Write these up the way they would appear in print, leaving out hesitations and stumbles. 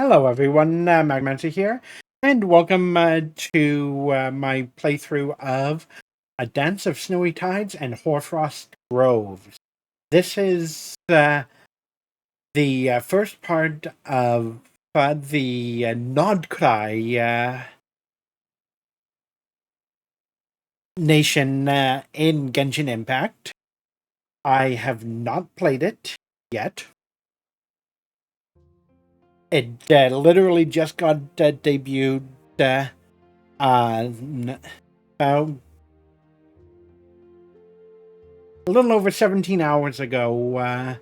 Hello everyone, Magmancer here, and welcome to my playthrough of A Dance of Snowy Tides and Hoarfrost Groves. This is the first part of the Nodcry nation in Genshin Impact. I have not played it yet. It literally just got debuted about a little over 17 hours ago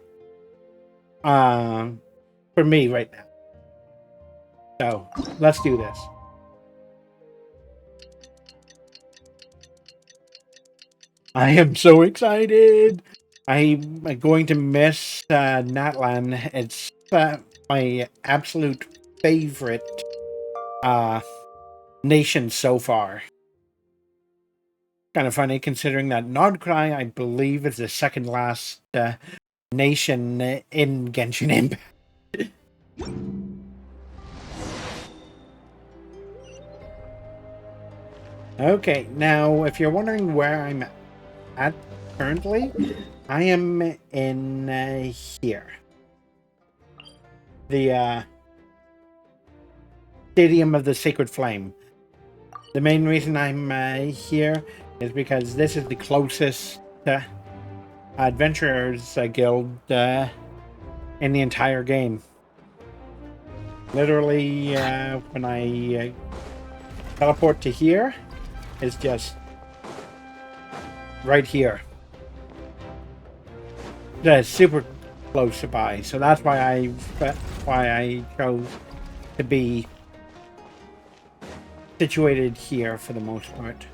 for me right now. So let's do this. I am so excited. I'm going to miss Natlan. It's my absolute favorite nation so far. Kind of funny considering that Nodcry, I believe, is the second last nation in Genshin Impact. Okay, now if you're wondering where I'm at currently, I am in here. The Stadium of the Sacred Flame. The main reason I'm here is because this is the closest Adventurers Guild in the entire game. Literally, when I teleport to here, it's just right here. That's super close by, so that's why I chose to be situated here for the most part.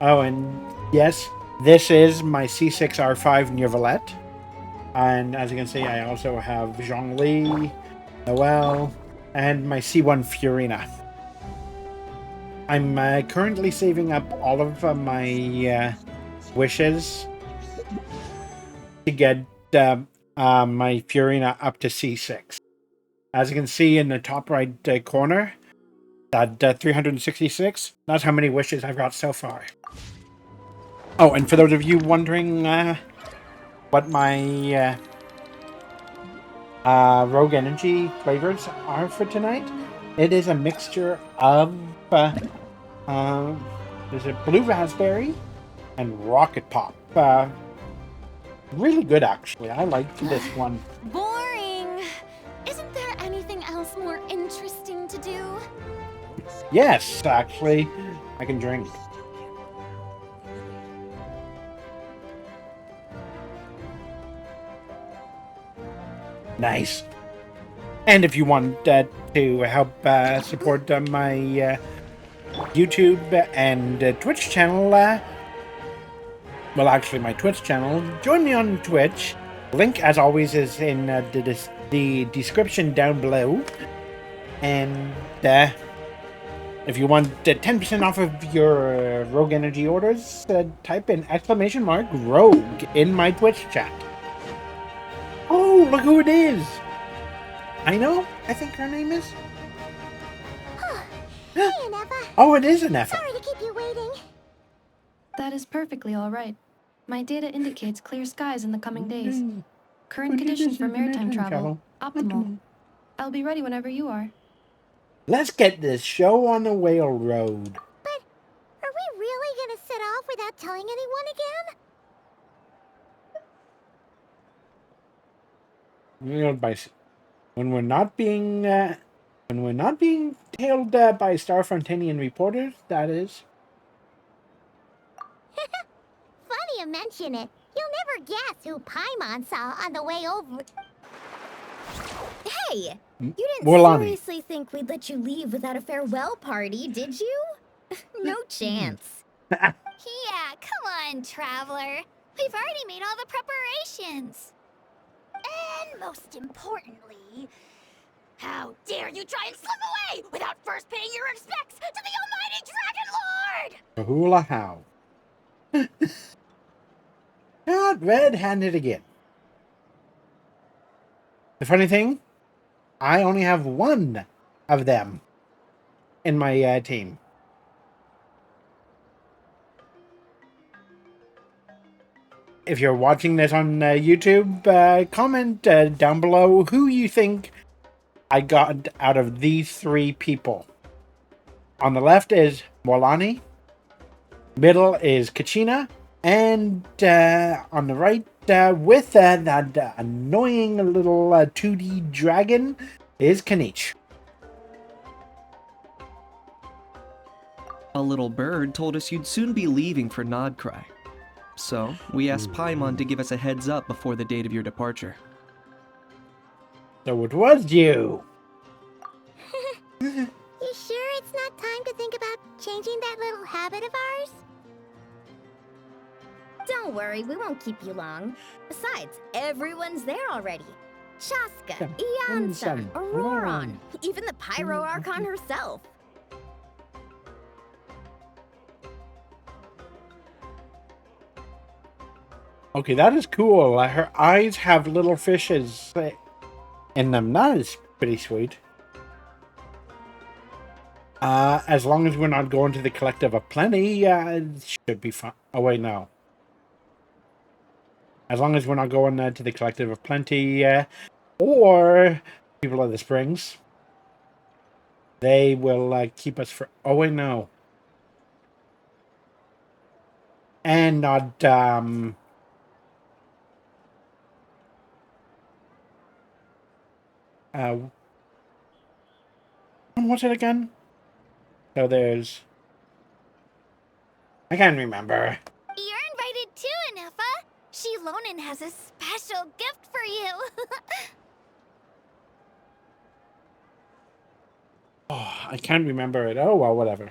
Oh, and yes, this is my C6R5 Neurvalette. And as you can see, I also have Zhongli, Noelle, and my C1 Furina. I'm currently saving up all of my wishes to get my Furina up to C6. As you can see in the top right corner, that 366, that's how many wishes I've got so far. Oh, and for those of you wondering what my Rogue Energy flavors are for tonight, it is a mixture of there's a blue raspberry and rocket pop. Really good, actually. I liked this one. Boring. Isn't there anything else more interesting to do? Yes, actually, I can drink. Nice. And if you want to help support my YouTube and Twitch channel, well, actually, my Twitch channel, join me on Twitch. Link, as always, is in the description down below. And if you want 10% off of your Rogue Energy orders, type in !Rogue in my Twitch chat. Oh, look who it is! I know. I think her name is. Hey, Anefa. Oh, it is Anefa. Sorry to keep you waiting. That is perfectly all right. My data indicates clear skies in the coming days. Current conditions for maritime travel, optimal. I'll be ready whenever you are. Let's get this show on the whale road. But are we really gonna set off without telling anyone again? You know, when we're not being tailed by Starfrontanian reporters, that is. Funny you mention it. You'll never guess who Paimon saw on the way over. Hey, you didn't Morlani. seriously think we'd let you leave without a farewell party, did you? No chance. Yeah, come on, Traveler. We've already made all the preparations. And most importantly, how dare you try and slip away without first paying your respects to the Almighty Dragon Lord! Hula how. Not red-handed again. The funny thing, I only have one of them in my team. If you're watching this on YouTube, comment down below who you think I got out of these three people. On the left is Molani, middle is Kachina, and on the right, with that annoying little 2D dragon, is Kanich. A little bird told us you'd soon be leaving for Nodcry. So, we asked Paimon to give us a heads up before the date of your departure. So it was you. You sure it's not time to think about changing that little habit of ours? Don't worry, we won't keep you long. Besides, everyone's there already. Chaska, Iansan, Auroron, even the Pyro Archon herself. Okay, that is cool. Her eyes have little fishes in them. That is pretty sweet. As long as we're not going to the Collective of Plenty, it should be fine. Oh, wait, no. As long as we're not going to the Collective of Plenty or People of the Springs, they will keep us for... Oh, wait, no. And not... what's it again? So there's... I can't remember. You're invited too, Anefa. Shilonen has a special gift for you. Oh, I can't remember it. Oh, well, whatever.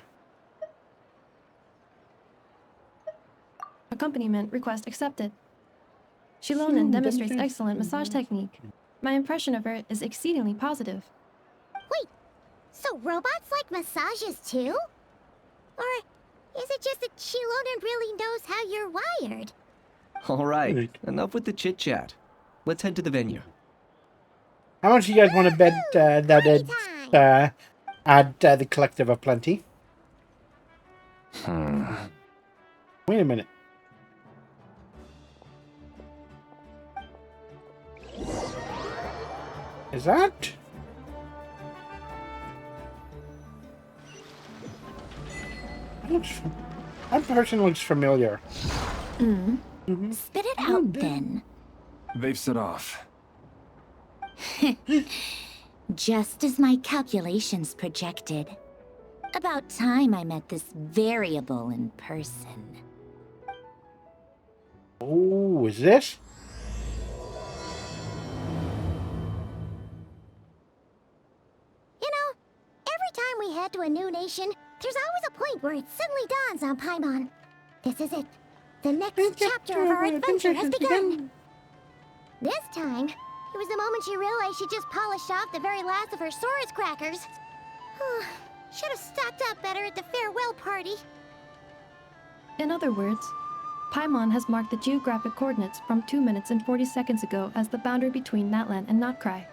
Accompaniment request accepted. Shilonen demonstrates excellent massage technique. My impression of her is exceedingly positive. Wait, so robots like massages too? Or is it just that Shilonen really knows how you're wired? Alright, enough with the chit-chat. Let's head to the venue. How much do you guys want to bet that it's at the Collective of Plenty? Wait a minute. Is that? That person looks familiar. Spit it out, then. They've set off. Just as my calculations projected. About time I met this variable in person. Oh, is this? You know, every time we head to a new nation, there's always a point where it suddenly dawns on Paimon. This is it. The next chapter of our adventure has begun. This time, it was the moment she realized she just polished off the very last of her Saurus crackers. Should have stocked up better at the farewell party. In other words, Paimon has marked the geographic coordinates from 2 minutes and 40 seconds ago as the boundary between Natlan and Notcry.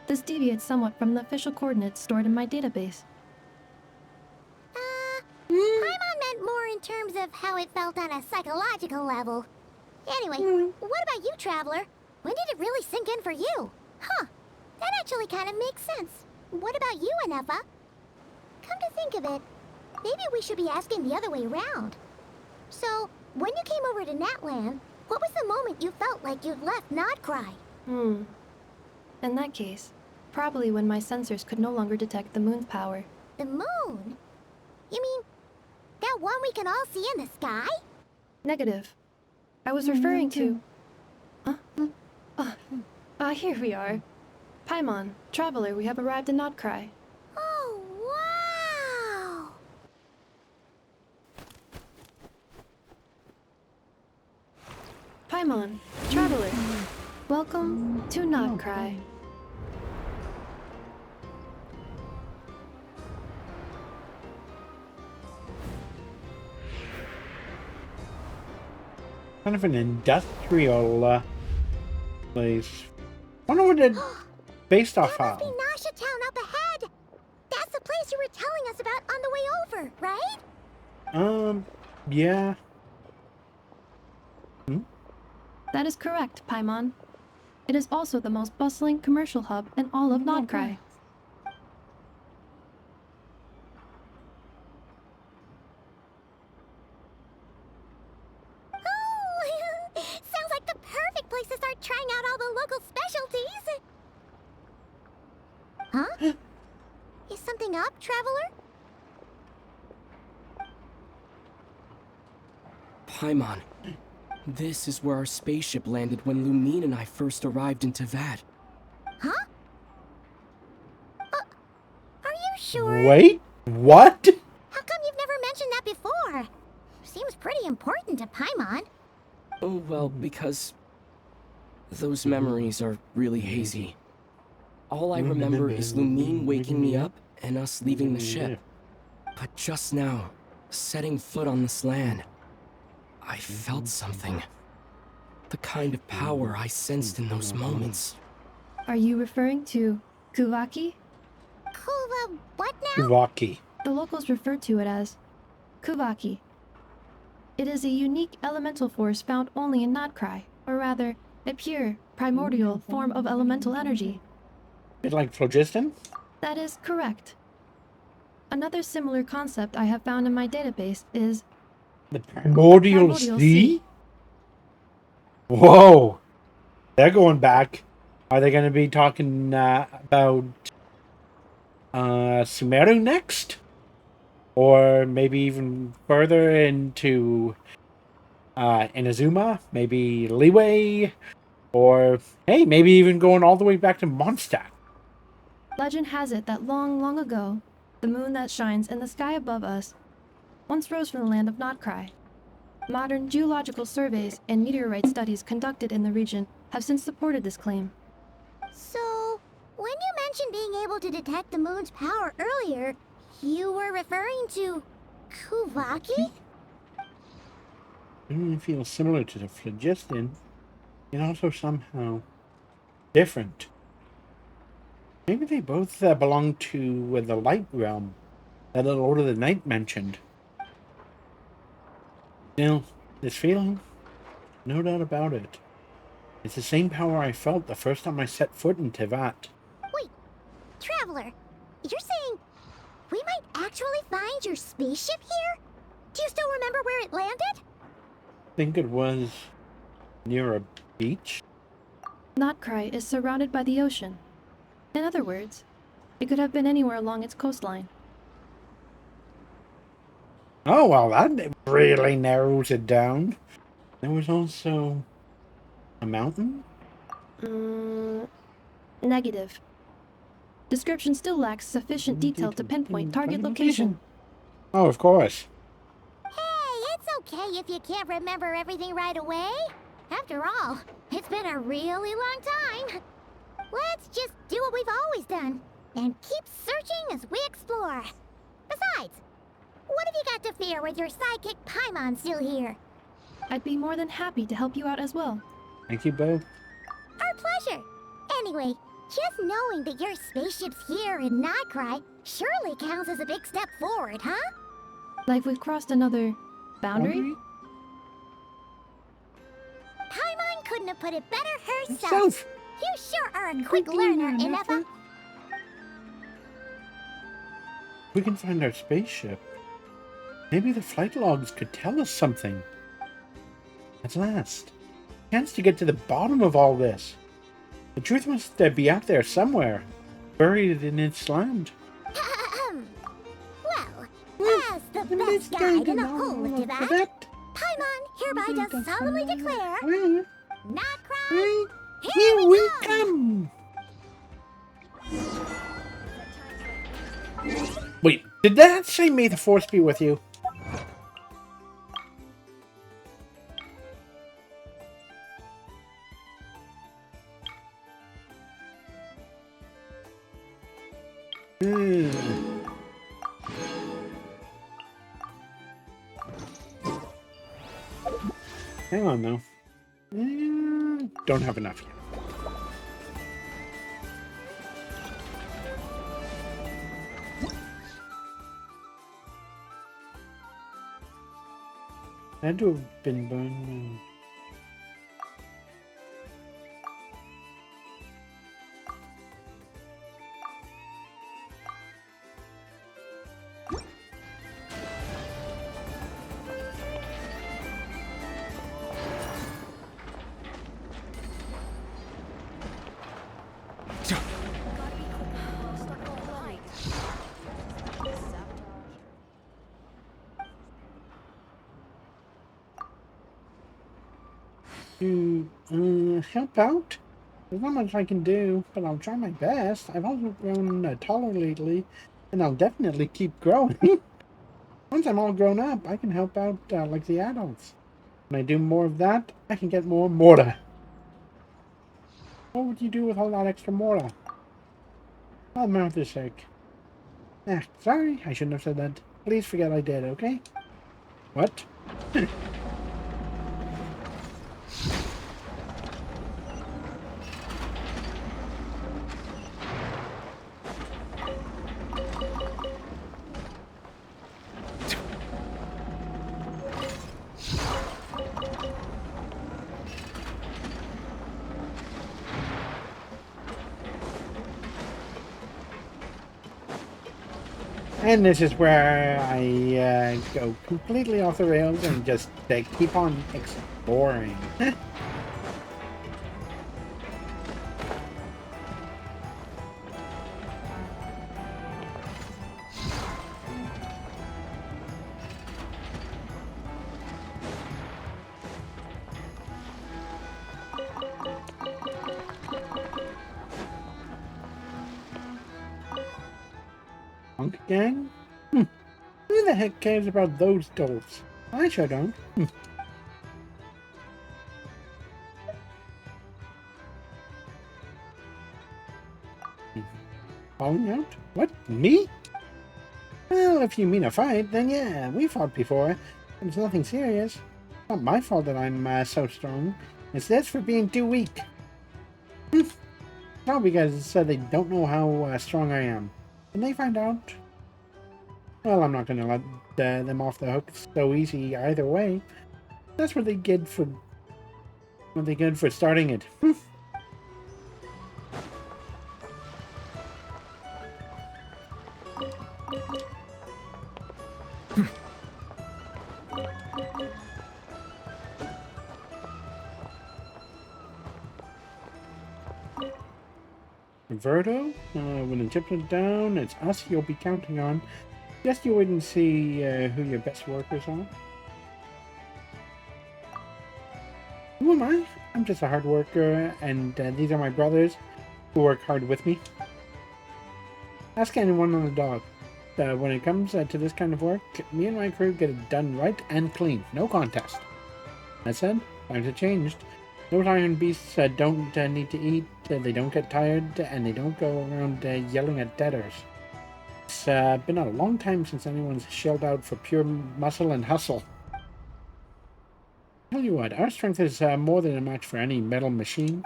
This deviates somewhat from the official coordinates stored in my database. Paimon meant more in terms of how it felt on a psychological level. Anyway, what about you, Traveler? When did it really sink in for you? Huh, that actually kind of makes sense. What about you, Anefa? Come to think of it, maybe we should be asking the other way around. So, when you came over to Natlan, what was the moment you felt like you'd left Nodcry? In that case, probably when my sensors could no longer detect the moon's power. The moon? You mean, that one we can all see in the sky? Negative. I was referring to... here we are. Paimon, Traveler, we have arrived in Notcry. Oh, wow! Paimon, Traveler, welcome to Notcry. Kind of an industrial place. wonder what it based off That must of. be Nasha Town up ahead. That's the place you were telling us about on the way over, right? Yeah. That is correct, Paimon. It is also the most bustling commercial hub in all of Nodcry. Oh, sounds like the perfect place to start trying out all the local specialties. Huh? Is something up, traveler? Paimon, this is where our spaceship landed when Lumine and I first arrived in Teyvat. Huh? Are you sure? Wait, what? How come you've never mentioned that before? Seems pretty important to Paimon. Oh, well, because those memories are really hazy. All I remember is Lumine waking me up and us leaving the ship. But just now, setting foot on this land, I felt something. The kind of power I sensed in those moments. Are you referring to Kuvaki? Kuva, what now? Kuvaki. The locals refer to it as Kuvaki. It is a unique elemental force found only in Nodcry, or rather, a pure, primordial form of elemental energy. Bit like phlogiston? That is correct. Another similar concept I have found in my database is The primordial Primordial sea? sea. Whoa! They're going back. Are they going to be talking about Sumeru next? Or maybe even further into Inazuma? Maybe Leeway? Or, hey, maybe even going all the way back to Mondstadt. legend has it that long, long ago, the moon that shines in the sky above us once rose from the land of Nodcry. Modern geological surveys and meteorite studies conducted in the region have since supported this claim. So, when you mentioned being able to detect the moon's power earlier, you were referring to Kuvaki? It feels similar to the phlogiston, and also somehow different. Maybe they both belong to the light realm that the Lord of the Night mentioned. Still, this feeling, no doubt about it. It's the same power I felt the first time I set foot in Teyvat. Wait, Traveler, you're saying we might actually find your spaceship here? Do you still remember where it landed? I think it was near a beach. Nodcry is surrounded by the ocean. In other words, it could have been anywhere along its coastline. Oh, well, that really narrows it down. There was also a mountain? Negative. Description still lacks sufficient detail to pinpoint target location. Oh, of course. Hey, it's okay if you can't remember everything right away. After all, it's been a really long time. Let's just do what we've always done and keep searching as we explore. Besides, what have you got to fear with your sidekick Paimon still here? I'd be more than happy to help you out as well. Thank you both. Our pleasure. Anyway, just knowing that your spaceship's here in Nodcry surely counts as a big step forward, huh? Like we've crossed another boundary? Paimon couldn't have put it better herself. Self. You sure are a quick learner, Ineffa. We can find our spaceship. Maybe the flight logs could tell us something. At last. Chance to get to the bottom of all this. The truth must be out there somewhere, buried in its land. Well, as the best guide in the whole of Teyvat, Paimon hereby does solemnly declare, Nodcry, Here we come! Wait, did that say may the force be with you? Hang on, though. Don't have enough yet. Had to have been burned. To help out? There's not much I can do, but I'll try my best. I've also grown taller lately, and I'll definitely keep growing. Once I'm all grown up, I can help out like the adults. When I do more of that, I can get more mortar. What would you do with all that extra mortar? Oh, mouth is sick. Sorry, I shouldn't have said that. Please forget I did, okay? What? And this is where I go completely off the rails and just keep on exploring. Punk gang? Who the heck cares about those dolls? I sure don't. Falling out? What? Me? Well, if you mean a fight, then yeah, we fought before. It's nothing serious. Not my fault that I'm so strong. It's theirs for being too weak. All because they don't know how strong I am. When they find out, well, I'm not going to let them off the hook so easy either way. That's what they get for starting it. Verto, when the chips are down, it's us you'll be counting on. Just you wait and see who your best workers are. Who am I? I'm just a hard worker, and these are my brothers who work hard with me. Ask anyone on the dock. When it comes to this kind of work, me and my crew get it done right and clean. No contest. That said, times have changed. Those iron beasts don't need to eat, they don't get tired, and they don't go around yelling at debtors. It's been a long time since anyone's shelled out for pure muscle and hustle. Tell you what, our strength is more than a match for any metal machine.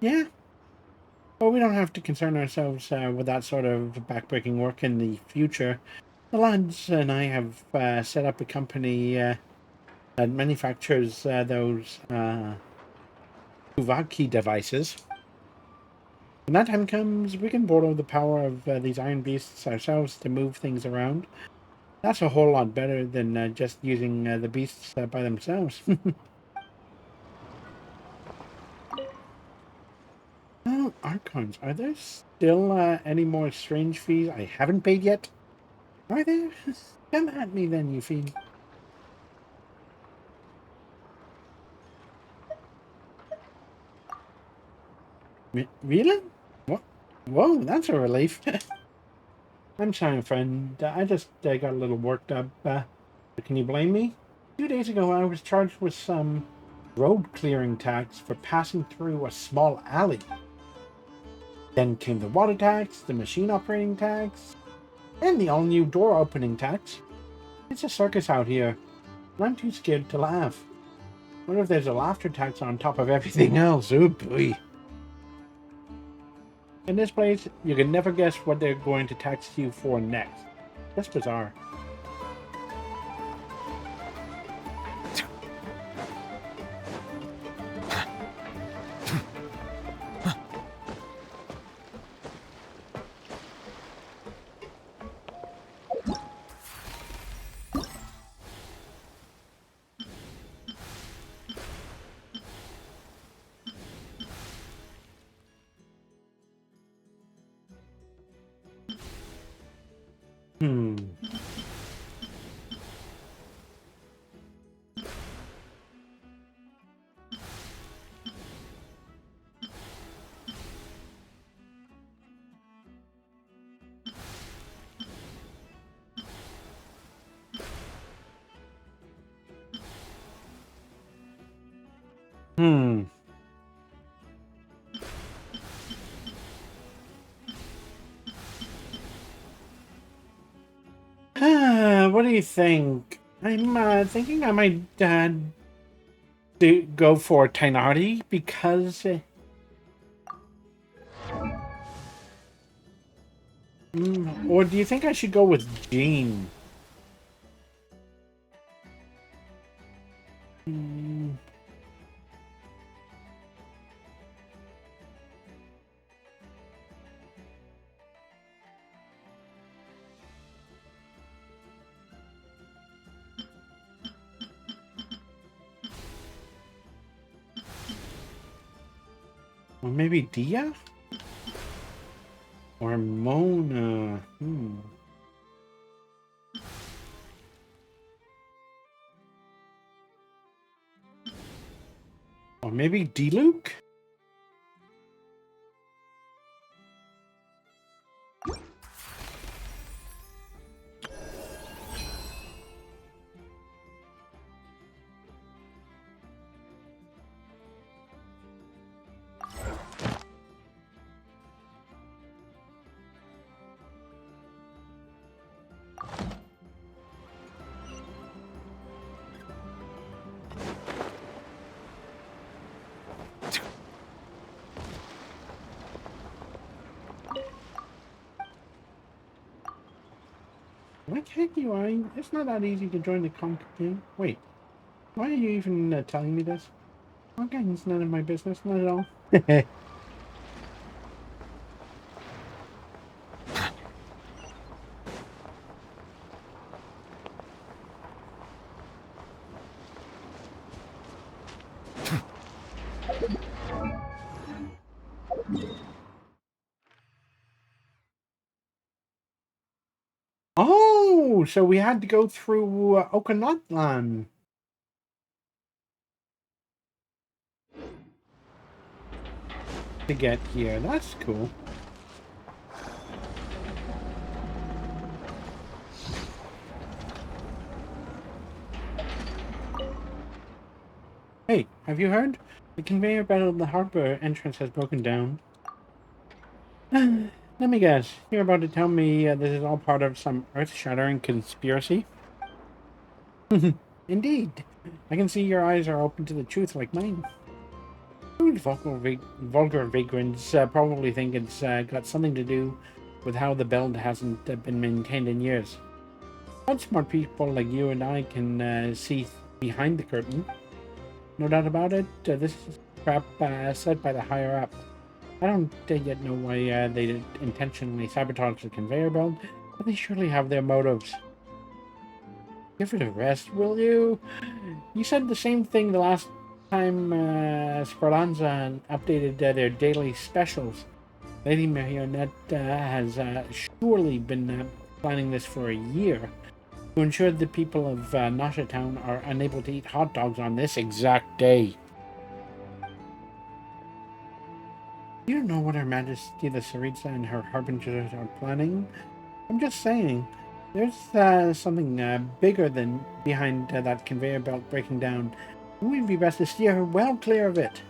Yeah. But we don't have to concern ourselves with that sort of backbreaking work in the future. The lads and I have set up a company that manufactures those Uvaki devices. When that time comes, we can borrow the power of these iron beasts ourselves to move things around. That's a whole lot better than just using the beasts by themselves. Oh, Archons, are there still any more strange fees I haven't paid yet? Are there? Come at me then, you fiend. Really? What? Whoa, that's a relief. I'm sorry, friend. I just got a little worked up. Can you blame me? 2 days ago, I was charged with some road clearing tax for passing through a small alley. Then came the water tax, the machine operating tax, and the all-new door opening tax. It's a circus out here, and I'm too scared to laugh. What if there's a laughter tax on top of everything else? Oh boy. In this place, you can never guess what they're going to tax you for next. That's bizarre. Hmm. Hmm. What do you think? I'm thinking I might go for Tainari because or do you think I should go with Jean? Hmm. Or maybe Dia? Or Mona? Or maybe D-Luke? Why can't you? It's not that easy to join the comp game. Wait, why are you even telling me this? Okay, it's none of my business, not at all. Oh, so we had to go through Okanotlan. To get here. That's cool. Hey, have you heard? The conveyor belt of the harbor entrance has broken down. Let me guess. You're about to tell me this is all part of some earth-shattering conspiracy? Indeed. I can see your eyes are open to the truth like mine. Vulgar vagrants probably think it's got something to do with how the belt hasn't been maintained in years. But smart people like you and I can see behind the curtain. No doubt about it, this is crap said by the higher-up. I don't yet know why they intentionally sabotage the conveyor belt, but they surely have their motives. Give it a rest, will you? You said the same thing the last time Speranza updated their daily specials. Lady Marionette has surely been planning this for a year to ensure the people of Nasha Town are unable to eat hot dogs on this exact day. You don't know what Her Majesty the Tsaritsa and her harbingers are planning? I'm just saying. There's something bigger than behind that conveyor belt breaking down. It would be best to steer her well clear of it.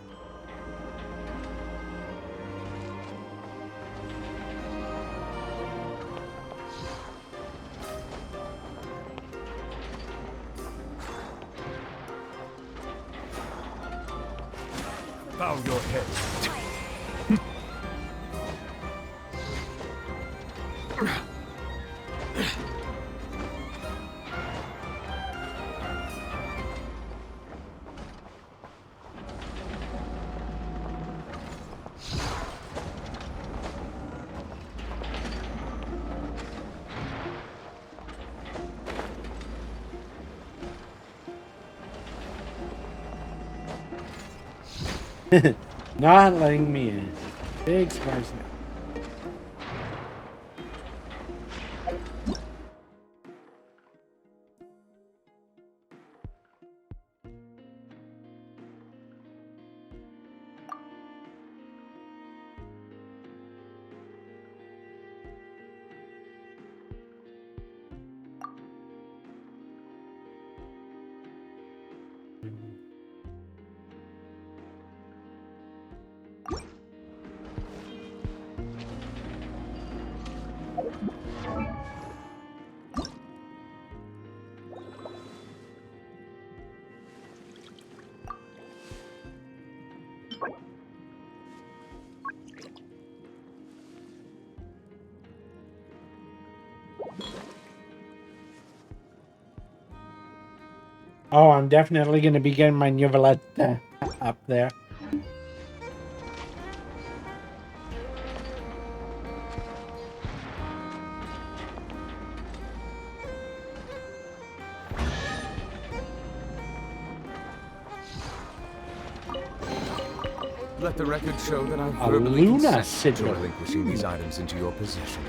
Bow your head. Not letting me in. Big surprise. Oh, I'm definitely going to be getting my Neuvalet up there. Let the record show that I've A verbally Luna consented to sigil. relinquishing these items into your possession.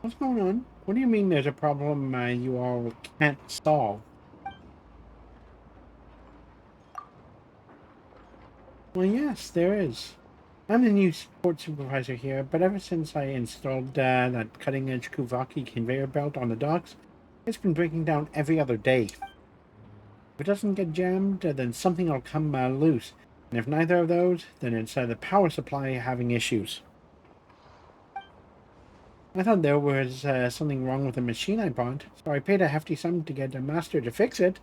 What's going on? What do you mean there's a problem you all can't solve? Well, yes, there is. I'm the new support supervisor here, but ever since I installed that cutting-edge Kuvaki conveyor belt on the docks, it's been breaking down every other day. If it doesn't get jammed, then something will come loose. And if neither of those, then it's the power supply having issues. I thought there was something wrong with the machine I bought, so I paid a hefty sum to get a master to fix it.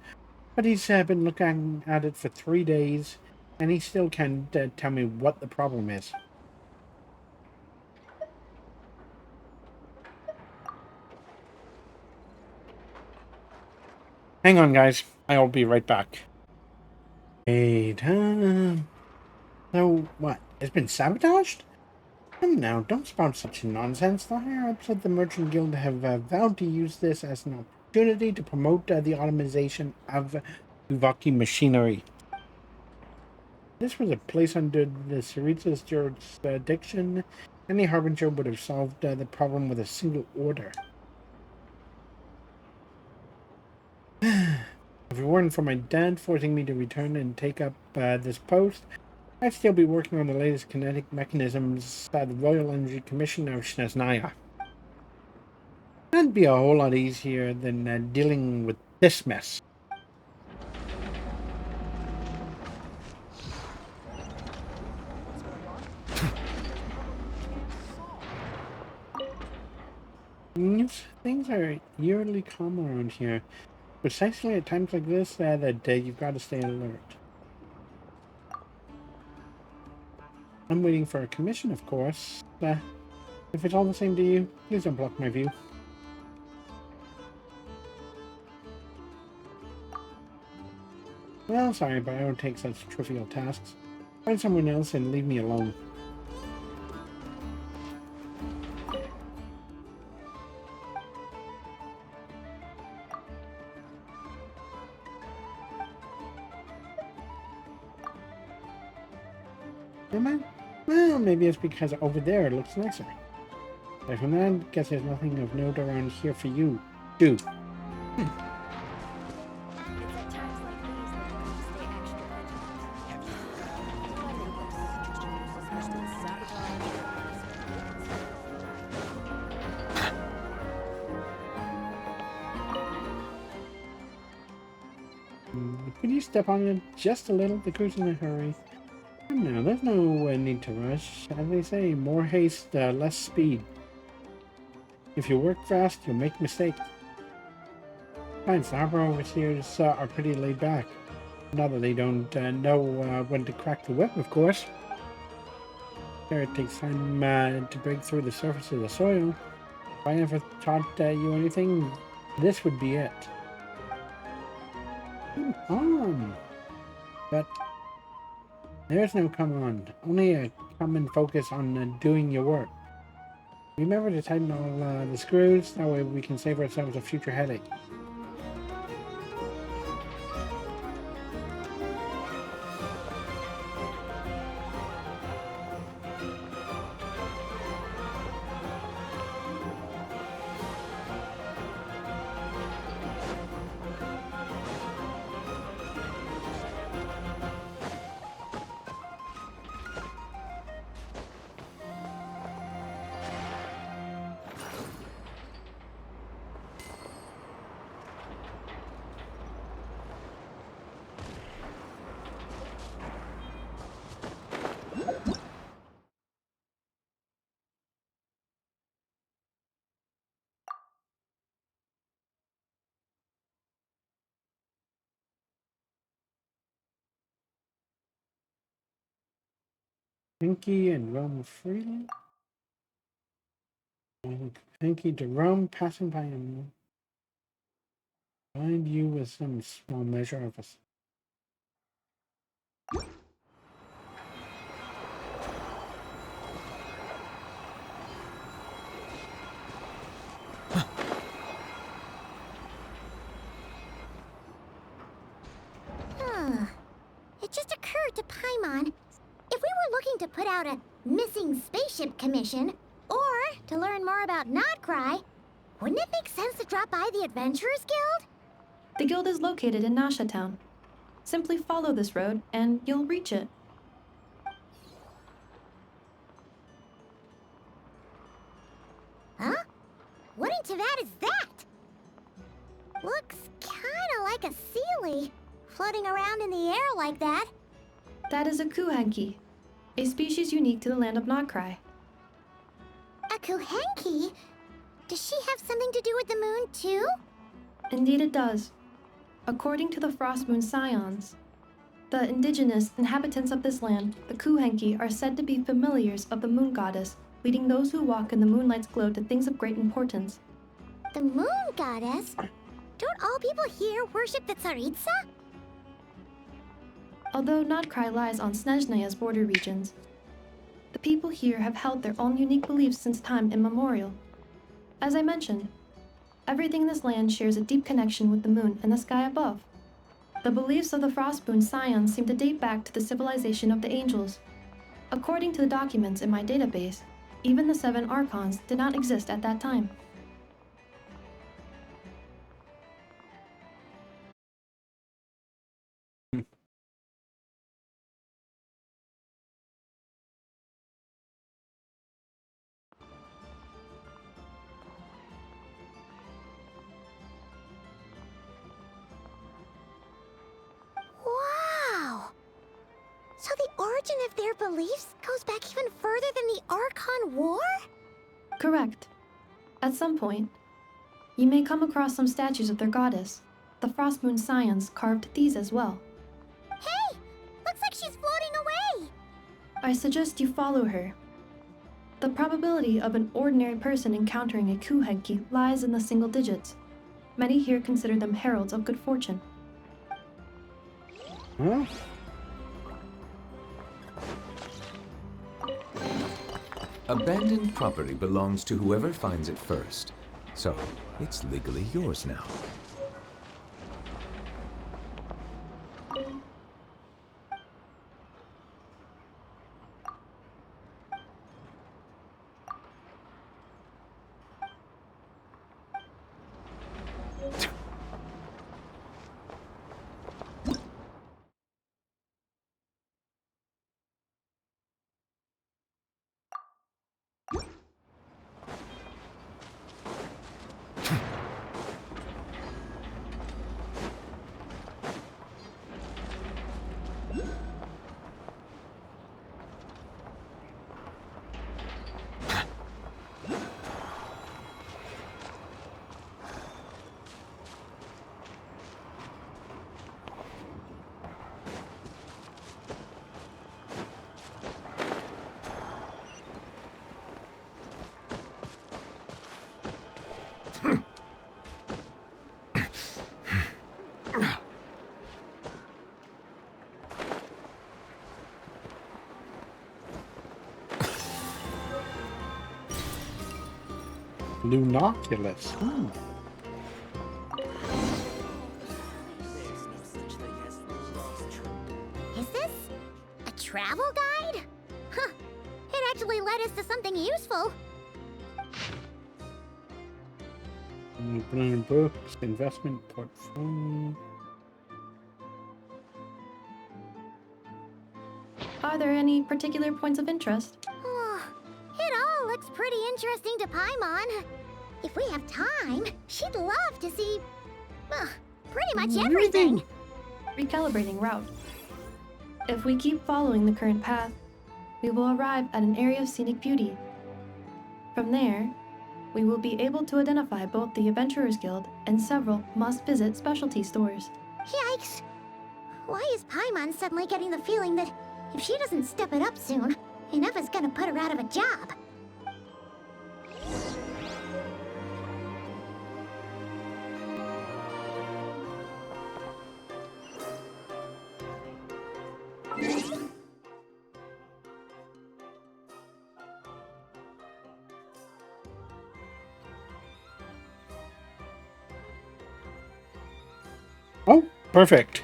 But he's been looking at it for 3 days, and he still can't tell me what the problem is. Hang on, guys. I'll be right back. Wait, so what? It's been sabotaged? Come now, don't spout such nonsense. The higher-ups of the Merchant Guild have vowed to use this as an opportunity to promote the automation of Kuvaki machinery. This was a place under the Sarita's jurisdiction. Any harbinger would have solved the problem with a single order. If it weren't for my dad forcing me to return and take up this post, I'd still be working on the latest kinetic mechanisms at the Royal Energy Commission of Snezhnaya. That'd be a whole lot easier than dealing with this mess. Things are eerily calm around here. Precisely at times like this that you've got to stay alert. I'm waiting for a commission, of course. If it's all the same to you, please don't block my view. Well, sorry, but I don't take such trivial tasks. Find someone else and leave me alone. Am I? Well, maybe it's because over there it looks nicer. Aside from that, guess there's nothing of note around here for you, too. Could you step on it just a little? The crew's in a hurry. No, there's no need to rush. As they say, more haste, less speed. If you work fast, you'll make mistakes. Besides, the harbor overseers are pretty laid back. Not that they don't know when to crack the whip, of course. Sure, it takes time to break through the surface of the soil. If I ever taught you anything, this would be it. Come on! But there's no come on. Only a come and focus on doing your work. Remember to tighten all the screws, that way we can save ourselves a future headache. Pinky and roam freely. Pinky to roam, passing by him. Find you with some small measure of us. It just occurred to Paimon, if we were looking to put out a missing spaceship commission, or to learn more about Nodcry, wouldn't it make sense to drop by the Adventurers Guild? The guild is located in Nasha Town. Simply follow this road, and you'll reach it. Huh? What in Teyvat is that? Looks kinda like a Sealy, floating around in the air like that. That is a Kuhenki, a species unique to the land of Nodcry. A Kuhenki? Does she have something to do with the moon, too? Indeed it does. According to the Frost Moon Scions, the indigenous inhabitants of this land, the Kuhenki, are said to be familiars of the moon goddess, leading those who walk in the moonlight's glow to things of great importance. The moon goddess? Don't all people here worship the Tsaritsa? Although Nodcry lies on Snezhnaya's border regions, the people here have held their own unique beliefs since time immemorial. As I mentioned, everything in this land shares a deep connection with the moon and the sky above. The beliefs of the Frostmoon Scions seem to date back to the civilization of the angels. According to the documents in my database, even the 7 Archons did not exist at that time. Wow! So the origin of their beliefs goes back even further than the Archon War? Correct. At some point, you may come across some statues of their goddess. The Frostmoon Scions carved these as well. Hey! Looks like she's floating away! I suggest you follow her. The probability of an ordinary person encountering a Kuhenki lies in the single digits. Many here consider them heralds of good fortune. Huh? Abandoned property belongs to whoever finds it first. So, it's legally yours now. Lunoculus. Hmm. Is this a travel guide? Huh. It actually led us to something useful. Books, investment portfolio. Are there any particular points of interest? Oh, it all looks pretty interesting to Paimon. If we have time, she'd love to see, pretty much everything. Recalibrating route. If we keep following the current path, we will arrive at an area of scenic beauty. From there, we will be able to identify both the Adventurers Guild and several must-visit specialty stores. Yikes. Why is Paimon suddenly getting the feeling that if she doesn't step it up soon, Ineva's gonna put her out of a job? Oh, perfect.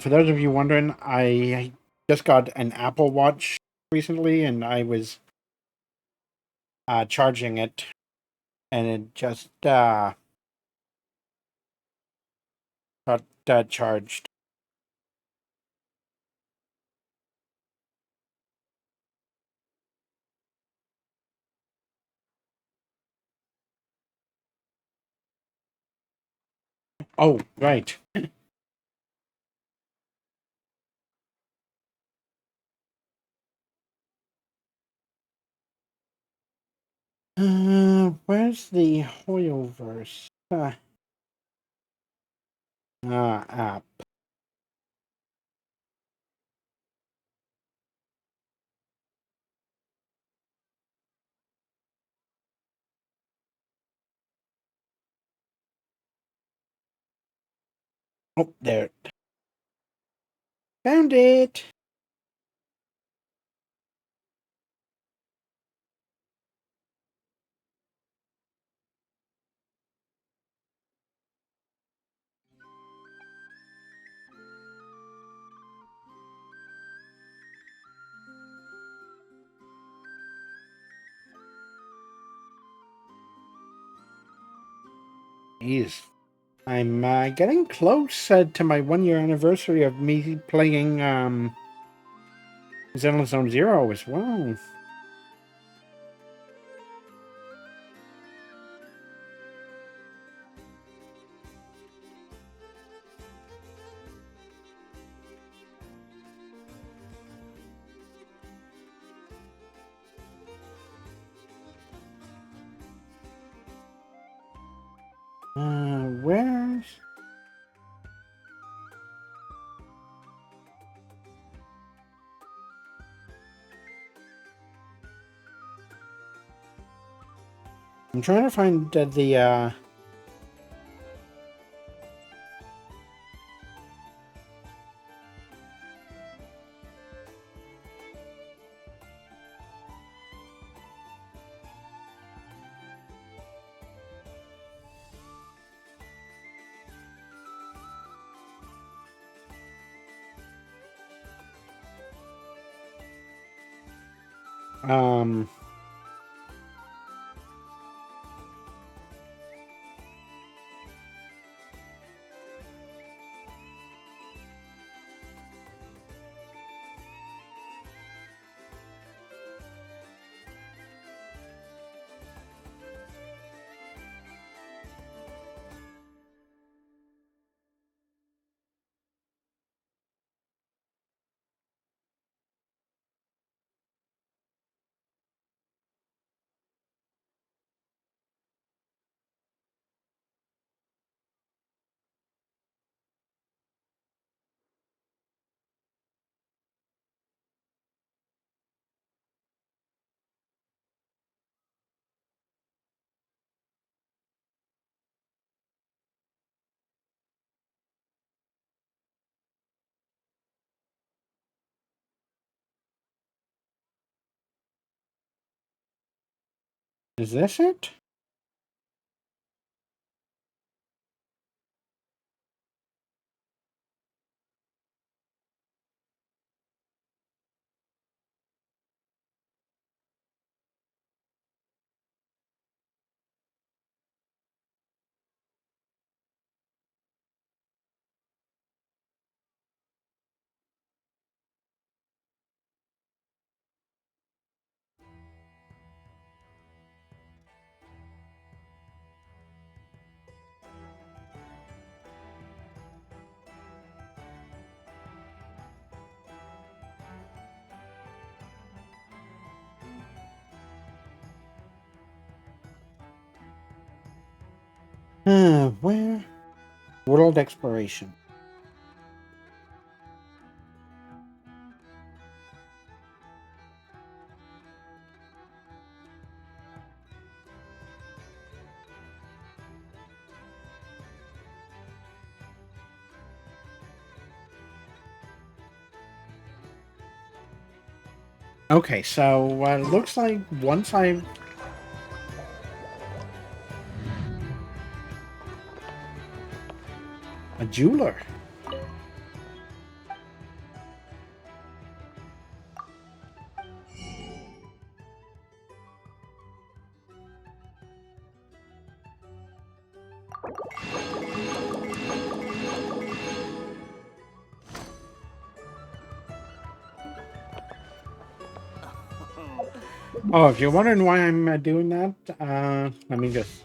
For those of you wondering, I just got an Apple Watch recently, and I was charging it, and it just got charged. Oh, right. Where's the Hoyoverse app? Oh, there. Found it. Jeez. I'm getting close to my 1-year anniversary of me playing Zenless Zone Zero as well. Where's... I'm trying to find the um Is this it? Where? World exploration. Okay, so it looks like once I... A jeweler. Oh, if you're wondering why I'm doing that, let me just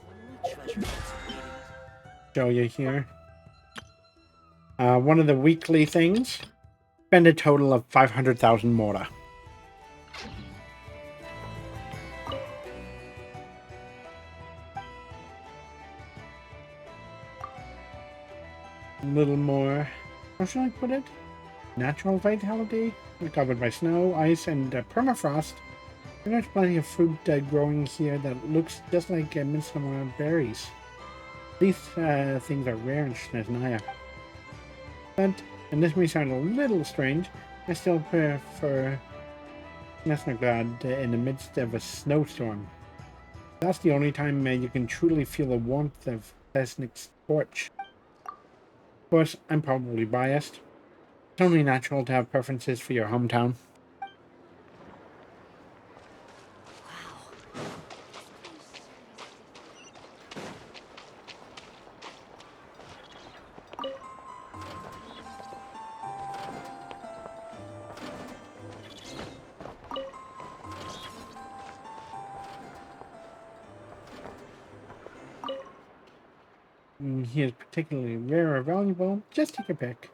show you here. One of the weekly things, spend a total of 500,000 mora. A little more, how should I put it? Natural vitality, covered by snow, ice, and permafrost. There's plenty of fruit growing here that looks just like midsummer berries. These things are rare in Snezhnaya. But, and this may sound a little strange, I still prefer Snezhnagad in the midst of a snowstorm. That's the only time you can truly feel the warmth of Snezhnyk's torch. Of course, I'm probably biased. It's only natural to have preferences for your hometown. He is particularly rare or valuable. Just take your pick.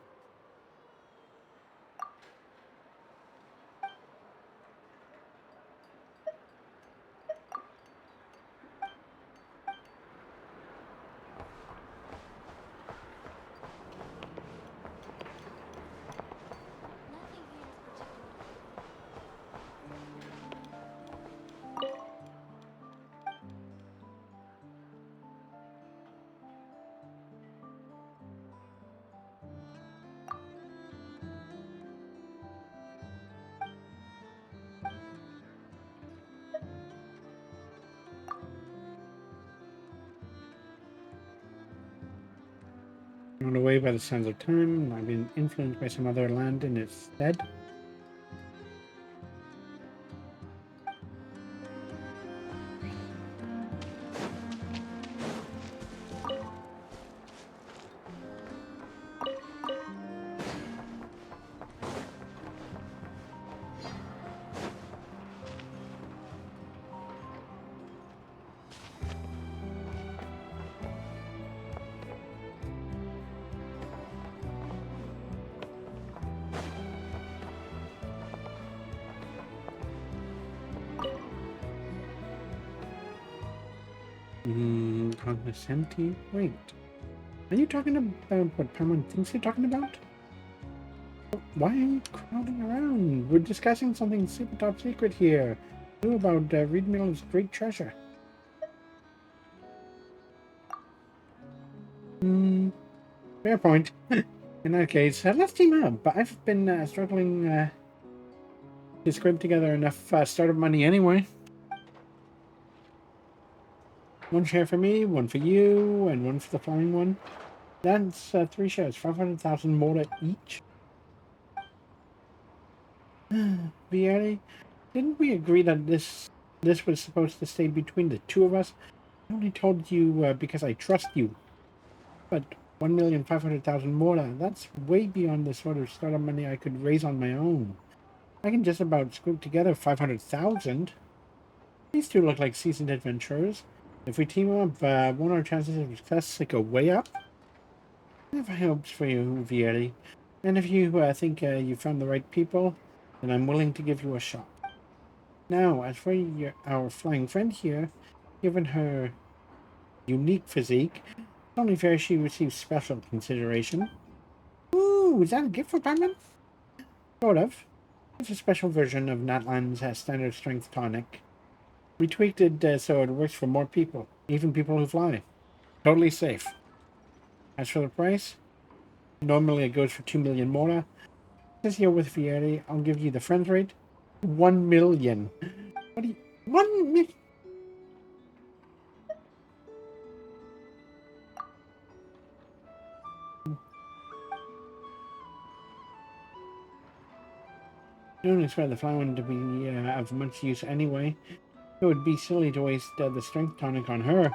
Not away by the sands of time, I've been influenced by some other land in its stead. Cognoscenti? Wait. Are you talking about what Paimon thinks you're talking about? Why are you crowding around? We're discussing something super top secret here. New about Reed Miller's great treasure. Fair point. In that case, let's team up. But I've been struggling to scrape together enough startup money anyway. 1 share for me, 1 for you, and 1 for the flying one. That's 3 shares, 500,000 more each. Vieri, didn't we agree that this was supposed to stay between the two of us? I only told you because I trust you. But 1,500,000 more, that's way beyond the sort of startup money I could raise on my own. I can just about scoop together 500,000. These two look like seasoned adventurers. If we team up, won't our chances of success go way up? I have hopes for you, Vieri. And if you think you found the right people, then I'm willing to give you a shot. Now, as for our flying friend here, given her unique physique, it's only fair she receives special consideration. Ooh, is that a gift for Batman? Sort of. It's a special version of Natlan's standard strength tonic. We tweaked it so it works for more people, even people who fly. Totally safe. As for the price, normally it goes for 2 million more. This here with Vieri, I'll give you the friends rate. 1 million. What do you... 1 million? I don't expect the fly one to be of much use anyway. It would be silly to waste the strength tonic on her.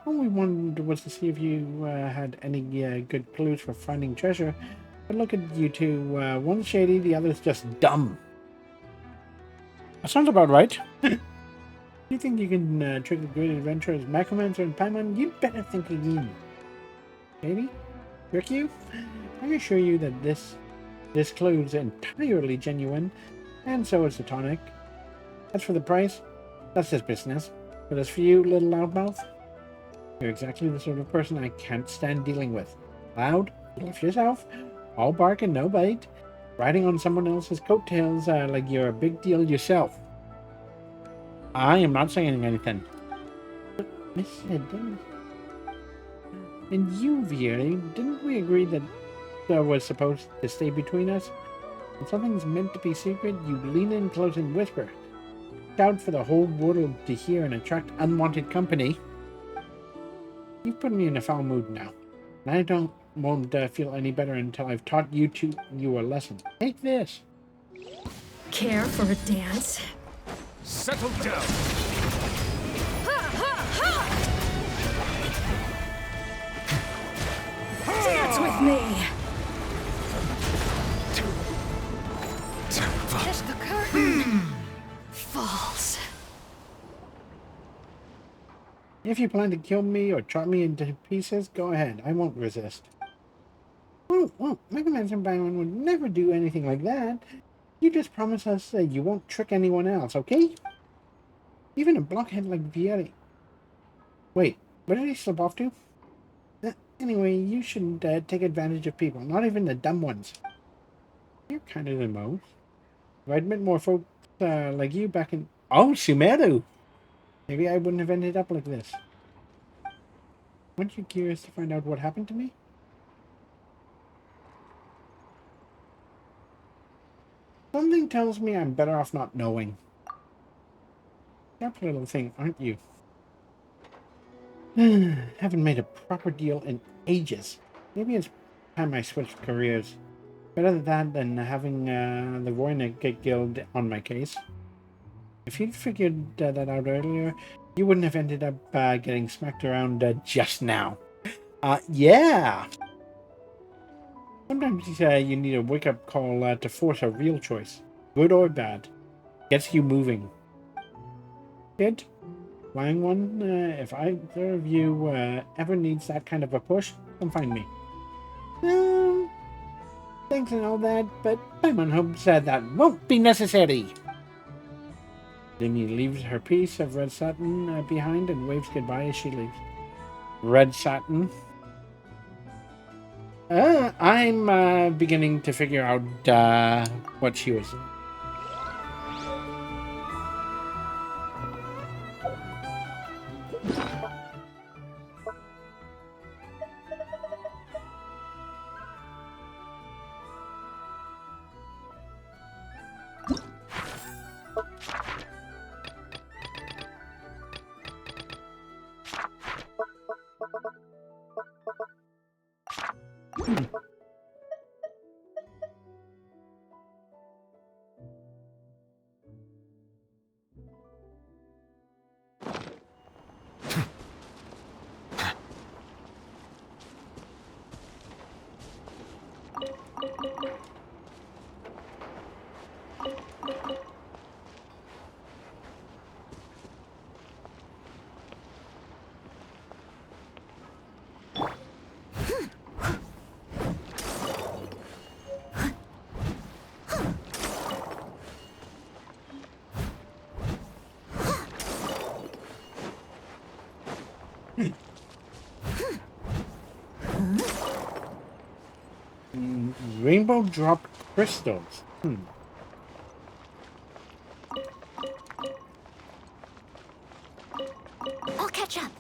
All we wanted was to see if you had any good clues for finding treasure. But look at you two. One's shady, the other's just dumb. That sounds about right. You think you can trick the great adventurers Macromancer and Paimon? You'd better think again. Shady? Trick you? I assure you that this clue is entirely genuine, and so is the tonic. As for the price, that's just business. But as for you, little loudmouth, you're exactly the sort of person I can't stand dealing with. Loud, left yourself, all bark and no bite, riding on someone else's coattails like you're a big deal yourself. I am not saying anything. Listen, and you, Vieri, didn't we agree that was supposed to stay between us? When something's meant to be secret, you lean in close and whisper. Shout for the whole world to hear and attract unwanted company. You've put me in a foul mood now, and I won't feel any better until I've taught you a lesson. Take this. Care for a dance? Settle down! Dance with me! As the curtain falls. If you plan to kill me or chop me into pieces, go ahead. I won't resist. Oh, Mega Man and Batman would never do anything like that. You just promise us that you won't trick anyone else, okay? Even a blockhead like Vieri. Wait, where did he slip off to? Anyway, you shouldn't take advantage of people, not even the dumb ones. You're kind of the most. If I'd met more folks like you back in... Oh, Sumeru! Maybe I wouldn't have ended up like this. Aren't you curious to find out what happened to me? Something tells me I'm better off not knowing. Sharp little thing, aren't you? Haven't made a proper deal in ages. Maybe it's time I switched careers. Better that than having the Voynich Guild on my case. If you'd figured that out earlier, you wouldn't have ended up getting smacked around just now. Yeah! Sometimes you need a wake-up call to force a real choice. Good or bad. Gets you moving. Kid? Flying one? If either of you ever needs that kind of a push, come find me. Thanks and all that, but Paimon hopes that won't be necessary. Demi leaves her piece of red satin behind and waves goodbye as she leaves. Red satin? I'm beginning to figure out what she was. Rainbow drop crystals. I'll catch up.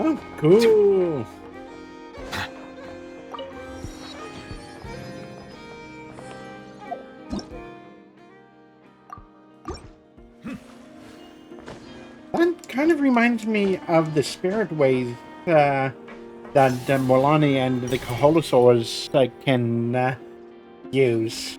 Oh, cool. That kind of reminds me of the spirit ways that Molani and the Kaholosaurs can use.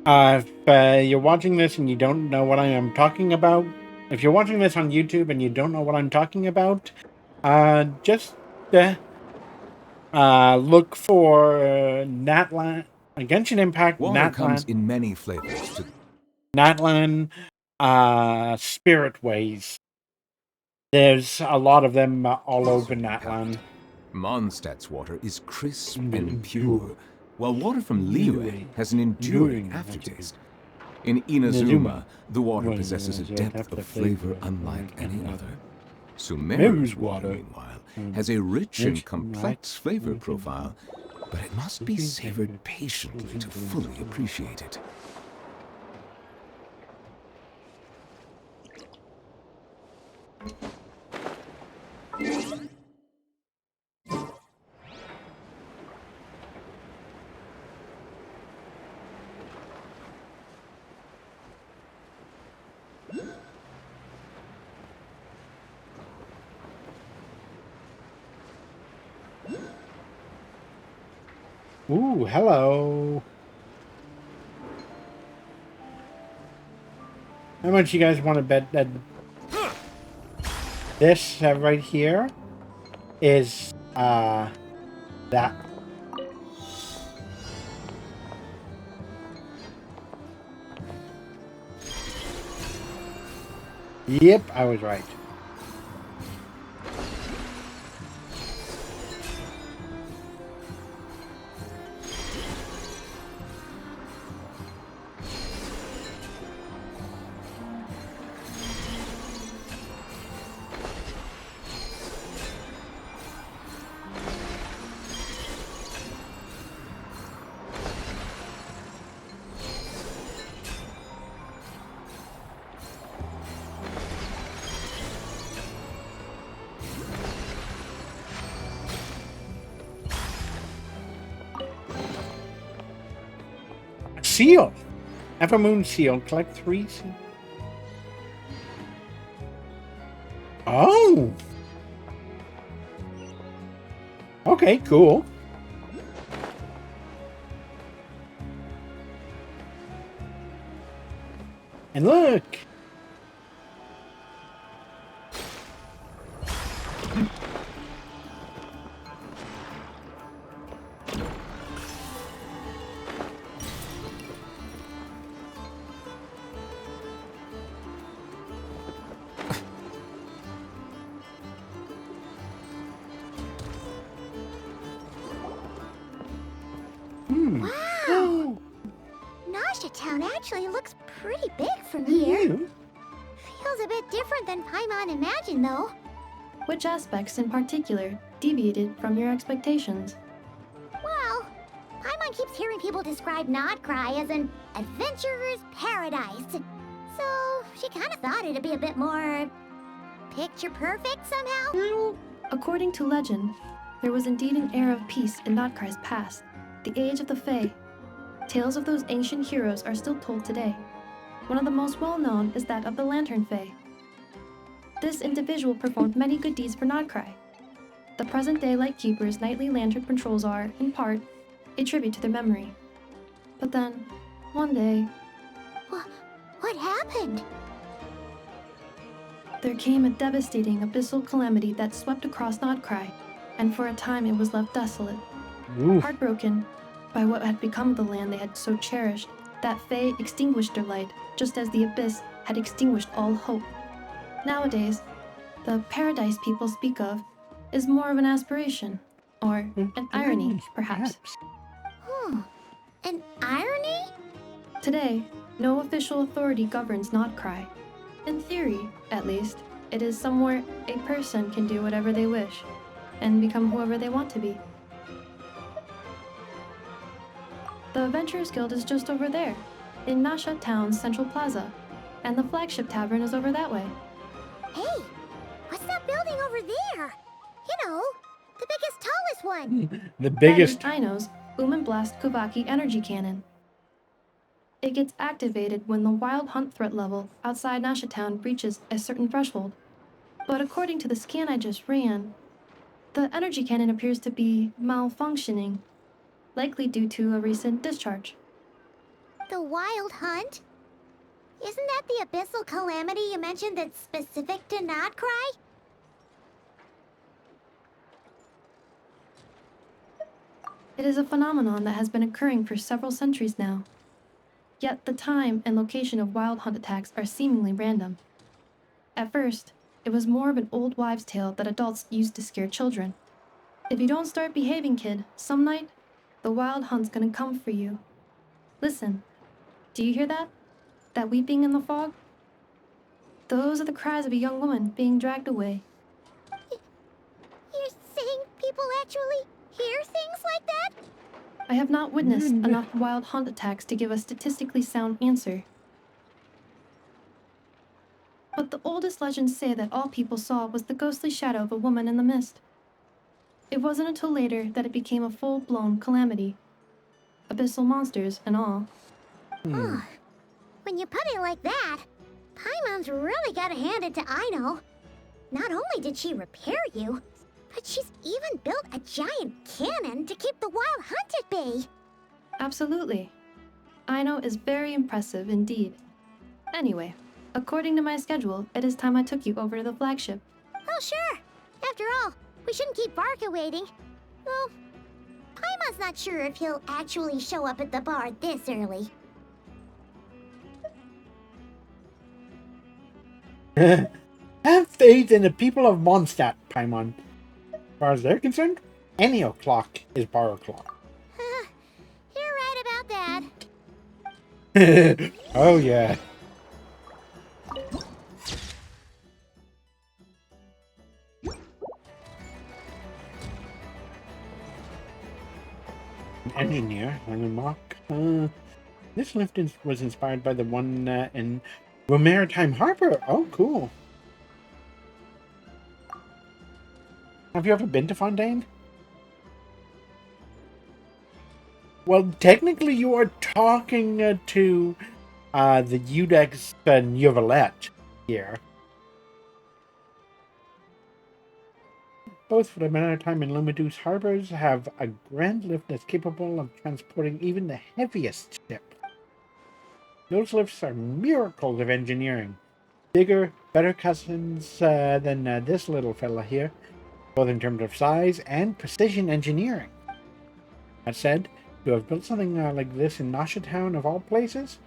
If you're watching this and you don't know what I am talking about, if you're watching this on YouTube and you don't know what I'm talking about, just look for Natlan, Genshin Impact, Water comes Natlan, in many flavors. Natlan, Spirit Ways. There's a lot of them all over Natlan. Mondstadt's water is crisp and pure, while water from Liyue has an enduring aftertaste. In Inazuma, the water possesses a depth of flavor unlike any other. Sumeru's water, meanwhile, has a rich and complex flavor profile, but it must be savored patiently to fully appreciate it. Ooh, hello. How much you guys want to bet that this right here is that? Yep, I was right. Seal. Evermoon seal. Collect 3 seal. Oh. Okay, cool. And look. Wow! Nasha Town actually looks pretty big from here. Feels a bit different than Paimon imagined, though. Which aspects in particular deviated from your expectations? Well, Paimon keeps hearing people describe Nodcry as an adventurer's paradise. So she kind of thought it'd be a bit more picture perfect somehow. According to legend, there was indeed an era of peace in Nodcry's past, the Age of the Fae. Tales of those ancient heroes are still told today. One of the most well-known is that of the Lantern Fae. This individual performed many good deeds for Nodcry. The present-day Lightkeeper's nightly lantern patrols are, in part, a tribute to their memory. But then, one day, What happened? there came a devastating abyssal calamity that swept across Nodcry, and for a time it was left desolate. Ooh. Heartbroken by what had become of the land they had so cherished, that Fae extinguished their light, just as the abyss had extinguished all hope. Nowadays, the paradise people speak of is more of an aspiration, or an irony, perhaps. An irony? Today, no official authority governs Nodcry. In theory, at least, it is somewhere a person can do whatever they wish, and become whoever they want to be. The Adventurers Guild is just over there, in Nasha Town's Central Plaza, and the flagship tavern is over that way. Hey, what's that building over there? You know, the biggest, tallest one. The biggest. That is Aino's Blast Kuvaki energy cannon. It gets activated when the wild hunt threat level outside Nasha Town reaches a certain threshold. But according to the scan I just ran, the energy cannon appears to be malfunctioning, likely due to a recent discharge. The wild hunt? Isn't that the abyssal calamity you mentioned that's specific to Nodcry? It is a phenomenon that has been occurring for several centuries now. Yet the time and location of wild hunt attacks are seemingly random. At first, it was more of an old wives' tale that adults used to scare children. If you don't start behaving, kid, some night, the wild hunt's gonna come for you. Listen, do you hear that? That weeping in the fog? Those are the cries of a young woman being dragged away. You're saying people actually hear things like that? I have not witnessed enough wild hunt attacks to give a statistically sound answer. But the oldest legends say that all people saw was the ghostly shadow of a woman in the mist. It wasn't until later that it became a full-blown calamity. Abyssal monsters and all. Oh, when you put it like that, Paimon's really gotta hand it to Aino. Not only did she repair you, But she's even built a giant cannon to keep the wild hunt at bay. Absolutely. Aino is very impressive indeed. Anyway, according to my schedule, it is time I took you over to the flagship. Oh, sure. After all, we shouldn't keep Varka waiting. Well, Paimon's not sure if he'll actually show up at the bar this early. Have faith in the people of Mondstadt, Paimon. As far as they're concerned, any o'clock is bar o'clock. You're right about that. Oh, yeah. An engineer, Mock. This lift was inspired by the one in Maritime Harbor. Oh, cool. Have you ever been to Fontaine? Well, technically you are talking to the Udex Neuvalet here. Both the Maritime and Lumideus harbors have a grand lift that's capable of transporting even the heaviest ship. Those lifts are miracles of engineering. Bigger, better cousins than this little fella here, both in terms of size and precision engineering. That said, to have built something like this in Nasha Town of all places,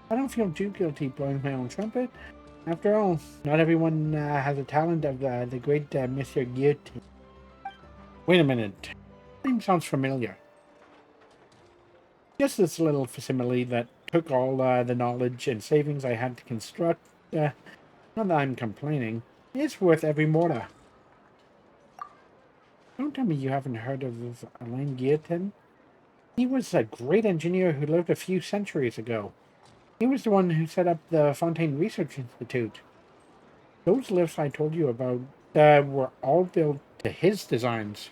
I don't feel too guilty blowing my own trumpet. After all, not everyone has the talent of the great Monsieur Guillotine. Wait a minute. Name sounds familiar. Just this little facsimile that took all the knowledge and savings I had to construct. Not that I'm complaining. It's worth every mortar. Don't tell me you haven't heard of Alain Guillotine. He was a great engineer who lived a few centuries ago. He was the one who set up the Fontaine Research Institute. Those lifts I told you about were all built to his designs.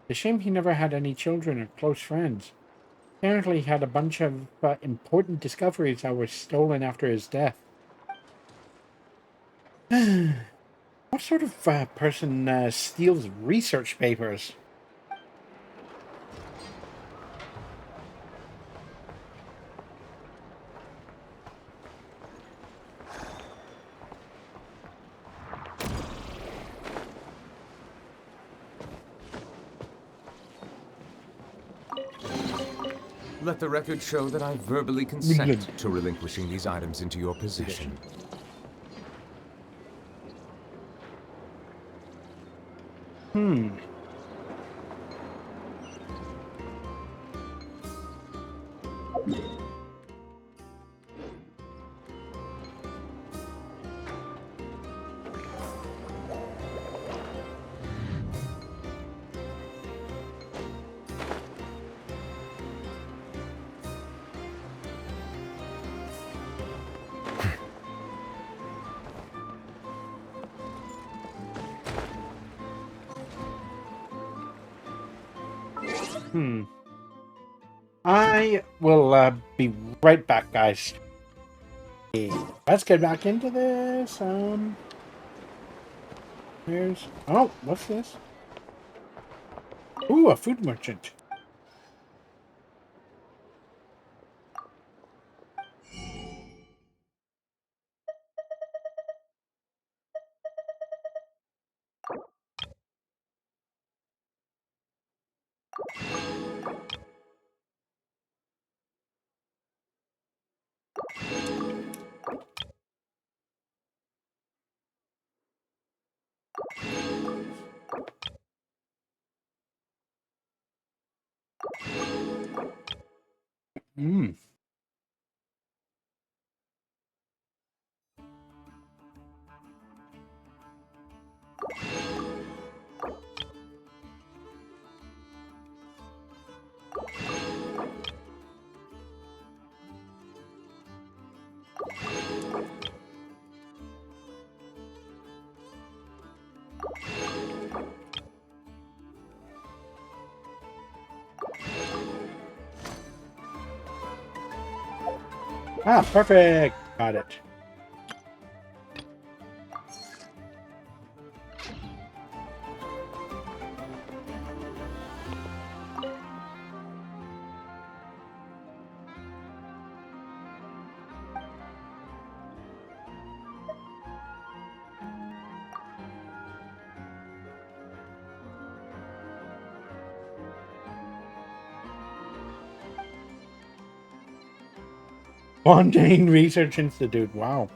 It's a shame he never had any children or close friends. Apparently he had a bunch of important discoveries that were stolen after his death. What sort of person steals research papers? Let the record show that I verbally consent to relinquishing these items into your possession. I will be right back, guys. Let's get back into this. Here's... Oh, what's this? Ooh, a food merchant. Ah, perfect. Got it. Fontaine Research Institute. Wow.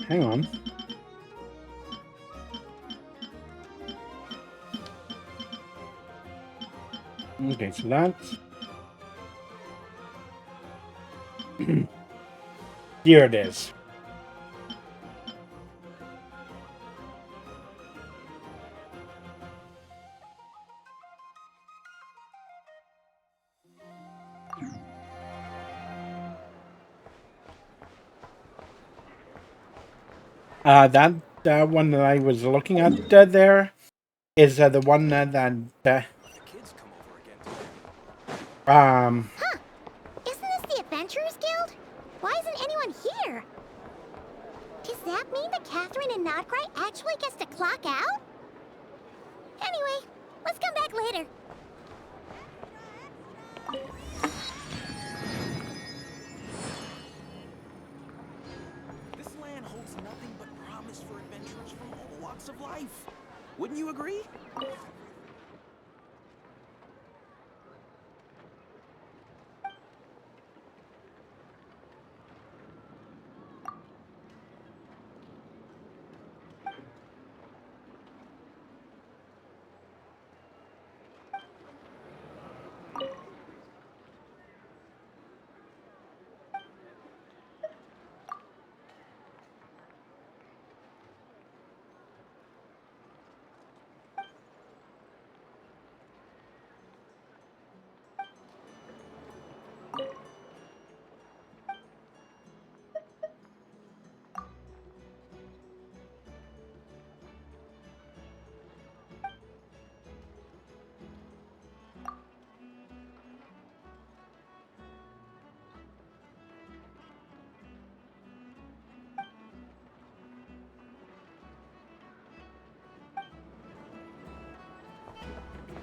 Hang on. Okay, so that's... Here it is. That one that I was looking at there is the one that Huh. Isn't this the Adventurers Guild? Why isn't anyone here? Does that mean that Catherine and Nodcry actually gets to clock out? Anyway, let's come back later. This land holds nothing but promise for adventurers from all walks of life. Wouldn't you agree?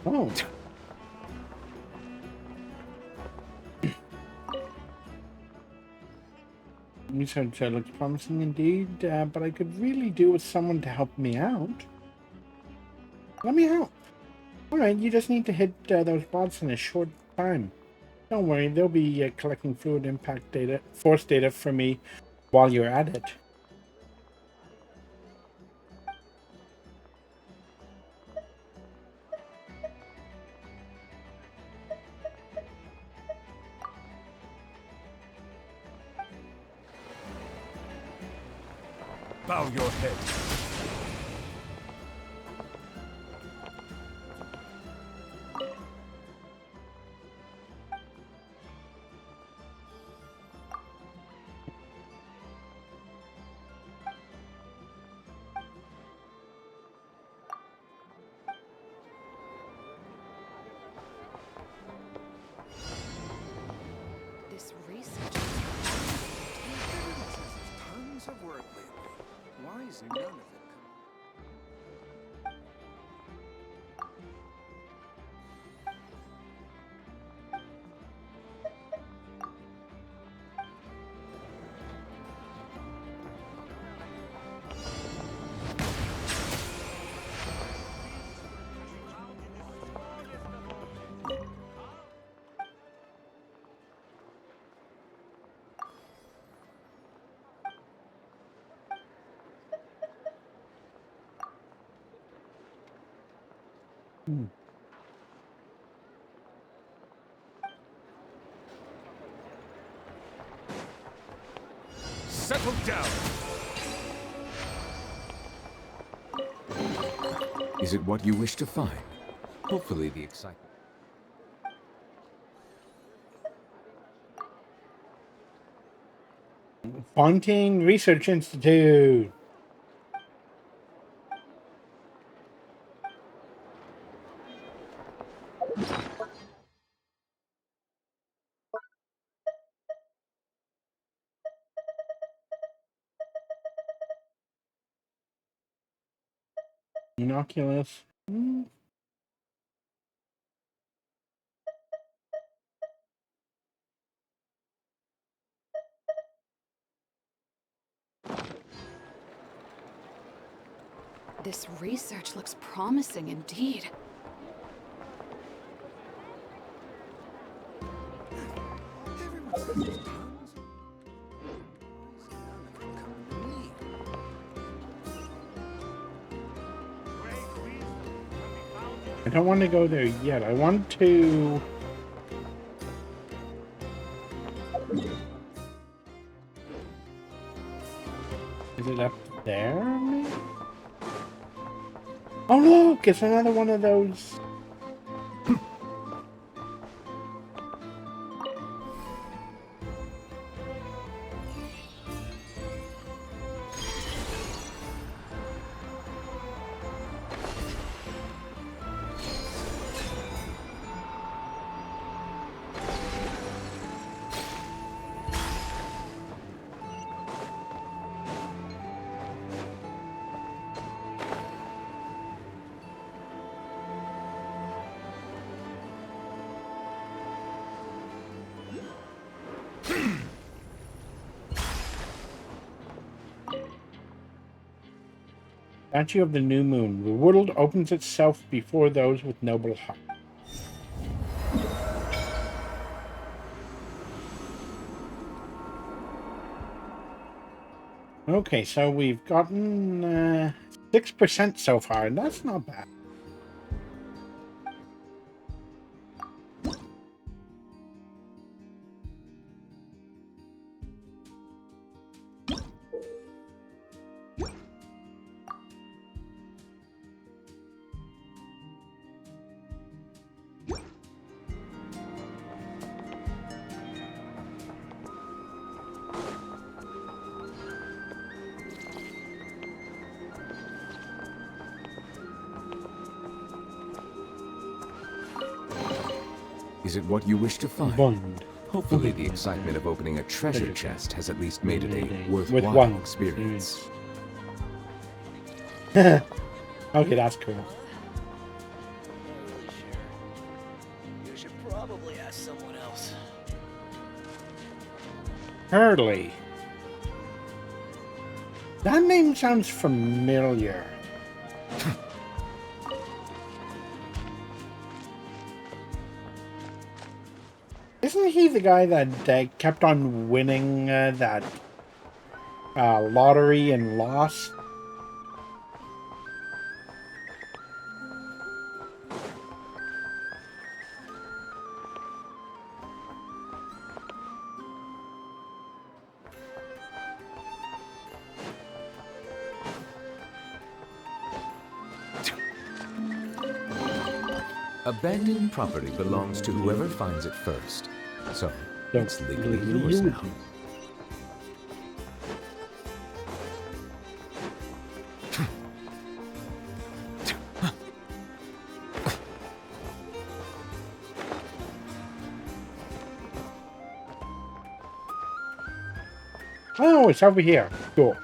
Oh. Research looks promising indeed, but I could really do with someone to help me out. Let me help. Alright, you just need to hit those bots in a short time. Don't worry, they'll be collecting fluid impact data, force data for me while you're at it. Bow your head. This research tons of work lately. Why is none of it Settle down. Is it what you wish to find? Hopefully the excitement. Fontaine Research Institute. Innocuous. This research looks promising indeed. I don't want to go there yet. I want to... Is it up there, maybe? Oh look! It's another one of those... Statue of the New Moon. The world opens itself before those with noble hearts. Okay, so we've gotten 6% so far, and that's not bad. Is it what you wish to find? Bond. Hopefully the excitement of opening a treasure chest has at least made it a worthwhile one experience. Okay, that's cool. You should probably ask someone else. Hurley. That name sounds familiar. Isn't he the guy that kept on winning that lottery and lost? Abandoned property belongs to whoever finds it first. So, it's legally legally yours yours. now. Oh, it's over here. Cool.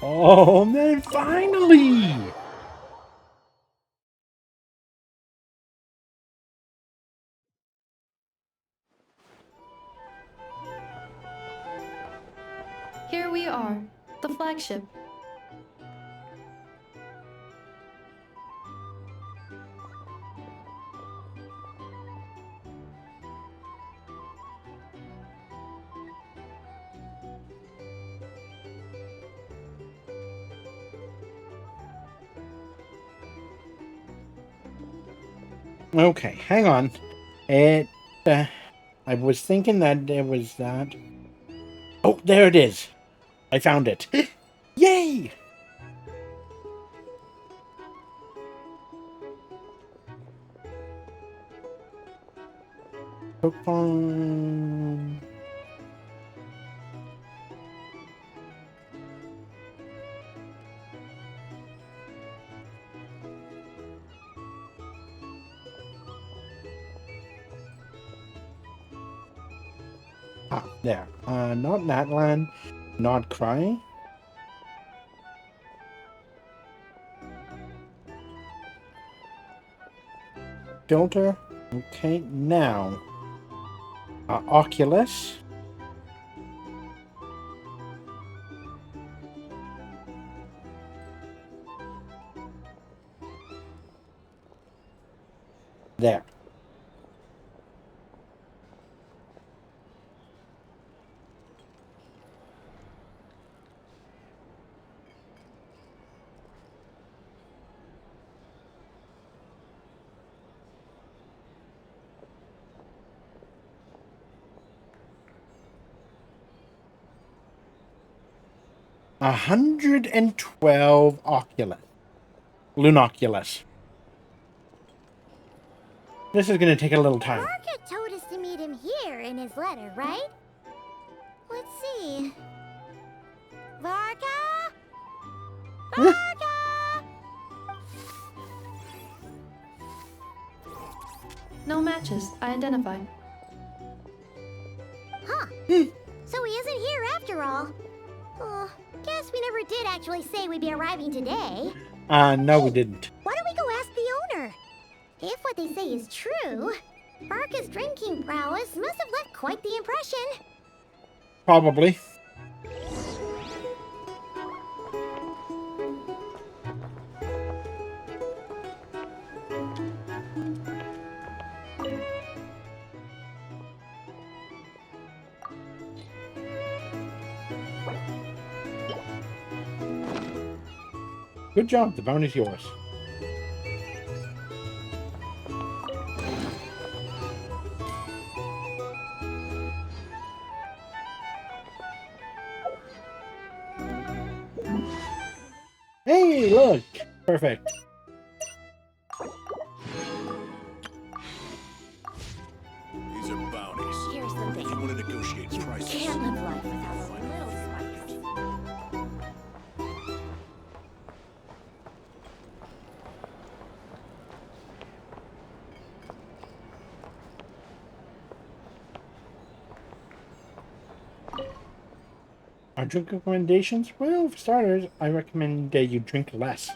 Oh, man, finally! Here we are, the flagship. Okay, hang on. I was thinking that there was that. Oh, there it is. I found it. Yay! Pokemon. Ah, there. Not Natlan, not Cry. Filter. Okay, now. Oculus. There. A 112 Oculus. Lunoculus. This is going to take a little time. Arca told us to meet him here in his letter, right? Let's see. Varka? Varka! No matches. I identified. Huh. So he isn't here after all. Oh, guess we never did actually say we'd be arriving today. No, we didn't. Why don't we go ask the owner? If what they say is true, Barca's drinking prowess must have left quite the impression. Probably. Good job, the bounty's yours. Hey, look! Perfect. These are bounties. Here's the If thing. you want to negotiate prices, Can't live life without a little spice. Our drink recommendations? Well, for starters, I recommend you drink less.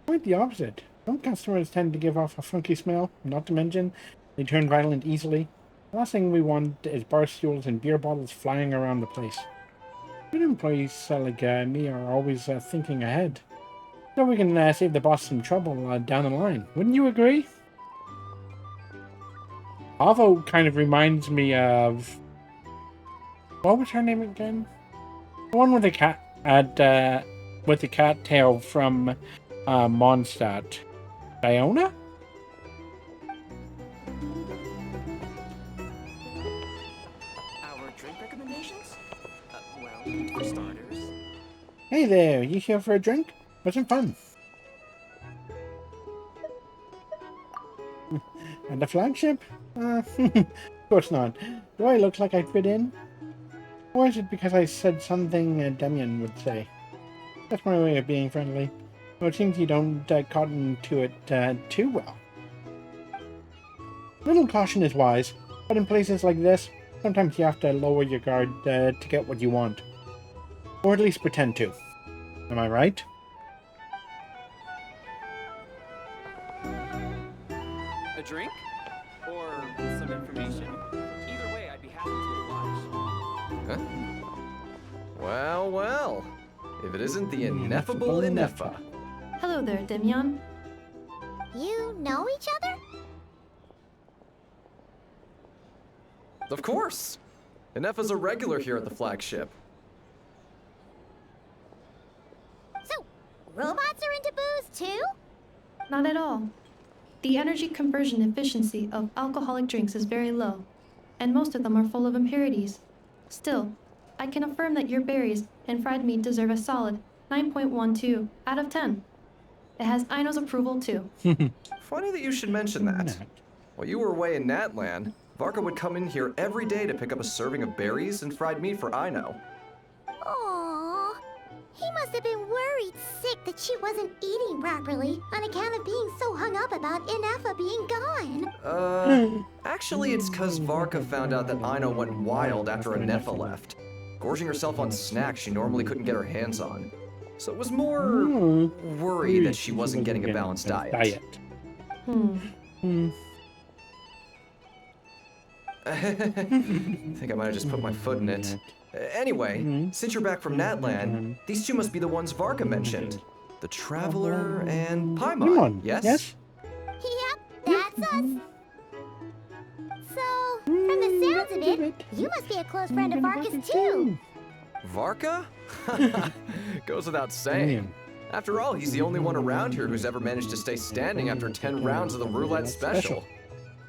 Quite the opposite. Some customers tend to give off a funky smell, not to mention, they turn violent easily. The last thing we want is bar stools and beer bottles flying around the place. Good employees like me are always thinking ahead. So we can save the boss some trouble down the line. Wouldn't you agree? Avo kind of reminds me of... What was her name again? The one with the cat with the cat tail from Mondstadt. Diona? Our drink recommendations? Well, for starters. Hey there, you here for a drink? Wasn't fun. And the flagship? Of course not. Do I look like I fit in? Or is it because I said something Demian would say? That's my way of being friendly. Well, it seems you don't cotton to it too well. Little caution is wise, but in places like this, sometimes you have to lower your guard to get what you want. Or at least pretend to. Am I right? A drink? Or some information? Either way, I'd be happy to oblige. Huh? Well, well. If it isn't the ineffable Ineffa. Hello there, Demian. You know each other? Of course! Ineffa's a regular here at the flagship. So, robots are into booze too? Not at all. The energy conversion efficiency of alcoholic drinks is very low, and most of them are full of impurities. Still, I can affirm that your berries and fried meat deserve a solid 9.12 out of 10. It has Aino's approval too. Funny that you should mention that. While you were away in Natlan, Varka would come in here every day to pick up a serving of berries and fried meat for Aino. Aww. He must have been worried sick that she wasn't eating properly on account of being so hung up about Ineffa being gone. Actually, it's because Varka found out that Aino went wild after Ineffa left, gorging herself on snacks she normally couldn't get her hands on. So it was more worry that she wasn't getting a balanced diet. I think I might have just put my foot in it. Anyway, since you're back from Natlan, these two must be the ones Varka mentioned. The Traveler and Paimon, yes? Yep, that's us. So, from the sounds of it, you must be a close friend of Varka's too. Varka? Goes without saying. After all, he's the only one around here who's ever managed to stay standing after 10 rounds of the roulette special.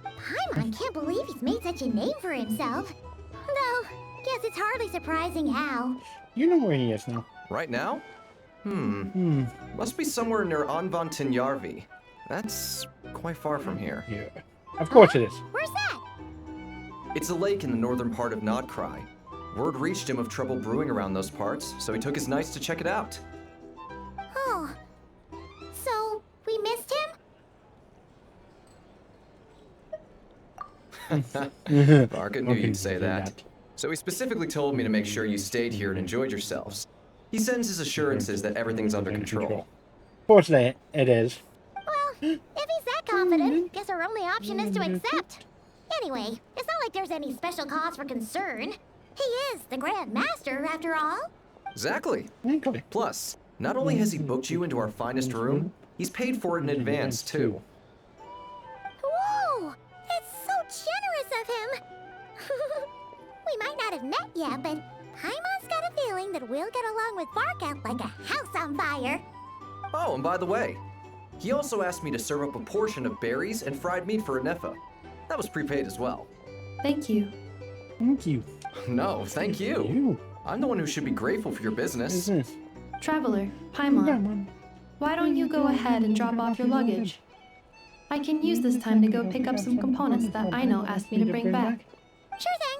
Paimon can't believe he's made such a name for himself. Though, guess it's hardly surprising how. You know where he is now. Right now? Must be somewhere near Anvan Tinyarvi. That's quite far from here. Yeah. Of course it is. Where's that? It's a lake in the northern part of Nodcry. Word reached him of trouble brewing around those parts, so he took his knights to check it out. Oh. So, we missed him? Varka knew you'd say that. So he specifically told me to make sure you stayed here and enjoyed yourselves. He sends his assurances that everything's under control. Of course it is. Well, if he's that confident, guess our only option is to accept. Anyway, it's not like there's any special cause for concern. He is the Grand Master, after all. Exactly. Plus, not only has he booked you into our finest room, he's paid for it in advance, too. Whoa! It's so generous of him! We might not have met yet, but Paimon's got a feeling that we'll get along with Varka like a house on fire. Oh, and by the way, he also asked me to serve up a portion of berries and fried meat for Ineffa. That was prepaid as well. Thank you. Thank you. No, thank you. I'm the one who should be grateful for your business. Traveler, Paimon, why don't you go ahead and drop off your luggage? I can use this time to go pick up some components that Aino asked me to bring back. Sure thing.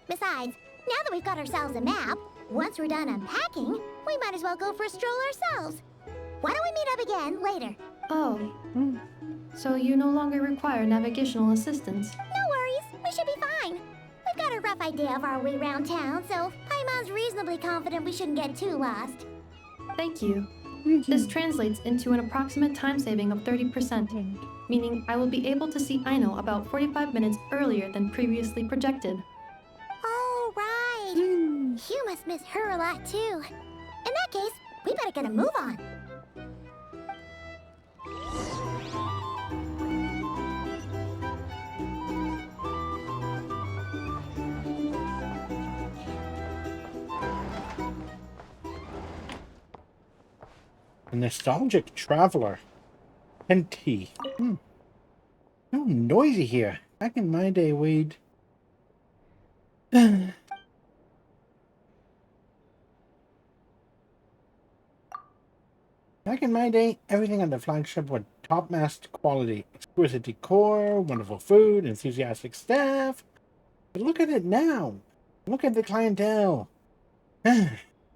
Besides, now that we've got ourselves a map, once we're done unpacking, we might as well go for a stroll ourselves. Why don't we meet up again later? Oh. So you no longer require navigational assistance? No worries. We should be fine. We've got a rough idea of our way around town, so Paimon's reasonably confident we shouldn't get too lost. Thank you. This translates into an approximate time saving of 30%, meaning I will be able to see Aino about 45 minutes earlier than previously projected. Oh, right. You must miss her a lot, too. In that case, we better get a move on. A nostalgic traveler. And tea. So noisy here. Back in my day, we'd... Back in my day, everything on the flagship was top-notch quality. Exquisite decor, wonderful food, enthusiastic staff. But look at it now. Look at the clientele.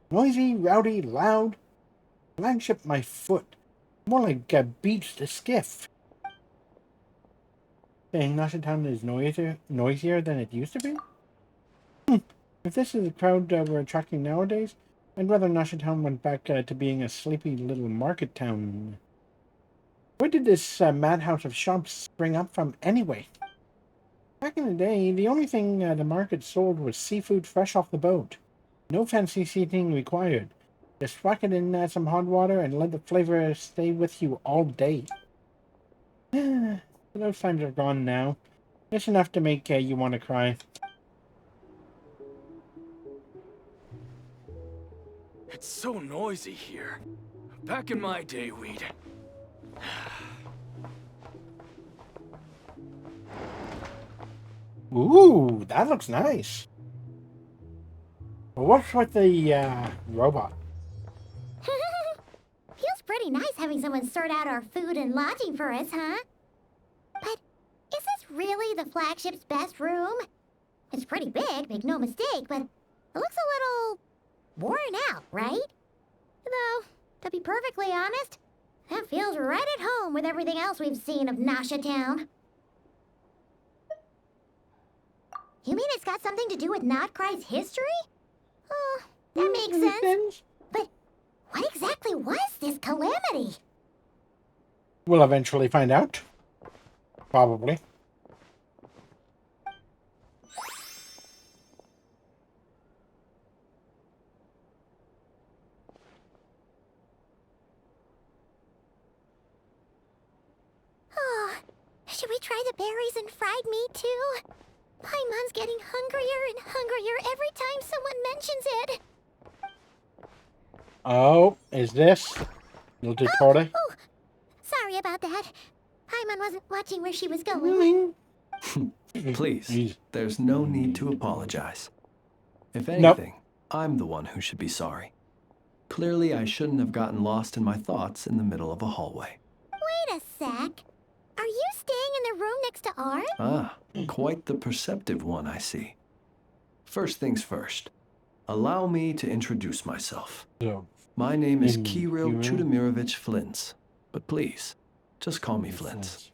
Noisy, rowdy, loud. Flagship my foot. More like a beach to skiff. Saying Nashitan is noisier than it used to be? If this is the crowd we're attracting nowadays, I'd rather Nashitan went back to being a sleepy little market town. Where did this madhouse of shops spring up from anyway? Back in the day, the only thing the market sold was seafood fresh off the boat. No fancy seating required. Just whack it in some hot water and let the flavor stay with you all day. Those times are gone now. It's enough to make you want to cry. It's so noisy here. Back in my day, we'd... Ooh, that looks nice. But what's with the robot? Feels pretty nice having someone sort out our food and lodging for us, huh? But is this really the flagship's best room? It's pretty big, make no mistake, but it looks a little worn out, right? Though, to be perfectly honest, that feels right at home with everything else we've seen of Nasha Town. You mean it's got something to do with Nodcry's history? Oh, that makes sense. But what exactly was this calamity? We'll eventually find out. Probably. Oh, should we try the berries and fried meat too? Paimon's getting hungrier and hungrier every time someone mentions it. Oh, is this? Little Torte? Oh, sorry about that. Paimon wasn't watching where she was going. Please, there's no need to apologize. If anything, I'm the one who should be sorry. Clearly, I shouldn't have gotten lost in my thoughts in the middle of a hallway. Wait a sec. Are you staying in the room next to ours? Ah, quite the perceptive one, I see. First things first, allow me to introduce myself. My name is Kirill Chudamirovich Flintz, but please, just call me Flintz.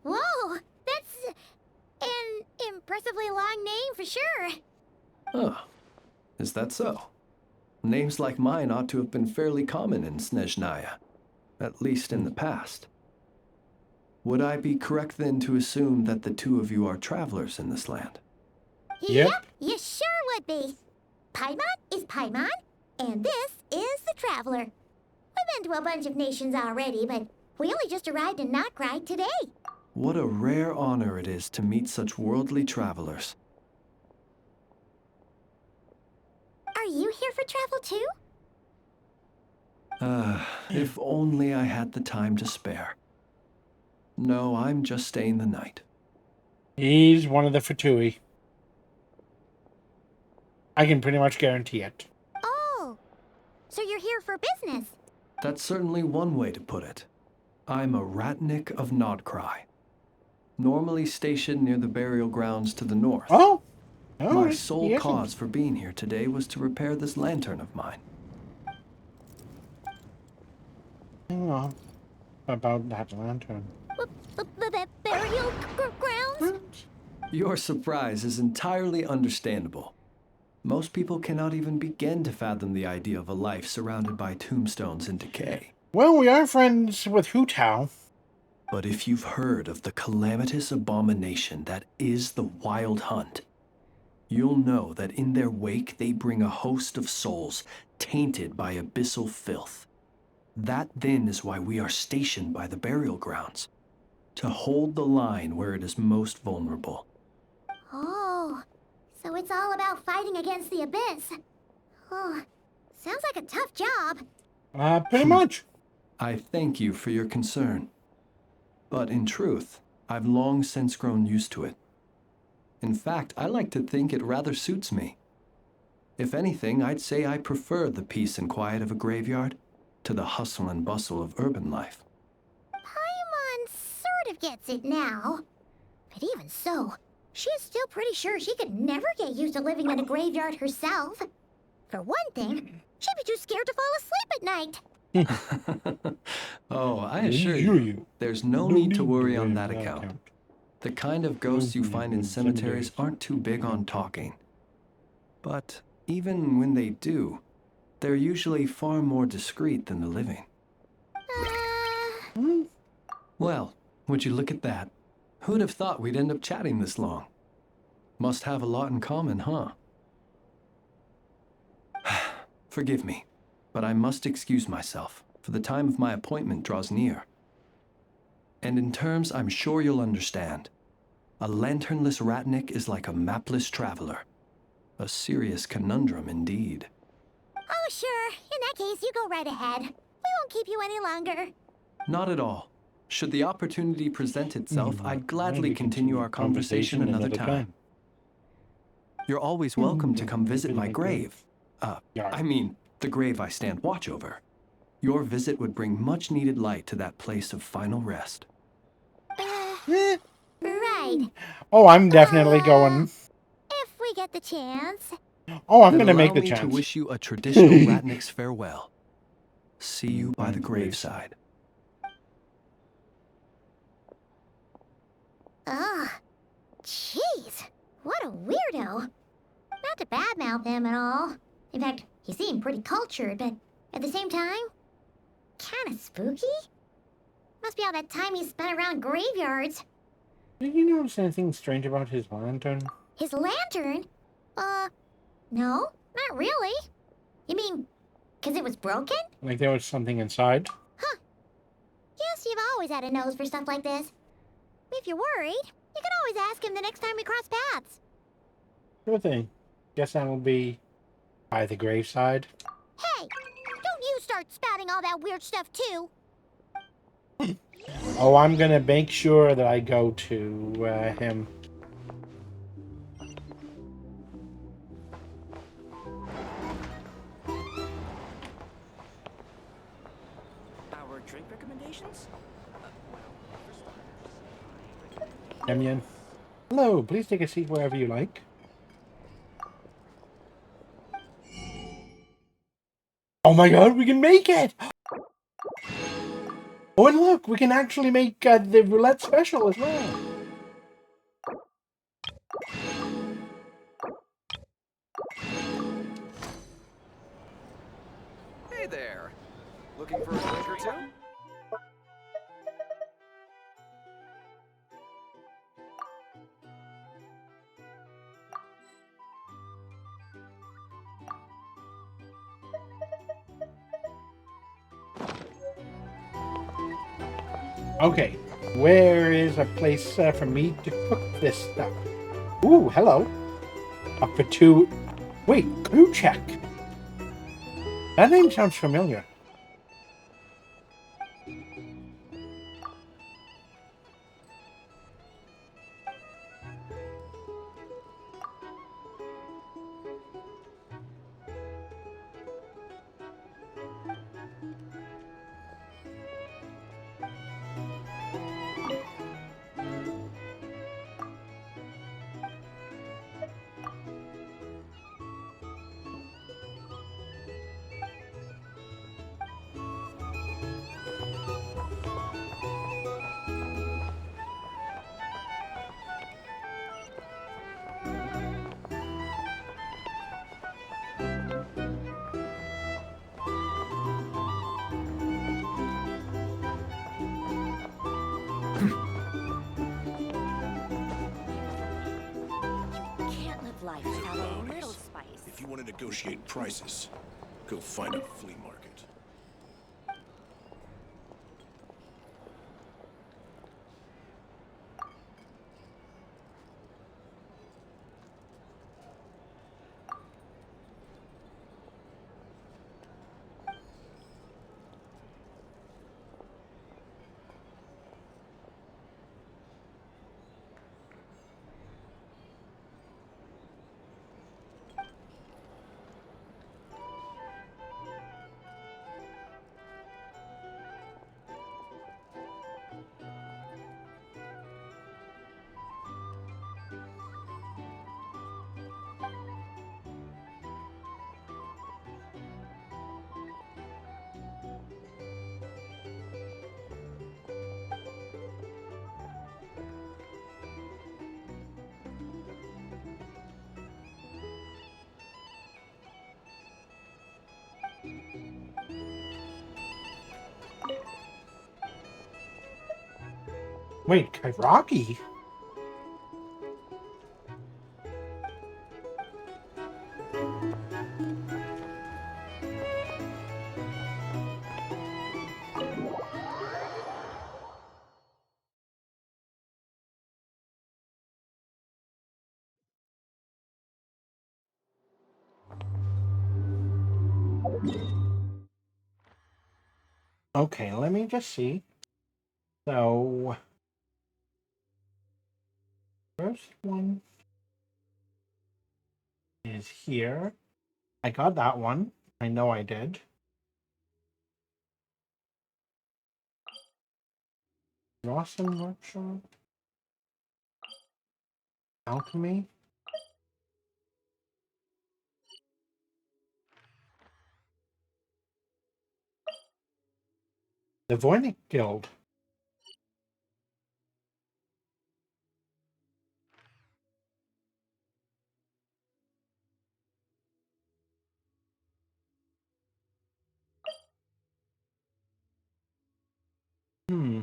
Whoa, that's an impressively long name for sure. Oh, is that so? Names like mine ought to have been fairly common in Snezhnaya, at least in the past. Would I be correct then to assume that the two of you are travelers in this land? Yep, you sure would be. Paimon is Paimon, and this is the Traveler. We've been to a bunch of nations already, but we only just arrived in Notcry today. What a rare honor it is to meet such worldly travelers. Are you here for travel too? If only I had the time to spare. No, I'm just staying the night. He's one of the Fatui. I can pretty much guarantee it. Oh, so you're here for business? That's certainly one way to put it. I'm a Ratnik of Nodcry, normally stationed near the burial grounds to the north. Oh! My sole cause for being here today was to repair this lantern of mine. Hang on. About that lantern. The burial grounds? Your surprise is entirely understandable. Most people cannot even begin to fathom the idea of a life surrounded by tombstones and decay. Well, we are friends with Hu Tao. But if you've heard of the calamitous abomination that is the Wild Hunt, you'll know that in their wake they bring a host of souls tainted by abyssal filth. That then is why we are stationed by the burial grounds, to hold the line where it is most vulnerable. Oh, so it's all about fighting against the abyss. Oh, sounds like a tough job. Pretty much. I thank you for your concern. But in truth, I've long since grown used to it. In fact, I like to think it rather suits me. If anything, I'd say I prefer the peace and quiet of a graveyard to the hustle and bustle of urban life. Paimon sort of gets it now. But even so, she's still pretty sure she could never get used to living in a graveyard herself. For one thing, she'd be too scared to fall asleep at night. Oh, I assure you, there's no need to worry on that account. The kind of ghosts you find in cemeteries aren't too big on talking. But even when they do, they're usually far more discreet than the living. Well, would you look at that? Who'd have thought we'd end up chatting this long? Must have a lot in common, huh? Forgive me, but I must excuse myself, for the time of my appointment draws near. And in terms I'm sure you'll understand, a lanternless Ratnik is like a mapless traveler. A serious conundrum indeed. Oh, sure. In that case, you go right ahead. We won't keep you any longer. Not at all. Should the opportunity present itself, I'd gladly continue our conversation another time. You're always welcome to come visit my grave. I mean, the grave I stand watch over. Your visit would bring much needed light to that place of final rest. Right. Oh, I'm definitely going. If we get the chance. Oh, I'm Then gonna make allow the me to chance. wish you a traditional Ratnik's farewell. See you by the graveside. Ugh. Jeez. What a weirdo. Not to badmouth him at all. In fact, he seemed pretty cultured, but at the same time, kinda spooky? Must be all that time he spent around graveyards. Did you notice anything strange about his lantern? His lantern? No, not really. You mean, 'cause it was broken? Like there was something inside? Huh. Guess you've always had a nose for stuff like this. If you're worried, you can always ask him the next time we cross paths. Sure thing. Guess that will be by the graveside. Hey, don't you start spouting all that weird stuff too. Oh, I'm gonna make sure that I go to him. Our drink recommendations? Emian. Hello, please take a seat wherever you like. Oh my god, we can make it! Oh, and look, we can actually make the roulette special as well. Hey there. Looking for a drink or two? Okay, where is a place for me to cook this stuff? Ooh, hello. Up for two. Wait, Kluchek. That name sounds familiar. Can't live life without a little spice. If you want to negotiate prices, go find a flea market. Wait, Kairaki? Okay, let me just see. So, first one is here. I got that one. I know I did. Rawson Workshop. Alchemy. The Voynich Guild. Hmm.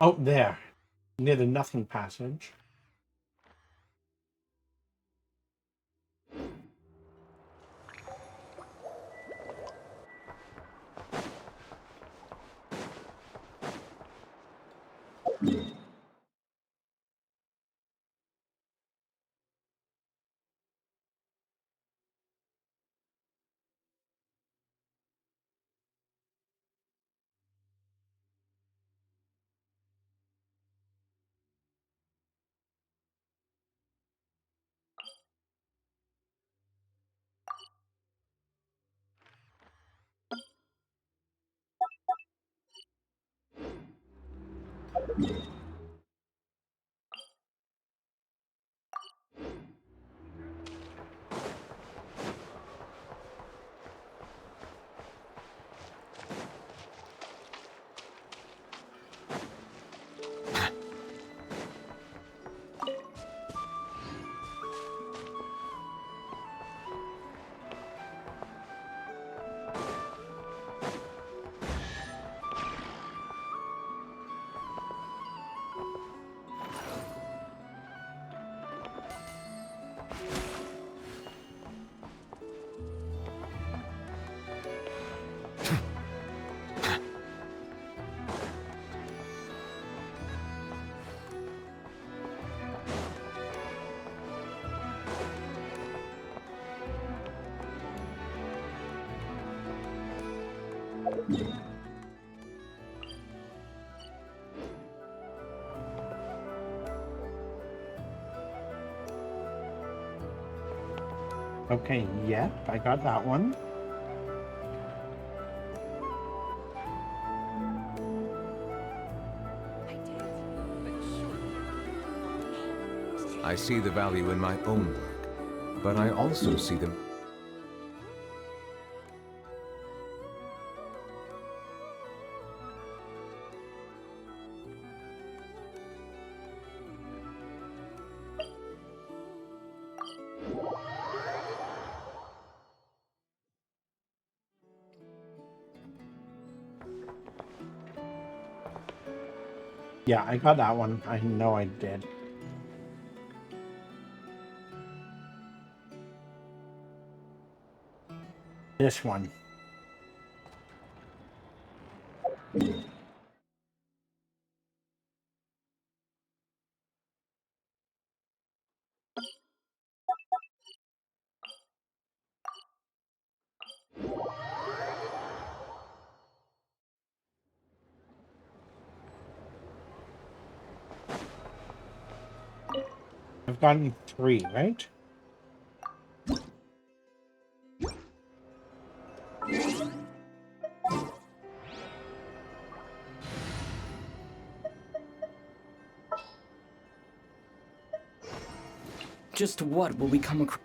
Oh, there. Near the Nothing Passage. Okay, yep, I got that one. I see the value in my own work, but I also see them. Yeah, I got that one. I know I did. This one. I've gotten 3, right? Just what will we come across?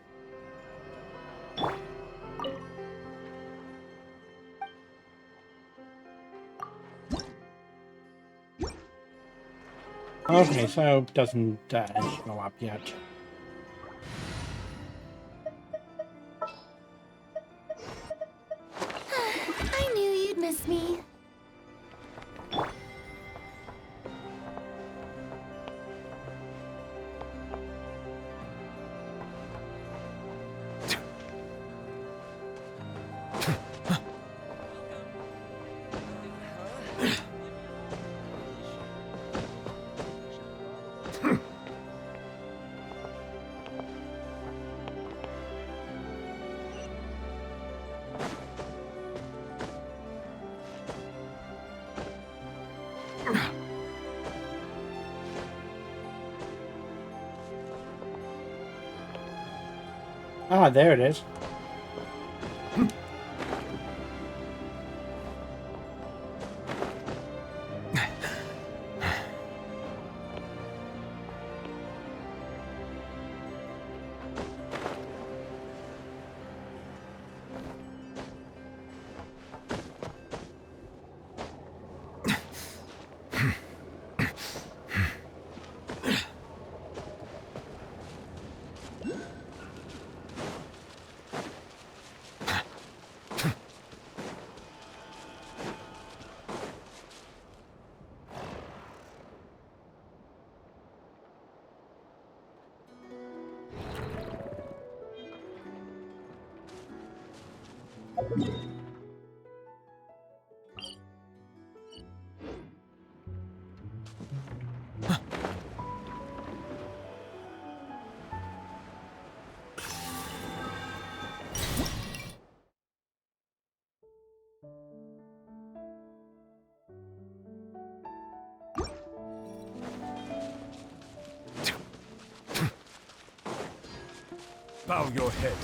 Okay, so it doesn't show up yet. I knew you'd miss me. Ah, there it is. Bow your head.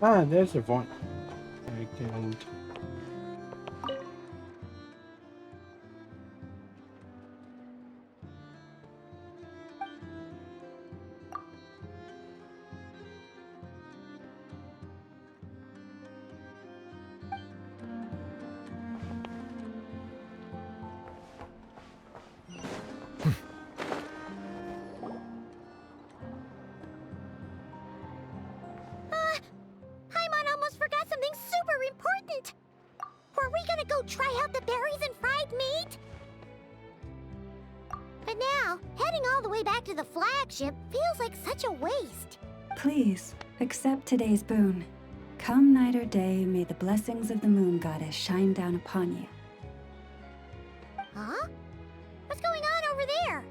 Ah, there's a one. I can... Paimon almost forgot something super important. Were we gonna go try out the berries and fried meat? But now, heading all the way back to the flagship feels like such a waste. Please, accept today's boon. Come night or day, may the blessings of the moon goddess shine down upon you. Huh? What's going on over there?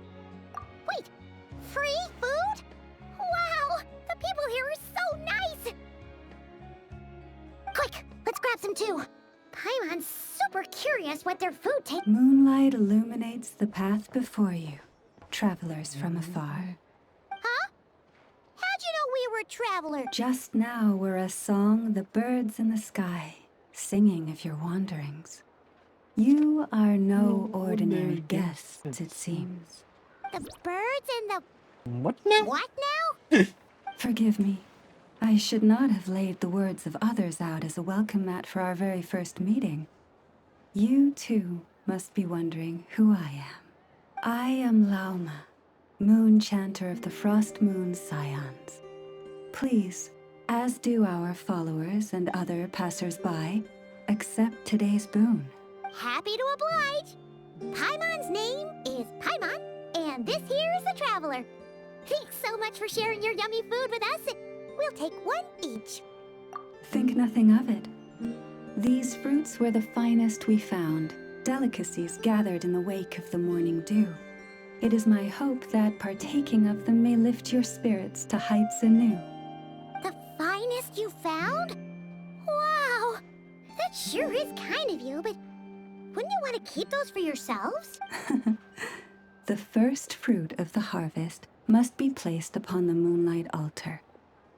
Wait, free food? Wow, the people here are so nice! Quick, let's grab some too. Paimon's super curious what their food tastes. Moonlight illuminates the path before you, travelers from afar. Huh? How'd you know we were travelers? Just now were a song the birds in the sky, singing of your wanderings. You are no ordinary guests, it seems. The birds and the... What now? What now? Forgive me. I should not have laid the words of others out as a welcome mat for our very first meeting. You, too, must be wondering who I am. I am Lauma, moon chanter of the Frost Moon Scions. Please, as do our followers and other passers-by, accept today's boon. Happy to oblige. Paimon's name is Paimon, and this here is the traveler. Thanks so much for sharing your yummy food with us. We'll take one each. Think nothing of it. These fruits were the finest we found, delicacies gathered in the wake of the morning dew. It is my hope that partaking of them may lift your spirits to heights anew. The finest you found? Wow! That sure is kind of you, but wouldn't you want to keep those for yourselves? The first fruit of the harvest must be placed upon the moonlight altar.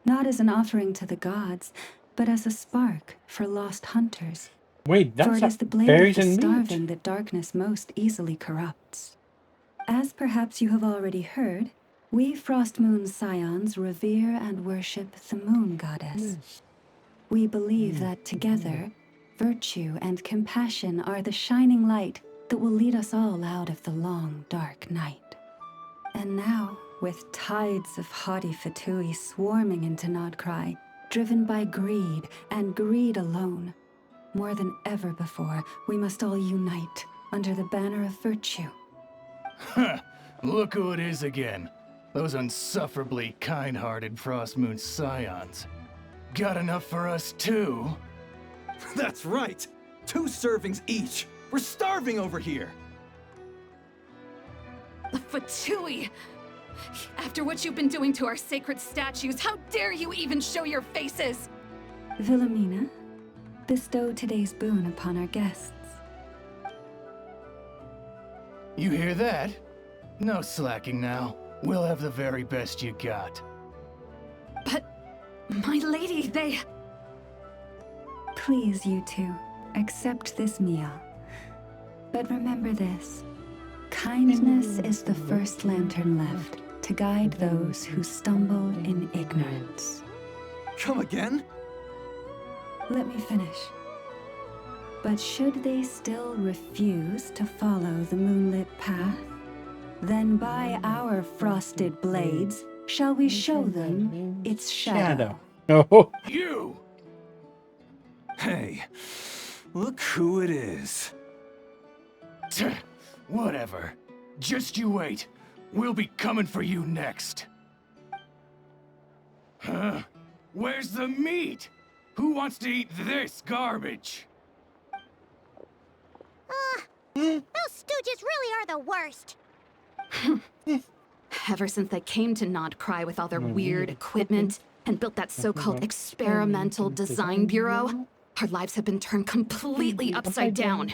Not as an offering to the gods, but as a spark for lost hunters. Wait, For that's it is the blade berries of the and meat. starving that darkness most easily corrupts. As perhaps you have already heard, we Frost Moon Scions revere and worship the moon goddess. We believe that together, virtue and compassion are the shining light that will lead us all out of the long, dark night. And now, with tides of haughty Fatui swarming into Nodcry, driven by greed and greed alone, more than ever before, we must all unite under the banner of virtue. Look who it is again. Those unsufferably kind-hearted Frost Moon Scions. Got enough for us too? That's right! 2 servings each! We're starving over here! Fatui! After what you've been doing to our sacred statues, how dare you even show your faces? Wilhelmina, bestow today's boon upon our guests. You hear that? No slacking now. We'll have the very best you got. But, my lady, they... Please, you two, accept this meal. But remember this. Kindness is the first lantern left to guide those who stumble in ignorance. Come again? Let me finish. But should they still refuse to follow the moonlit path, then by our frosted blades shall we show them its shadow. Oh. You! Hey, look who it is. Whatever. Just you wait. We'll be coming for you next. Huh? Where's the meat? Who wants to eat this garbage? Those stooges really are the worst. Ever since they came to Nodcry with all their weird equipment and built that so-called experimental design bureau, our lives have been turned completely upside down.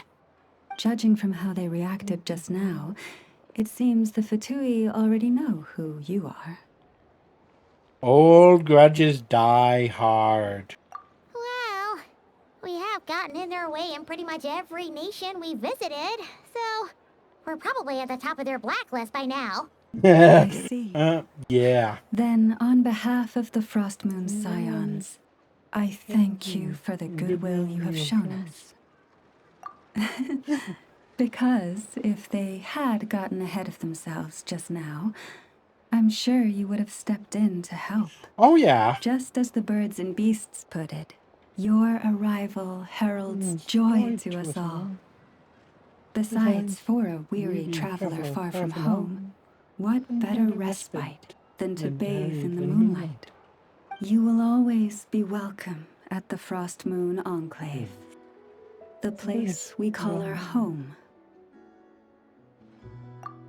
Judging from how they reacted just now, it seems the Fatui already know who you are. Old grudges die hard. Well, we have gotten in their way in pretty much every nation we visited, so we're probably at the top of their blacklist by now. I see. Yeah. Then, on behalf of the Frostmoon Scions, I thank you for the goodwill you have shown us. Because if they had gotten ahead of themselves just now, I'm sure you would have stepped in to help. Oh, yeah. Just as the birds and beasts put it, your arrival heralds joy to us all. Besides, for a weary traveler far from home, what better respite than to bathe in the moonlight? You will always be welcome at the Frostmoon Enclave, the place we call our home.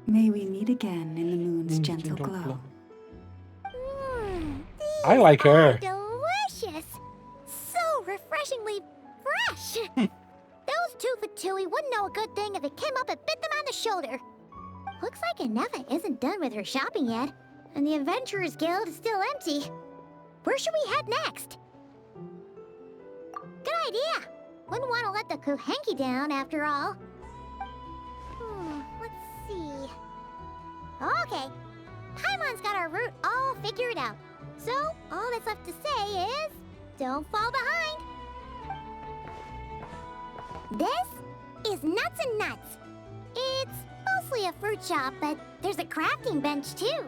May we meet again in the moon's gentle glow. I like her. Delicious! So refreshingly fresh! Those two Fatui wouldn't know a good thing if it came up and bit them on the shoulder. Looks like Anefa isn't done with her shopping yet, and the Adventurers Guild is still empty. Where should we head next? Good idea! Wouldn't want to let the Kuhenki down, after all. Let's see. Okay, Paimon's got our route all figured out. So, all that's left to say is, don't fall behind. This is Nuts and Nuts. It's mostly a fruit shop, but there's a crafting bench too.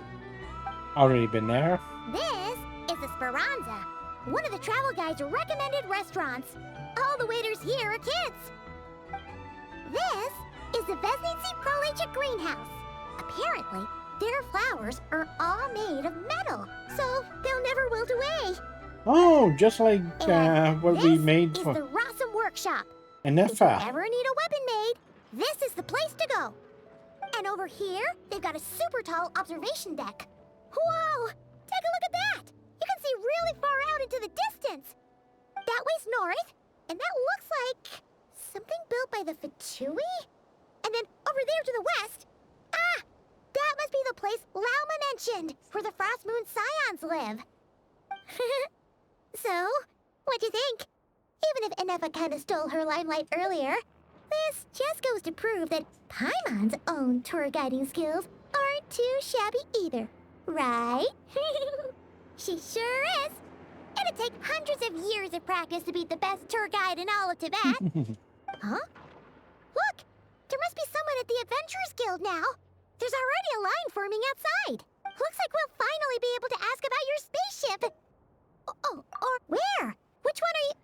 Already been there. This is Esperanza, one of the travel guide's recommended restaurants. All the waiters here are kids. This is the Vesnitsi Prolecha greenhouse. Apparently, their flowers are all made of metal, so they'll never wilt away. Oh, just like what we made This for is the Rossum Workshop. Anefa. If you ever need a weapon made, this is the place to go. And over here, they've got a super tall observation deck. Whoa! Take a look at that! You can see really far out into the distance. That way's north, and that looks like something built by the Fatui? And then over there to the west, that must be the place Lauma mentioned, where the Frostmoon Scions live. So, what'd you think? Even if Anefa kind of stole her limelight earlier, this just goes to prove that Paimon's own tour guiding skills aren't too shabby either, right? She sure is. It'd take hundreds of years of practice to beat the best tour guide in all of Tibet. Huh? Look! There must be someone at the Adventurers Guild now. There's already a line forming outside. Looks like we'll finally be able to ask about your spaceship. Oh, or where? Which one are you...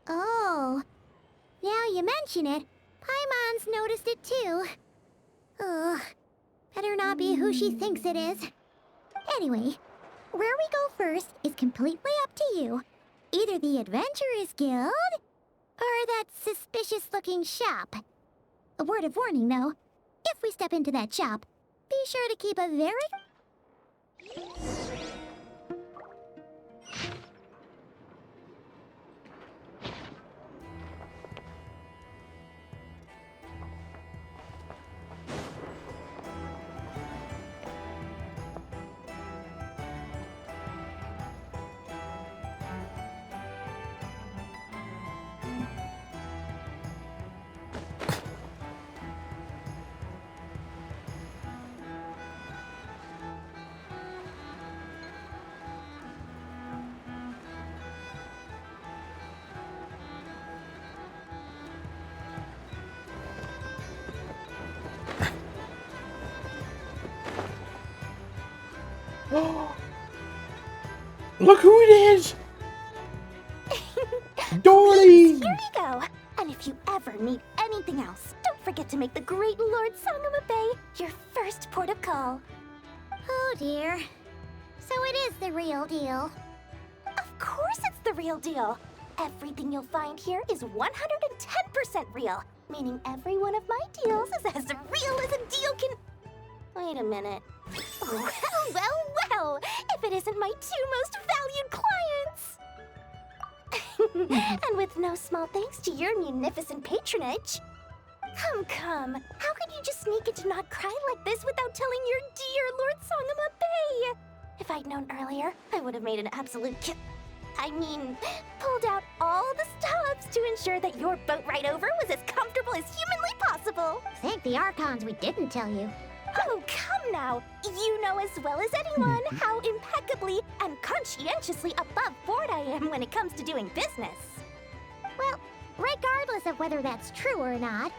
Oh, now you mention it, Paimon's noticed it too. Ugh, better not be who she thinks it is. Anyway, where we go first is completely up to you. Either the Adventurers Guild, or that suspicious-looking shop. A word of warning, though. If we step into that shop, be sure to keep a very Look who it is! Dory! Here you go. And if you ever need anything else, don't forget to make the great Lord Sangama Bay your first port of call. Oh dear. So it is the real deal. Of course it's the real deal. Everything you'll find here is 110% real, meaning every one of my deals is as real as a deal can... Wait a minute. Well, if it isn't my two most valued clients. And with no small thanks to your munificent patronage. Come, how could you just sneak into Not Cry like this without telling your dear Lord Sangama Bay? If I'd known earlier, I would have made an absolute pulled out all the stops to ensure that your boat ride over was as comfortable as humanly possible. Thank the Archons we didn't tell you. Oh, come now. You know as well as anyone how impeccably and conscientiously above board I am when it comes to doing business. Well, regardless of whether that's true or not,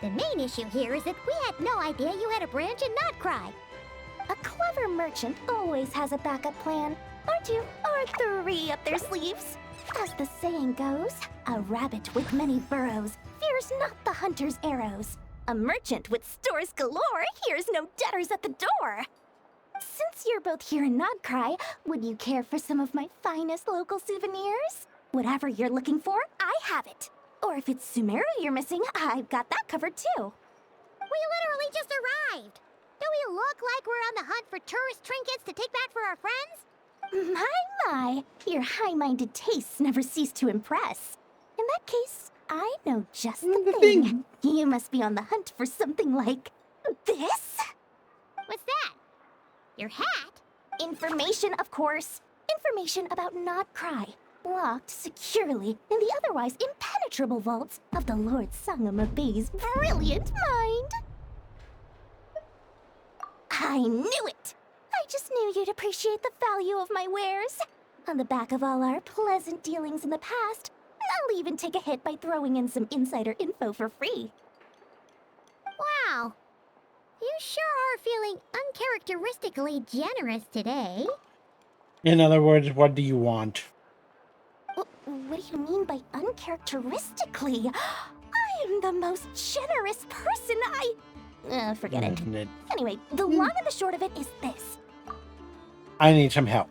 the main issue here is that we had no idea you had a branch in Not Cry. A clever merchant always has a backup plan, or two, or three up their sleeves. As the saying goes, a rabbit with many burrows fears not the hunter's arrows. A merchant with stores galore hears no debtors at the door. Since you're both here in Not Cry, would you care for some of my finest local souvenirs? Whatever you're looking for, I have it. Or if it's Sumeru you're missing, I've got that covered too. We literally just arrived. Do we look like we're on the hunt for tourist trinkets to take back for our friends? My, your high-minded tastes never cease to impress. In that case, I know just the thing. You must be on the hunt for something like this? What's that? Your hat? Information, of course. Information about Not Cry, locked securely in the otherwise impenetrable vaults of the Lord Sangama Bay's brilliant mind. I knew it! I just knew you'd appreciate the value of my wares. On the back of all our pleasant dealings in the past, I'll even take a hit by throwing in some insider info for free. Wow. You sure are feeling uncharacteristically generous today. In other words, what do you want? What do you mean by uncharacteristically? I am the most generous person forget it. Anyway, the long and the short of it is this. I need some help.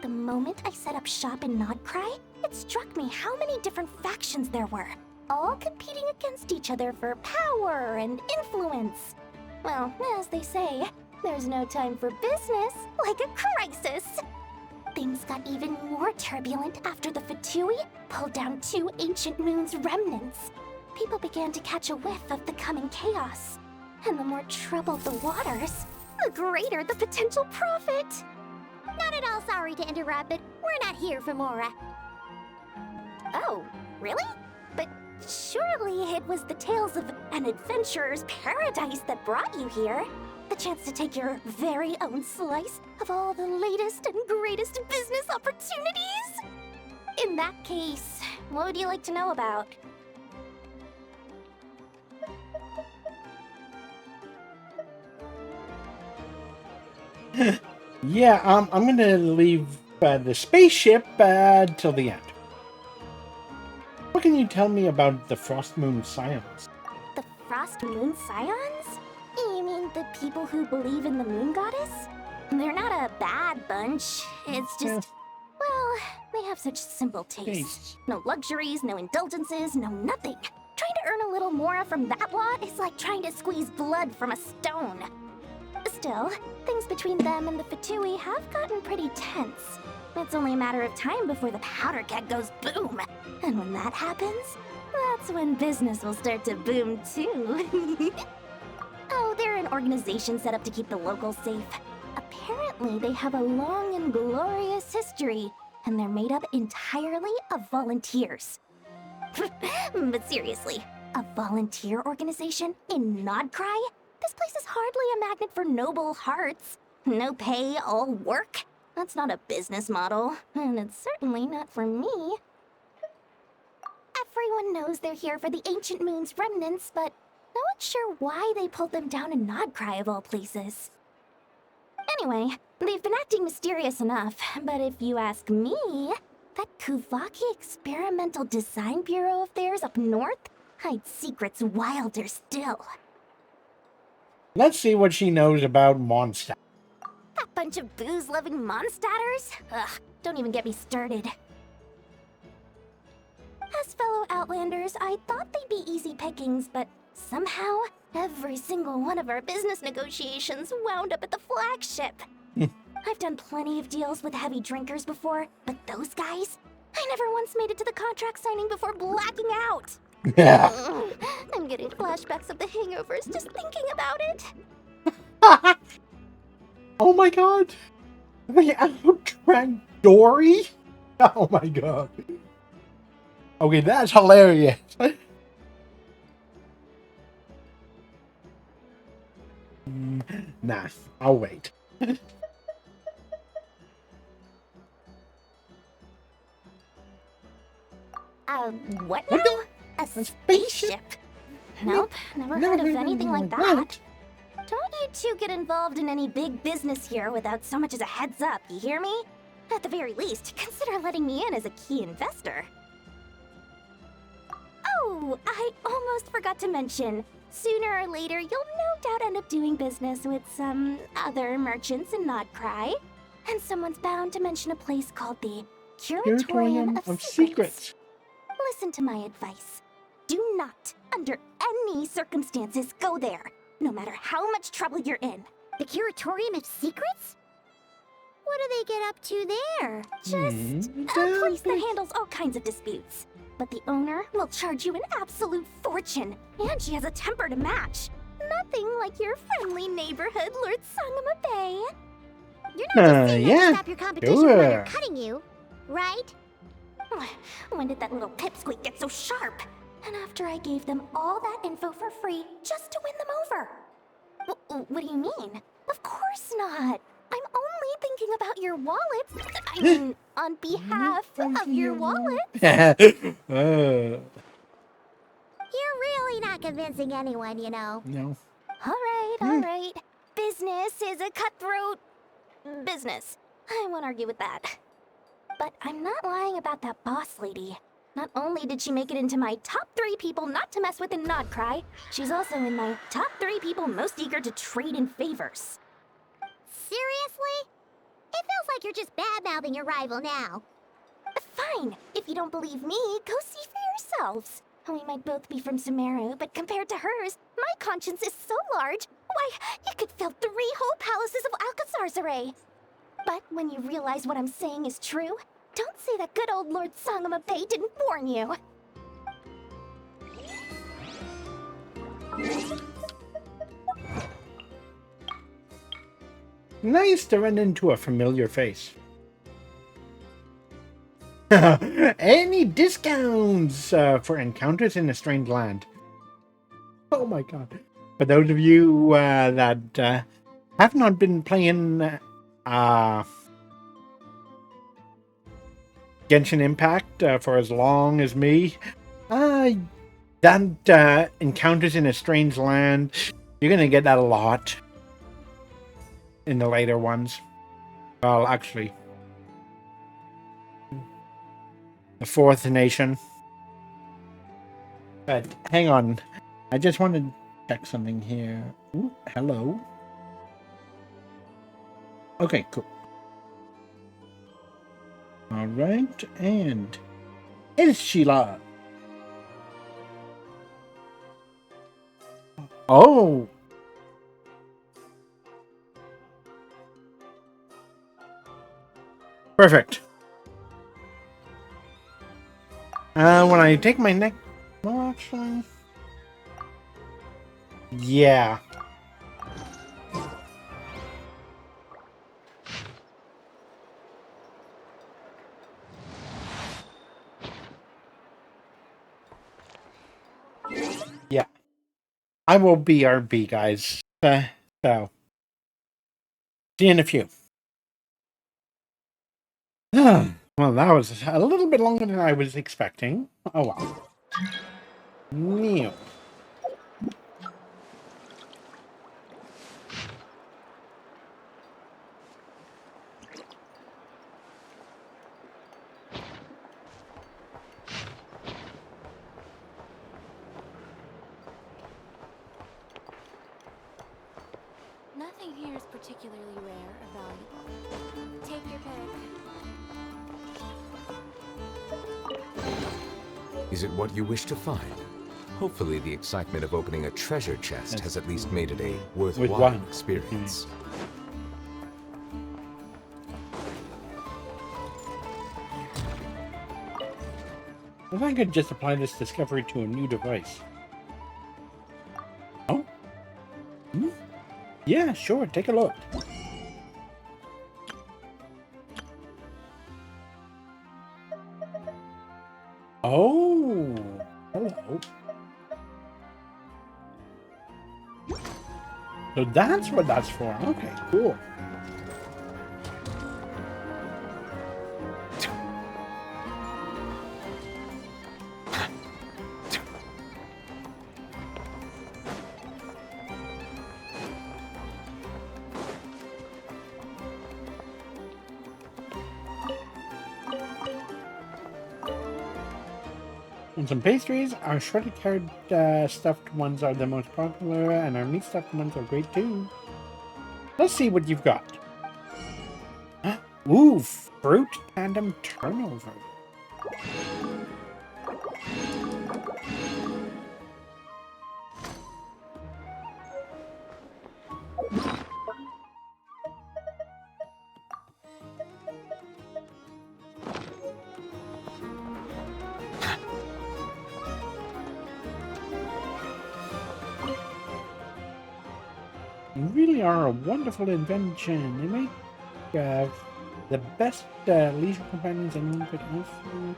The moment I set up shop in Not Cry, it struck me how many different factions there were, all competing against each other for power and influence. Well, as they say, there's no time for business like a crisis. Things got even more turbulent after the Fatui pulled down 2 ancient moon's remnants. People began to catch a whiff of the coming chaos. And the more troubled the waters, the greater the potential profit. Not at all sorry to interrupt, but we're not here for Mora. Oh, really? But surely it was the tales of an adventurer's paradise that brought you here. The chance to take your very own slice of all the latest and greatest business opportunities? In that case, what would you like to know about? Yeah, I'm gonna leave the spaceship till the end. What can you tell me about the Frost Moon Scions? The Frost Moon Scions? You mean the people who believe in the Moon Goddess? They're not a bad bunch. It's just... well, they have such simple tastes. No luxuries, no indulgences, no nothing. Trying to earn a little more from that lot is like trying to squeeze blood from a stone. Still, things between them and the Fatui have gotten pretty tense. It's only a matter of time before the powder keg goes boom. And when that happens, that's when business will start to boom too. Oh, they're an organization set up to keep the locals safe. Apparently, they have a long and glorious history, and they're made up entirely of volunteers. But seriously, a volunteer organization in Nodcry? This place is hardly a magnet for noble hearts. No pay, all work. That's not a business model, and it's certainly not for me. Everyone knows they're here for the Ancient Moon's remnants, but no one's sure why they pulled them down in Nodcry of all places. Anyway, they've been acting mysterious enough, but if you ask me, that Kuvaki Experimental Design Bureau of theirs up north hides secrets wilder still. Let's see what she knows about Mondstadt. That bunch of booze-loving Mondstadters? Ugh, don't even get me started. As fellow Outlanders, I thought they'd be easy pickings, but somehow, every single one of our business negotiations wound up at the flagship. I've done plenty of deals with heavy drinkers before, but those guys? I never once made it to the contract signing before blacking out. Yeah. I'm getting flashbacks of the hangovers just thinking about it. Oh my god! They outdrank Dory? Oh my god. Okay, that's hilarious. Nah, I'll wait. What now? A spaceship? Nope, never heard of anything like that. Don't you two get involved in any big business here without so much as a heads up, you hear me? At the very least, consider letting me in as a key investor. Oh, I almost forgot to mention. Sooner or later, you'll no doubt end up doing business with some other merchants in Nodcry. And someone's bound to mention a place called the Curatorium of Secrets. Listen to my advice. Do not, under any circumstances, go there, no matter how much trouble you're in. The Curatorium of Secrets? What do they get up to there? Just a place that handles all kinds of disputes. But the owner will charge you an absolute fortune, and she has a temper to match. Nothing like your friendly neighborhood Lord Sangama Bay. You're not just saying that to stop your competition from sure. undercutting you, right? When did that little pipsqueak get so sharp? And after I gave them all that info for free just to win them over. What do you mean? Of course not. I'm only thinking about your wallets. I mean, on behalf of your wallets. You're really not convincing anyone, you know. No. All right. Business is a cutthroat business. I won't argue with that. But I'm not lying about that boss lady. Not only did she make it into my top 3 people not to mess with in Nodcry, she's also in my top 3 people most eager to trade in favors. Seriously? It feels like you're just bad-mouthing your rival now. Fine. If you don't believe me, go see for yourselves. We might both be from Sumeru, but compared to hers, my conscience is so large, why, it could fill 3 whole palaces of Alcazar's array. But when you realize what I'm saying is true, don't say that good old Lord Sangama Bay didn't warn you. Nice to run into a familiar face. Any discounts for encounters in a strange land? Oh my god. For those of you that have not been playing Genshin Impact for as long as me, that encounters in a strange land, you're gonna get that a lot in the later ones. Well, actually, the 4th nation. But hang on, I just want to check something here. Ooh, hello. Okay, cool. All right, and it's Sheila. Oh. Perfect. When I take my neck... Well, actually... Yeah. Yeah. I will BRB, guys. So... See you in a few. Well, that was a little bit longer than I was expecting. Oh well. New. Nothing here is particularly rare or valuable. Take your pick. Is it what you wish to find? Hopefully the excitement of opening a treasure chest has at least made it a worthwhile experience. If I could just apply this discovery to a new device. Oh? Hmm? Yeah, sure, take a look. Oh, hello. So that's what that's for. Okay, cool. And some pastries. Our shredded carrot stuffed ones are the most popular, and our meat stuffed ones are great too. Let's see what you've got. Ooh, fruit tandem turnover. You really are a wonderful invention. They make the best leisure companions anyone could ask for.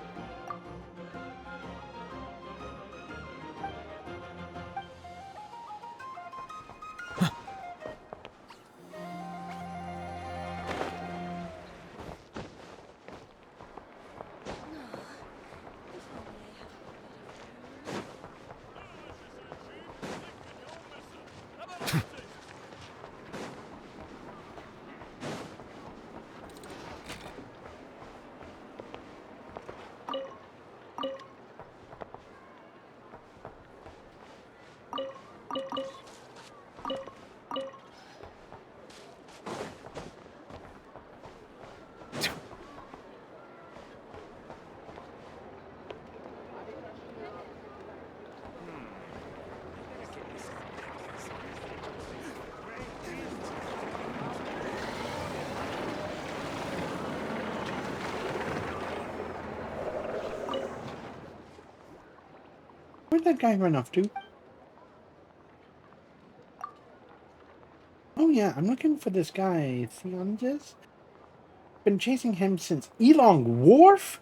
Where'd that guy run off to? Oh yeah, I'm looking for this guy, Theonges. Been chasing him since Elong Wharf?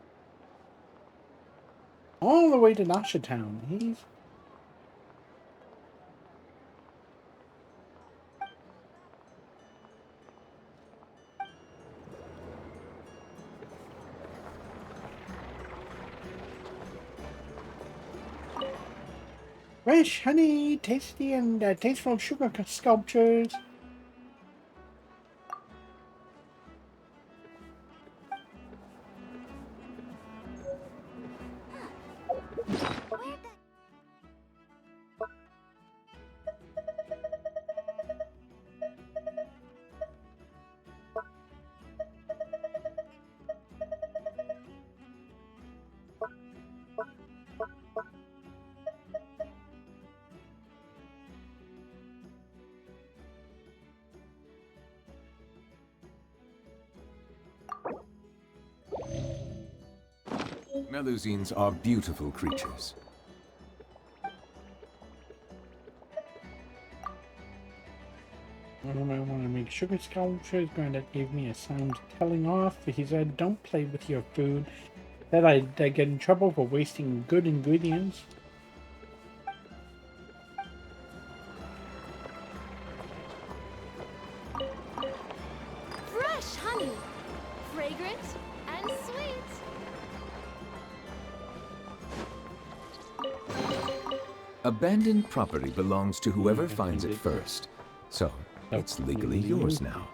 All the way to Nasha Town. He's... Fresh honey, tasty and tasteful sugar sculptures. Melusines are beautiful creatures. I want to make sugar sculptures. Granddad gave me a sound telling off. He said, "Don't play with your food. That I'd get in trouble for wasting good ingredients." Fresh honey, fragrant and sweet. Abandoned property belongs to whoever finds it first. So, it's legally yours now.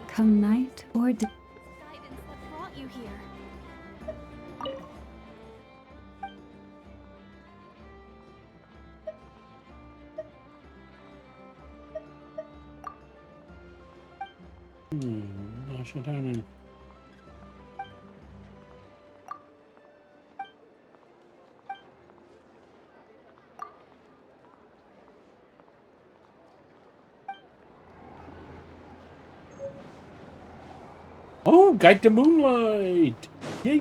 Come night or day. Guidance that brought you here. I should turn in. Oh, guide the moonlight! Yay!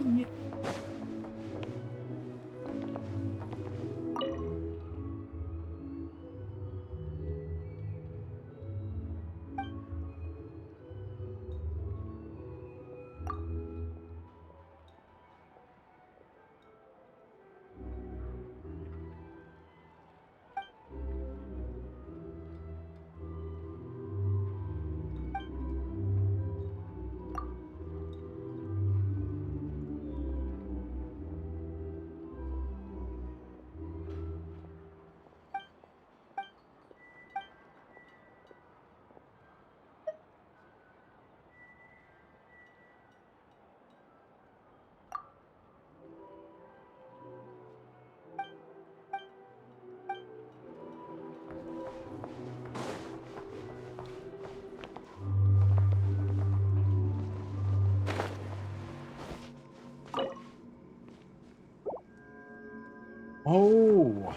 Oh,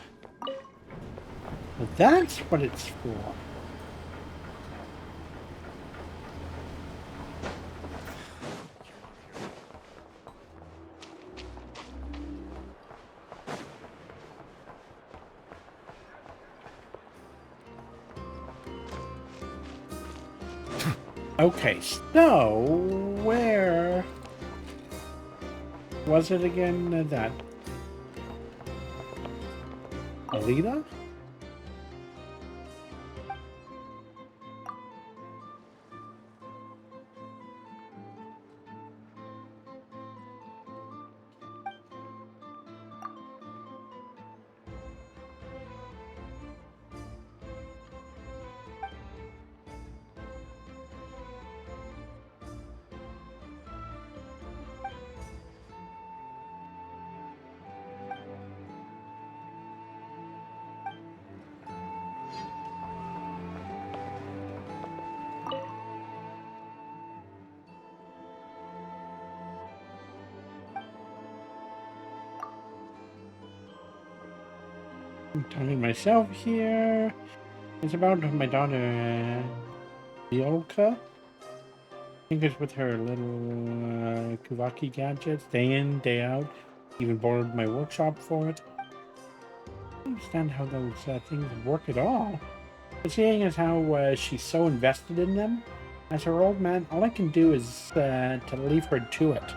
that's what it's for. Okay, so where was it again? That Alita? I'm talking myself here. It's about my daughter, Biolka. I think it's with her little Kuvaki gadgets, day in, day out. Even borrowed my workshop for it. I don't understand how those things work at all. But seeing as how she's so invested in them, as her old man, all I can do is to leave her to it.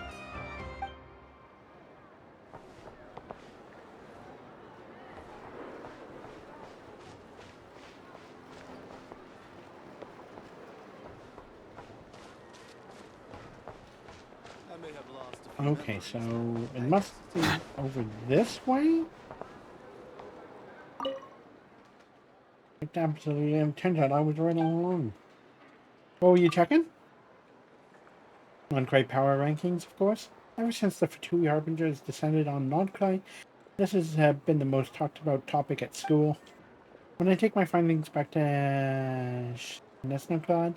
Okay, so it must be over this way? It absolutely turns out I was right all along. What were you checking? Non-Cry power rankings, of course. Ever since the Fatui Harbingers descended on Non-Cry, this has been the most talked about topic at school. When I take my findings back to Nesnoclad,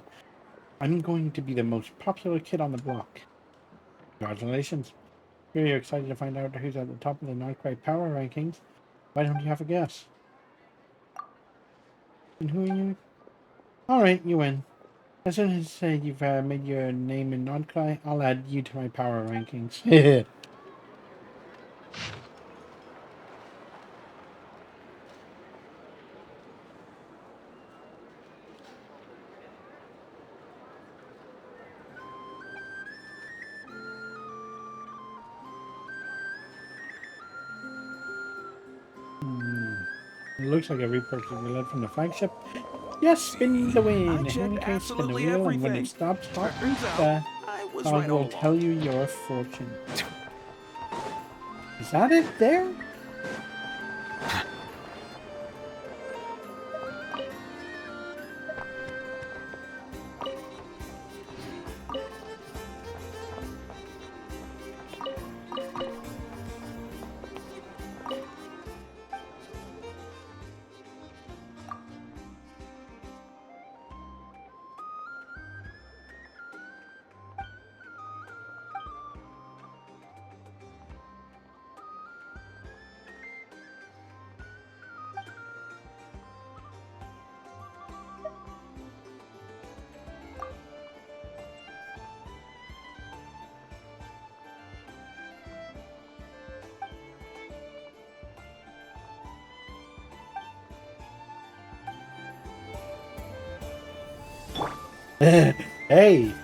I'm going to be the most popular kid on the block. Congratulations. Sure you're excited to find out who's at the top of the Non-Cry power rankings. Why don't you have a guess? And who are you? Alright, you win. As soon as you've made your name in Nodkai, I'll add you to my power rankings. It looks like a repurchase roulette from the flagship. Yes, spin the wheel. I In checked any case, spin the absolutely wheel, and when everything. it stops, hop, Turns out I was dog right all will along. tell you your fortune. Is that it there? Hey!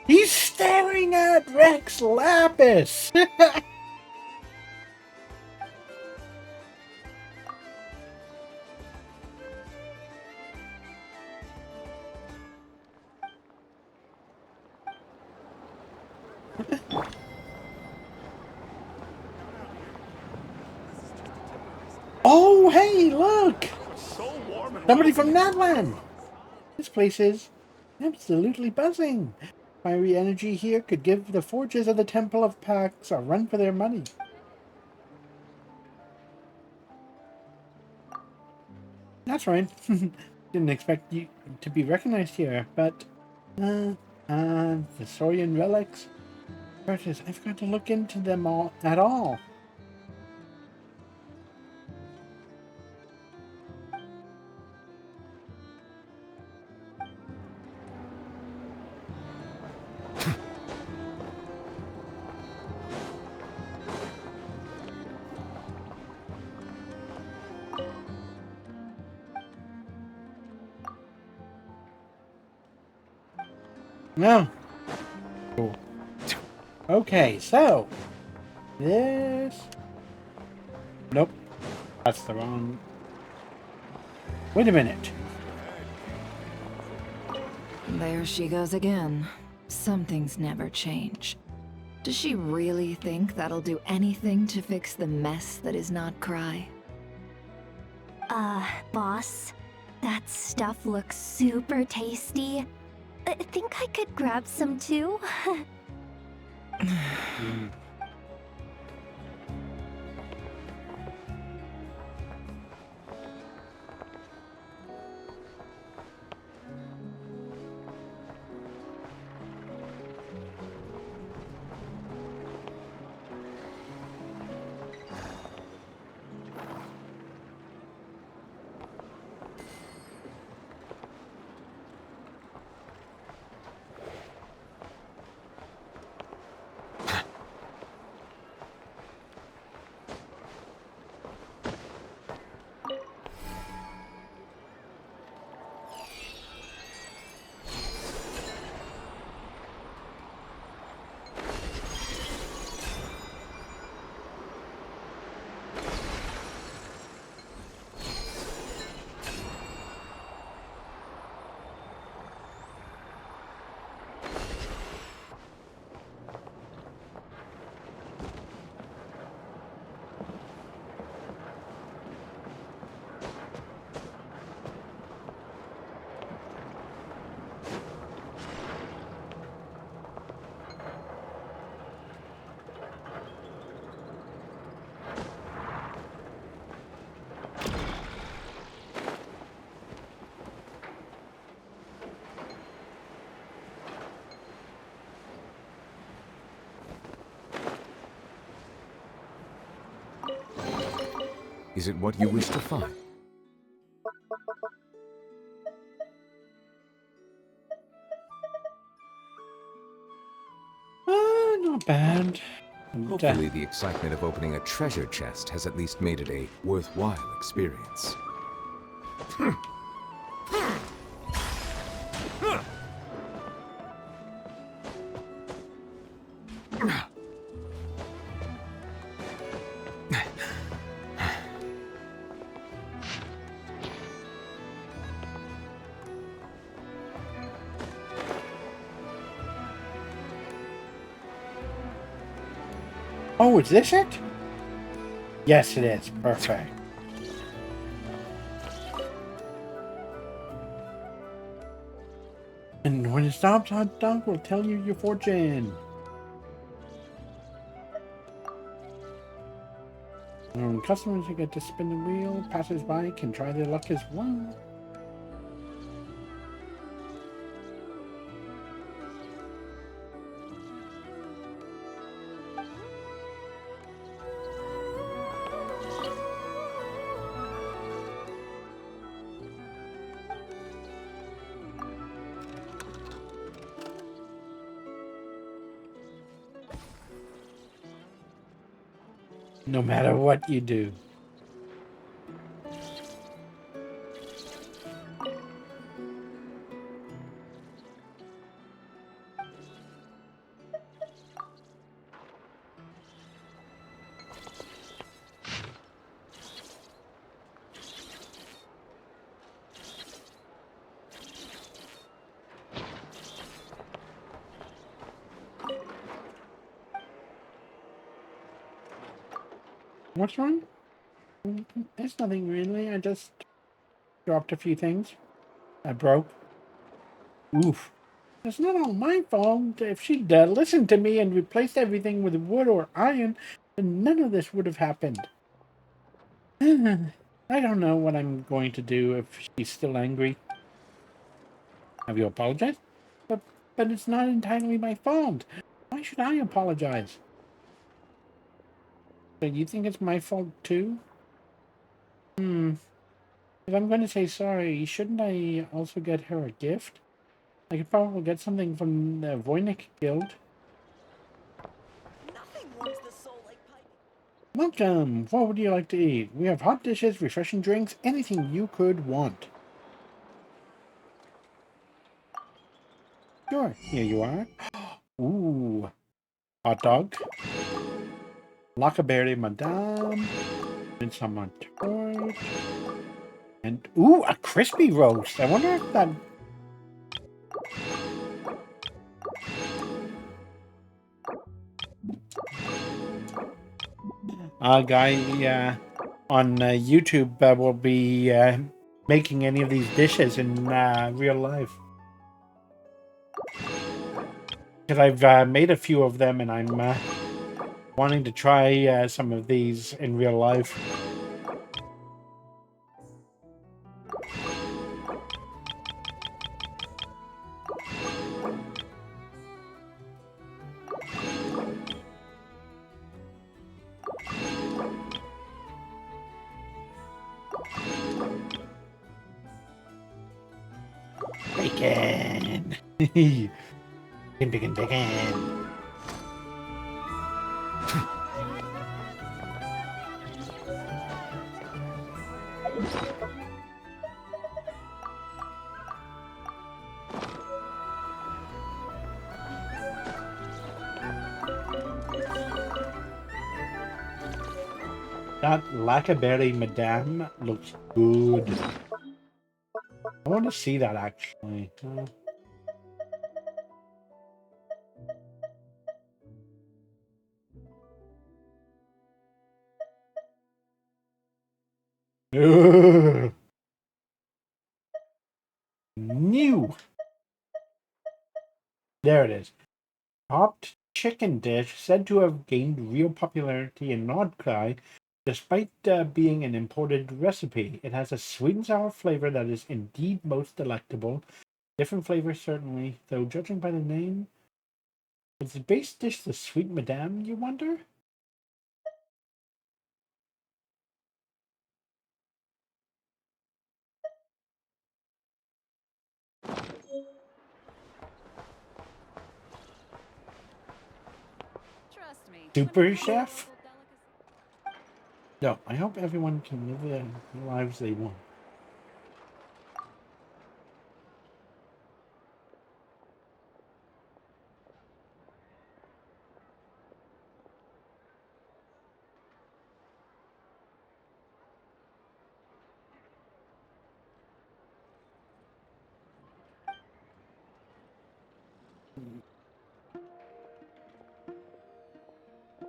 He's staring at Rex Lapis! Oh, hey, look! Somebody from Natlan! This place is absolutely buzzing. Fiery energy here could give the forges of the Temple of Pax a run for their money. That's right. Didn't expect you to be recognized here, but... the Saurian relics? Curtis, I've got to look into them all at all. No. Cool. Okay, so... This... Nope. That's the wrong... Wait a minute. There she goes again. Some things never change. Does she really think that'll do anything to fix the mess that is not Cry? Boss, that stuff looks super tasty. I think I could grab some too. Is it what you wish to find? Not bad. Hopefully the excitement of opening a treasure chest has at least made it a worthwhile experience. Oh, is this it? Yes, it is. Perfect. And when it stops, hot dog will tell you your fortune. When customers who get to spin the wheel, passers-by can try their luck as well. No matter what you do. What's wrong? There's nothing really. I just dropped a few things. I broke. Oof. It's not all my fault. If she'd listened to me and replaced everything with wood or iron, then none of this would have happened. I don't know what I'm going to do if she's still angry. Have you apologized? But it's not entirely my fault. Why should I apologize? So you think it's my fault too? If I'm going to say sorry, shouldn't I also get her a gift? I could probably get something from the Voynich Guild. Welcome! What would you like to eat? We have hot dishes, refreshing drinks, anything you could want. Sure, here you are. Ooh. Hot dog. Lackaberry Madame. Midsummer Torch. And, ooh, a crispy roast. I wonder if that... guy on YouTube will be making any of these dishes in real life. Because I've made a few of them and I'm wanting to try some of these in real life. Bacon! Bacon. That Lackaberry Madame looks good. I want to see that actually. New. There it is. Chopped chicken dish said to have gained real popularity in Nordkrai despite being an imported recipe. It has a sweet and sour flavor that is indeed most delectable. Different flavors certainly, though judging by the name. Is the base dish the sweet madame, you wonder? super chef? No, I hope everyone can live the lives they want.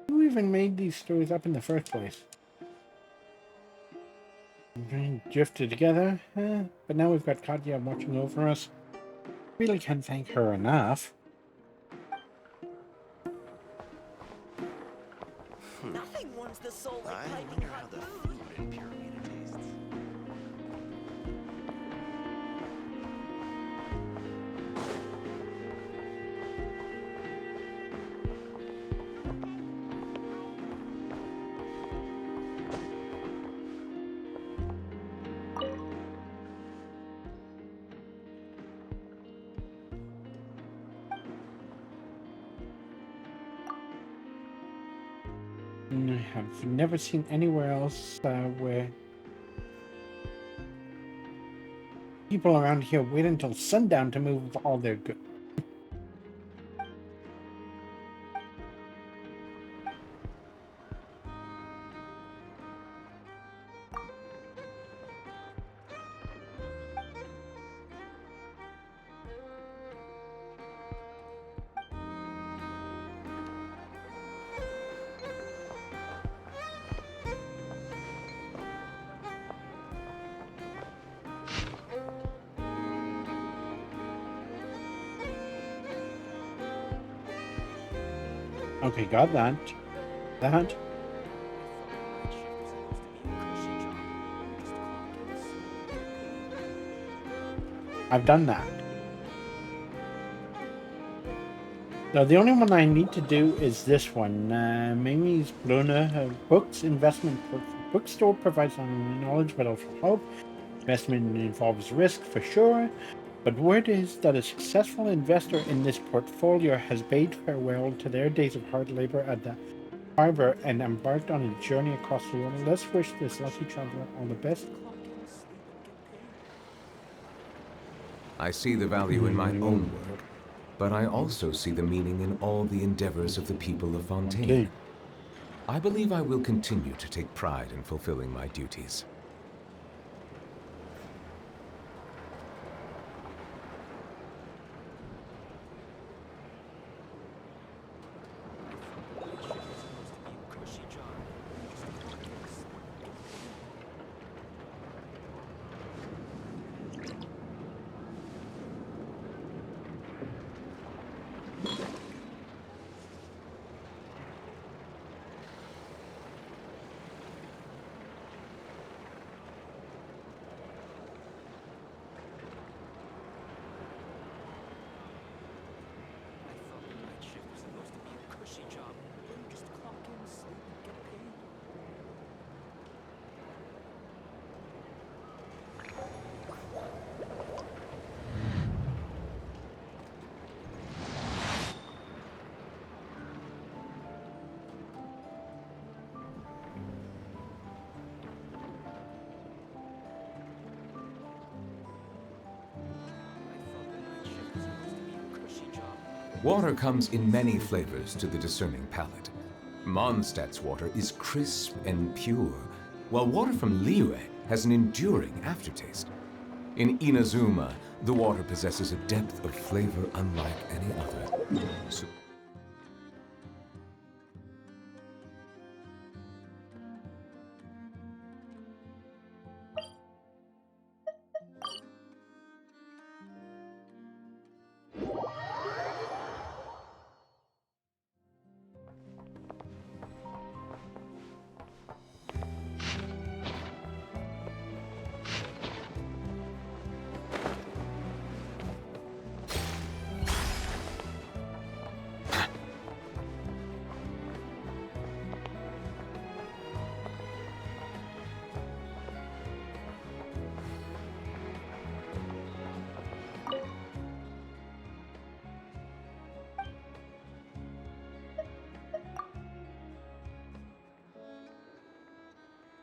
Who even made these stories up in the first place? Drifted together, but now we've got Katya watching over us. Really can't thank her enough. Nothing warms the soul like piping hot food. In Pyramida tastes. I have never seen anywhere else where people around here wait until sundown to move all their goods. Okay, got that. That. I've done that. So the only one I need to do is this one. Mimi's Bruna Books Investment Bookstore provides some knowledge but also hope. Investment involves risk for sure, but word is that a successful investor in this portfolio has bade farewell to their days of hard labor at the harbor and embarked on a journey across the world. Let's wish this lucky traveler all the best. I see the value in my own work, but I also see the meaning in all the endeavors of the people of Fontaine. I believe I will continue to take pride in fulfilling my duties. Water comes in many flavors to the discerning palate. Mondstadt's water is crisp and pure, while water from Liyue has an enduring aftertaste. In Inazuma, the water possesses a depth of flavor unlike any other.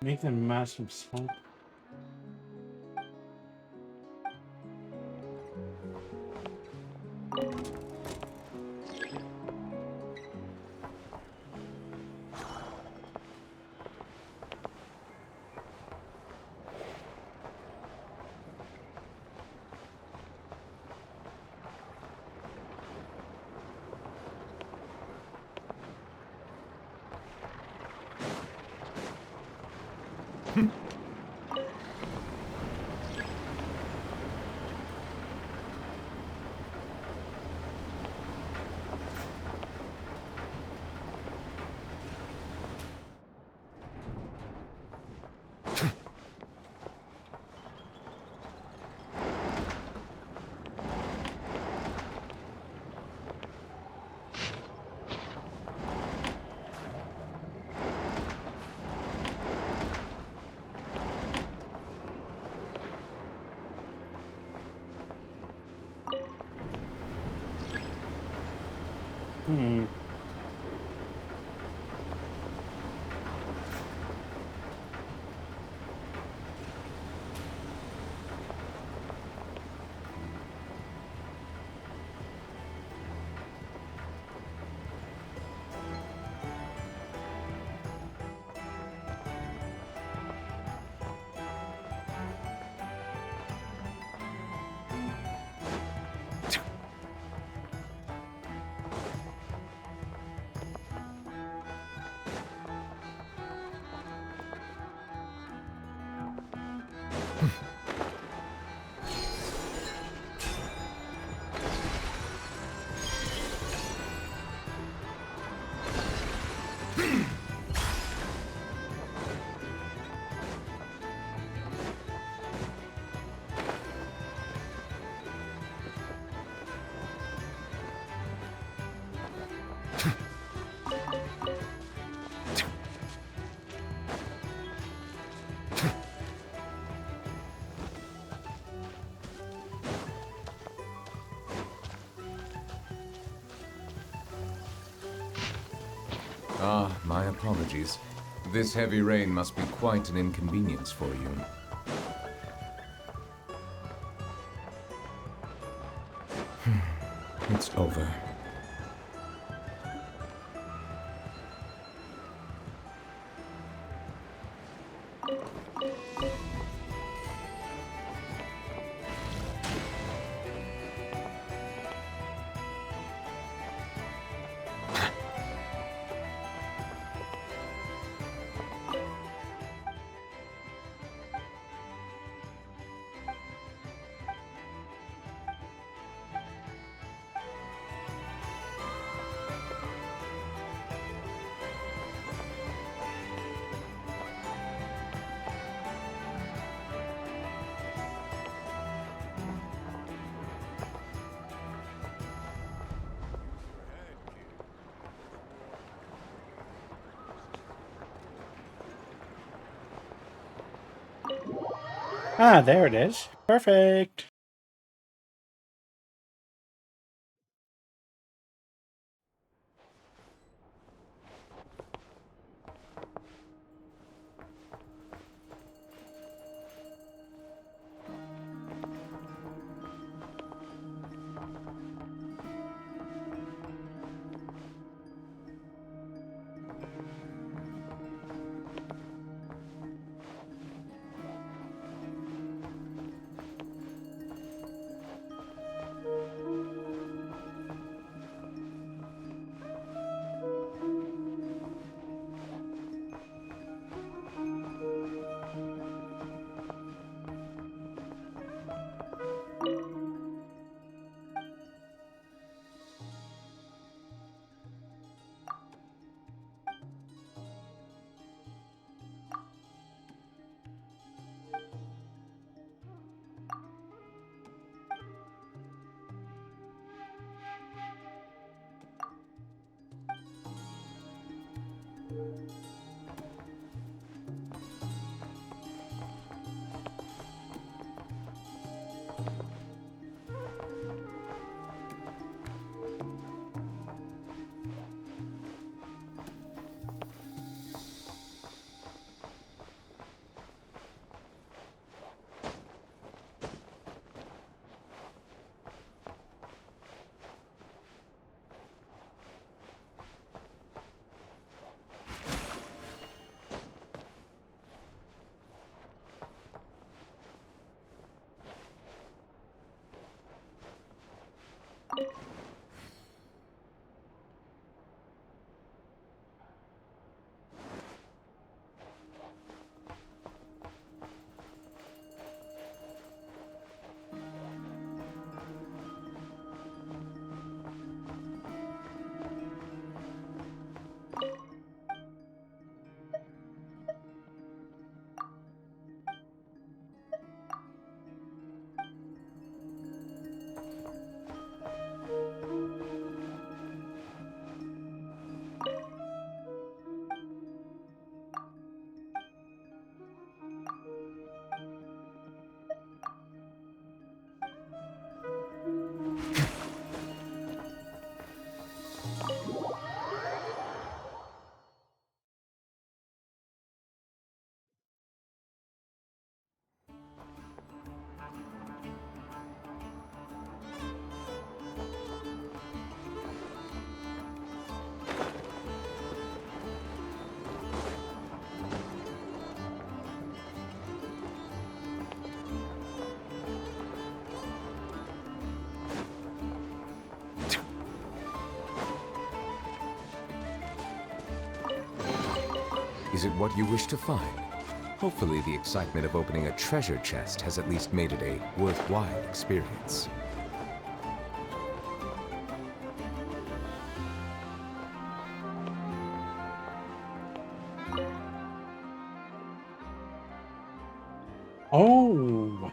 Make them massive salt. Hmm. Ah, my apologies. This heavy rain must be quite an inconvenience for you. It's over. Ah, there it is. Perfect. Is it what you wish to find? Hopefully the excitement of opening a treasure chest has at least made it a worthwhile experience. Oh.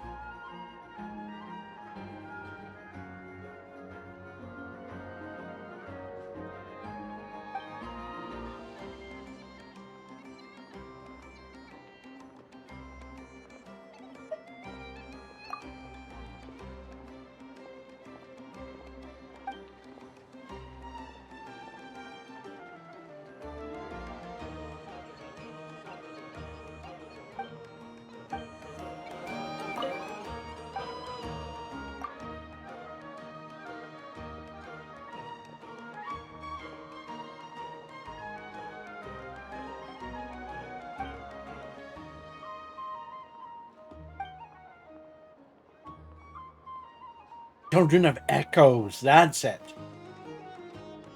Children of Echoes, that's it.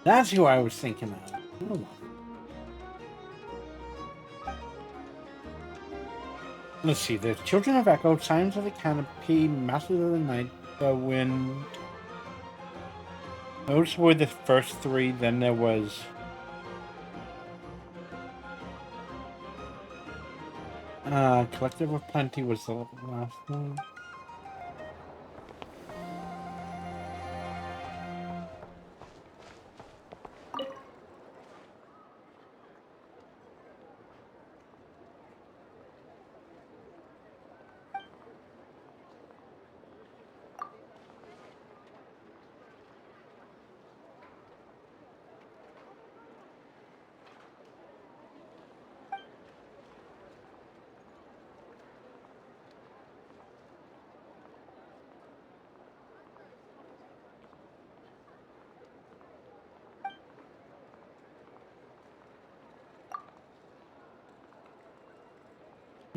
That's who I was thinking of. Oh. Let's see, there's Children of Echo, Signs of the Canopy, Masters of the Night, the Wind. Those were the first three, then there was... Collective of Plenty was the last one.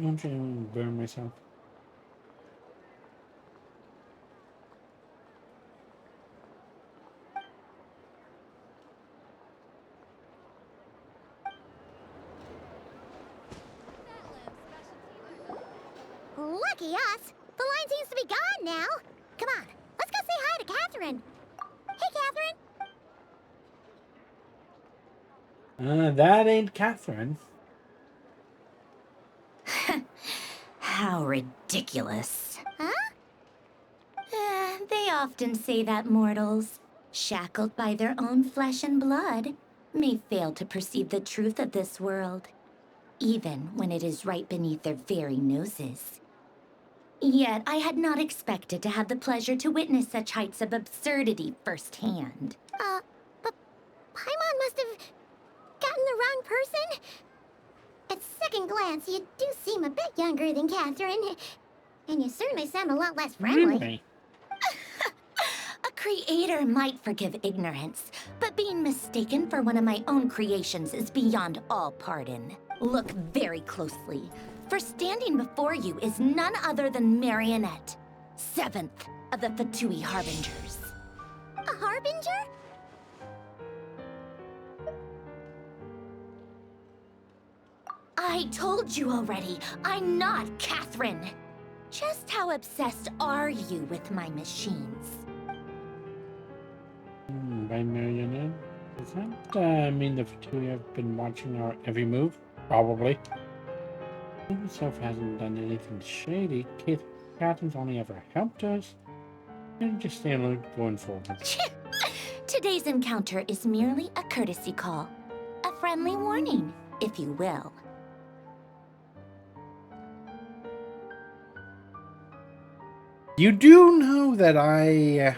I'm trying to burn myself. Lucky us! The line seems to be gone now. Come on, let's go say hi to Catherine. Hey, Catherine. That ain't Catherine. How ridiculous. Huh? They often say that mortals, shackled by their own flesh and blood, may fail to perceive the truth of this world, even when it is right beneath their very noses. Yet I had not expected to have the pleasure to witness such heights of absurdity firsthand. But Paimon must have gotten the wrong person? At second glance, you do seem a bit younger than Catherine. And you certainly sound a lot less friendly. Really? A creator might forgive ignorance, but being mistaken for one of my own creations is beyond all pardon. Look very closely, for standing before you is none other than Marionette, 7th of the Fatui Harbingers. A Harbinger? I told you already, I'm not Catherine. Just how obsessed are you with my machines? By Marionette? Does that mean the Fatui have been watching our every move? Probably. He himself hasn't done anything shady. Catherine's only ever helped us. And just stay alert going forward. Today's encounter is merely a courtesy call. A friendly warning, if you will. You do know that I...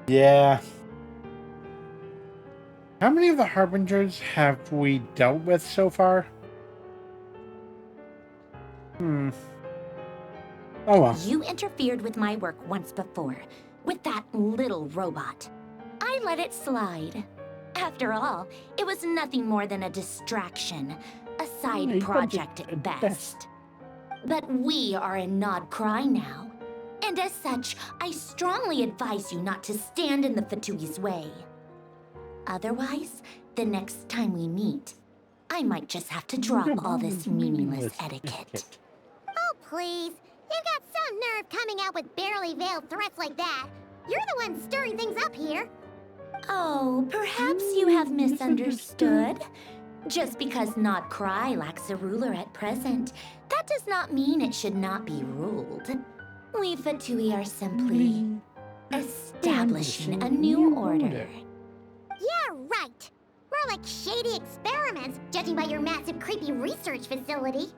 Yeah. How many of the Harbingers have we dealt with so far? Oh well. You interfered with my work once before, with that little robot. I let it slide. After all, it was nothing more than a distraction, a side project at best. But we are in Nod Cry now, and as such, I strongly advise you not to stand in the Fatui's way. Otherwise, the next time we meet, I might just have to drop all this meaningless etiquette. Oh, please. You've got some nerve coming out with barely veiled threats like that. You're the one stirring things up here. Oh, perhaps you have misunderstood. Just because Nod Cry lacks a ruler at present, that does not mean it should not be ruled. We Fatui are simply establishing a new order. Yeah, right. More like shady experiments, judging by your massive creepy research facility.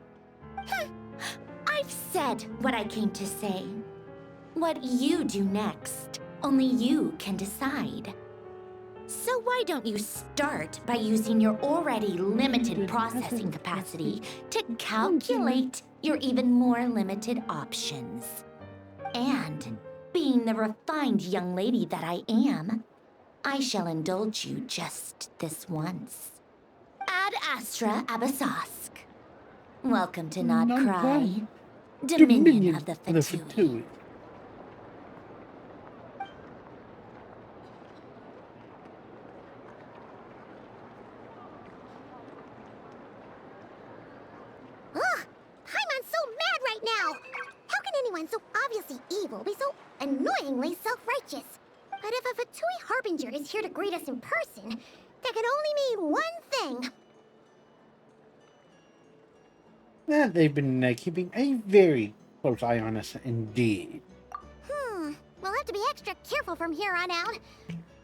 I've said what I came to say. What you do next, only you can decide. So why don't you start by using your already limited processing capacity to calculate your even more limited options? And, being the refined young lady that I am, I shall indulge you just this once. Ad Astra Abasask. Welcome to Nod Cry, Dominion of the Fatui. Ugh! Paimon's so mad right now! How can anyone so obviously evil be so annoyingly self-righteous? But if a Fatui Harbinger is here to greet us in person, that can only mean one thing. They've been keeping a very close eye on us indeed. We'll have to be extra careful from here on out.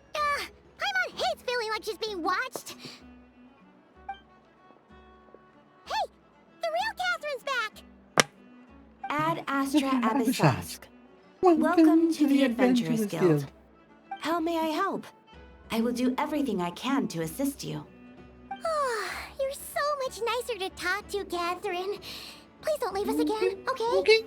Paimon hates feeling like she's being watched. Hey! The real Catherine's back! Ad Astra Abysask. Welcome to the Adventurers Guild. How may I help? I will do everything I can to assist you. You're so much nicer to talk to, Catherine. Please don't leave us again, okay? Okay.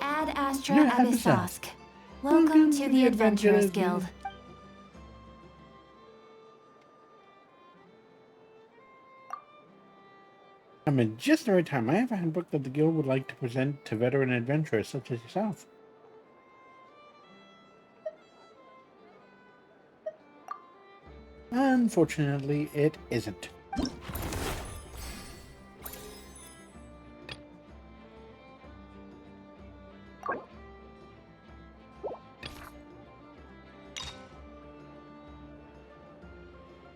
Ad Astra Abysask. Welcome to the Adventurers Guild. I'm in just the right time. I have a handbook that the guild would like to present to veteran adventurers such as yourself. Unfortunately, it isn't.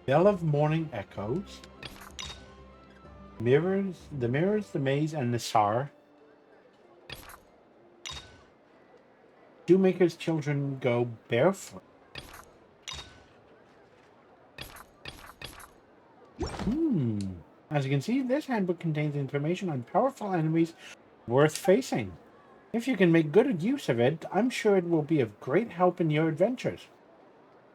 Bell of Morning Echoes. Mirrors, the maze, and the Sar. Shoemaker's children go barefoot. As you can see, this handbook contains information on powerful enemies worth facing. If you can make good use of it, I'm sure it will be of great help in your adventures.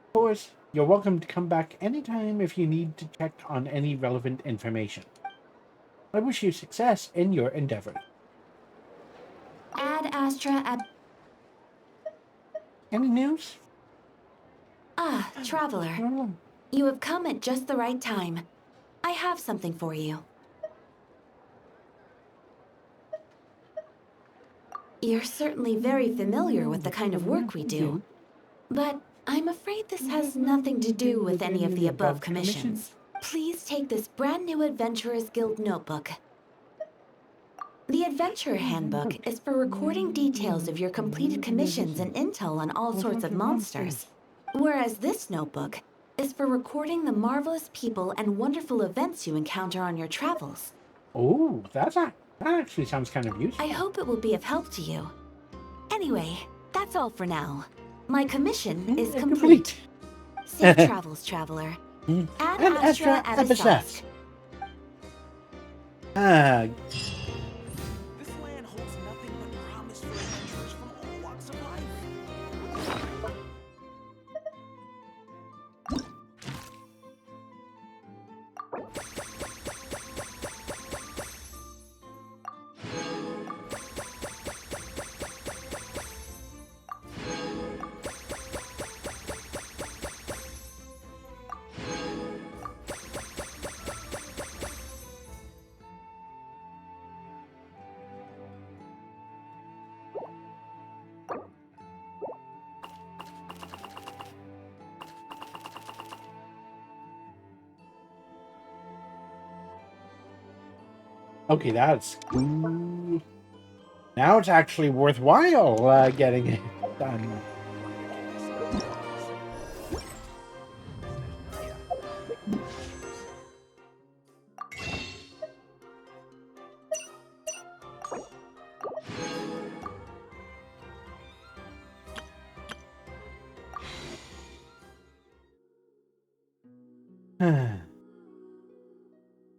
Of course, you're welcome to come back anytime if you need to check on any relevant information. I wish you success in your endeavor. Ad Astra Any news? Ah, traveler. You have come at just the right time. I have something for you. You're certainly very familiar with the kind of work we do, but I'm afraid this has nothing to do with any of the above commissions. Please take this brand new Adventurers Guild notebook. The Adventurer Handbook is for recording details of your completed commissions and intel on all sorts of monsters. Whereas this notebook is for recording the marvelous people and wonderful events you encounter on your travels. Oh, that actually sounds kind of useful. I hope it will be of help to you. Anyway, that's all for now. My commission is complete. Safe travels, traveler. Ad Astra Abyssosque. This land holds nothing but promise for adventurers from all walks of life. Okay, that's cool. Now it's actually worthwhile getting it done.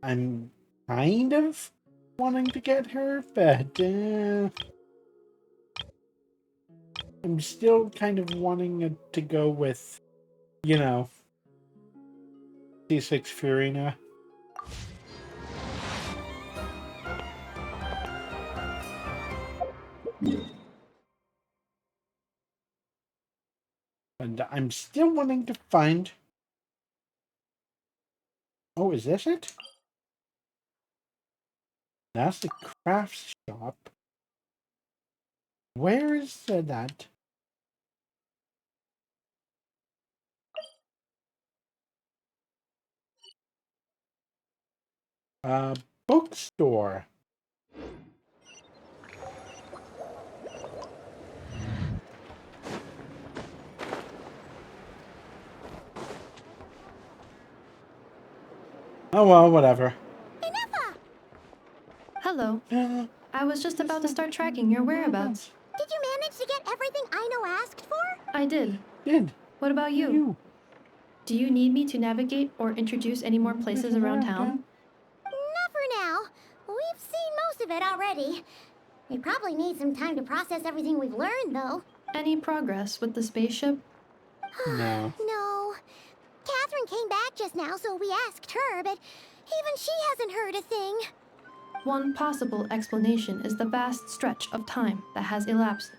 I'm kind of wanting to get her, but I'm still kind of wanting to go with, you know, C6 Furina. And I'm still wanting to find... Oh, is this it? That's the crafts shop. Where is that? Bookstore. Oh well, whatever. Hello. I was just about to start tracking your whereabouts. Did you manage to get everything Aino asked for? I did. Did. What about you? Do you need me to navigate or introduce any more places around town? Not for now. We've seen most of it already. We probably need some time to process everything we've learned, though. Any progress with the spaceship? No. No. Catherine came back just now, so we asked her, but even she hasn't heard a thing. One possible explanation is the vast stretch of time that has elapsed.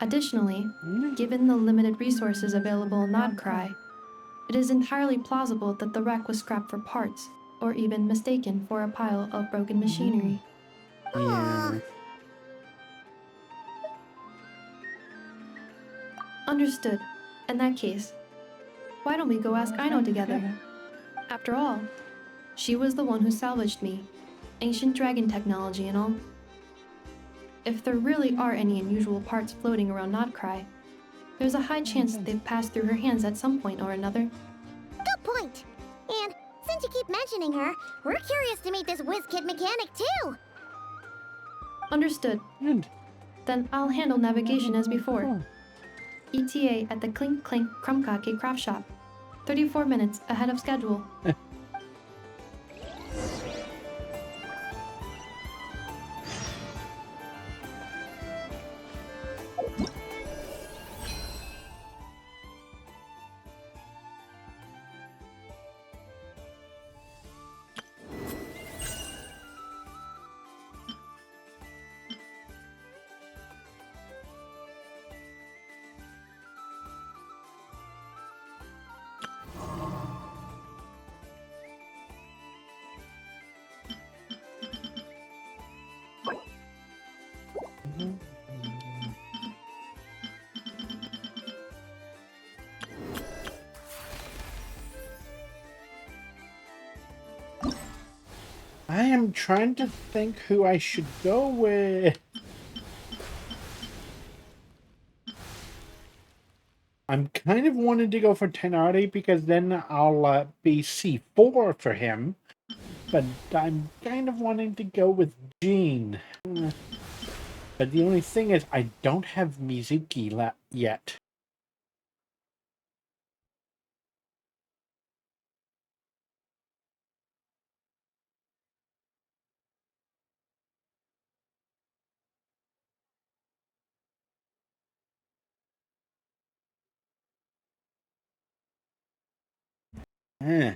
Additionally, given the limited resources available in Nodcry, it is entirely plausible that the wreck was scrapped for parts, or even mistaken for a pile of broken machinery. Yeah. Understood. In that case, why don't we go ask Aino together? After all, she was the one who salvaged me. Ancient dragon technology and all. If there really are any unusual parts floating around Nodcry, there's a high chance that they've passed through her hands at some point or another. Good point. And since you keep mentioning her, we're curious to meet this whiz-kid mechanic too. Understood. Then I'll handle navigation as before. ETA at the Clink Clink Krumkake craft shop. 34 minutes ahead of schedule. I am trying to think who I should go with. I'm kind of wanting to go for Tenardi because then I'll be C4 for him. But I'm kind of wanting to go with Jean. But the only thing is, I don't have Mizuki yet. Eh.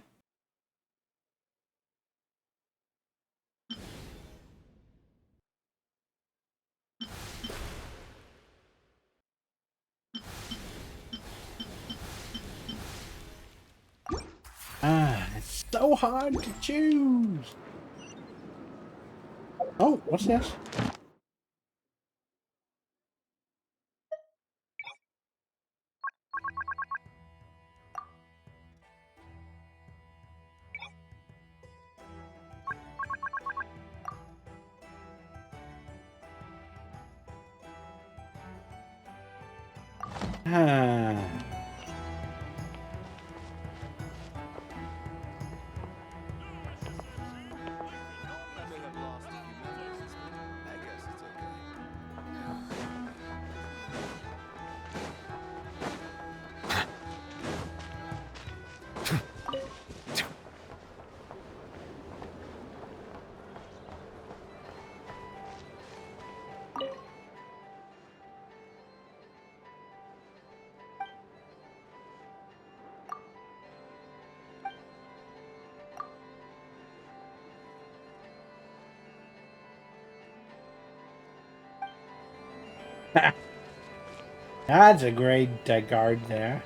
It's so hard to choose. Oh, what's this? Ah. That's a great guard there.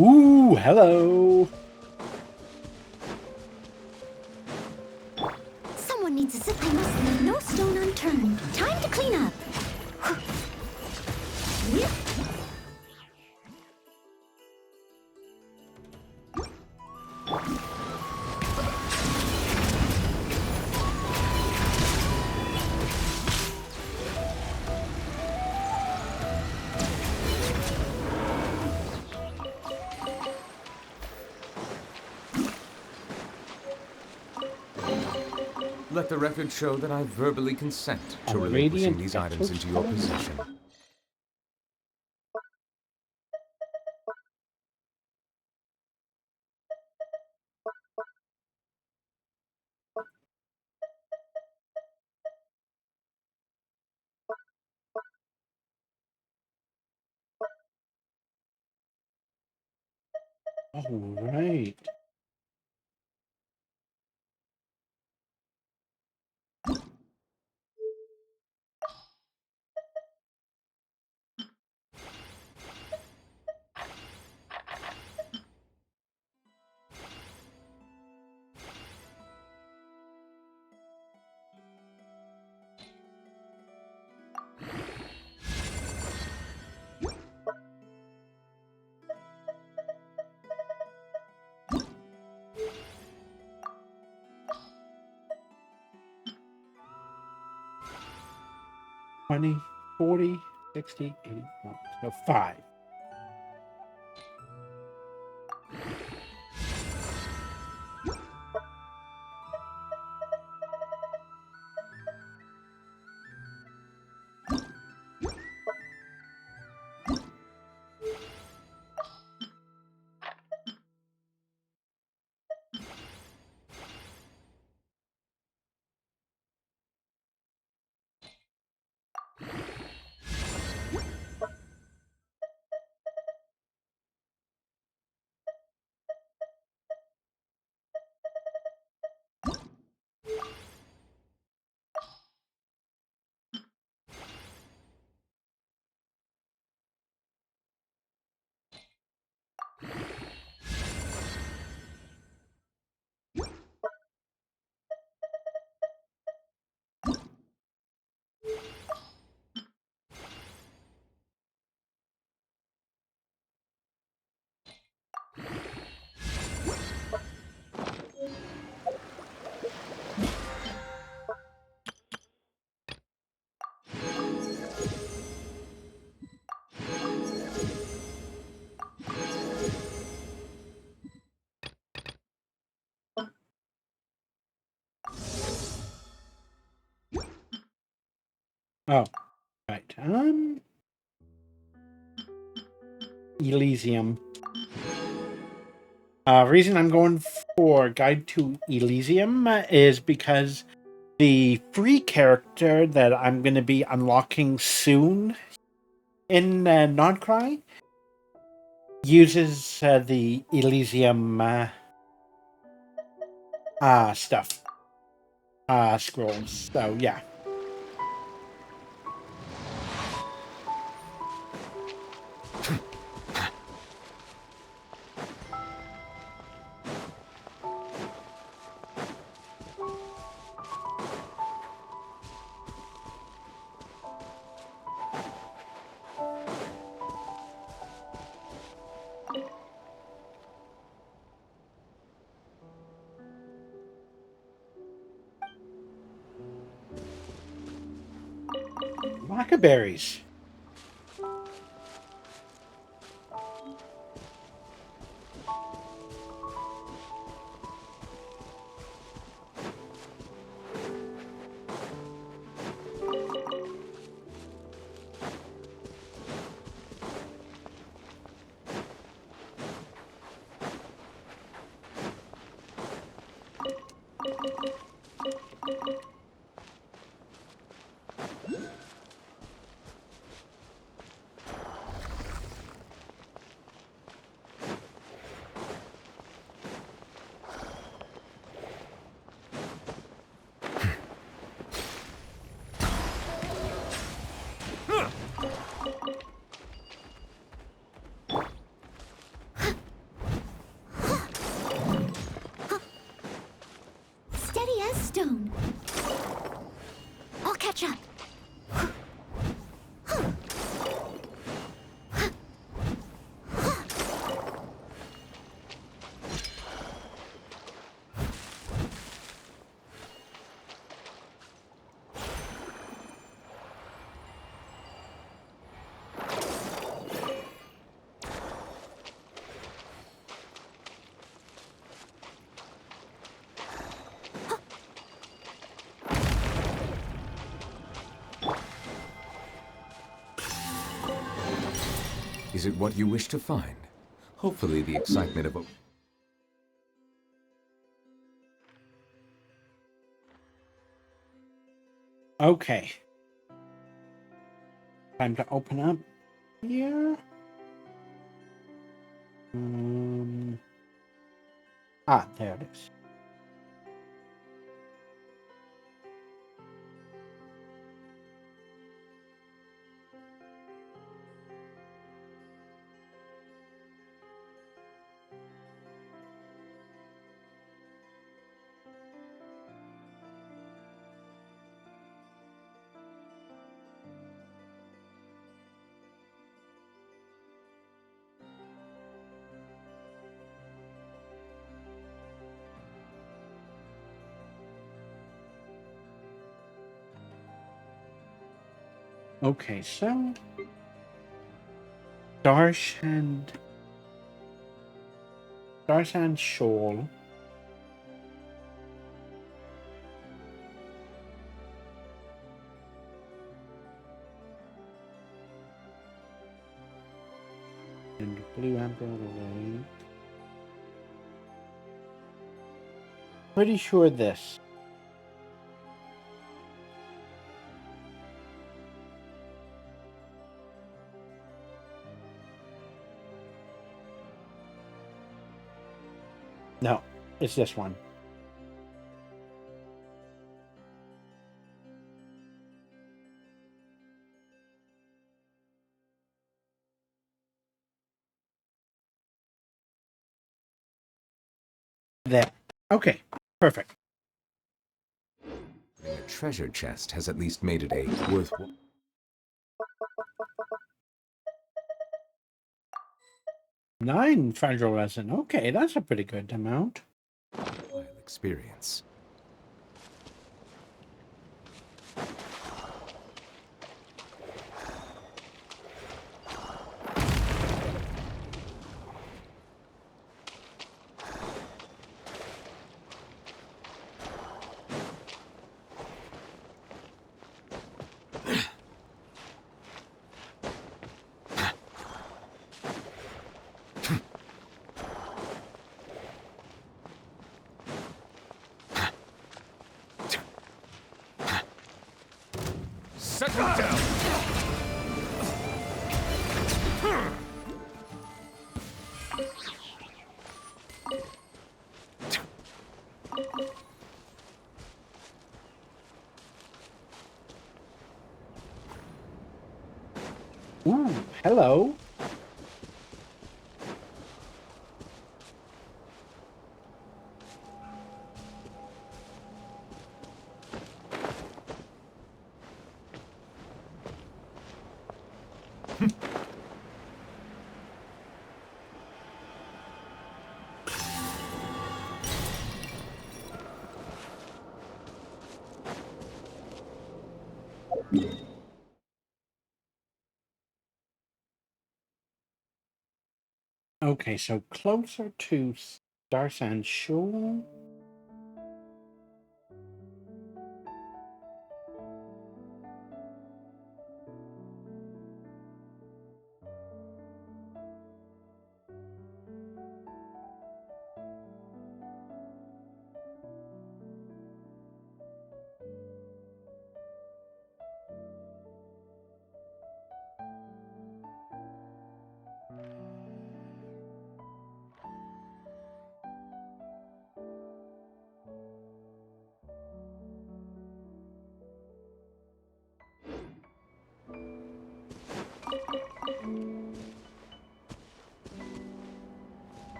Ooh, hello. Someone needs to sit. I must leave no stone unturned. Time to clean up. Let the record show that I verbally consent to A relinquishing radiant these items into your possession. All right. $20, $40, $60, $80. So 5. Oh, right. Elysium. Reason I'm going for Guide to Elysium is because the free character that I'm going to be unlocking soon in Non-Cry uses the Elysium stuff. Scrolls. So, yeah. Blackberries. Steady as stone. I'll catch up. Is it what you wish to find? Hopefully the excitement of a... Okay. Time to open up here. There it is. Okay, so Darshan Shawl. And blue amber away. Pretty sure this. No, it's this one. There. Okay, perfect. A treasure chest has at least made it a worthwhile 9 fragile resin. Okay, that's a pretty good amount. experience. Settle down! Ooh, hello. Okay, so closer to Starsand Shore.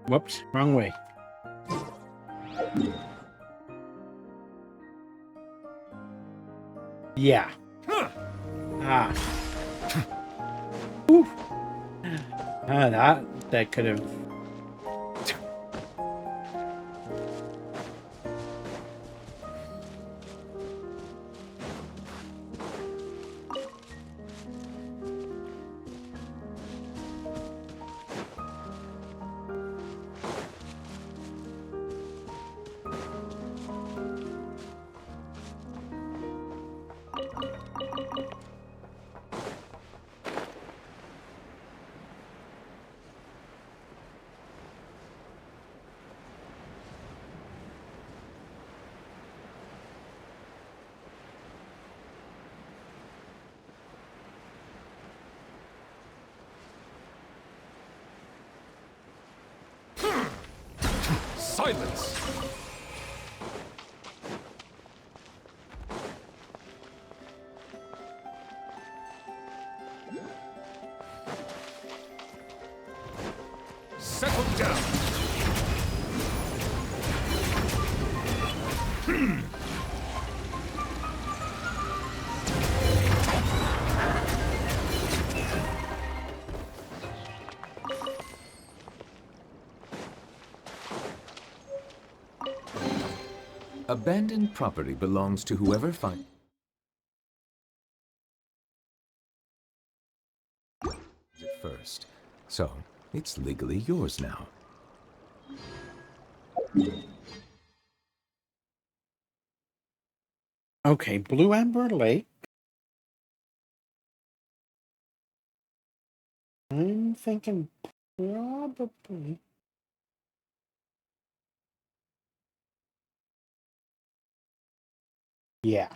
Whoops, wrong way. Yeah. Ah. Ooh. That could have. Silence! Settle down! Abandoned property belongs to whoever finds it first. So, it's legally yours now. Okay, Blue Amber Lake. I'm thinking probably. Yeah.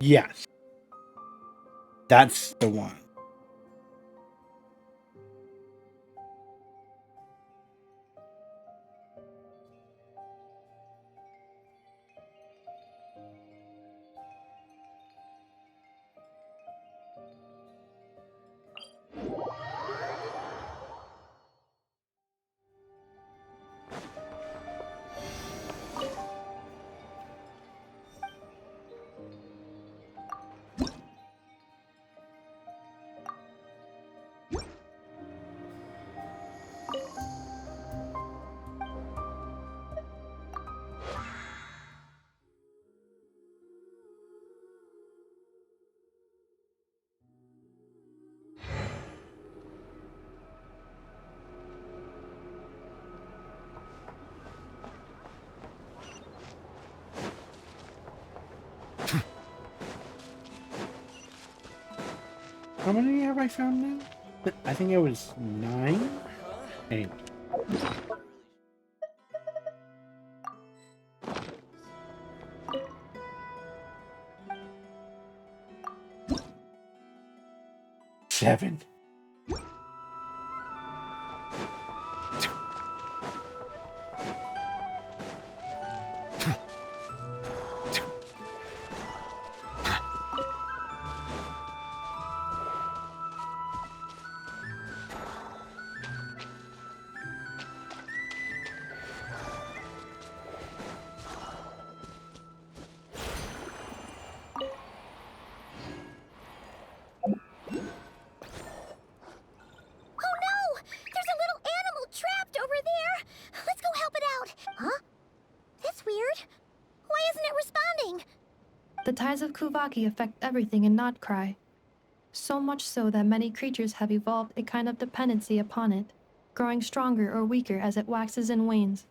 Yes. That's the one. How many have I found now? I think it was 9? 8. Seven. The tides of Kuvaki affect everything in Notcry. So much so that many creatures have evolved a kind of dependency upon it, growing stronger or weaker as it waxes and wanes.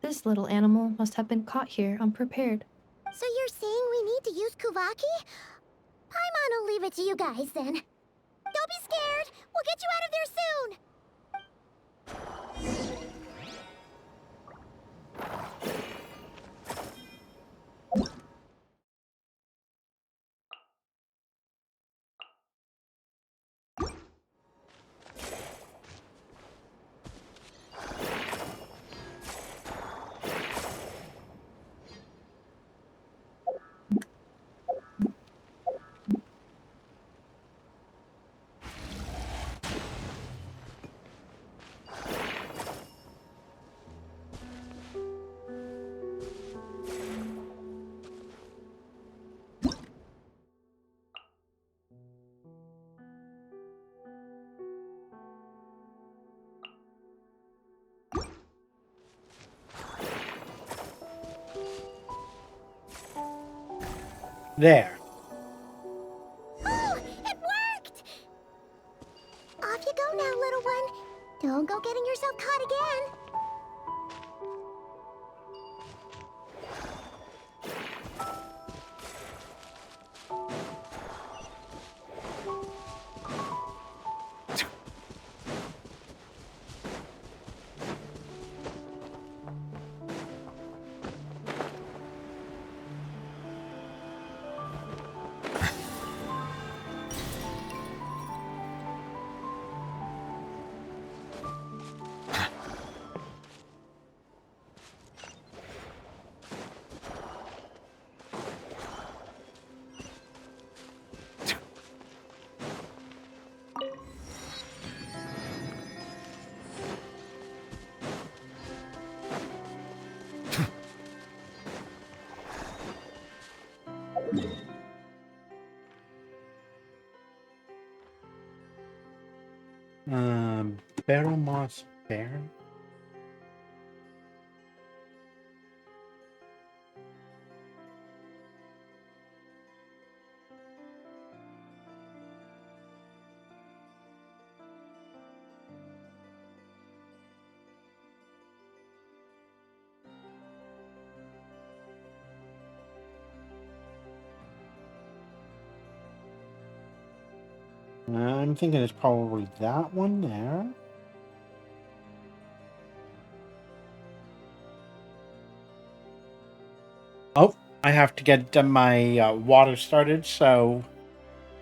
This little animal must have been caught here unprepared. So you're saying we need to use Kuvaki? Paimon will leave it to you guys then. Don't be scared! We'll get you out of there soon! There. Oh, it worked! Off you go now, little one. Don't go getting yourself caught again. Barrel Moss Bear? I'm thinking it's probably that one there. Oh, I have to get my water started, so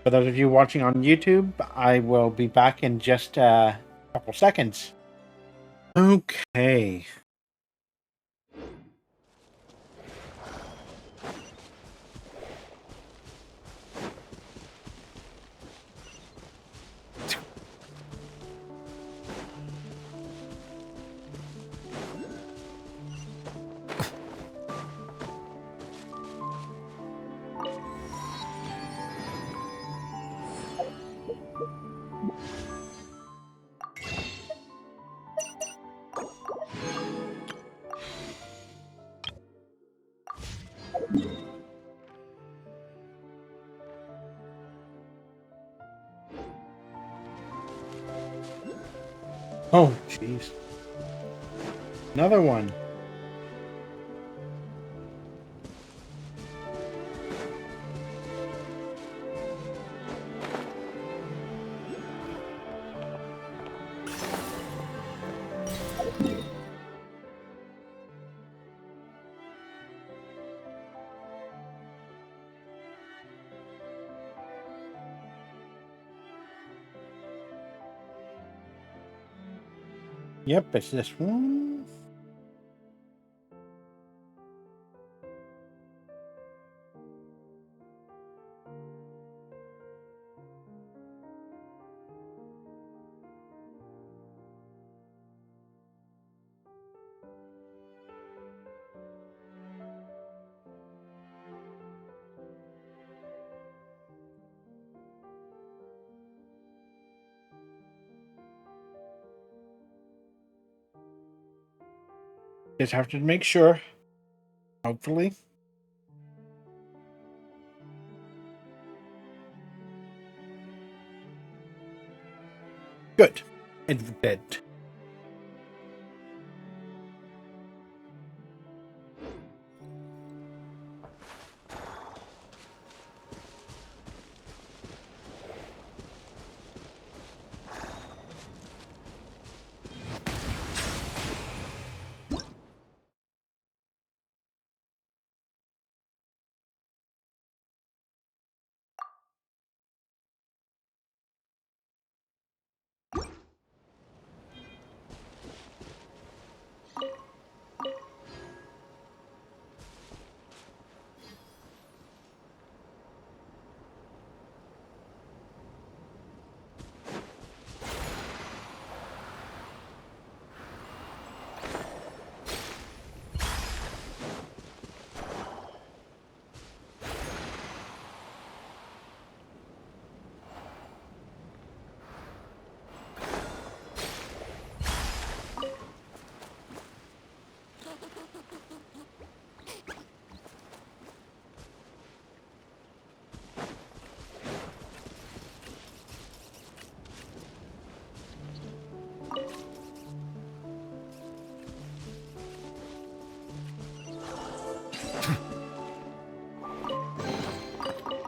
for those of you watching on YouTube, I will be back in just a couple seconds. Okay. Oh, jeez. Another one. Yep, it's this one. Just have to make sure. Hopefully. Good. It's dead.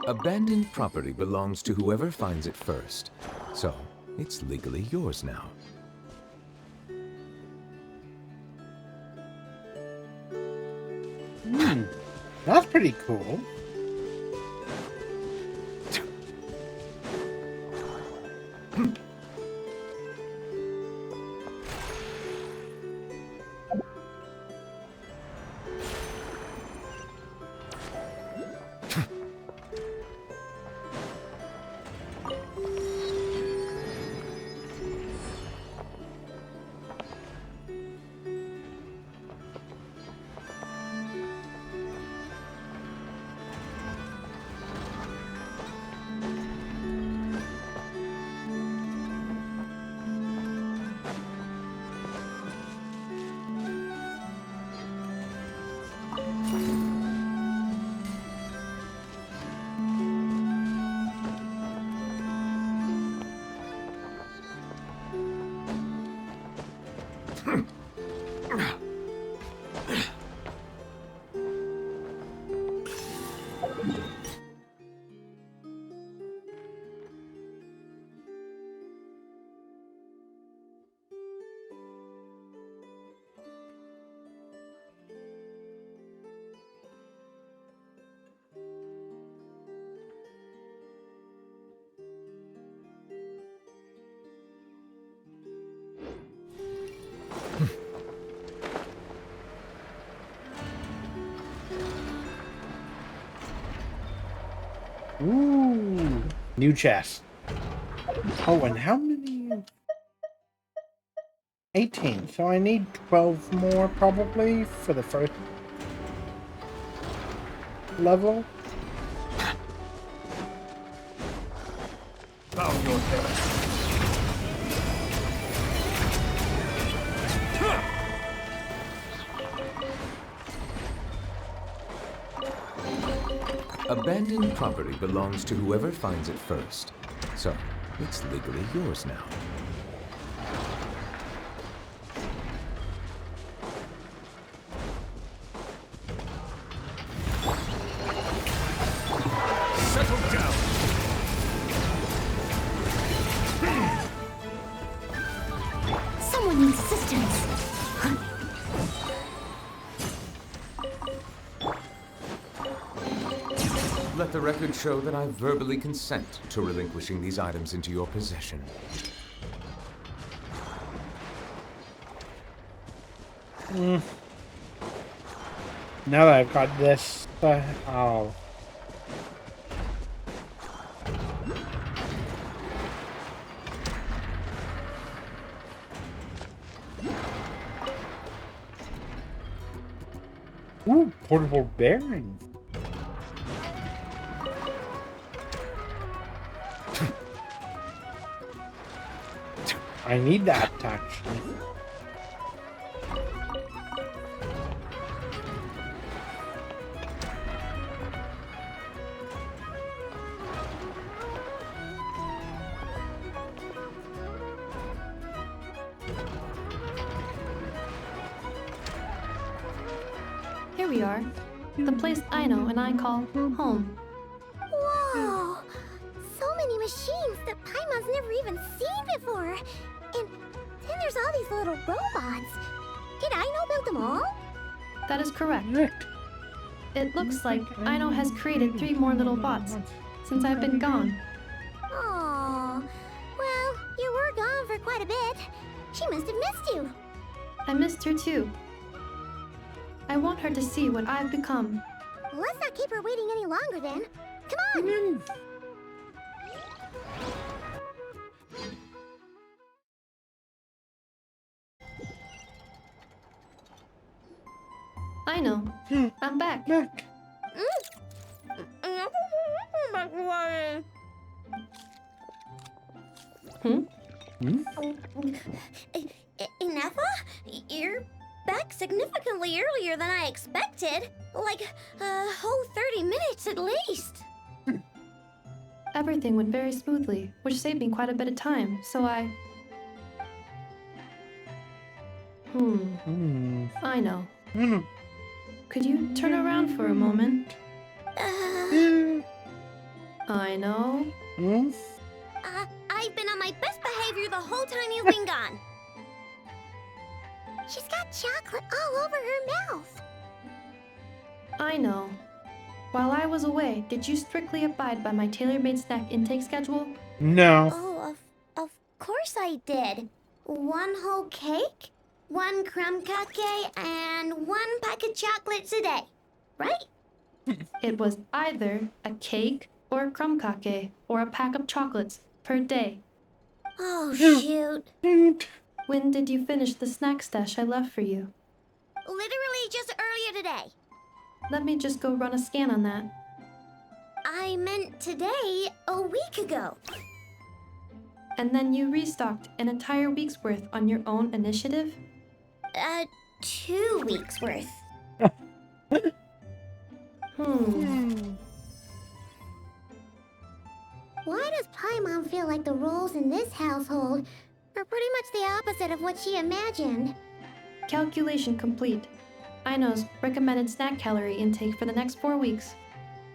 Abandoned property belongs to whoever finds it first, so it's legally yours now. That's pretty cool. Ooh. New chest. Oh, and how many? 18. So I need 12 more probably for the first level. Bow your head. Abandoned property belongs to whoever finds it first. So, it's legally yours now. Settle down. Someone needs assistance. Let the record show that I verbally consent to relinquishing these items into your possession. Now that I've got this, oh. Ooh, portable bearing. I need that actually. Here we are. The place Aino and I call home. Whoa! So many machines that Paimon's never even seen before. And then there's all these little robots. Did Aino build them all? That is correct. It looks like Aino has created 3 more little bots since I've been gone. Aww. Well, you were gone for quite a bit. She must have missed you. I missed her too. I want her to see what I've become. Let's not keep her waiting any longer then. Come on! Aino, I'm back. Ineffa? You're back significantly earlier than I expected. Like a whole 30 minutes at least. Everything went very smoothly, which saved me quite a bit of time, so I... I know. Could you turn around for a moment? I know. I've been on my best behavior the whole time you've been gone. She's got chocolate all over her mouth. I know. While I was away, did you strictly abide by my tailor-made snack intake schedule? No. Oh, of course I did. 1 whole cake, 1 crumb cake, and 1 pack of chocolates a day, right? It was either a cake or a crumb cake or a pack of chocolates per day. Oh, shoot. When did you finish the snack stash I left for you? Literally just earlier today. Let me just go run a scan on that. I meant today, a week ago. And then you restocked an entire week's worth on your own initiative? 2 weeks worth. Why does Paimon feel like the roles in this household are pretty much the opposite of what she imagined? Calculation complete. Aino's recommended snack calorie intake for the next 4 weeks.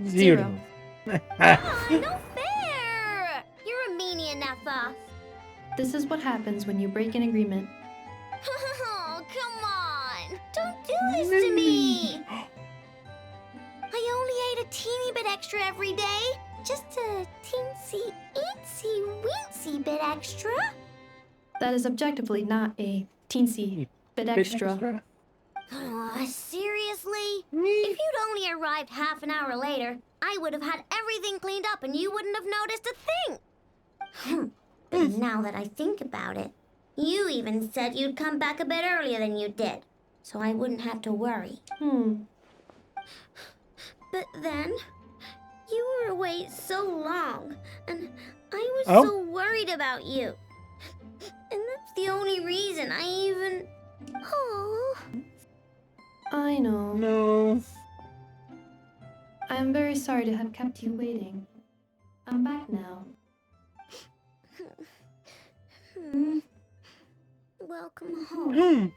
0. Aw, no fair! You're a meanie, Ineffa. This is what happens when you break an agreement. Oh, come on! Don't do this to me! I only ate a teeny bit extra every day. Just a teensy, eensy, weensy bit extra. That is objectively not a teensy bit extra. Seriously? Honestly, if you'd only arrived half an hour later, I would have had everything cleaned up and you wouldn't have noticed a thing. But now that I think about it, you even said you'd come back a bit earlier than you did, so I wouldn't have to worry. But then, you were away so long, and I was so worried about you. And that's the only reason I even... Oh. I know. No. I'm very sorry to have kept you waiting. I'm back now. Welcome home.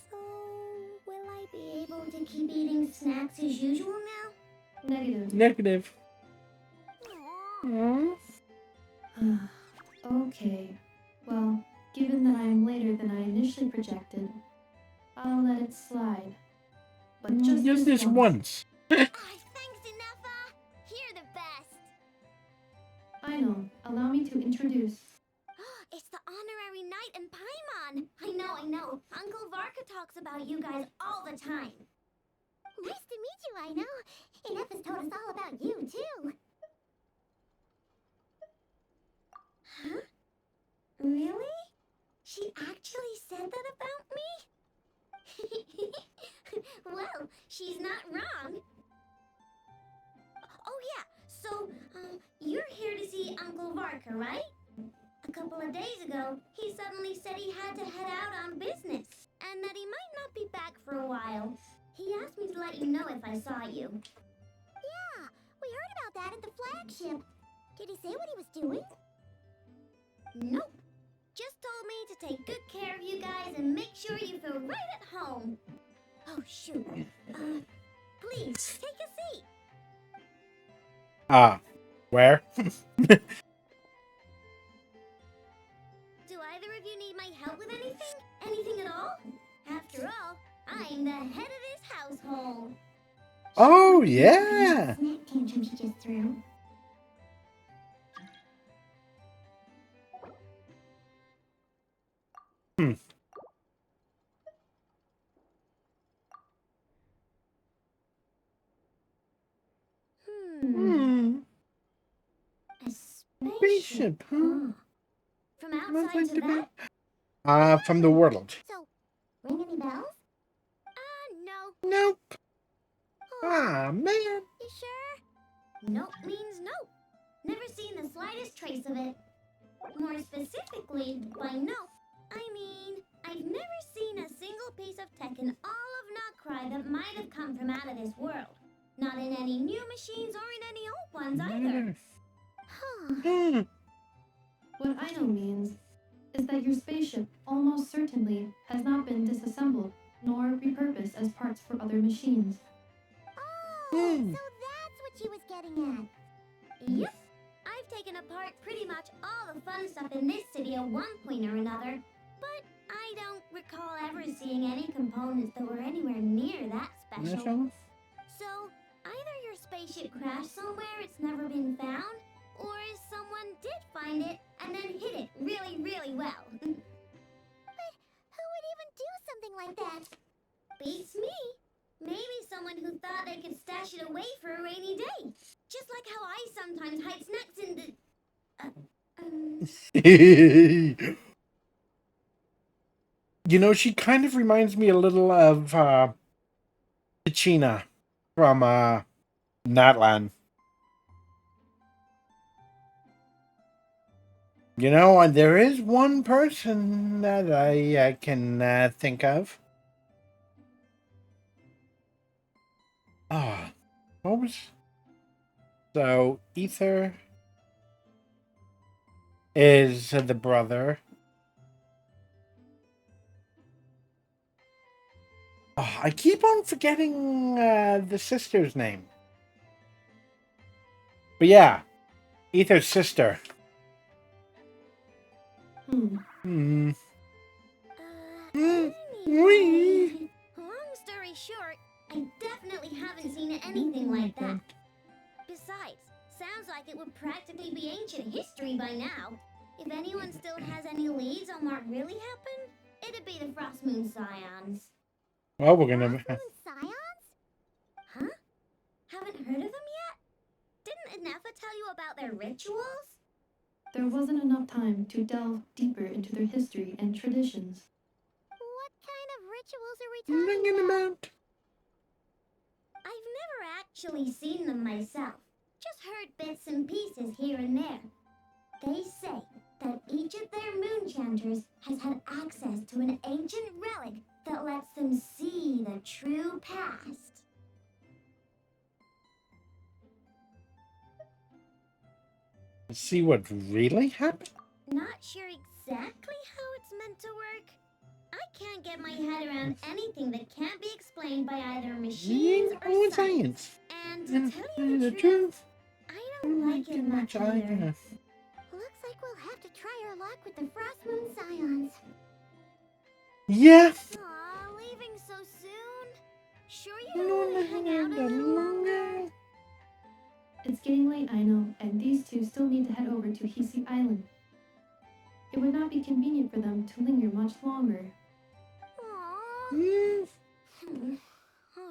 So, will I be able to keep eating snacks as usual now? Negative. Okay. Well, given that I am later than I initially projected, I'll let it slide. But just this once. Thanks, Inefa. You're the best. I know. Allow me to introduce. It's the honorary knight and Paimon. I know. Uncle Varka talks about you guys all the time. Nice to meet you, I know. Inefa's told us all about you, too. Huh? Really? She actually said that about me? Well, she's not wrong. Oh yeah, so, you're here to see Uncle Varka, right? A couple of days ago, he suddenly said he had to head out on business, and that he might not be back for a while. He asked me to let you know if I saw you. Yeah, we heard about that at the flagship. Did he say what he was doing? Nope. Just told me to take good care of you guys and make sure you feel right at home. Oh, shoot. Please, take a seat. Where? Do either of you need my help with anything? Anything at all? After all, I'm the head of this household. Oh, yeah. Snack tantrum she just threw. A Spaceship, huh? From outside to that? From the world. So, ring any bells? No. Nope. Man. You sure? Nope means nope. Never seen the slightest trace of it. More specifically, by nope, I mean, I've never seen a single piece of tech in all of Notcry that might have come from out of this world. Not in any new machines or in any old ones either. What I know means is that your spaceship almost certainly has not been disassembled nor repurposed as parts for other machines. Oh, so that's what she was getting at. Yep. I've taken apart pretty much all the fun stuff in this city at one point or another, but I don't recall ever seeing any components that were anywhere near that special. So, either your spaceship crashed somewhere it's never been found, or someone did find it and then hid it really, really well. But who would even do something like that? Beats me. Maybe someone who thought they could stash it away for a rainy day. Just like how I sometimes hide snacks in the... You know, she kind of reminds me a little of Tichina from Natlan. You know, and there is one person that I can think of. What was... So, Ether is the brother. I keep on forgetting the sister's name. But yeah, Ether's sister. Long story short, I definitely haven't seen anything like that. Besides, sounds like it would practically be ancient history by now. If anyone still has any leads on what really happened, It'd be the Frost Moon Scions. Well, we're gonna. Scions? Huh? Haven't heard of them yet? Didn't Inefa tell you about their rituals? There wasn't enough time to delve deeper into their history and traditions. What kind of rituals are we talking about? I've never actually seen them myself. Just heard bits and pieces here and there. They say that each of their moon chanters has had access to an ancient relic that lets them see the true past. See what really happened? Not sure exactly how it's meant to work. I can't get my head around anything that can't be explained by either machines or science. And to tell you the truth, I don't like it much either. Looks like we'll have to try our luck with the Frost Moon Scions. Yeah. Aw, leaving so soon? Sure you don't want to hang out a little longer? It's getting late, I know, and these two still need to head over to Hisi Island. It would not be convenient for them to linger much longer. Aww.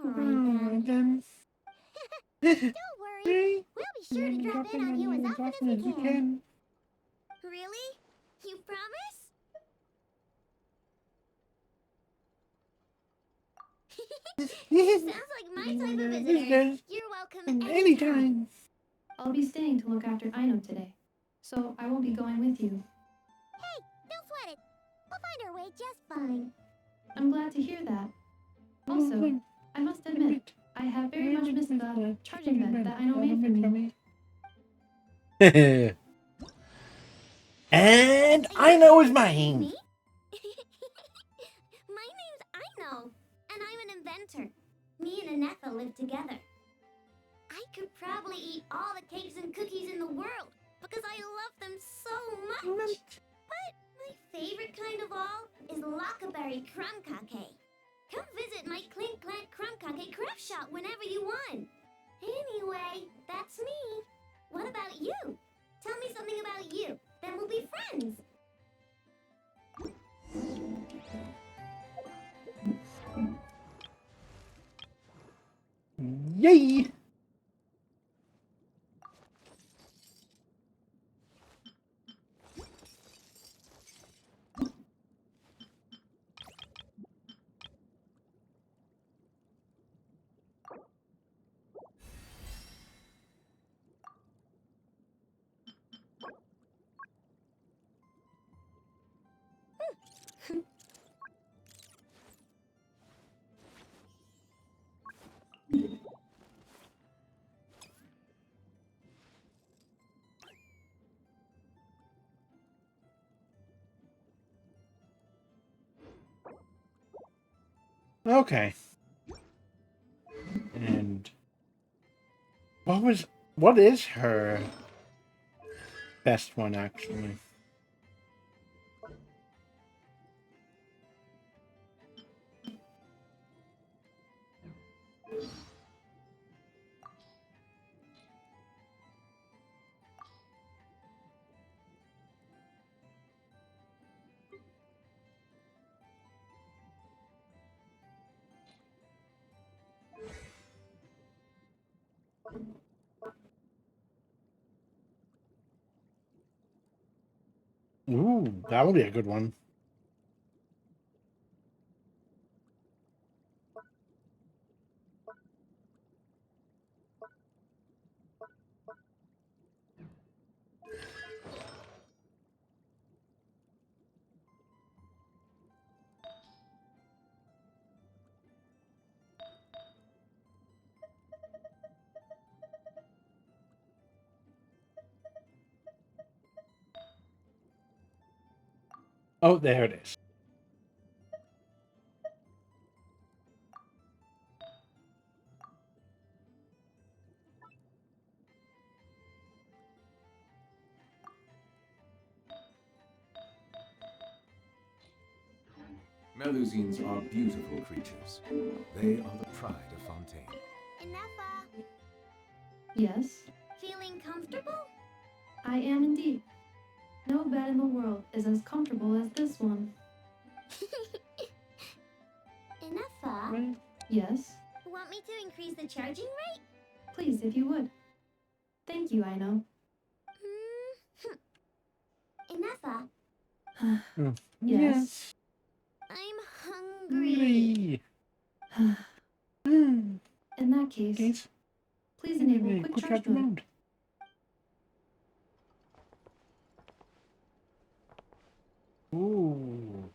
Alright then. Don't worry, we'll be sure to drop in on you as often as we can. Really? You promise? Sounds like my type of visitor. You're welcome Anytime. I'll be staying to look after Aino today, so I won't be going with you. Hey, don't sweat it. We'll find our way just fine. I'm glad to hear that. Also, I must admit, I have very much missed the charging bed that Aino made for me. And Aino is mine. Me? My name's Aino, and I'm an inventor. Me and Anefa live together. I could probably eat all the cakes and cookies in the world because I love them so much. But my favorite kind of all is Lockaberry Crumb Cake. Come visit my Clink Clank Crumb Cake craft shop whenever you want. Anyway, that's me. What about you? Tell me something about you, then we'll be friends. Yay! Okay. And what is her best one actually? Ooh, that'll be a good one. Oh, there it is. Melusines are beautiful creatures. They are the pride of Fontaine. Inefa, Yes, feeling comfortable? I am indeed. No bed in the world is as comfortable as this one. Yes? Want me to increase the charging rate? Please, if you would. Thank you, Aino. Inessa, Yes? I'm hungry. In that case, please enable quick charge mode. Ooh.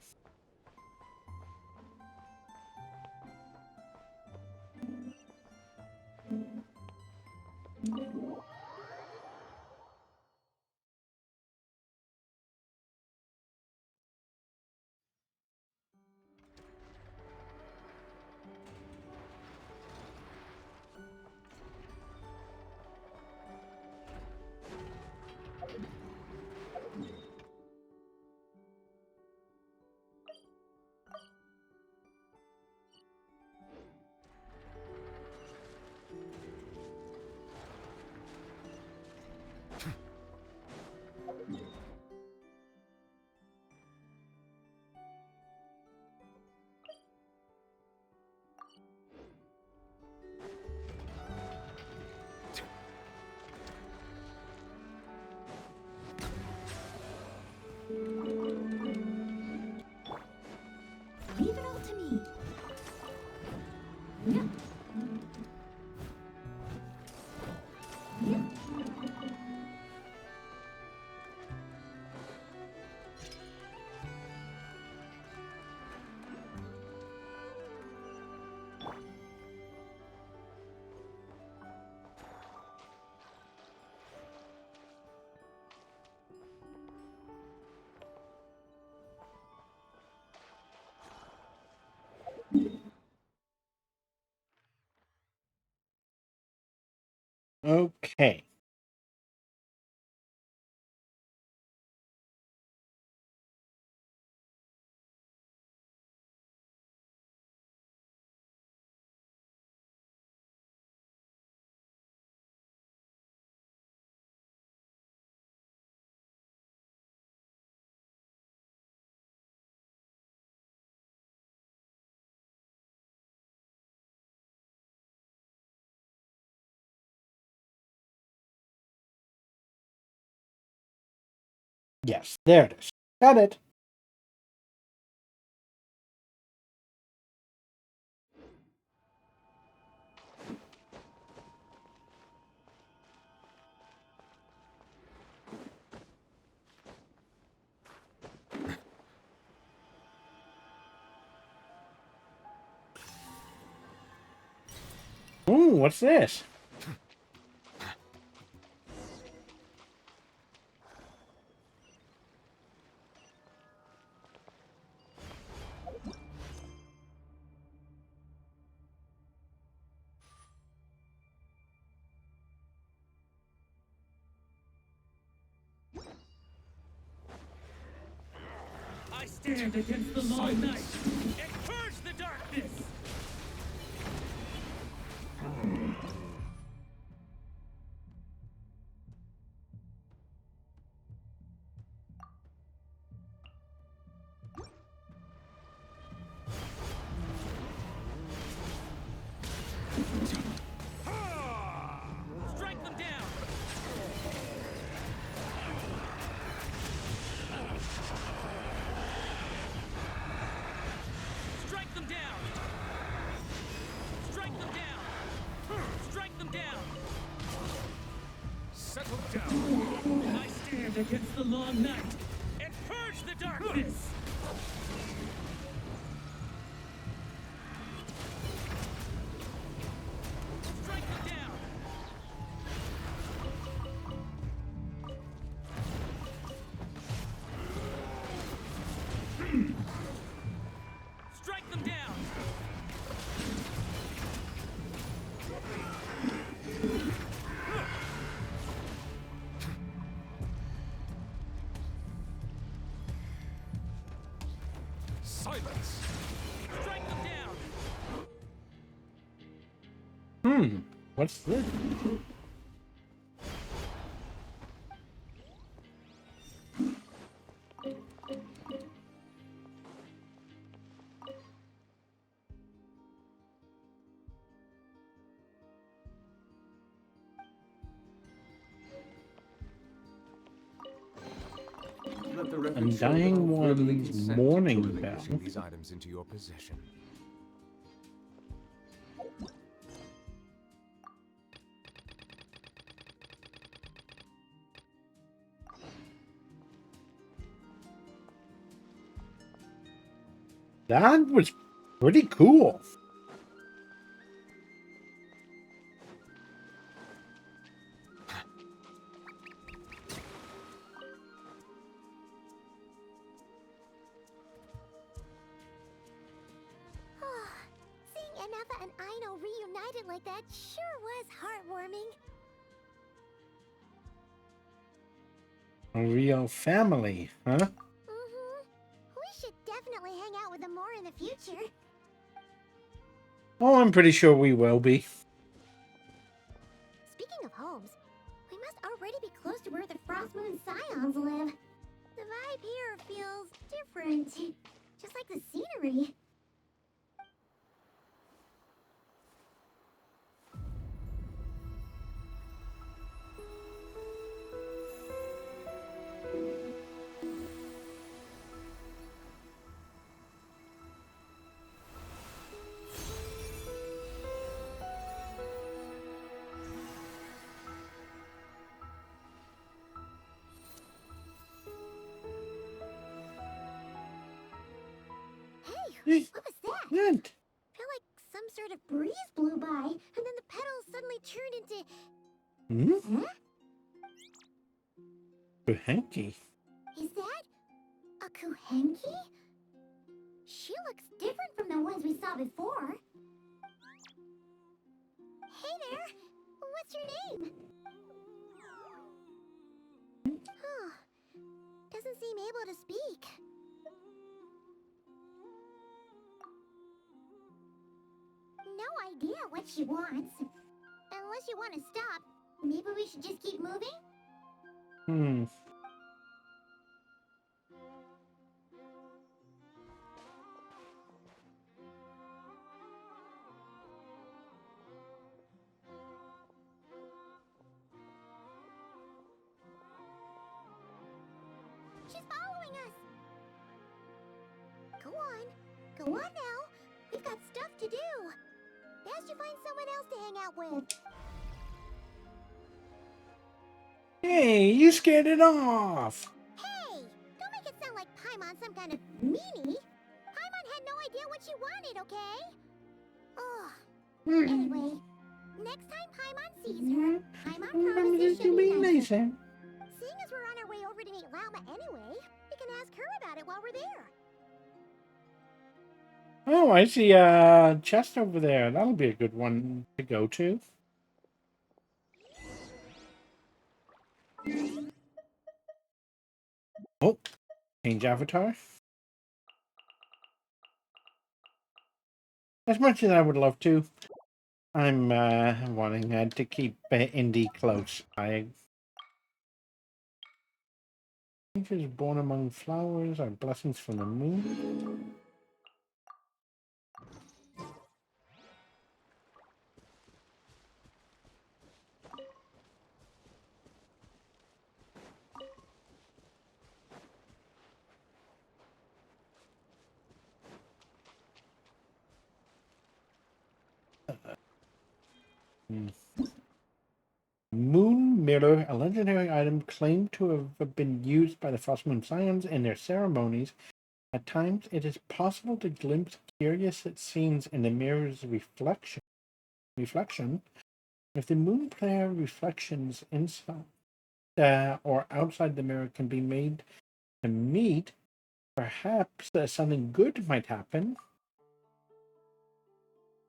Leave it all to me. Okay. Yes, there it is. Got it. Ooh, what's this? I stand against the long night and purge the darkness! Strike them down! Strike them down! Strike them down! Strike them down! Settle down! I stand against the long night and purge the darkness! Strike them down! Strike them down! Silence! Strike them down! What's this? The record showed that Undying all verbally One's consent Mourning to Bell. relinquishing these items into your possession. That was pretty cool. Seeing Anafa and Aino reunited like that sure was heartwarming. A real family, huh? We should definitely hang out with them more in the future. Oh, I'm pretty sure we will be. Speaking of homes, we must already be close to where the Frost Moon Scions live. The vibe here feels different, just like the scenery. Hey, what was that? Good. Felt like some sort of breeze blew by, and then the petals suddenly turned into... Hmm? Hanky. Is that a Kuhenki? She looks different from the ones we saw before. Hey there! What's your name? Huh. Doesn't seem able to speak. No idea what she wants. Unless you want to stop, maybe we should just keep moving? She's following us! Go on. Go on now. We've got stuff to do. Best you find someone else to hang out with. Hey, you scared it off. Hey! Don't make it sound like Paimon's some kind of meanie. Paimon had no idea what she wanted, okay? Ugh. Anyway, next time Paimon sees her, Paimon promises she'll be nicer. Seeing as we're on our way over to meet Lauma anyway, we can ask her about it while we're there. Oh, I see a chest over there. That'll be a good one to go to. Oh, change avatar. As much as I would love to, I'm wanting to keep Indy close. Creatures born among flowers are blessings from the moon. Moon Mirror, a legendary item claimed to have been used by the Frost Moon Scions in their ceremonies. At times, it is possible to glimpse curious scenes in the mirror's reflection. If the moon player reflections inside or outside the mirror can be made to meet, perhaps something good might happen.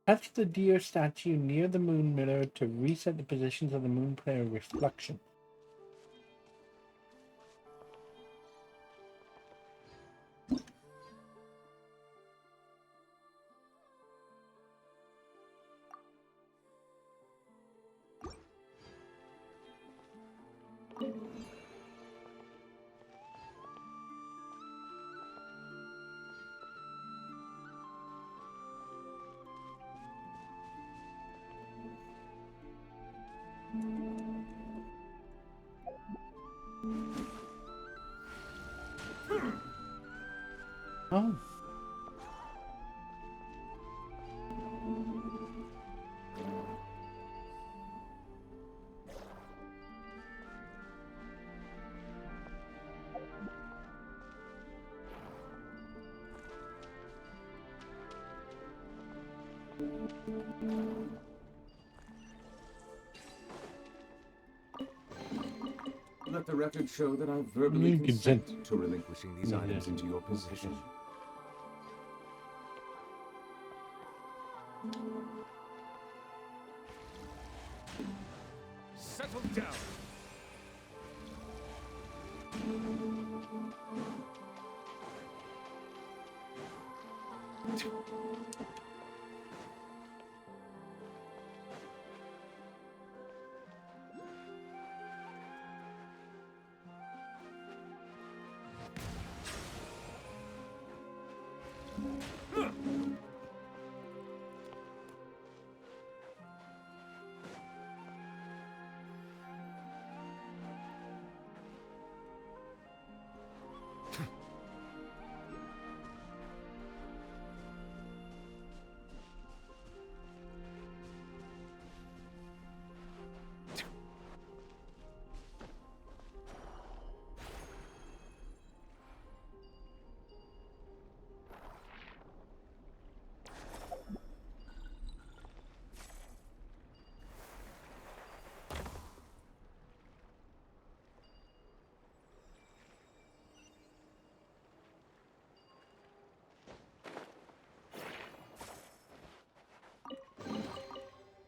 Touch the deer statue near the moon mirror to reset the positions of the moon player reflection. Oh. Let the record show that I verbally consent to relinquishing these items into your possession. Settle down.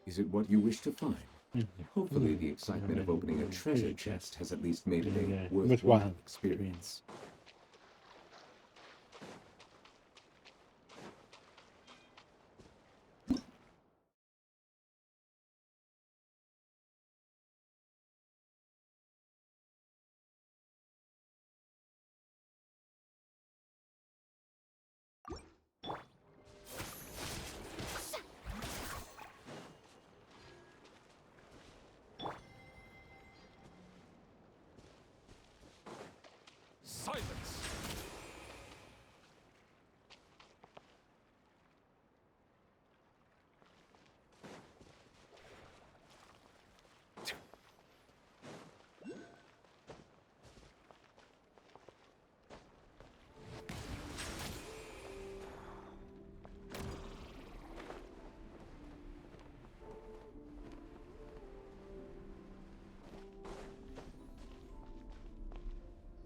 Is it what you wish to find? Hopefully the excitement of opening a treasure chest has at least made it a worthwhile experience. Silence!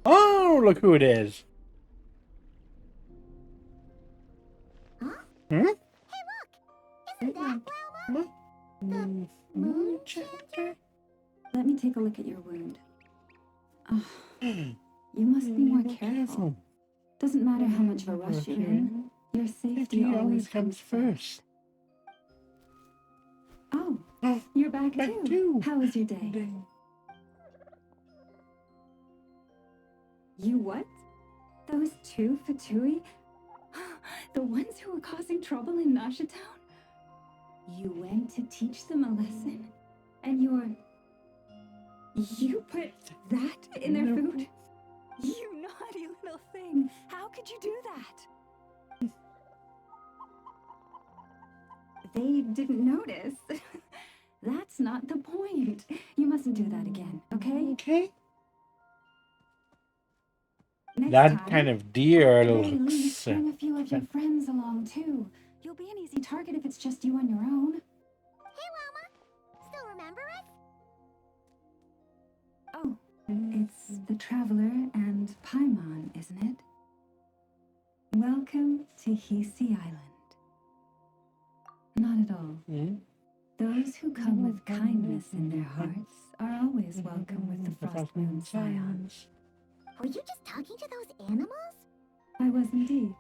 Oh, look who it is. Huh? Hmm? Hey, look! Isn't that Wilma? The moon changer? Let me take a look at your wound. Oh, you must be more careful. Doesn't matter how much of a rush you're in, your safety always comes first. Oh, you're back too. How was your day? You what? Those two Fatui? The ones who were causing trouble in Nasha Town? You went to teach them a lesson? And you put that in their food? You naughty little thing! How could you do that? They didn't notice. That's not the point. You mustn't do that again, okay? Okay. Next That time, kind of deer very looks. least, bring a few of your friends along too. You'll be an easy target if it's just you on your own. Hey, Wilma! Still remember us? Oh, it's the Traveler and Paimon, isn't it? Welcome to Hisi Island. Not at all. Those who come with kindness in their hearts are always welcome with the Frost Moon Scions. Were you just talking to those animals? I was indeed.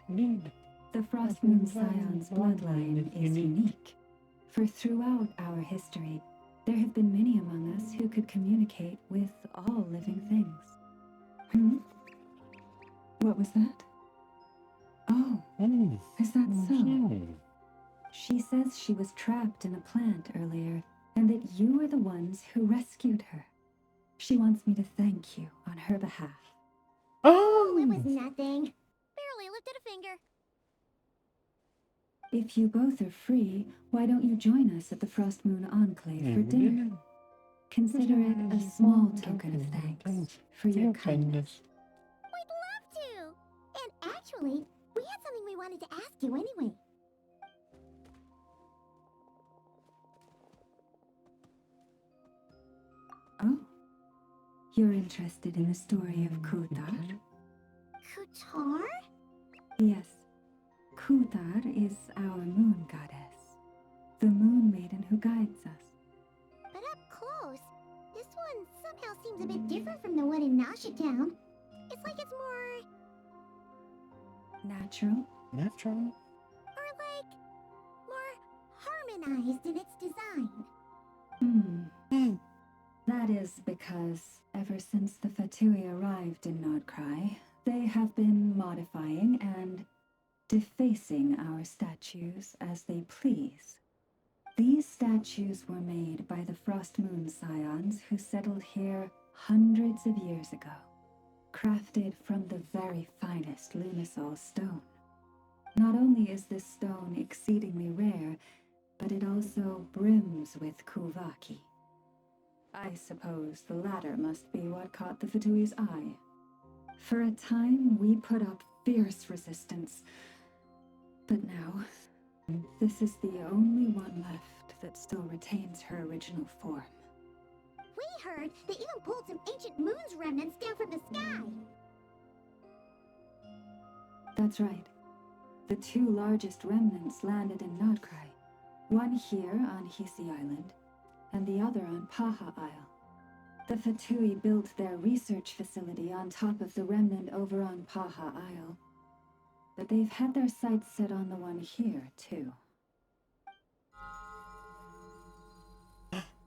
The Frost Moon Scion's bloodline is unique. For throughout our history, there have been many among us who could communicate with all living things. What was that? Oh, is that so? She says she was trapped in a plant earlier, and that you are the ones who rescued her. She wants me to thank you on her behalf. Oh, it was nothing. barely lifted a finger. If you both are free, why don't you join us at the Frost Moon Enclave for dinner? Consider it a small token of thanks for your kindness. We'd love to! And actually, we had something we wanted to ask you anyway. Oh? You're interested in the story of Kutar? Kutar? Yes. Kutar is our moon goddess. The moon maiden who guides us. But up close, this one somehow seems a bit different from the one in Nasha Town. It's like it's more... Natural? Natural? or like... more harmonized in its design. That is because, ever since the Fatui arrived in Nordkrai, they have been modifying and defacing our statues as they please. These statues were made by the Frost Moon Scions who settled here hundreds of years ago, crafted from the very finest Lunasol stone. Not only is this stone exceedingly rare, but it also brims with Kuvaki. I suppose the latter must be what caught the Fatui's eye. For a time, we put up fierce resistance. But now, this is the only one left that still retains her original form. We heard they even pulled some ancient moon's remnants down from the sky. That's right. The two largest remnants landed in Nordkrai. One here on Hisi Island, and the other on Paha Isle. The Fatui built their research facility on top of the remnant over on Paha Isle. But they've had their sights set on the one here, too.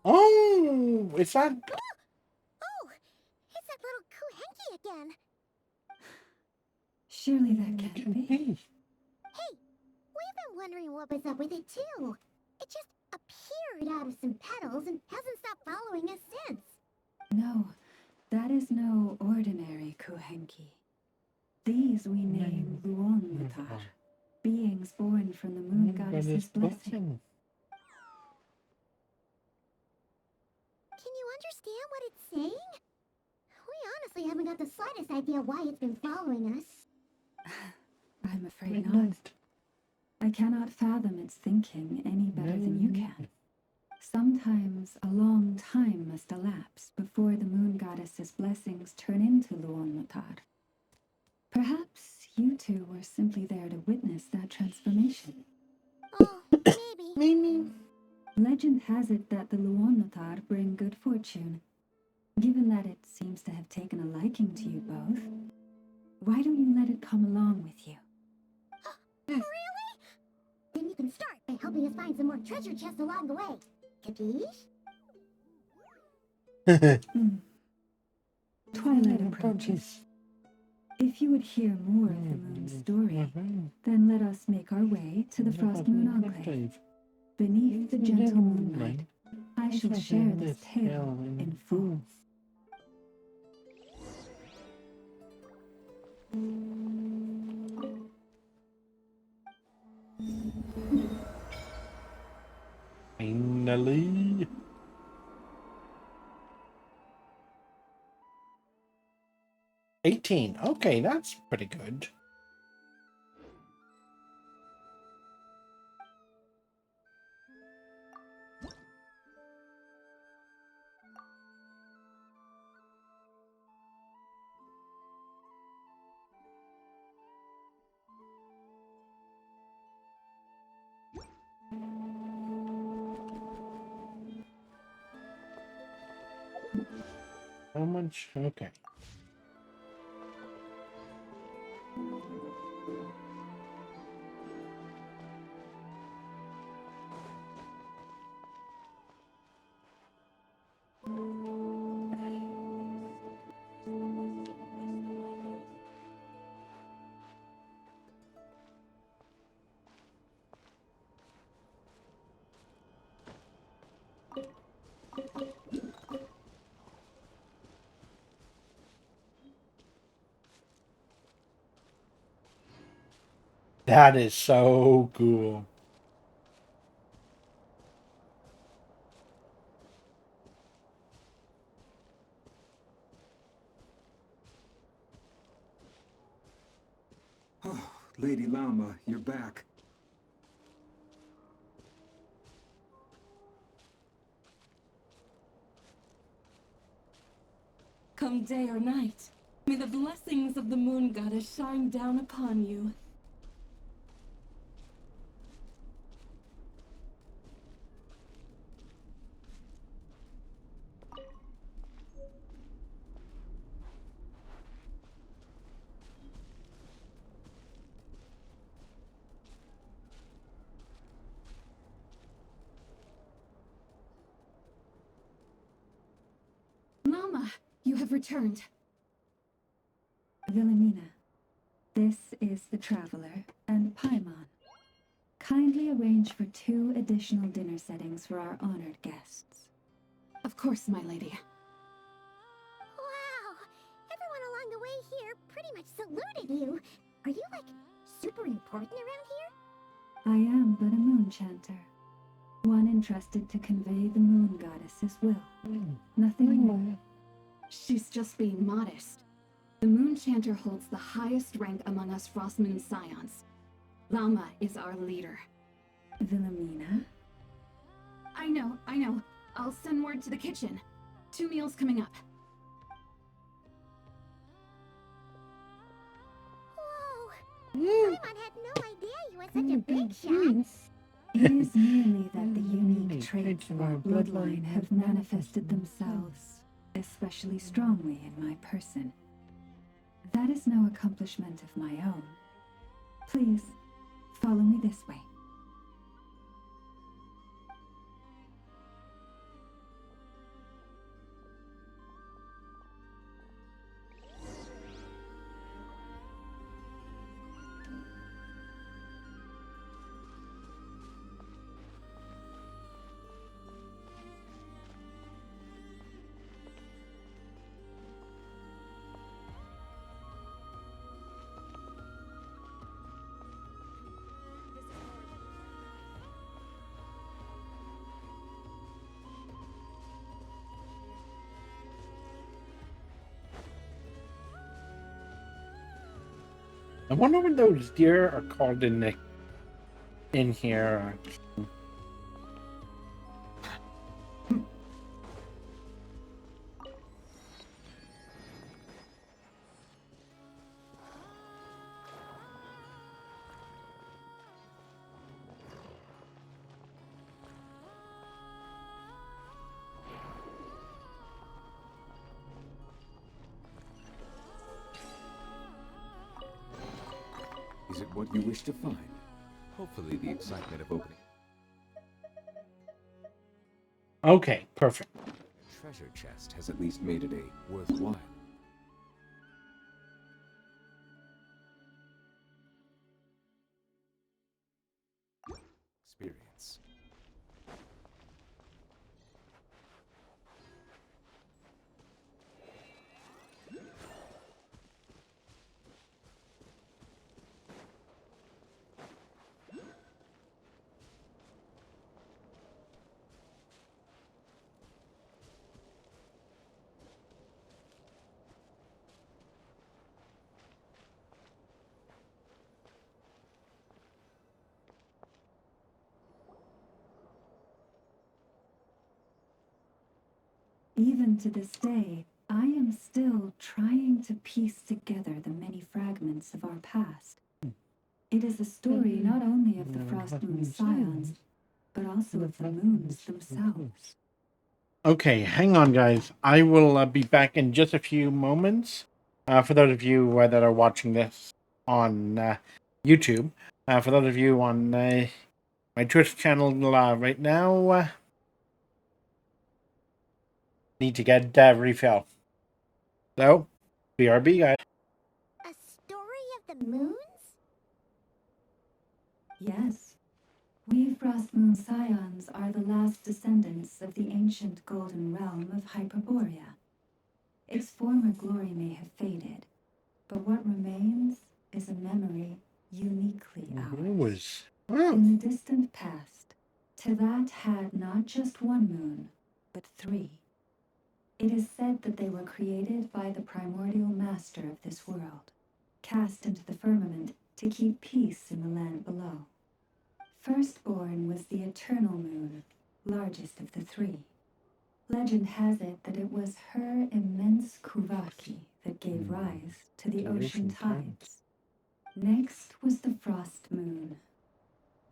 Oh, it's that... Oh, it's that little Kuhenki again. Surely that can't be. Hey, we've been wondering what was up with it too. It just appeared out of some petals and hasn't stopped following us since. No, that is no ordinary Kuhenki. These we name Luonmutar, beings born from the moon goddess's blessing. Can you understand what it's saying? We honestly haven't got the slightest idea why it's been following us. I'm afraid not. I cannot fathom its thinking any better than you can. Sometimes a long time must elapse before the moon goddess's blessings turn into Luonmutar. Perhaps you two were simply there to witness that transformation. Oh, maybe. Legend has it that the Luonmutar bring good fortune. Given that it seems to have taken a liking to you both, why don't you let it come along with you? Really? Then you can start by helping us find some more treasure chests along the way. Capiche? Twilight approaches. If you would hear more of the moon's story, then let us make our way to the Frost Moon Enclave. Beneath the gentle moonlight, I shall share this tale in full. Finally. $18. Okay, that's pretty good. How much? Okay. That is so cool. Oh, Lady Lama, you're back. Come day or night, may the blessings of the moon goddess shine down upon you. Mama, you have returned. Wilhelmina, this is the Traveler and Paimon. Kindly arrange for 2 additional dinner settings for our honored guests. Of course, my lady. Wow! Everyone along the way here pretty much saluted you. Are you, like, super important around here? I am but a moon chanter. One entrusted to convey the moon goddess's will. Nothing more. She's just being modest. The Moon Chanter holds the highest rank among us Frostmoon Scions. Lama is our leader. Wilhelmina? I know. I'll send word to the kitchen. 2 meals coming up. Whoa! Paimon had no idea you were such a big shot. It is merely that the unique traits of our bloodline have manifested themselves especially strongly in my person. That is no accomplishment of my own. Please, follow me this way. I wonder when those deer are called in here. Is it what you wish to find? Hopefully the excitement of opening. Okay, perfect. Treasure chest has at least made it a worthwhile. Experience. Even to this day, I am still trying to piece together the many fragments of our past. It is a story not only of the Frostmoon Scions, but also of the moons themselves. Okay, hang on, guys. I will be back in just a few moments. For those of you that are watching this on YouTube, for those of you on my Twitch channel right now, need to get refill. So, BRB, guys. A story of the moons? Yes. We Frostmoon Scions are the last descendants of the ancient golden realm of Hyperborea. Its former glory may have faded, but what remains is a memory uniquely It ours. was. In the distant past, Teyvat had not just one moon, but 3. It is said that they were created by the primordial master of this world, cast into the firmament to keep peace in the land below. Firstborn was the eternal moon, largest of the 3. Legend has it that it was her immense Kuvaki that gave rise to the ocean tides. Next was the frost moon,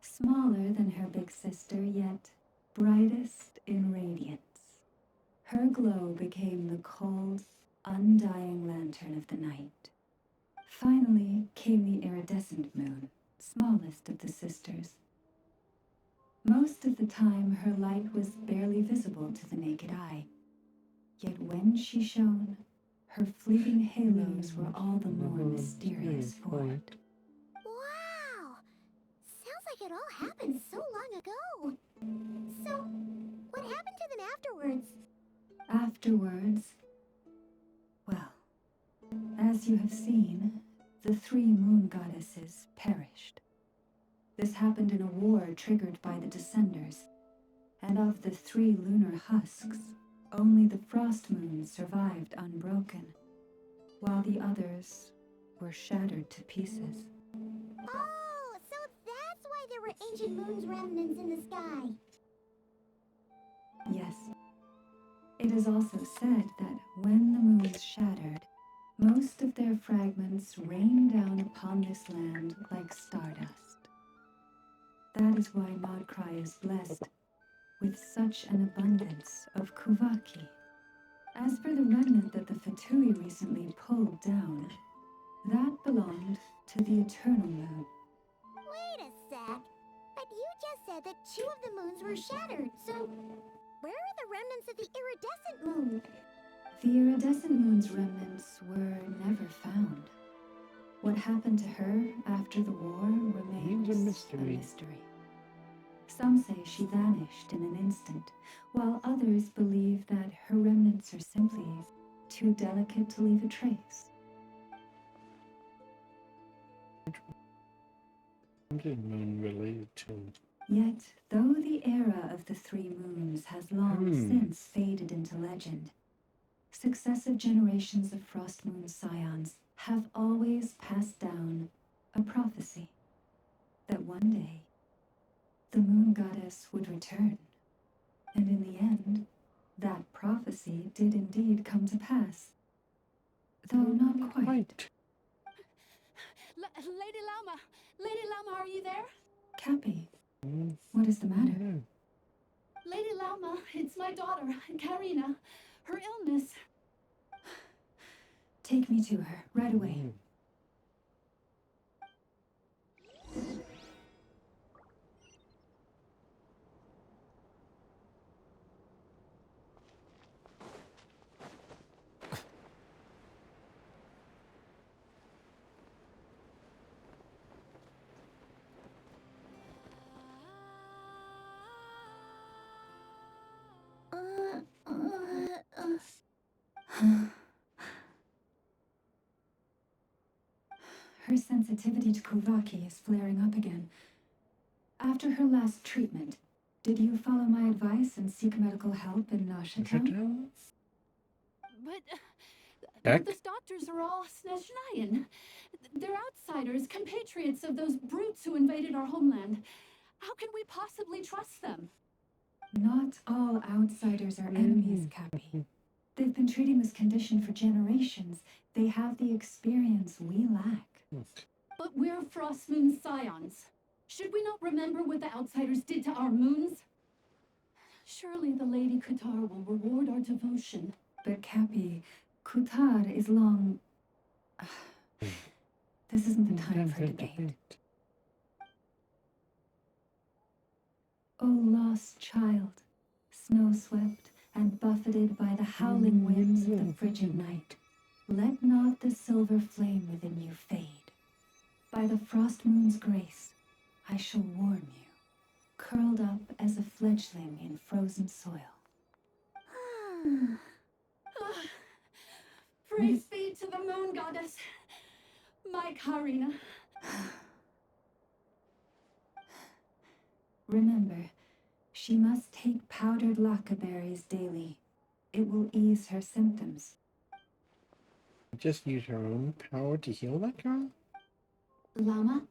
smaller than her big sister, yet brightest in radiance. Her glow became the cold, undying lantern of the night. Finally came the iridescent moon, smallest of the sisters. Most of the time, her light was barely visible to the naked eye. Yet when she shone, her fleeting halos were all the more mysterious for it. Wow! Sounds like it all happened so long ago. So, what happened to them afterwards? Afterwards, well, as you have seen, the 3 moon goddesses perished. This happened in a war triggered by the Descenders, and of the 3 lunar husks, only the frost moon survived unbroken, while the others were shattered to pieces. Oh, so that's why there were ancient moon's remnants in the sky. Yes. It is also said that when the moons shattered, most of their fragments rained down upon this land like stardust. That is why Nodcry is blessed with such an abundance of Kuvaki. As for the remnant that the Fatui recently pulled down, that belonged to the Eternal Moon. Wait a sec. But you just said that 2 of the moons were shattered, so where are the remnants of the iridescent moon? The iridescent moon's remnants were never found. What happened to her after the war remains a mystery. Some say she vanished in an instant, while others believe that her remnants are simply too delicate to leave a trace. Moon related to. Yet, though the era of the 3 moons has long since faded into legend, successive generations of Frost Moon Scions have always passed down a prophecy that one day the moon goddess would return. And in the end, that prophecy did indeed come to pass. Though not quite. Lady Lama! Lady Lama, are you there? Cappy, what is the matter? Lady Lama, it's my daughter, Karina. Her illness. Take me to her, right away. Her sensitivity to Kuvaki is flaring up again. After her last treatment, did you follow my advice and seek medical help in Nashatown? But those doctors are all Snezhnayan. They're outsiders, compatriots of those brutes who invaded our homeland. How can we possibly trust them? Not all outsiders are enemies, Cappy. They've been treating this condition for generations. They have the experience we lack. But we're Frost Moon Scions. Should we not remember what the outsiders did to our moons? Surely the Lady Kutar will reward our devotion. But Cappy, Kutar is long... This isn't the time for debate. O lost child, snow-swept and buffeted by the howling winds of the frigid night, let not the silver flame within you fade. By the frost moon's grace, I shall warm you, curled up as a fledgling in frozen soil. Praise be to the moon goddess, my Karina. Remember, she must take powdered laka berries daily. It will ease her symptoms. Just use her own power to heal that girl? Llama?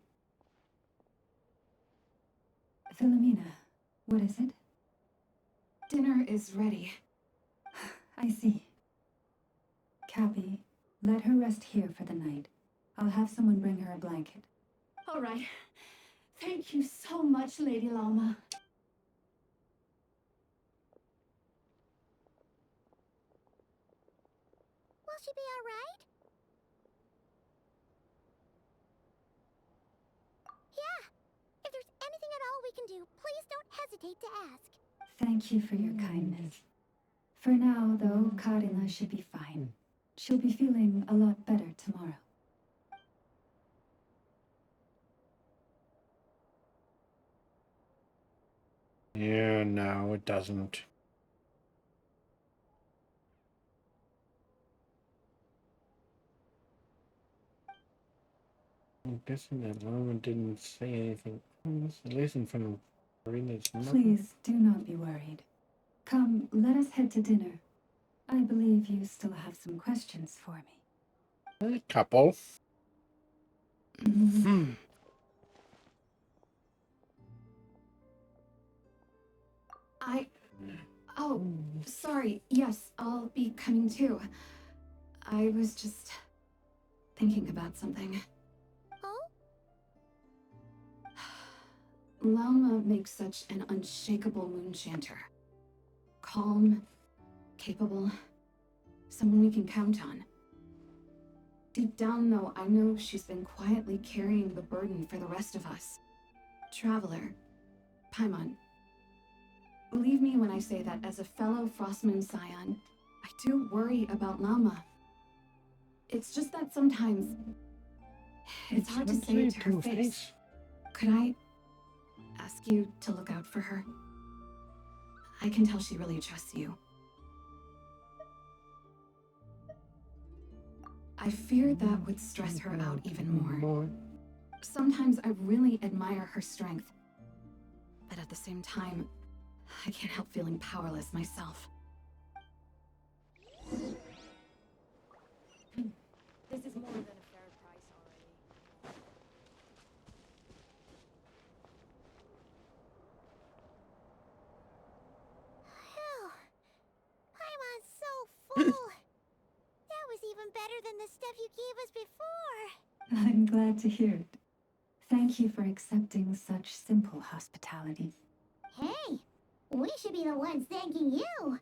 Philomena, what is it? Dinner is ready. I see. Cappy, let her rest here for the night. I'll have someone bring her a blanket. All right. Thank you so much, Lady Llama. Will she be all right? Yeah. If there's anything at all we can do, please don't hesitate to ask. Thank you for your kindness. For now, though, Karina should be fine. She'll be feeling a lot better tomorrow. Yeah, no, it doesn't. I'm guessing that Llama didn't say anything else, at least in front of Karina's mother. Please do not be worried. Come, let us head to dinner. I believe you still have some questions for me. A couple. Oh, sorry. Yes, I'll be coming too. I was just thinking about something. Oh? Llama makes such an unshakable moon chanter. Calm, capable, someone we can count on. Deep down, though, I know she's been quietly carrying the burden for the rest of us. Traveler, Paimon, believe me when I say that as a fellow Frostmoon Scion, I do worry about Llama. It's just that sometimes it's hard to say it to her face. Could I ask you to look out for her? I can tell she really trusts you. I fear that would stress her out even more. Sometimes I really admire her strength, but at the same time, I can't help feeling powerless myself. This is more than a fair price already. Phew. Paimon's so full. That was even better than the stuff you gave us before. I'm glad to hear it. Thank you for accepting such simple hospitality. Hey, we should be the ones thanking you.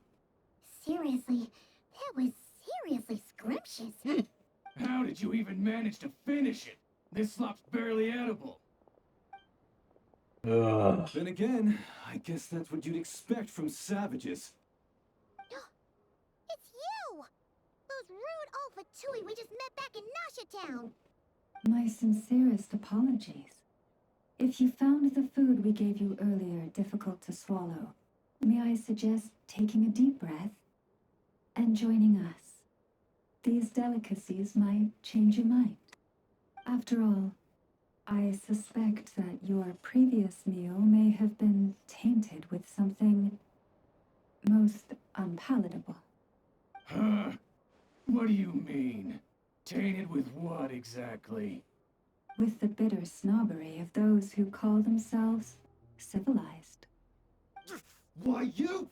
Seriously, that was seriously scrumptious. How did you even manage to finish it? This slop's barely edible. Then again, I guess that's what you'd expect from savages. It's you! Those rude old Fatui we just met back in Nasha Town. My sincerest apologies. If you found the food we gave you earlier difficult to swallow, may I suggest taking a deep breath and joining us? These delicacies might change your mind. After all, I suspect that your previous meal may have been tainted with something most unpalatable. Huh? What do you mean? Tainted with what exactly? With the bitter snobbery of those who call themselves civilized. Why, you?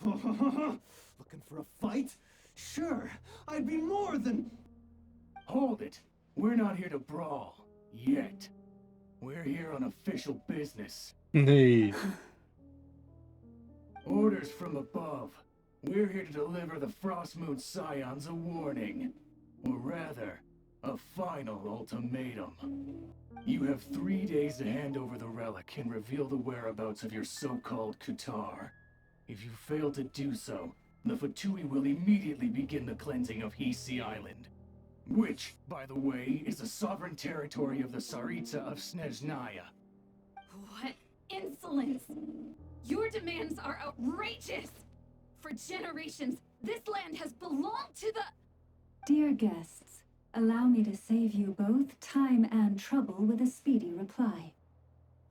Looking for a fight? Sure, I'd be more than... Hold it. We're not here to brawl. Yet. We're here on official business. Hey. Orders from above. We're here to deliver the Frostmoon Scions a warning. Or rather, a final ultimatum. You have 3 days to hand over the relic and reveal the whereabouts of your so-called Kutar. If you fail to do so, the Fatui will immediately begin the cleansing of Hisi Island. Which, by the way, is the sovereign territory of the Tsaritsa of Snezhnaya. What insolence! Your demands are outrageous! For generations, this land has belonged to the... Dear guests, allow me to save you both time and trouble with a speedy reply.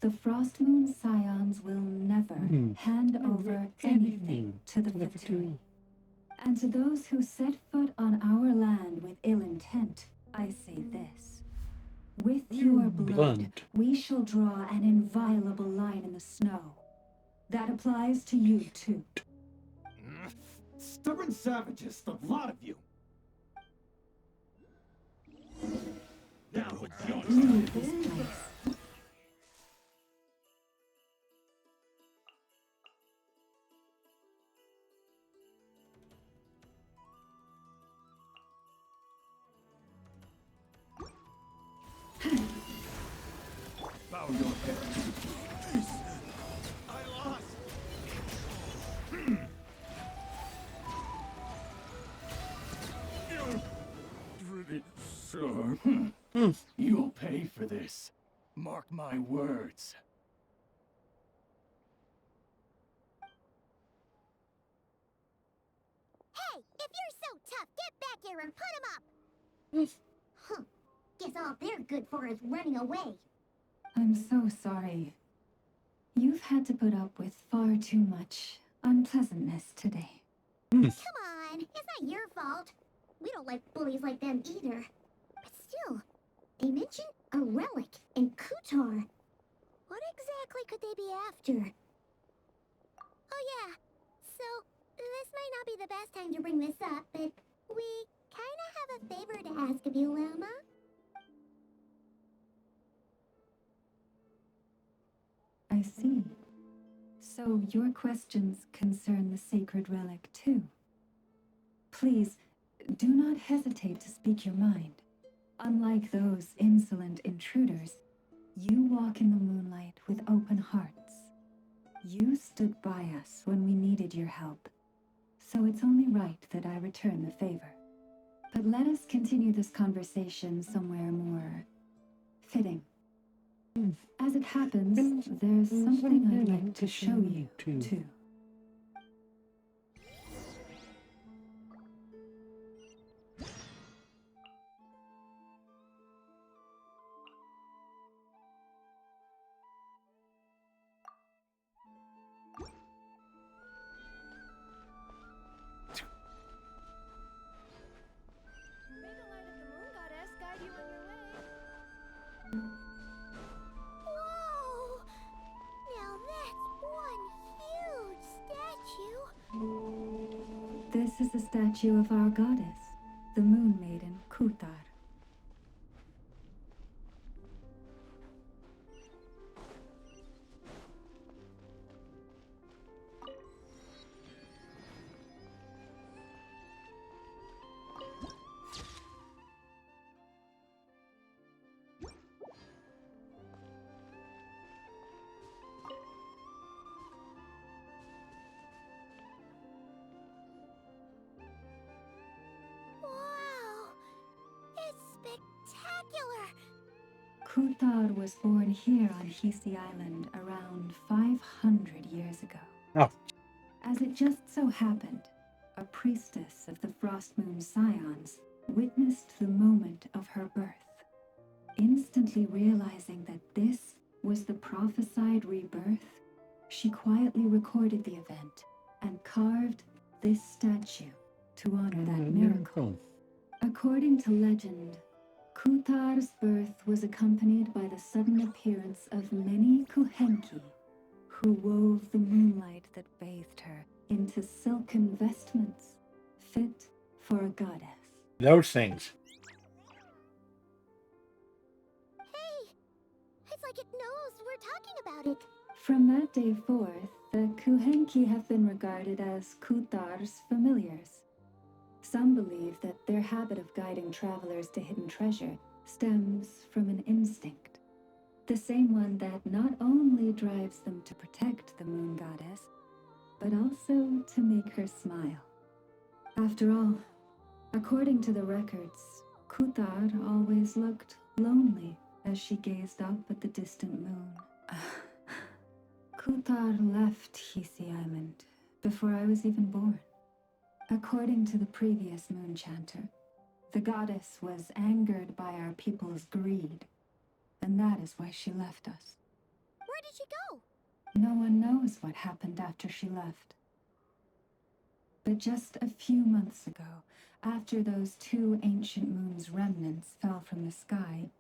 The Frost Moon Scions will never hand over anything to the Fatui. And to those who set foot on our land with ill intent, I say this. With your blood, we shall draw an inviolable line in the snow. That applies to you, too. Stubborn savages, the lot of you. Now it's your Leave this place. Bow your head. I lost. Pretty sure. You'll pay for this. Mark my words. Hey, if you're so tough, get back here and put him up! Huh. Guess all they're good for is running away. I'm so sorry. You've had to put up with far too much unpleasantness today. Come on, it's not your fault. We don't like bullies like them either. But still, they mentioned a relic in Kutar. What exactly could they be after? Oh yeah, so this might not be the best time to bring this up, but we kinda have a favor to ask of you, Lama. I see. So your questions concern the sacred relic too. Please, do not hesitate to speak your mind. Unlike those insolent intruders, you walk in the moonlight with open hearts. You stood by us when we needed your help, so it's only right that I return the favor. But let us continue this conversation somewhere more fitting. As it happens, there's something I'd like to show you, too. Whoa! Now that's one huge statue. This is the statue of our goddess, the Moon Maiden Kutar. Wow! It's spectacular! Kutar was born here on Hisi Island around 500 years ago. Oh. As it just so happened, a priestess of the Frost Moon Scions witnessed the moment of her birth. Instantly realizing that this was the prophesied rebirth, she quietly recorded the event and carved this statue to honor that miracle. According to legend, Kutar's birth was accompanied by the sudden appearance of many Kuhenki, who wove the moonlight that bathed her into silken vestments fit for a goddess. Those things. Hey! It's like it knows we're talking about it. From that day forth, the Kuhenki have been regarded as Kutar's familiars. Some believe that their habit of guiding travelers to hidden treasure stems from an instinct. The same one that not only drives them to protect the moon goddess, but also to make her smile. After all, according to the records, Kutar always looked lonely as she gazed up at the distant moon. Kutar left Hisi Island before I was even born. According to the previous moon chanter, the goddess was angered by our people's greed, and that is why she left us. Where did she go? No one knows what happened after she left. But just a few months ago, after those 2 ancient moons' remnants fell from the sky,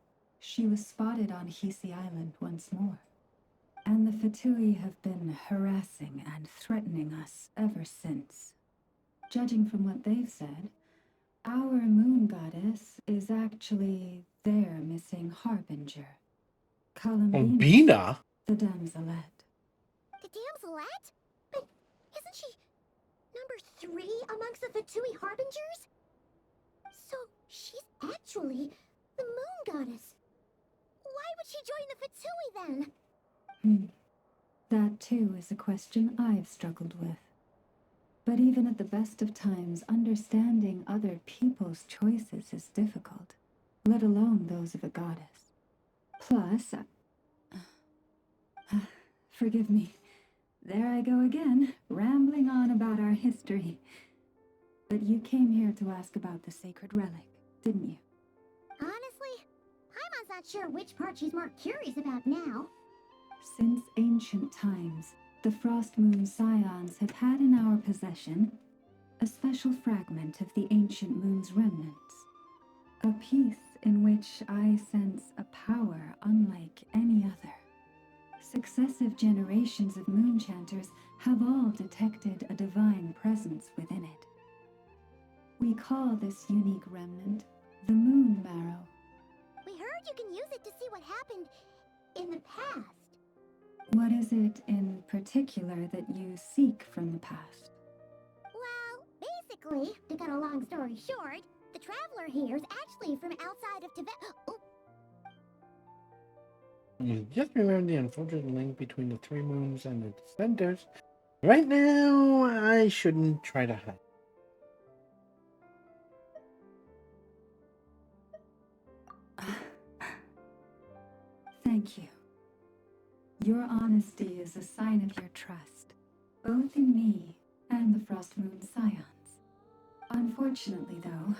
she was spotted on Hisi Island once more. And the Fatui have been harassing and threatening us ever since. Judging from what they've said, our moon goddess is actually their missing harbinger. Albina? The damselette. The damselette? But isn't she number 3 amongst the Fatui harbingers? So she's actually the moon goddess. Why would she join the Fatui then? That too is a question I've struggled with. But even at the best of times, understanding other people's choices is difficult, let alone those of a goddess. Plus, forgive me, there I go again, rambling on about our history. But you came here to ask about the sacred relic, didn't you? Honestly, Paimon's not sure which part she's more curious about now. Since ancient times, the Frost Moon Scions have had in our possession a special fragment of the ancient moon's remnants. A piece in which I sense a power unlike any other. Successive generations of moon chanters have all detected a divine presence within it. We call this unique remnant the Moon Marrow. We heard you can use it to see what happened in the past. What is it in particular that you seek from the past? Well, basically, to cut a long story short, the traveler here is actually from outside of Tibet. Oh. You just remember the unfortunate link between the 3 moons and the dissenters. Right now, I shouldn't try to hide. Thank you. Your honesty is a sign of your trust, both in me and the Frost Moon Scions. Unfortunately, though,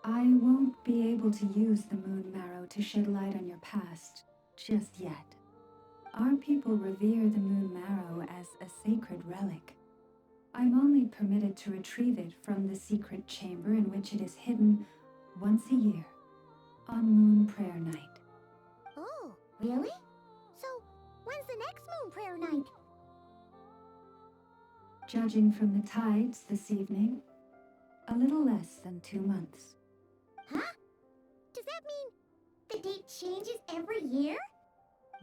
I won't be able to use the Moon Marrow to shed light on your past just yet. Our people revere the Moon Marrow as a sacred relic. I'm only permitted to retrieve it from the secret chamber in which it is hidden once a year, on Moon Prayer Night. Oh, really? So, when's the next moon prayer night? Judging from the tides this evening, a little less than 2 months. Huh? Does that mean the date changes every year?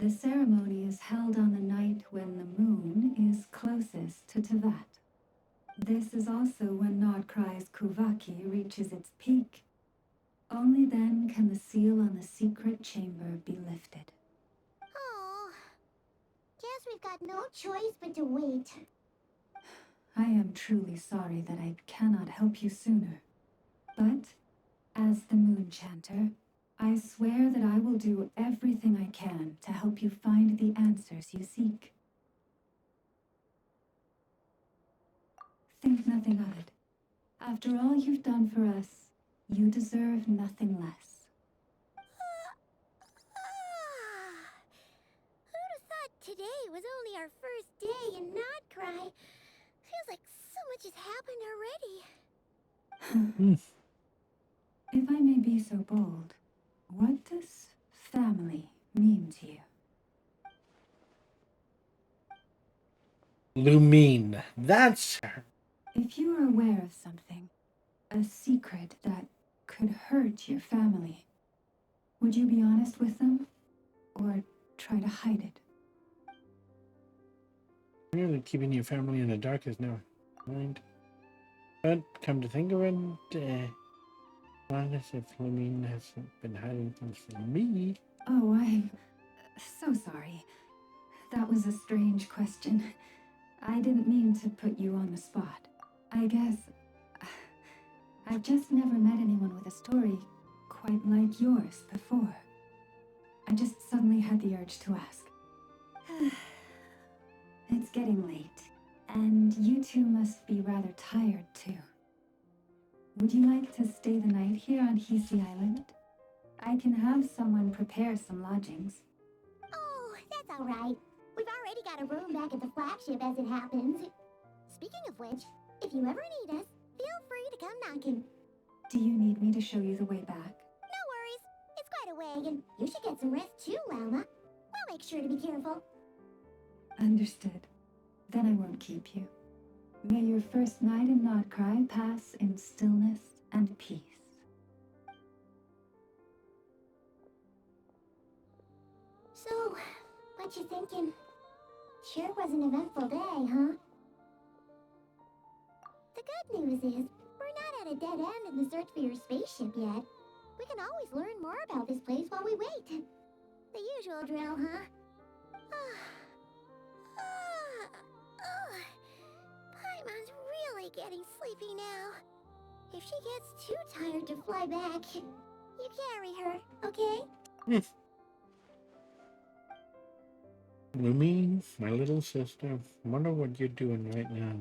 The ceremony is held on the night when the moon is closest to Tevat. This is also when Nodcry's Kuvaki reaches its peak. Only then can the seal on the secret chamber be lifted. Oh, guess we've got no choice but to wait. I am truly sorry that I cannot help you sooner. But, as the Moon Chanter, I swear that I will do everything I can to help you find the answers you seek. Think nothing of it. After all you've done for us, you deserve nothing less. Who'd have thought today was only our first day in Nodcry? Feels like so much has happened already. If I may be so bold, what does family mean to you? Lumine. That's her. If you are aware of something, a secret that could hurt your family, would you be honest with them? Or try to hide it? Really keeping your family in the dark is no mind. But come to think of it, not as if Lumine hasn't been hiding things from me. Oh, I'm so sorry. That was a strange question. I didn't mean to put you on the spot. I guess I've just never met anyone with a story quite like yours before. I just suddenly had the urge to ask. It's getting late, and you two must be rather tired too. Would you like to stay the night here on Hisi Island? I can have someone prepare some lodgings. Oh, that's alright. We've already got a room back at the flagship as it happens. Speaking of which, if you ever need us, feel free to come knocking. Do you need me to show you the way back? No worries. It's quite a way, and you should get some rest too, Lalma. We'll make sure to be careful. Understood. Then I won't keep you. May your first night in Notcry pass in stillness and peace. So, what you thinking? Sure was an eventful day, huh? The good news is, we're not at a dead end in the search for your spaceship yet. We can always learn more about this place while we wait. The usual drill, huh? Paimon's really getting sleepy now. If she gets too tired to fly back, you carry her, okay? Lumi, my little sister, wonder what you're doing right now.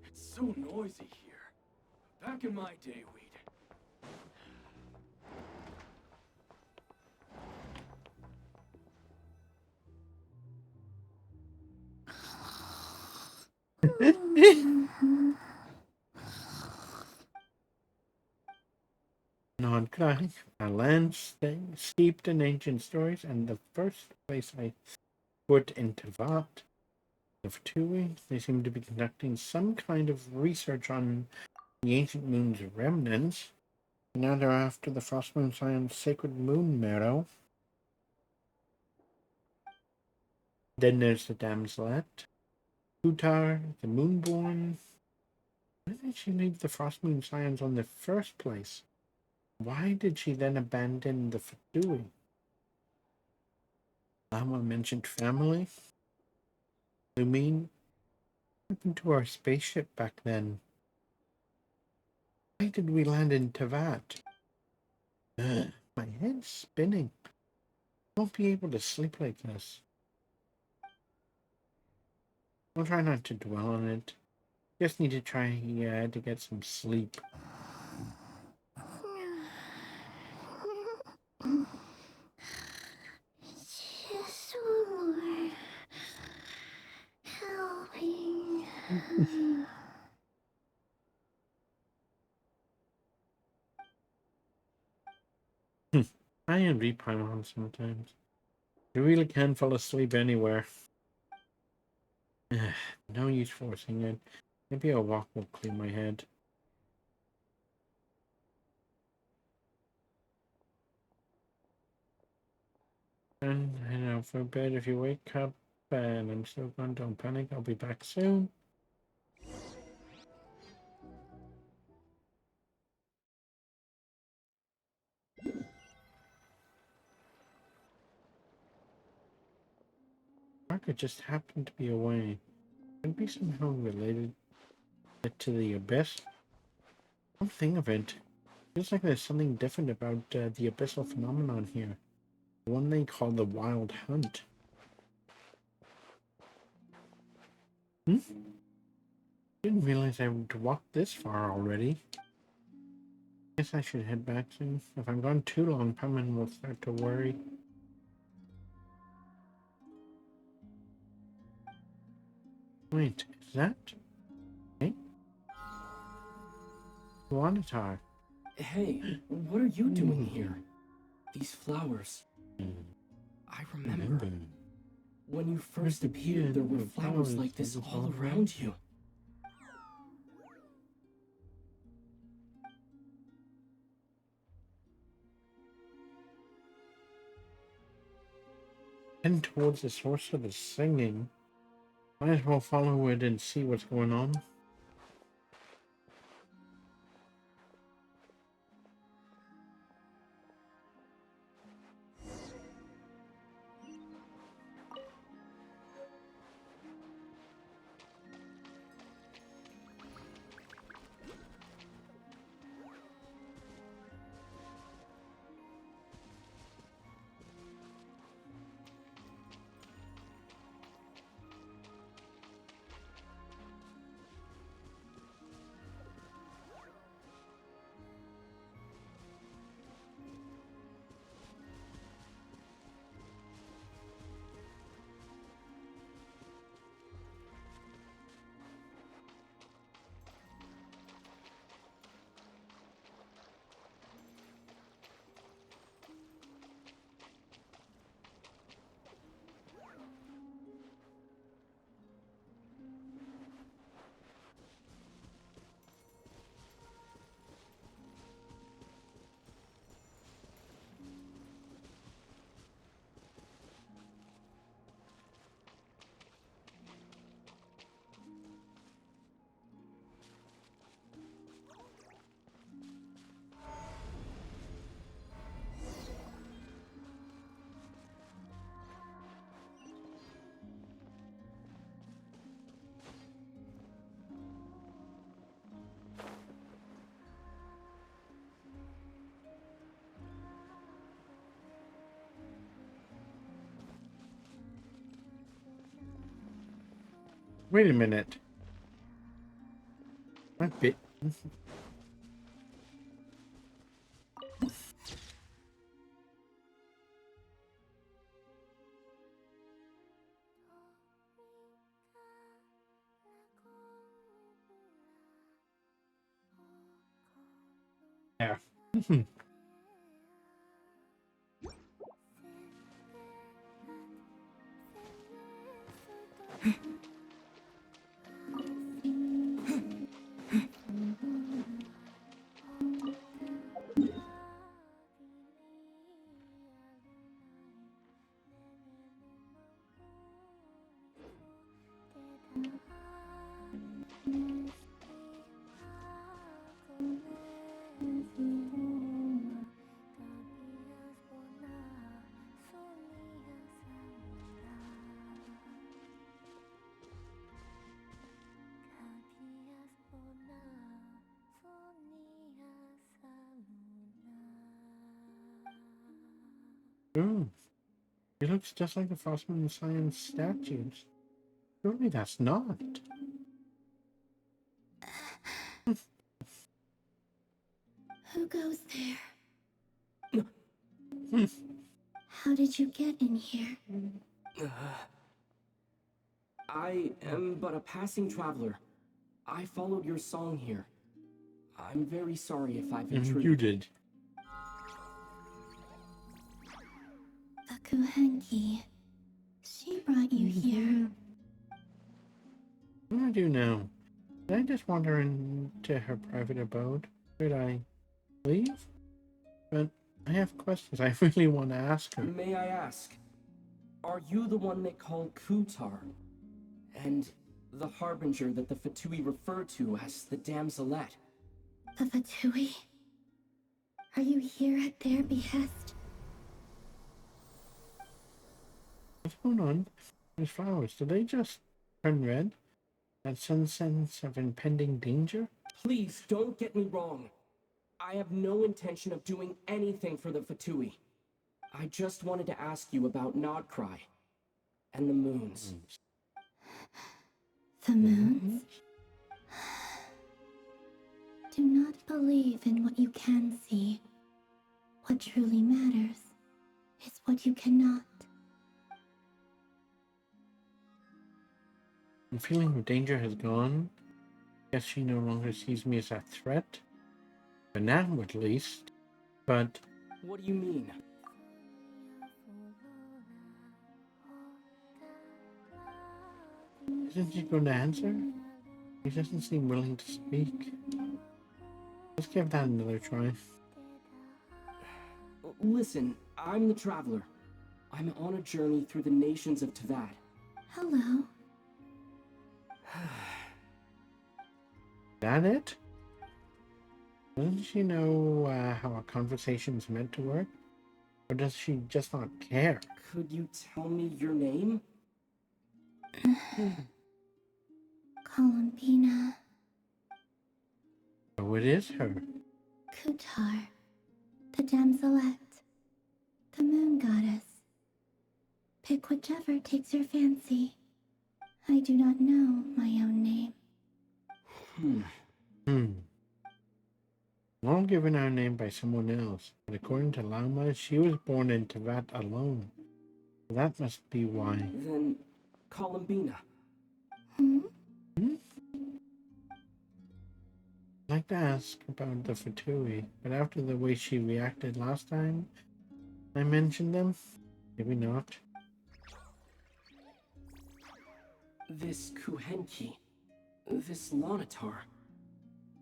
It's so noisy here. Back in my day, we'd... Nordkrai, a land steeped in ancient stories, and the first place I put into Vat. The Fatui, they seem to be conducting some kind of research on the ancient moon's remnants. Now they're after the Frost Moon Scion's sacred moon marrow. Then there's the Damselet, Putar, the Moonborn. Why did she leave the Frost Moon Scions on the first place? Why did she then abandon the Fatui? Lama mentioned family. You mean what happened to our spaceship back then? Why did we land in Tavat? My head's spinning. I won't be able to sleep like this. I'll try not to dwell on it. Just need to try to get some sleep. Just one more helping. I envy Paimon sometimes. You really can fall asleep anywhere. No use forcing it. Maybe a walk will clear my head. And head out for bed. If you wake up and I'm still gone, don't panic. I'll be back soon. rocket just happened to be away. Could it be somehow related to the abyss? Don't think of it. Feels like there's something different about the abyssal phenomenon here. The one they call the wild hunt. Didn't realize I would walk this far already. Guess I should head back soon. If I'm gone too long, Paimon will start to worry. Wait, is that? Hey? Wanatar. Hey, what are you doing here? These flowers. I remember. When you first appeared, there were flowers like this all around you. Heading towards the source of the singing. Might as well follow it and see what's going on. Wait a minute. My bit. Yeah. Ooh, he looks just like the Frostmourne Science statues. Surely that's not. Who goes there? How did you get in here? I am but a passing traveler. I followed your song here. I'm very sorry if I've intruded. You did. The Kuhenki. She brought you here. What do I do now? Did I just wander into her private abode? Should I leave? But I have questions I really want to ask her. May I ask, are you the one they call Kutar? And the harbinger that the Fatui refer to as the Damselette? The Fatui? Are you here at their behest? What's going on? These flowers, do they just turn red? That some sense of impending danger? Please don't get me wrong. I have no intention of doing anything for the Fatui. I just wanted to ask you about Nodcry and the moons. The moons? Do not believe in what you can see. What truly matters is what you cannot. The feeling of danger has gone. Guess she no longer sees me as a threat. For now, at least. But What do you mean? isn't she going to answer? He doesn't seem willing to speak. Let's give that another try. Listen, I'm the Traveler. I'm on a journey through the nations of Tavad. Hello. That it? Doesn't she know how a conversation's meant to work? Or does she just not care? Could you tell me your name? Columbina. Oh, it is her. Kutar. The damselette. The moon goddess. Pick whichever takes your fancy. I do not know my own name. All given our name by someone else, but according to Lama, she was born in Teyvat alone. That must be why. Then, Columbina. I'd like to ask about the Fatui, but after the way she reacted last time I mentioned them, maybe not. This Kuhenki. This Lonatar.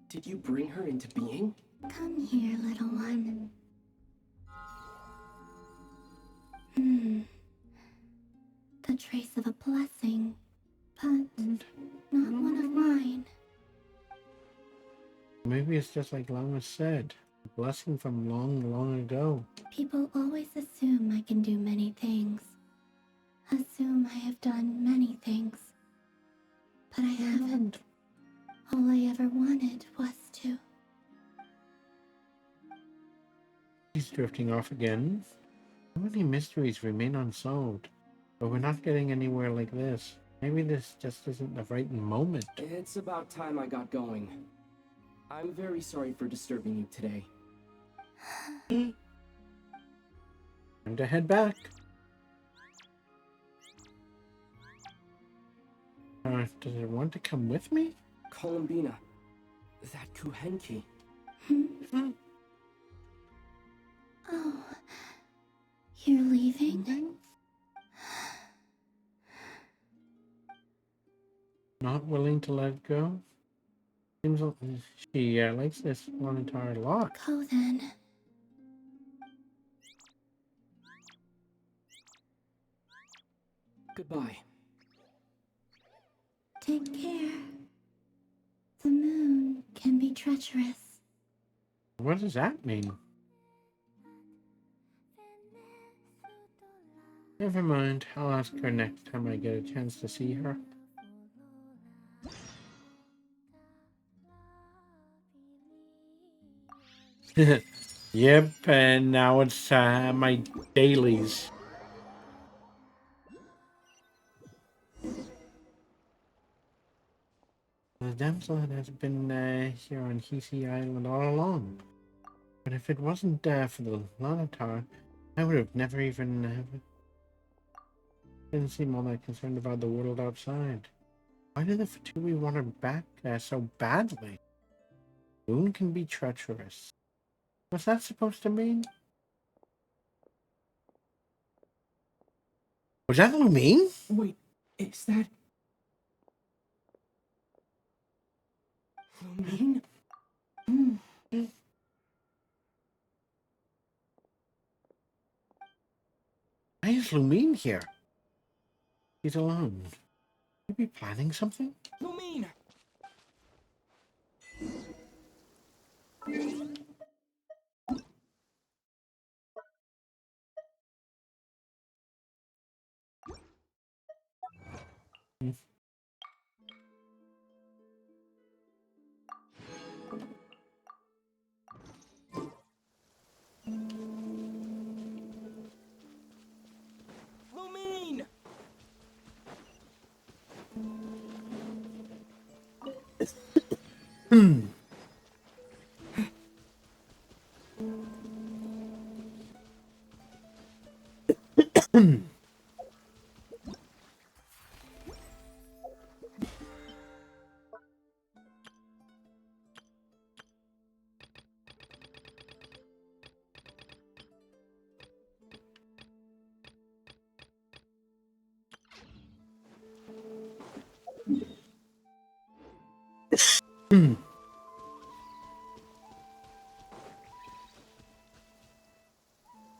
Did you bring her into being? Come here, little one. The trace of a blessing, but not one of mine. Maybe it's just like Lama said, a blessing from long, long ago. People always assume I can do many things. Assume I have done many things. But I haven't. All I ever wanted was to. He's drifting off again. So many mysteries remain unsolved, but we're not getting anywhere like this. Maybe this just isn't the right moment. It's about time I got going. I'm very sorry for disturbing you today. Time to head back. Does it want to come with me? Columbina, that Kuhenki. Oh, you're leaving? Not willing to let go? Seems like she likes this Lonatar a lot. Go then. Goodbye. Take care. The moon can be treacherous. What does that mean? Never mind, I'll ask her next time I get a chance to see her. Yep, and now it's my dailies. The damsel has been here on Hisi Island all along. But if it wasn't for the Lonatar, I would have never even didn't seem all that concerned about the world outside. Why did the Fatui want her back so badly? Moon can be treacherous. What's that supposed to mean? Was that Lumine? Wait, is that... Lumine? Why is Lumine here? She's alone. Could be planning something? Lumine! Lumine!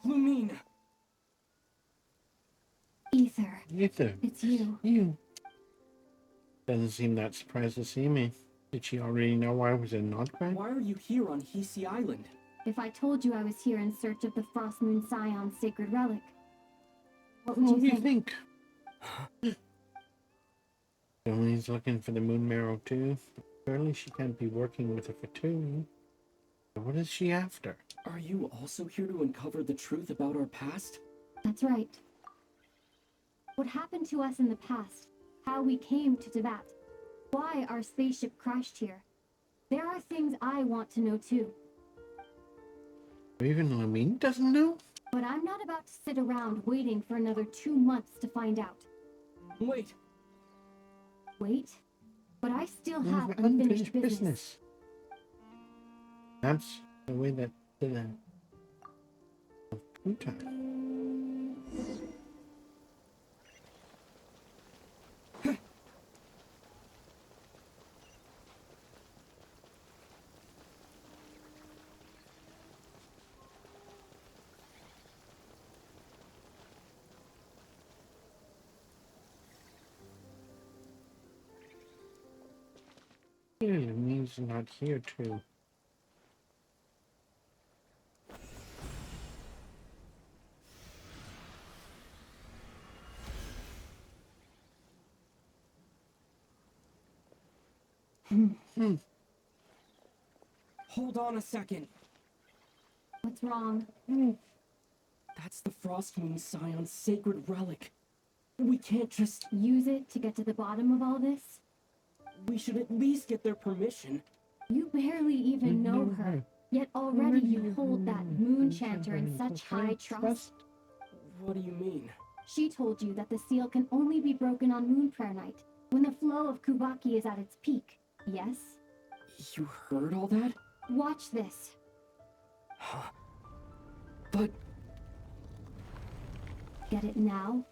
Lumine! Ether, Ether. it's you. You. Doesn't seem that surprised to see me. Did she already know I was in Notcrack? Why are you here on Hisi Island? If I told you I was here in search of the Frost Moon Scion's sacred relic, what would you think? Emily's looking for the moon marrow too. Surely she can't be working with a Fatui. What is she after? Are you also here to uncover the truth about our past? That's right. What happened to us in the past, how we came to Teyvat, why our spaceship crashed here. There are things I want to know too. Even Lumine doesn't know? But I'm not about to sit around waiting for another 2 months to find out. Wait. Wait? But I still have unfinished business. That's the way that the Pluto. It means not here too. Hold on a second. What's wrong? That's the Frost Moon Scion's sacred relic. We can't just use it to get to the bottom of all this? We should at least get their permission. You barely even know her, yet already you hold that moon chanter in such high trust. What do you mean? She told you that the seal can only be broken on Moon Prayer Night, when the flow of Kubaki is at its peak, yes? You heard all that? Watch this. But... Get it now?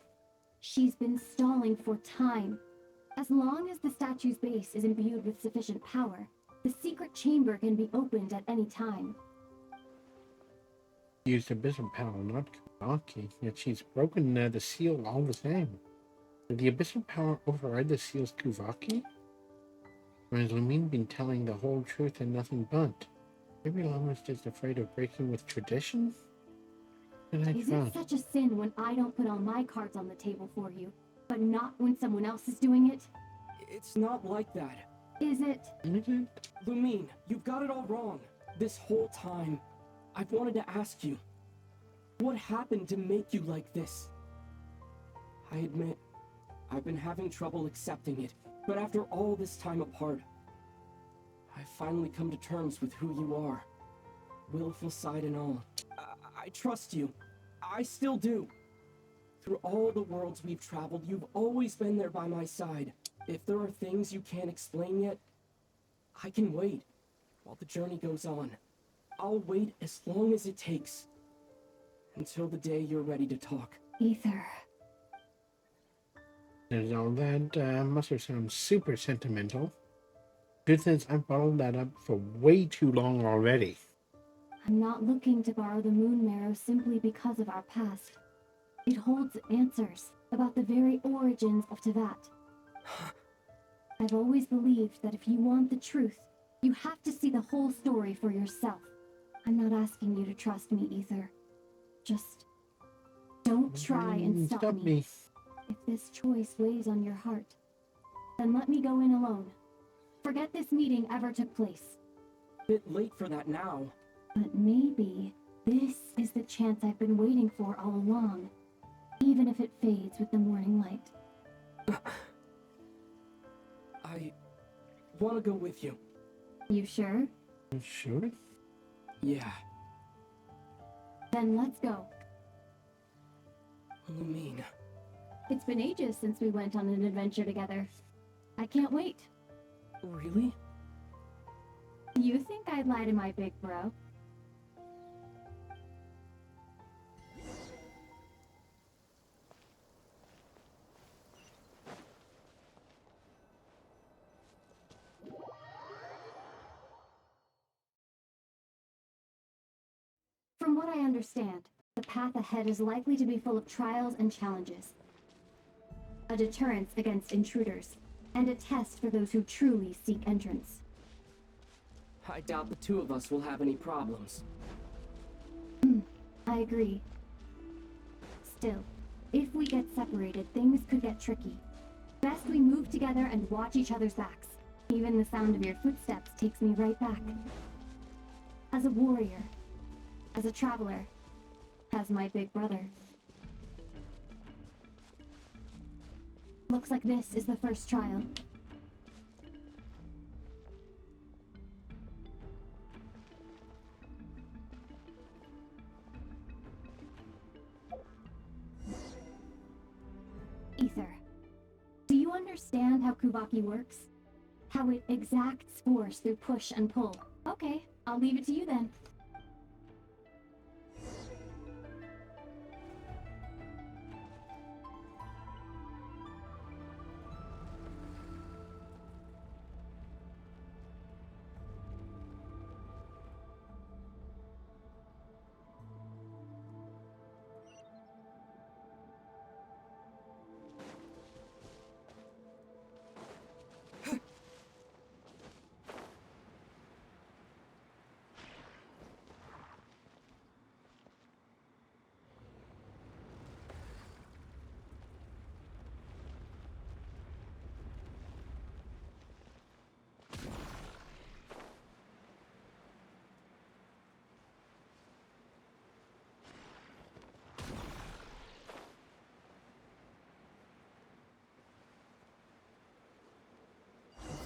She's been stalling for time. As long as the statue's base is imbued with sufficient power, the secret chamber can be opened at any time. Used abyssal power, not Kubaki, yet she's broken the seal all the same. Did the abyssal power override the seal's Kubaki? Or has Lumine been telling the whole truth and nothing but? Maybe Lama's just afraid of breaking with tradition? Is it such a sin when I don't put all my cards on the table for you, but not when someone else is doing it? It's not like that. Is it? Lumine, you've got it all wrong. This whole time, I've wanted to ask you, what happened to make you like this? I admit, I've been having trouble accepting it, but after all this time apart, I've finally come to terms with who you are. Willful side and all. I trust you. I still do. Through all the worlds we've traveled, you've always been there by my side. If there are things you can't explain yet, I can wait while the journey goes on. I'll wait as long as it takes. Until the day you're ready to talk. Ether. There's all that must have sounded super sentimental. Truth is, I've bottled that up for way too long already. I'm not looking to borrow the moon marrow simply because of our past. It holds answers about the very origins of Teyvat. I've always believed that if you want the truth, you have to see the whole story for yourself. I'm not asking you to trust me, Ether. Just don't try and stop me. If this choice weighs on your heart, Then let me go in alone. Forget this meeting ever took place. Bit late for that now. But maybe this is the chance I've been waiting for all along, even if it fades with the morning light. I want to go with you. You sure? Sure. Yeah. Then let's go. Lumine. It's been ages since we went on an adventure together. I can't wait. Really? You think I'd lie to my big bro? From what I understand, the path ahead is likely to be full of trials and challenges. A deterrence against intruders, and a test for those who truly seek entrance. I doubt the two of us will have any problems. I agree. Still, if we get separated, things could get tricky. Best we move together and watch each other's backs. Even the sound of your footsteps takes me right back. As a warrior, as a traveler, as my big brother. Looks like this is the first trial. Ether, do you understand how Kubaki works? How it exacts force through push and pull? Okay, I'll leave it to you then.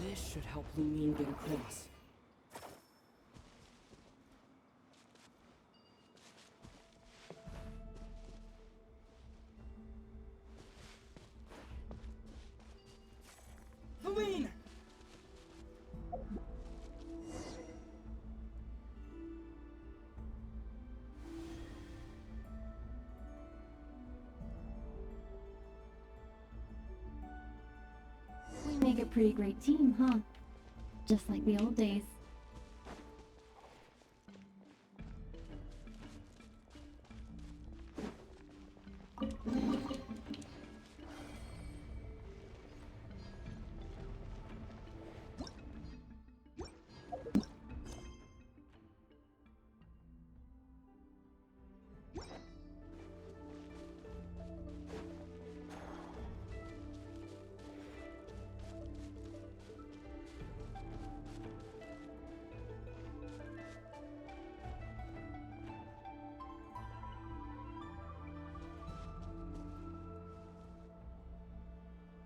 This should help Lumine get across. Lumine! We make a pretty great team, huh? Just like the old days.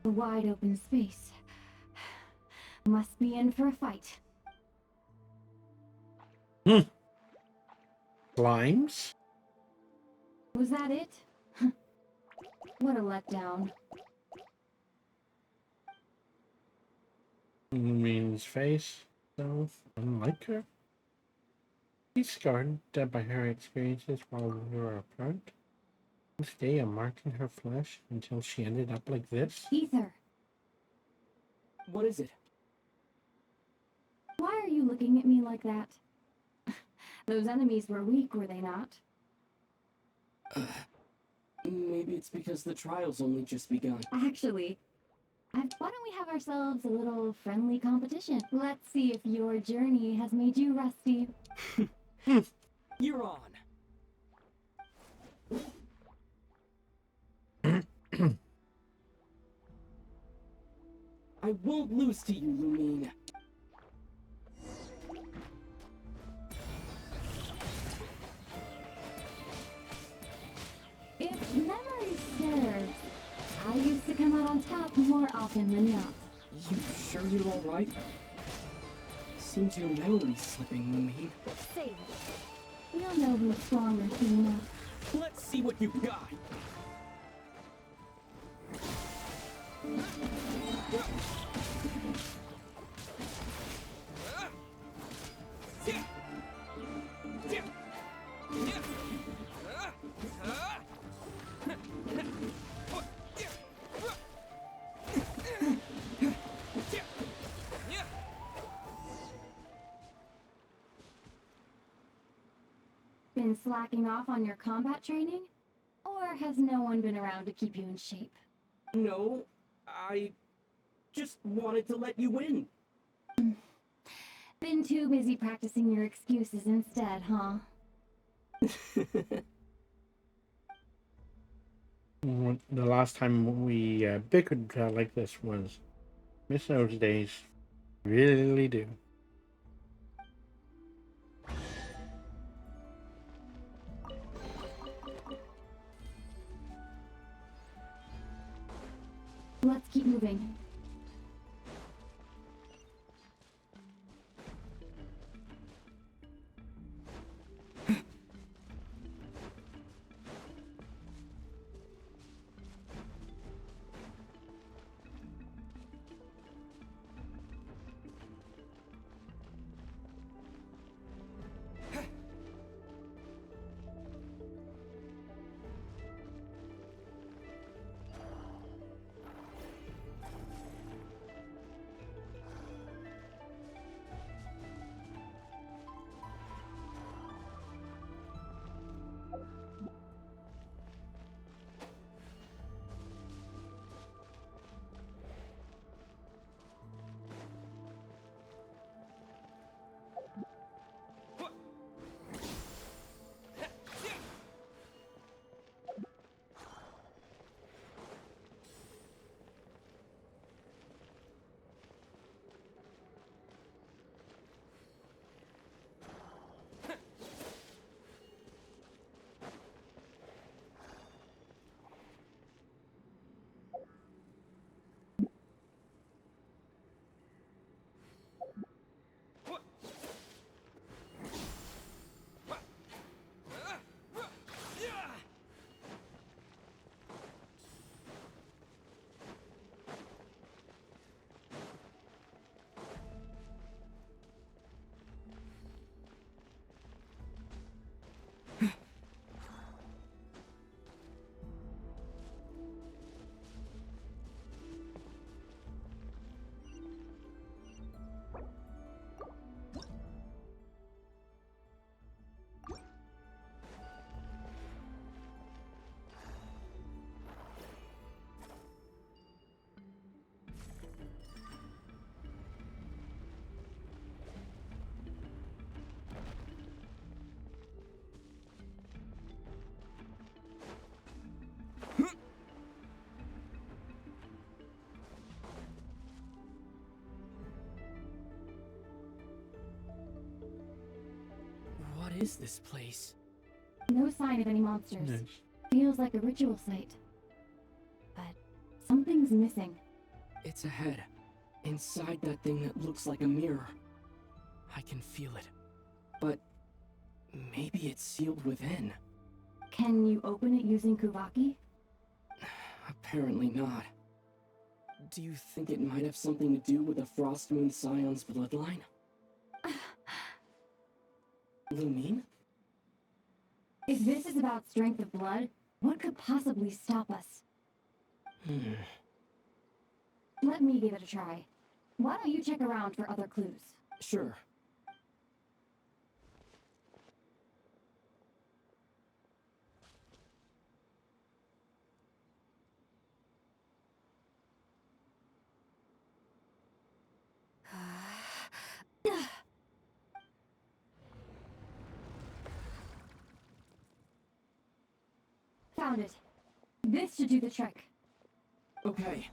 A wide open space. Must be in for a fight. Slimes? Was that it? What a letdown. Lumine's face, though, unlike her. She's scarred by her experiences while we were apart. This day a mark in her flesh until she ended up like this. Ether, What is it? why are you looking at me like that? Those enemies were weak, were they not? Maybe it's because the trial's only just begun. Actually, why don't we have ourselves a little friendly competition? Let's see if your journey has made you rusty. You're on. I won't lose to you, Lumine. If memory serves, I used to come out on top more often than not. You sure you're alright? Seems your memory's slipping, Lumine. Save it. You'll know who's stronger soon enough. Let's see what you've got. Been slacking off on your combat training? Or has no one been around to keep you in shape? No, I just wanted to let you win. Been too busy practicing your excuses instead, huh? The last time we bickered like this was miss those days. Really do. Let's keep moving. What is this place? No sign of any monsters. Nice. Feels like a ritual site. But something's missing. It's ahead. Inside that thing that looks like a mirror. I can feel it. But maybe it's sealed within. Can you open it using Kuvaki? Apparently not. Do you think it might have something to do with the Frost Moon Scion's bloodline? Lumine? If this is about strength of blood, what could possibly stop us? Let me give it a try. Why don't you check around for other clues? Sure. Found it. This should do the trick. Okay.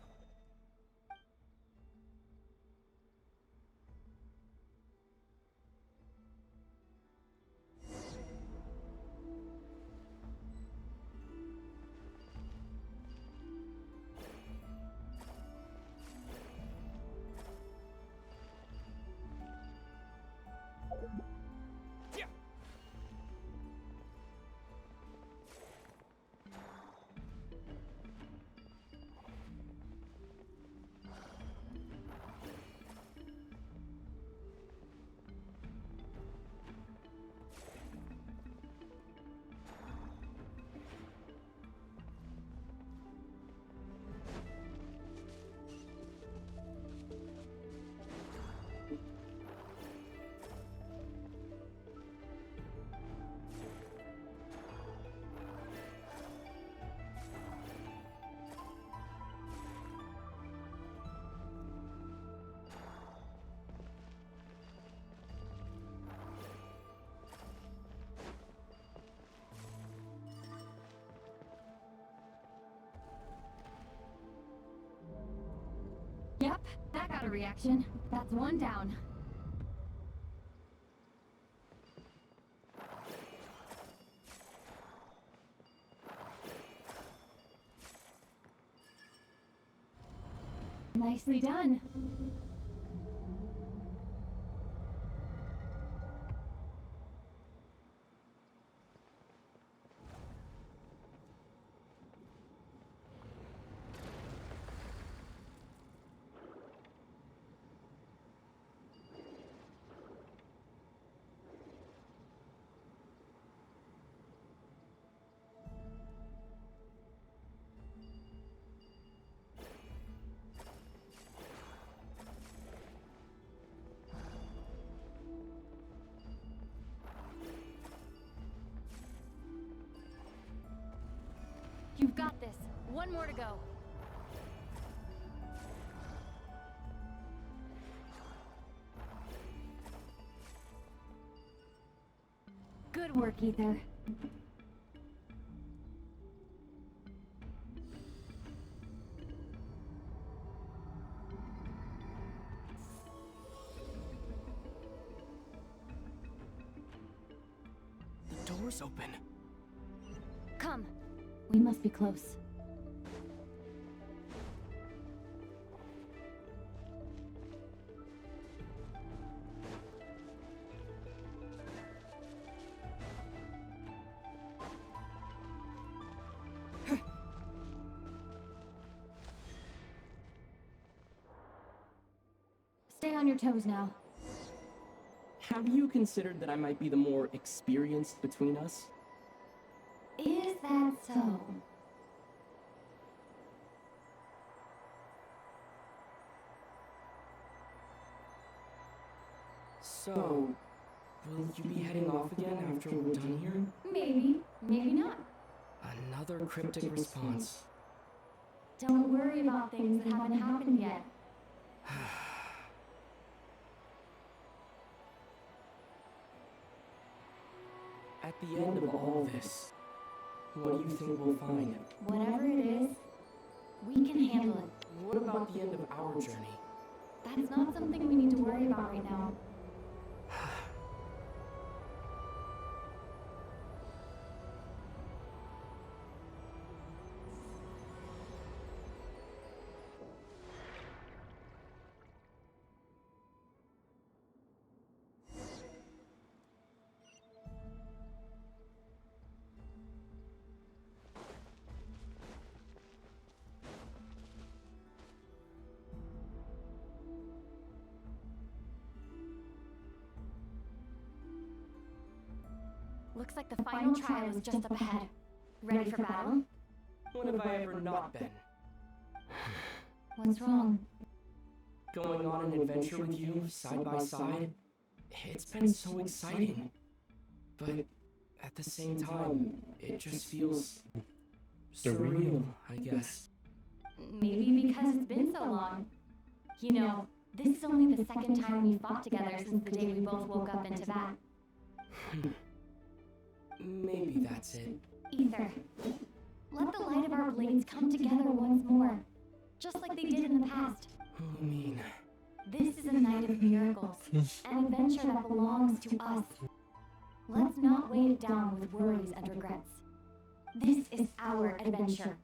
got a reaction. That's one down. Nicely done. You've got this. One more to go. Good work, Ether. The door's open. Come. We must be close. Stay on your toes now. Have you considered that I might be the more experienced between us? Is that so? So, will you be heading off again after we're done here? Maybe, maybe not. Another cryptic response. Don't worry about things that haven't happened yet. At the end of all this, what do you think we'll find? Whatever it is, we can handle it. What about the end of our journey? That's not something we need to worry about right now. Looks like the final trial is just up ahead. Ready for battle? When have I ever not been? What's wrong? Going on an adventure with you, side by side, it's been so exciting. But at the same time, it just feels surreal, I guess. Maybe because it's been so long. You know, this is only the second time we've fought together since the day we both woke up into that. Maybe that's it. Ether, let the light of our blades come together once more, just like they did in the past. I mean, this is a night of miracles, an adventure that belongs to us. Let's not weigh it down with worries and regrets. This is our adventure.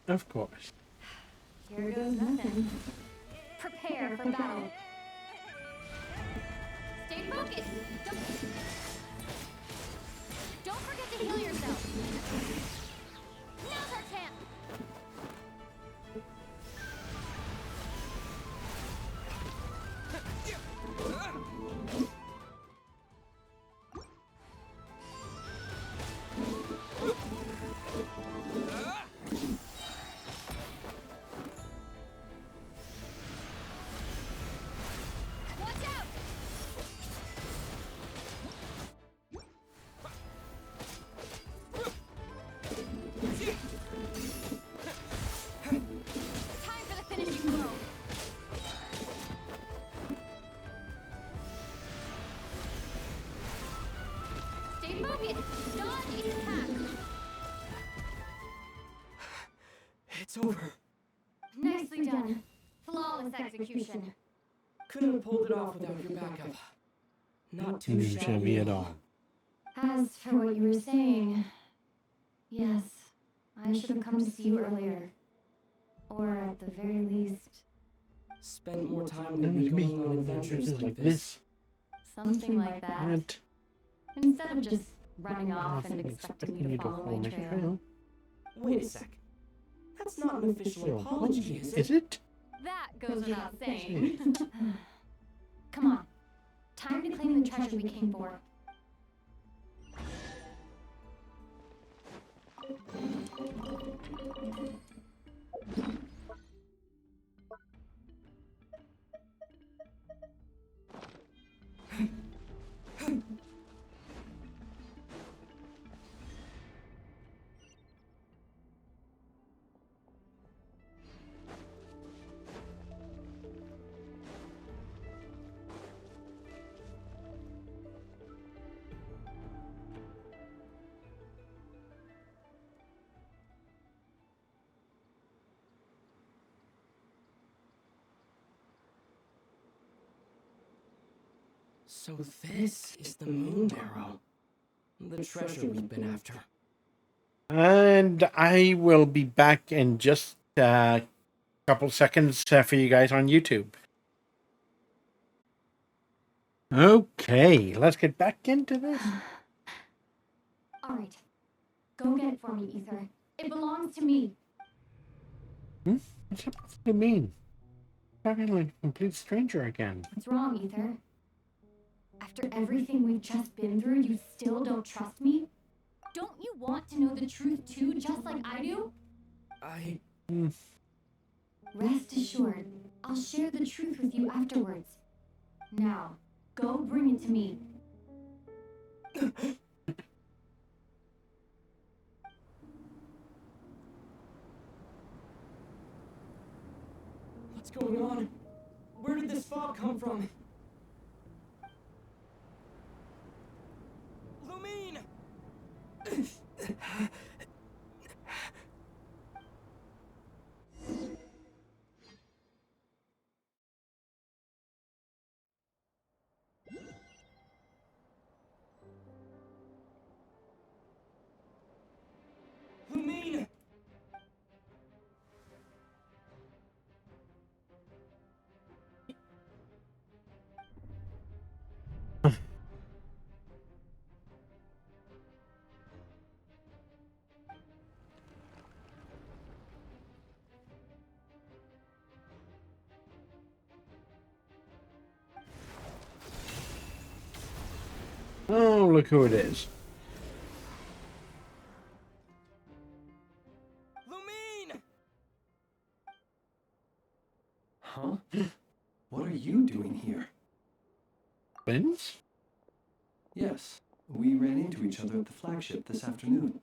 Of course. Here goes nothing. Prepare for battle. Stay focused. Don't forget to heal yourself. Now's our chance. It's over. Nicely done. Flawless execution. Couldn't have pulled it off without your backup. Not too You shabby at all. As for what you were saying, yes, I should have come to see you earlier. Or at the very least, Spend more time with me going on adventures like this. something like that. Instead of just running off and expecting me to follow my trail. Wait a sec. That's not an official apology, is it? Is it? That goes without saying. Come on. Time to claim the treasure we came for. So this is the moon barrow. The treasure we've been after. And I will be back in just a couple seconds for you guys on YouTube. Okay, let's get back into this. Alright. Go get it for me, Ether. It belongs to me. What's that supposed to mean? Talking like a complete stranger again. What's wrong, Ether? After everything we've just been through, you still don't trust me? Don't you want to know the truth too, just like I do? Rest assured, I'll share the truth with you afterwards. Now, go bring it to me. What's going on? Where did this fog come from? Lumine! Lumine! Oh, look who it is. Lumine! Huh? What are you doing here? Twins? Yes, we ran into each other at the flagship this afternoon.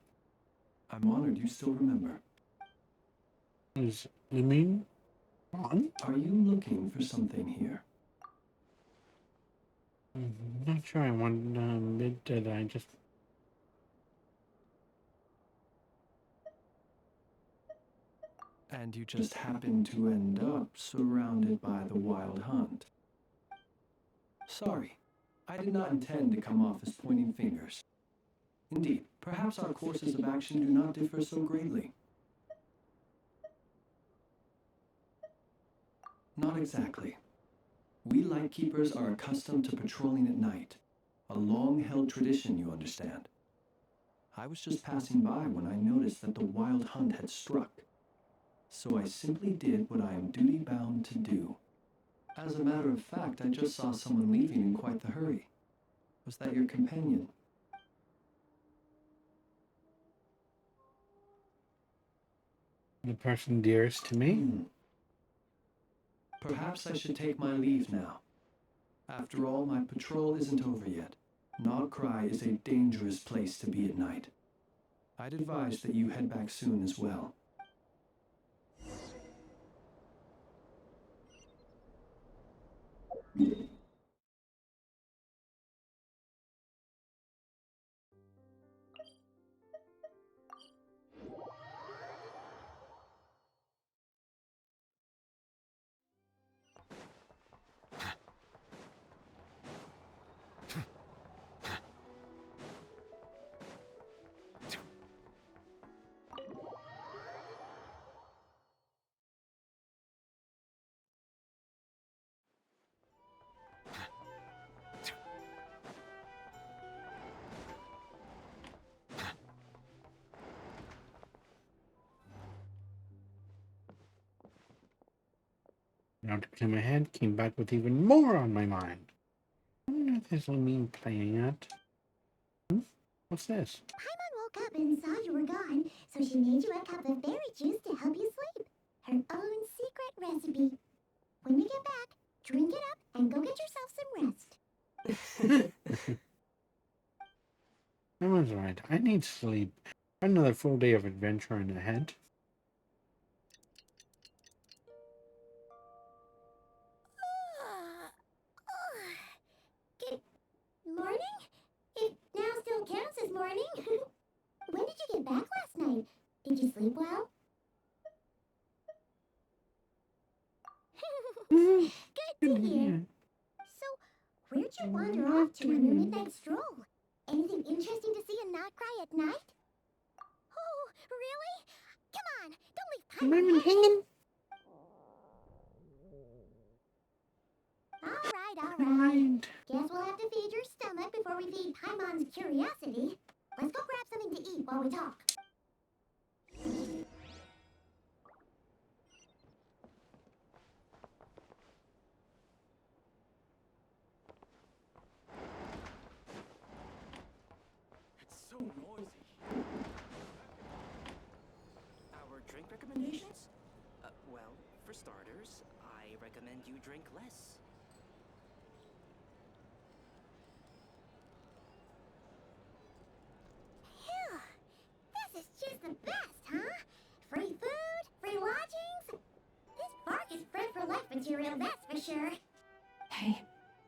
I'm honored you still remember. Is Lumine on? Are you looking for something here? I'm not sure I want did I just... And you just happened to end up surrounded by the Wild Hunt. Sorry, I did not intend to come off as pointing fingers. Indeed, perhaps our courses of action do not differ so greatly. Not exactly. We Lightkeepers are accustomed to patrolling at night. A long-held tradition, you understand. I was just passing by when I noticed that the Wild Hunt had struck. So I simply did what I am duty-bound to do. As a matter of fact, I just saw someone leaving in quite the hurry. Was that your companion? The person dearest to me? Perhaps I should take my leave now. After all, my patrol isn't over yet. Nogcry is a dangerous place to be at night. I'd advise that you head back soon as well. Now to clear my head, came back with even more on my mind. I wonder if this will mean playing at. What's this? Paimon woke up and saw you were gone, so she made you a cup of berry juice to help you sleep. Her own secret recipe. When you get back, drink it up and go get yourself some rest. Everyone's right. I need sleep. Another full day of adventure in ahead. Good morning? It now still counts as morning. When did you get back last night? Did you sleep well? Good to hear. So, where'd you wander off to on your midnight stroll? Anything interesting to see and not cry at night? Oh, really? Come on, don't leave Paimon hanging. All right. Guess we'll have to feed your stomach before we feed Paimon's curiosity. Let's go grab something to eat while we talk. It's so noisy. Our drink recommendations? Well, for starters, I recommend you drink less. Phew, this is just the best, huh? Free food, free lodgings. This park is bred for life material, that's for sure. Hey,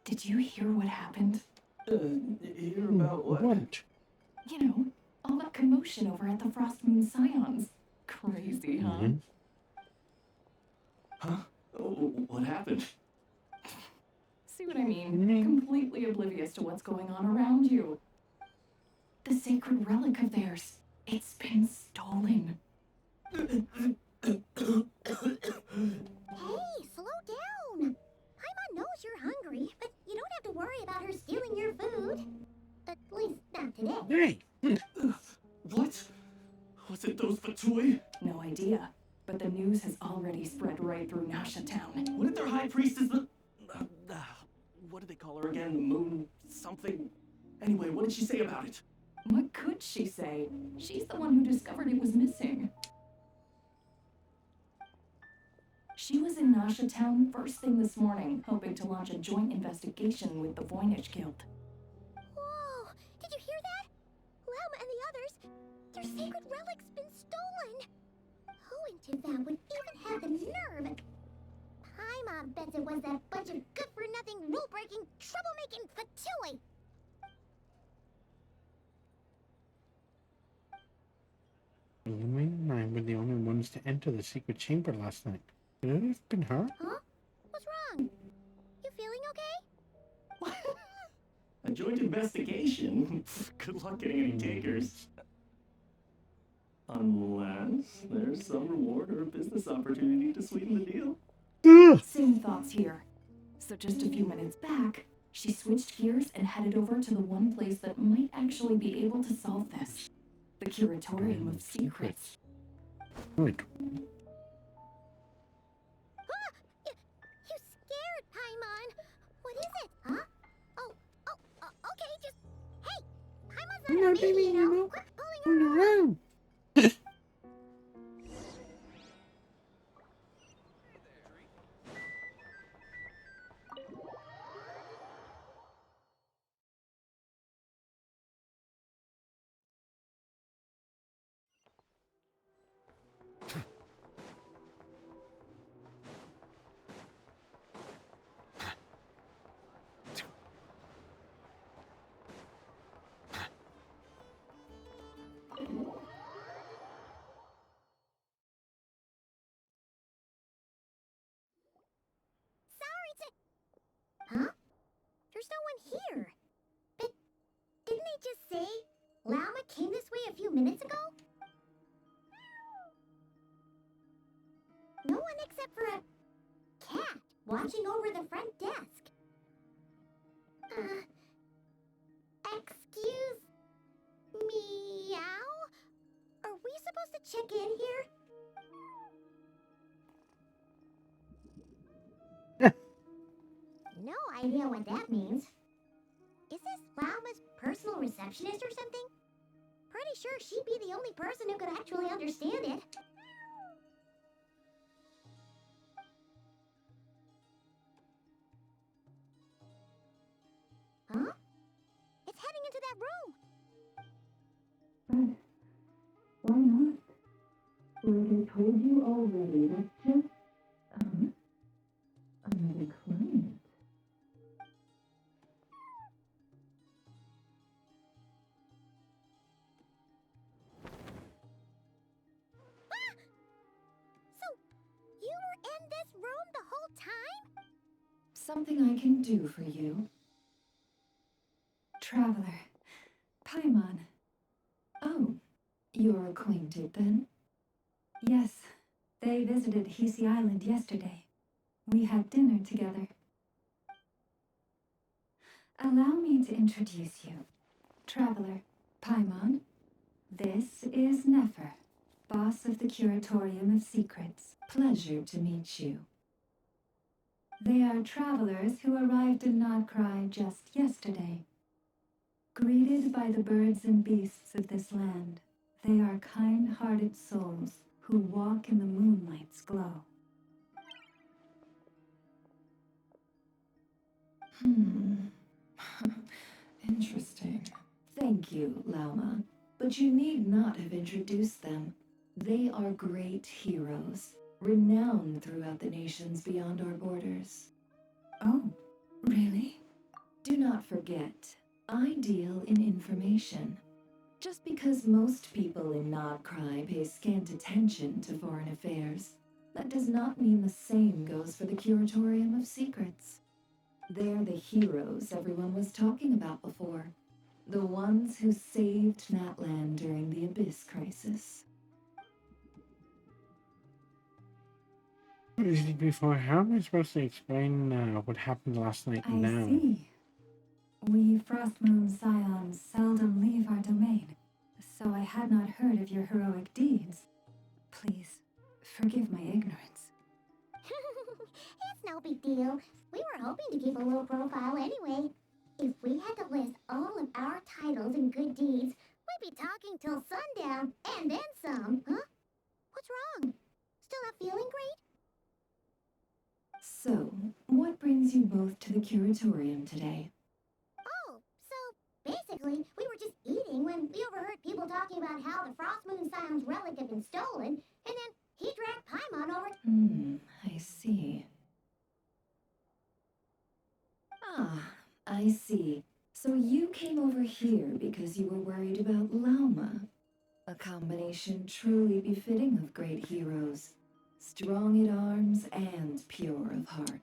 did you hear what happened? Hear about what? What? You know, all that commotion over at the Frost Moon Scions. Crazy, huh? Huh? What happened? See what I mean? Completely oblivious to what's going on around you. The sacred relic of theirs. It's been stolen. Hey, slow down. Paimon knows you're hungry, but you don't have to worry about her stealing your food. At least not today. Hey! What? Was it those Fatui? No idea, but the news has already spread right through Nasha Town. What if their high priestess the... what do they call her again? Moon something? Anyway, what did she say about it? What could she say? She's the one who discovered it was missing. She was in Nasha Town first thing this morning, hoping to launch a joint investigation with the Voynich Guild. Whoa, did you hear that? Lama and the others, their sacred relic's been stolen. Who in Tivan would even have the nerve? Paimon bets it was that bunch of good-for-nothing, rule-breaking, troublemaking Fatui. Lumi and I were the only ones to enter the secret chamber last night. Could it have been her? Huh? What's wrong? You feeling okay? A joint investigation? Good luck getting any takers. Unless there's some reward or a business opportunity to sweeten the deal. Same thoughts here. So just a few minutes back, she switched gears and headed over to the one place that might actually be able to solve this. The Curatorium of Secrets. Good. You scared, Paimon. What is it, huh? Okay, just... Hey, Paimon's not a baby, you know? Quit pulling her around. Huh? There's no one here. But didn't they just say Lama came this way a few minutes ago? No one except for a cat watching over the front desk. Excuse meow? Are we supposed to check in here? idea what that means. Is this Lauma's personal receptionist or something? Pretty sure she'd be the only person who could actually understand it. Huh? It's heading into that room! Why not? Like I told you already, that's just, another client. Ah! So, you were in this room the whole time? Something I can do for you. Traveler. Paimon. Oh, you're acquainted then? Yes, they visited Hisi Island yesterday. We had dinner together. Allow me to introduce you. Traveler, Paimon. This is Nefer, boss of the Curatorium of Secrets. Pleasure to meet you. They are travelers who arrived in Nodcry just yesterday. Greeted by the birds and beasts of this land, they are kind-hearted souls who walk in the moonlight's glow. Interesting. Thank you, Lauma. But you need not have introduced them. They are great heroes, renowned throughout the nations beyond our borders. Oh, really? Do not forget, I deal in information. Just because most people in Nodcry pay scant attention to foreign affairs, that does not mean the same goes for the Curatorium of Secrets. They're the heroes everyone was talking about before. The ones who saved Natlan during the Abyss crisis. Before, how am I supposed to explain what happened last night now? I see. We Frostmoon Scions seldom leave our domain, so I had not heard of your heroic deeds. Please, forgive my ignorance. It's no big deal. We were hoping to keep a low profile anyway. If we had to list all of our titles and good deeds, we'd be talking till sundown and then some, huh? What's wrong? Still not feeling great? So, what brings you both to the Curatorium today? Oh, so basically, we were just eating when we overheard people talking about how the Frostmoon Scion's relic had been stolen, and then he dragged Paimon over. I see. Ah, I see. So you came over here because you were worried about Lauma. A combination truly befitting of great heroes. Strong at arms and pure of heart.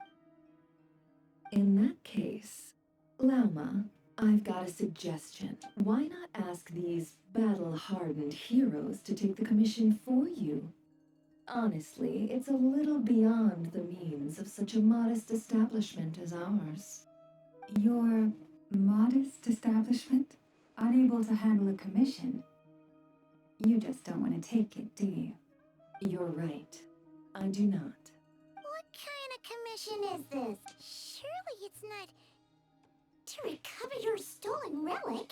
In that case, Lauma, I've got a suggestion. Why not ask these battle-hardened heroes to take the commission for you? Honestly, it's a little beyond the means of such a modest establishment as ours. Your modest establishment? Unable to handle a commission? You just don't want to take it, do you? You're right. I do not. What kind of commission is this? Surely it's not to recover your stolen relic.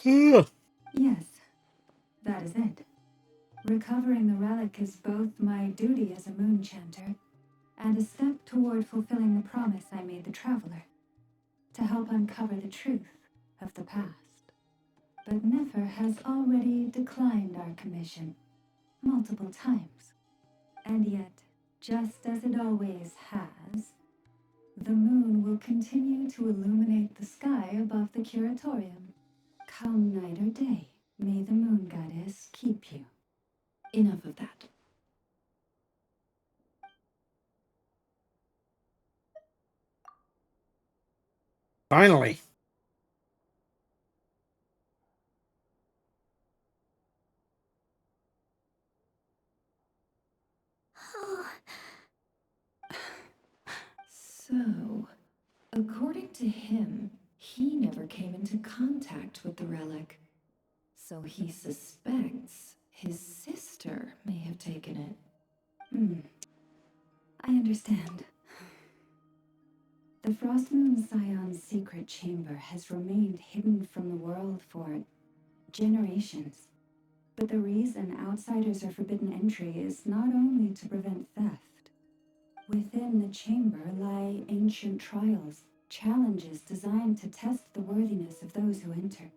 Yes, that is it. Recovering the relic is both my duty as a moon chanter and a step toward fulfilling the promise I made the traveler, to help uncover the truth of the past. But Nefer has already declined our commission multiple times, and yet, just as it always has, the moon will continue to illuminate the sky above the Curatorium. Come night or day, may the moon goddess keep you. Enough of that. Finally. So, according to him, he never came into contact with the relic. So he suspects his sister may have taken it. I understand. The Frost Moon Scion's secret chamber has remained hidden from the world for generations. But the reason outsiders are forbidden entry is not only to prevent theft. Within the chamber lie ancient trials, challenges designed to test the worthiness of those who enter.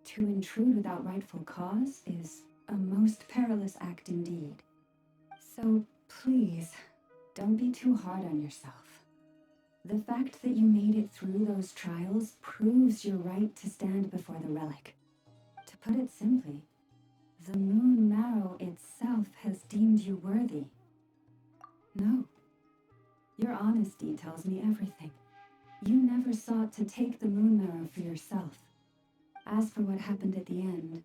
To intrude without rightful cause is a most perilous act indeed. So please, don't be too hard on yourself. The fact that you made it through those trials proves your right to stand before the relic. To put it simply, the Moon Marrow itself has deemed you worthy. No. Your honesty tells me everything. You never sought to take the Moon Marrow for yourself. As for what happened at the end,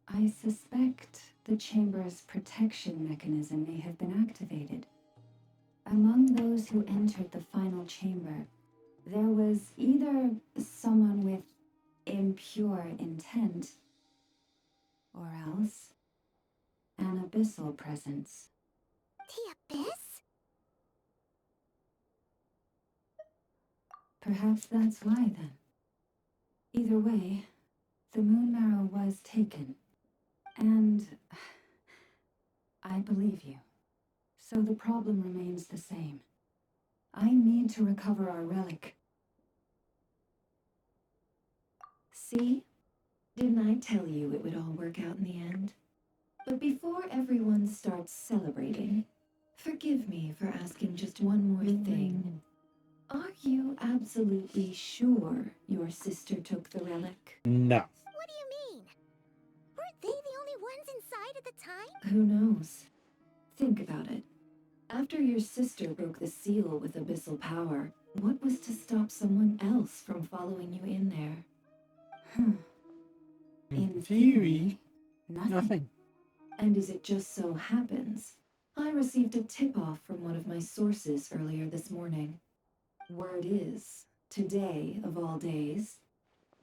I suspect the chamber's protection mechanism may have been activated. Among those who entered the final chamber, there was either someone with impure intent, or else an abyssal presence. The Abyss? Perhaps that's why, then. Either way, the Moon Marrow was taken. And I believe you. So the problem remains the same. I need to recover our relic. See? Didn't I tell you it would all work out in the end? But before everyone starts celebrating, forgive me for asking just one more thing. Are you absolutely sure your sister took the relic? No. What do you mean? Weren't they the only ones inside at the time? Who knows? Think about it. After your sister broke the seal with abyssal power, what was to stop someone else from following you in there? In theory, nothing. And as it just so happens, I received a tip-off from one of my sources earlier this morning. Word is, today of all days,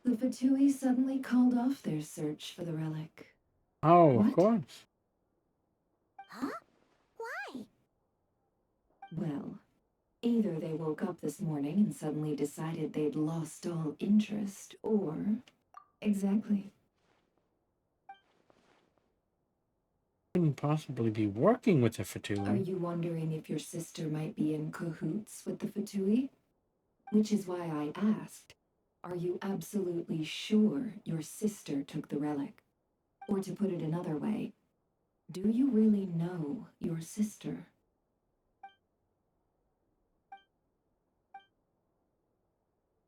the Fatui suddenly called off their search for the relic. Oh, of course. Huh? Why? Well, either they woke up this morning and suddenly decided they'd lost all interest, or... Exactly. Couldn't possibly be working with the Are Fatui. you wondering if your sister might be in cahoots with the Fatui? Which is why I asked, are you absolutely sure your sister took the relic? Or to put it another way, do you really know your sister?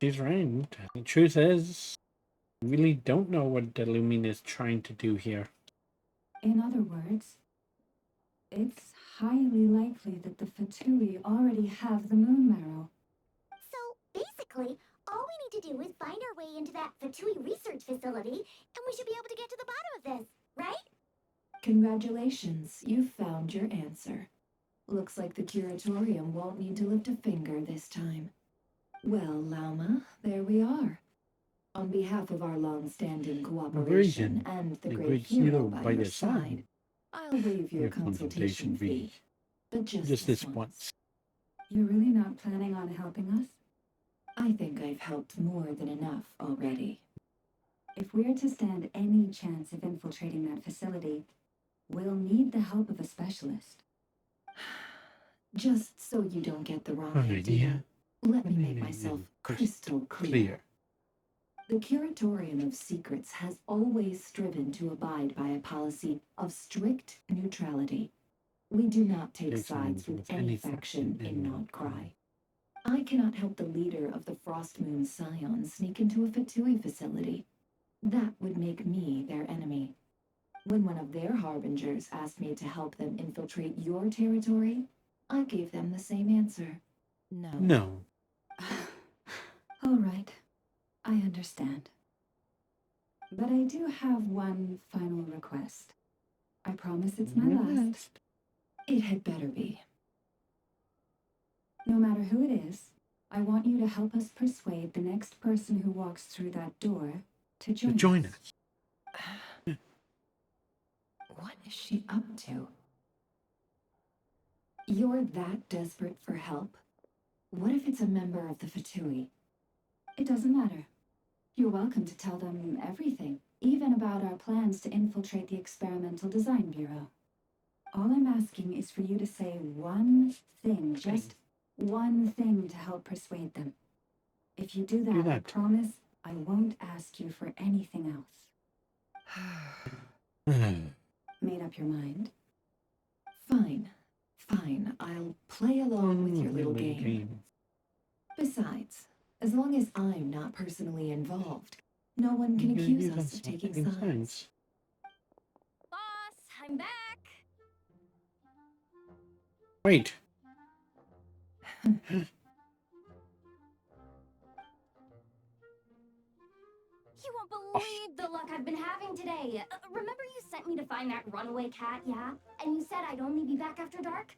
She's right. The truth is, I really don't know what the Lumin is trying to do here. In other words, it's highly likely that the Fatui already have the Moon Marrow. So, basically, all we need to do is find our way into that Fatui research facility, and we should be able to get to the bottom of this, right? Congratulations, you've found your answer. Looks like the curatorium won't need to lift a finger this time. Well, Lauma, there we are. On behalf of our long-standing cooperation and the great hero by your side, I'll waive your consultation fee. But just this once. You're really not planning on helping us? I think I've helped more than enough already. If we're to stand any chance of infiltrating that facility, we'll need the help of a specialist. Just so you don't get the wrong idea, let me make myself crystal clear. The Curatorium of Secrets has always striven to abide by a policy of strict neutrality. We do not take sides with any faction in Nodcry. I cannot help the leader of the Frost Moon Scion sneak into a Fatui facility. That would make me their enemy. When one of their harbingers asked me to help them infiltrate your territory, I gave them the same answer. No. All right. I understand. But I do have one final request. I promise it's my last. It had better be. No matter who it is, I want you to help us persuade the next person who walks through that door to join us. What is she up to? You're that desperate for help? What if it's a member of the Fatui? It doesn't matter. You're welcome to tell them everything, even about our plans to infiltrate the Experimental Design Bureau. All I'm asking is for you to say one thing, just one thing to help persuade them. If you do that, I promise I won't ask you for anything else. Made up your mind? Fine. Fine, I'll play along with your little game. Besides, as long as I'm not personally involved, no one can accuse us of taking sides. Boss, I'm back. Wait. You won't believe the luck I've been having today. Remember you sent me to find that runaway cat, yeah? And you said I'd only be back after dark?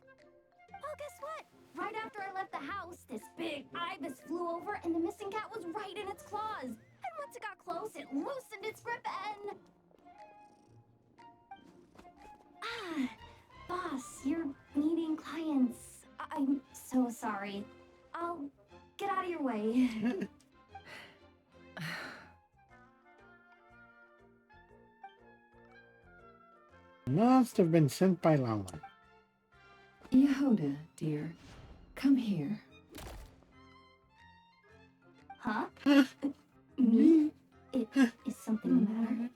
Well, guess what? Right after I left the house, this big ibis flew over and the missing cat was right in its claws. And once it got close, it loosened its grip and... Ah, boss, you're meeting clients. I'm so sorry. I'll get out of your way. Must have been sent by Lala. Yehoda, dear, come here. Huh? Me? Is something the matter?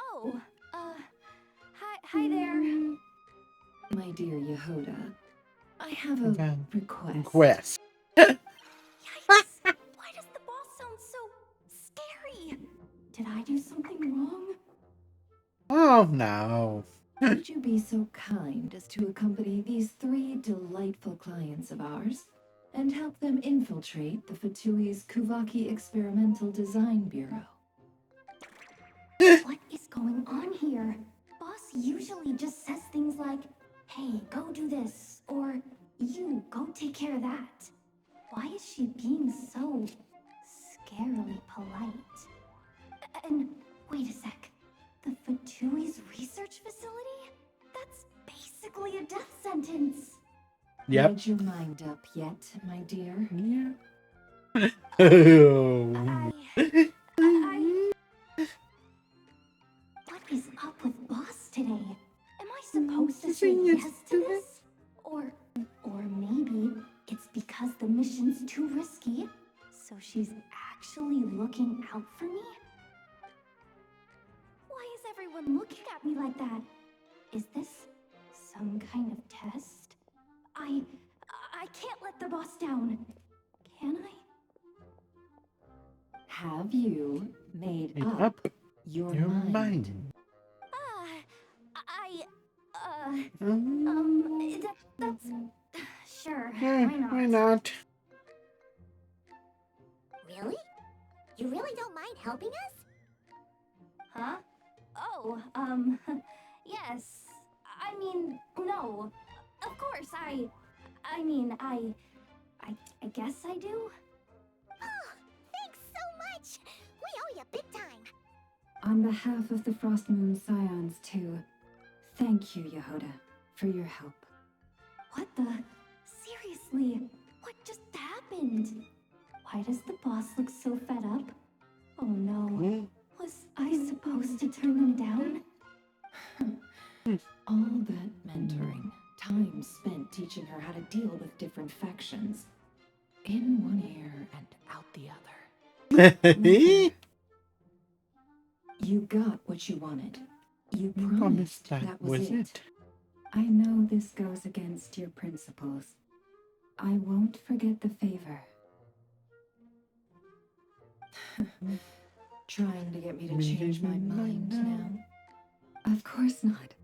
Oh, hi there. My dear Yehoda, I have a request. Quest. Yikes! Why does the boss sound so scary? Did I do something wrong? Oh no. Would you be so kind as to accompany these 3 delightful clients of ours and help them infiltrate the Fatui's Kuvaki Experimental Design Bureau? What is going on here? Boss usually just says things like, hey, go do this, or you go take care of that. Why is she being so scarily polite? And wait a sec. The Fatui's research facility? That's basically a death sentence. Yep. Made your mind up yet, my dear? Yeah. What is up with Boss today? Am I supposed to say yes to this? Or maybe it's because the mission's too risky, so she's actually looking out for me? Why is everyone looking at me like that? Is this some kind of test? I can't let the boss down. Can I? Have you made up your mind? That's... Sure, Yeah, why not? Really? You really don't mind helping us? Huh? Oh, yes. I mean, no. Of course, I guess I do. Oh, thanks so much! We owe you big time! On behalf of the Frost Moon Scions, too, thank you, Yehoda, for your help. What the? Seriously, what just happened? Why does the boss look so fed up? Oh no. Was I supposed to turn them down? All that mentoring, time spent teaching her how to deal with different factions. In one ear and out the other. You got what you wanted. You promised that was it. I know this goes against your principles. I won't forget the favor. Trying to get me to change my mind now? Of course not.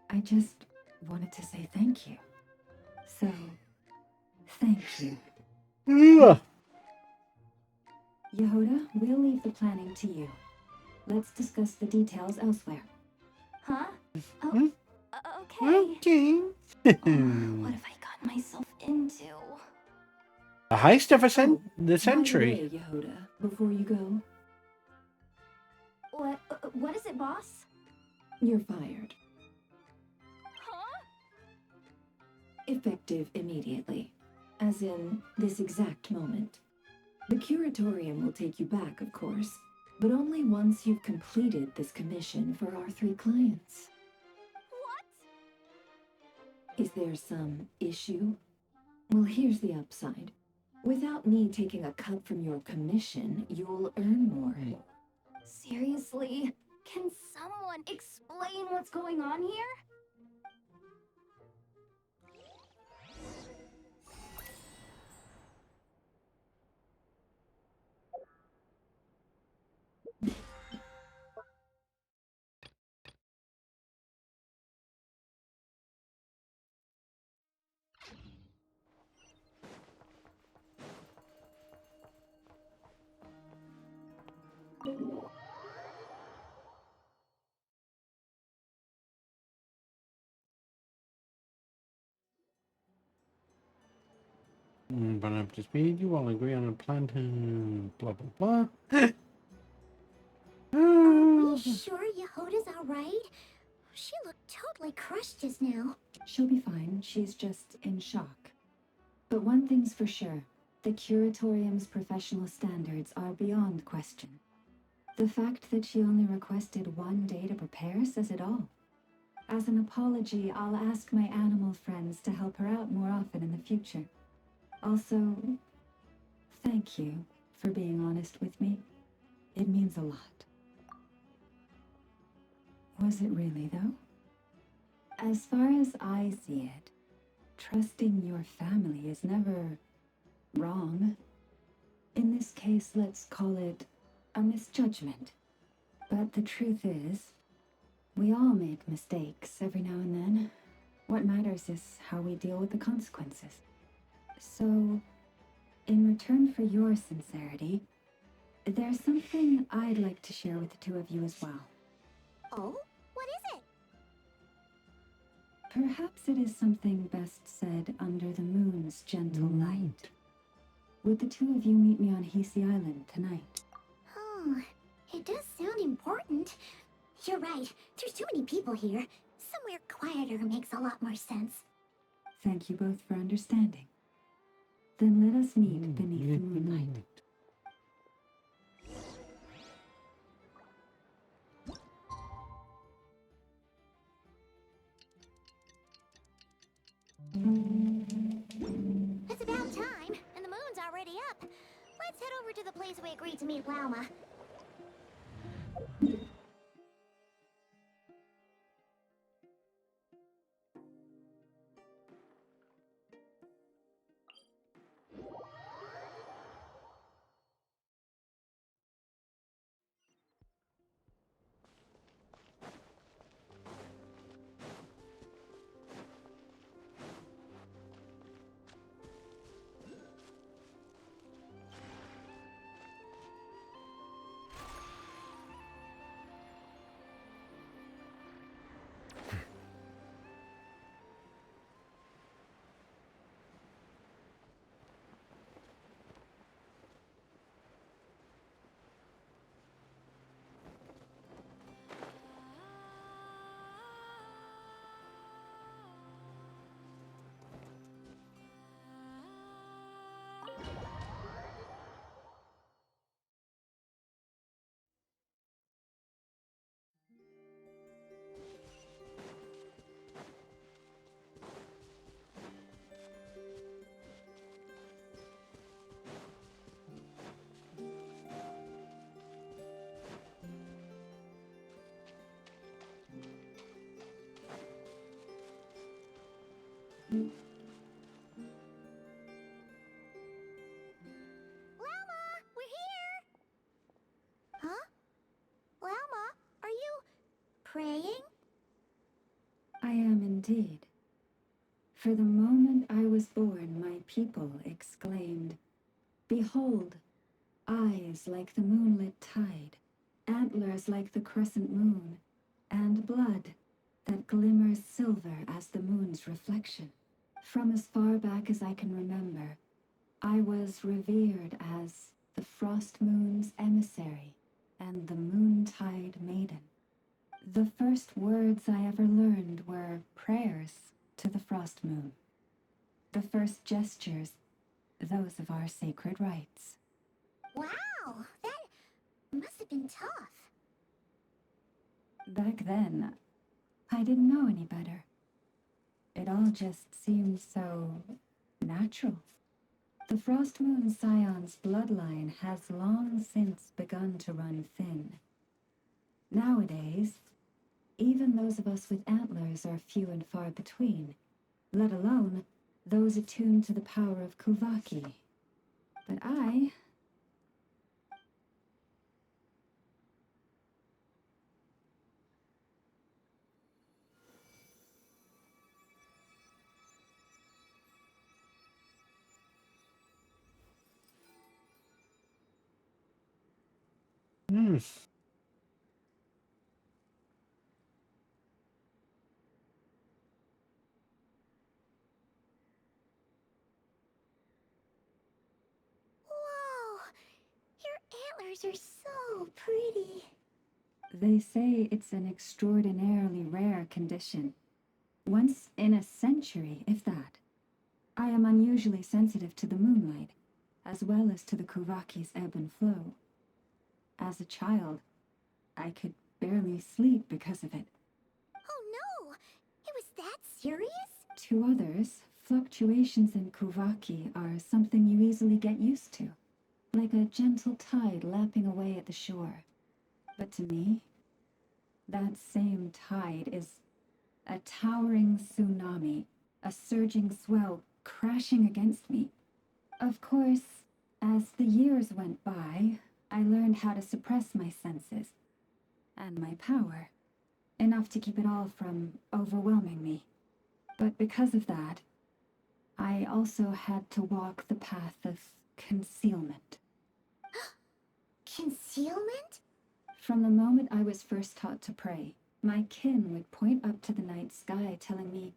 I just wanted to say thank you. So, thank you. Yehoda, we'll leave the planning to you. Let's discuss the details elsewhere. Huh? Oh, okay. What have I gotten myself into? A heist of the century. By the way, Yehoda, before you go, What is it, boss? you're fired. Huh? Effective immediately. As in, this exact moment. The curatorium will take you back, of course, but only once you've completed this commission for our 3 clients. What? Is there some issue? Well, here's the upside. Without me taking a cut from your commission, you'll earn more. Seriously? Can someone explain what's going on here? But up to speed, you all agree on a plan to blah blah blah. Are we sure Yehoda's alright? She looked totally crushed just now. She'll be fine. She's just in shock. But one thing's for sure. The curatorium's professional standards are beyond question. The fact that she only requested 1 day to prepare says it all. As an apology, I'll ask my animal friends to help her out more often in the future. Also, thank you for being honest with me. It means a lot. Was it really, though? As far as I see it, trusting your family is never wrong. In this case, let's call it a misjudgment. But the truth is, we all make mistakes every now and then. What matters is how we deal with the consequences. So, in return for your sincerity, there's something I'd like to share with the 2 of you as well. Oh? What is it? Perhaps it is something best said under the moon's gentle light. Would the 2 of you meet me on Hisi Island tonight? Oh, it does sound important. You're right. There's too many people here. Somewhere quieter makes a lot more sense. Thank you both for understanding. Then let us meet beneath the moonlight. It's about time, and the moon's already up. Let's head over to the place we agreed to meet Lauma. Lauma, we're here! Huh? Lauma, are you praying? I am indeed. For the moment I was born, my people exclaimed, "Behold, eyes like the moonlit tide, antlers like the crescent moon, and blood that glimmers silver as the moon's reflection." From as far back as I can remember, I was revered as the frost moon's emissary and the moontide maiden. The first words I ever learned were prayers to the frost moon. The first gestures those of our sacred rites. Wow, that must have been tough. Back then, I didn't know any better. It all just seemed so natural. The Frost Moon Scion's bloodline has long since begun to run thin. Nowadays, even those of us with antlers are few and far between, let alone those attuned to the power of Kuvaki. But I... Hmm. Whoa, your antlers are so pretty. They say it's an extraordinarily rare condition. Once in a century, if that. I am unusually sensitive to the moonlight, as well as to the Kuvaki's ebb and flow. As a child, I could barely sleep because of it. Oh no! It was that serious? To others, fluctuations in Kuvaki are something you easily get used to, like a gentle tide lapping away at the shore. But to me, that same tide is a towering tsunami, a surging swell crashing against me. Of course, as the years went by, I learned how to suppress my senses and my power, enough to keep it all from overwhelming me. But because of that, I also had to walk the path of concealment. Concealment? From the moment I was first taught to pray, my kin would point up to the night sky telling me,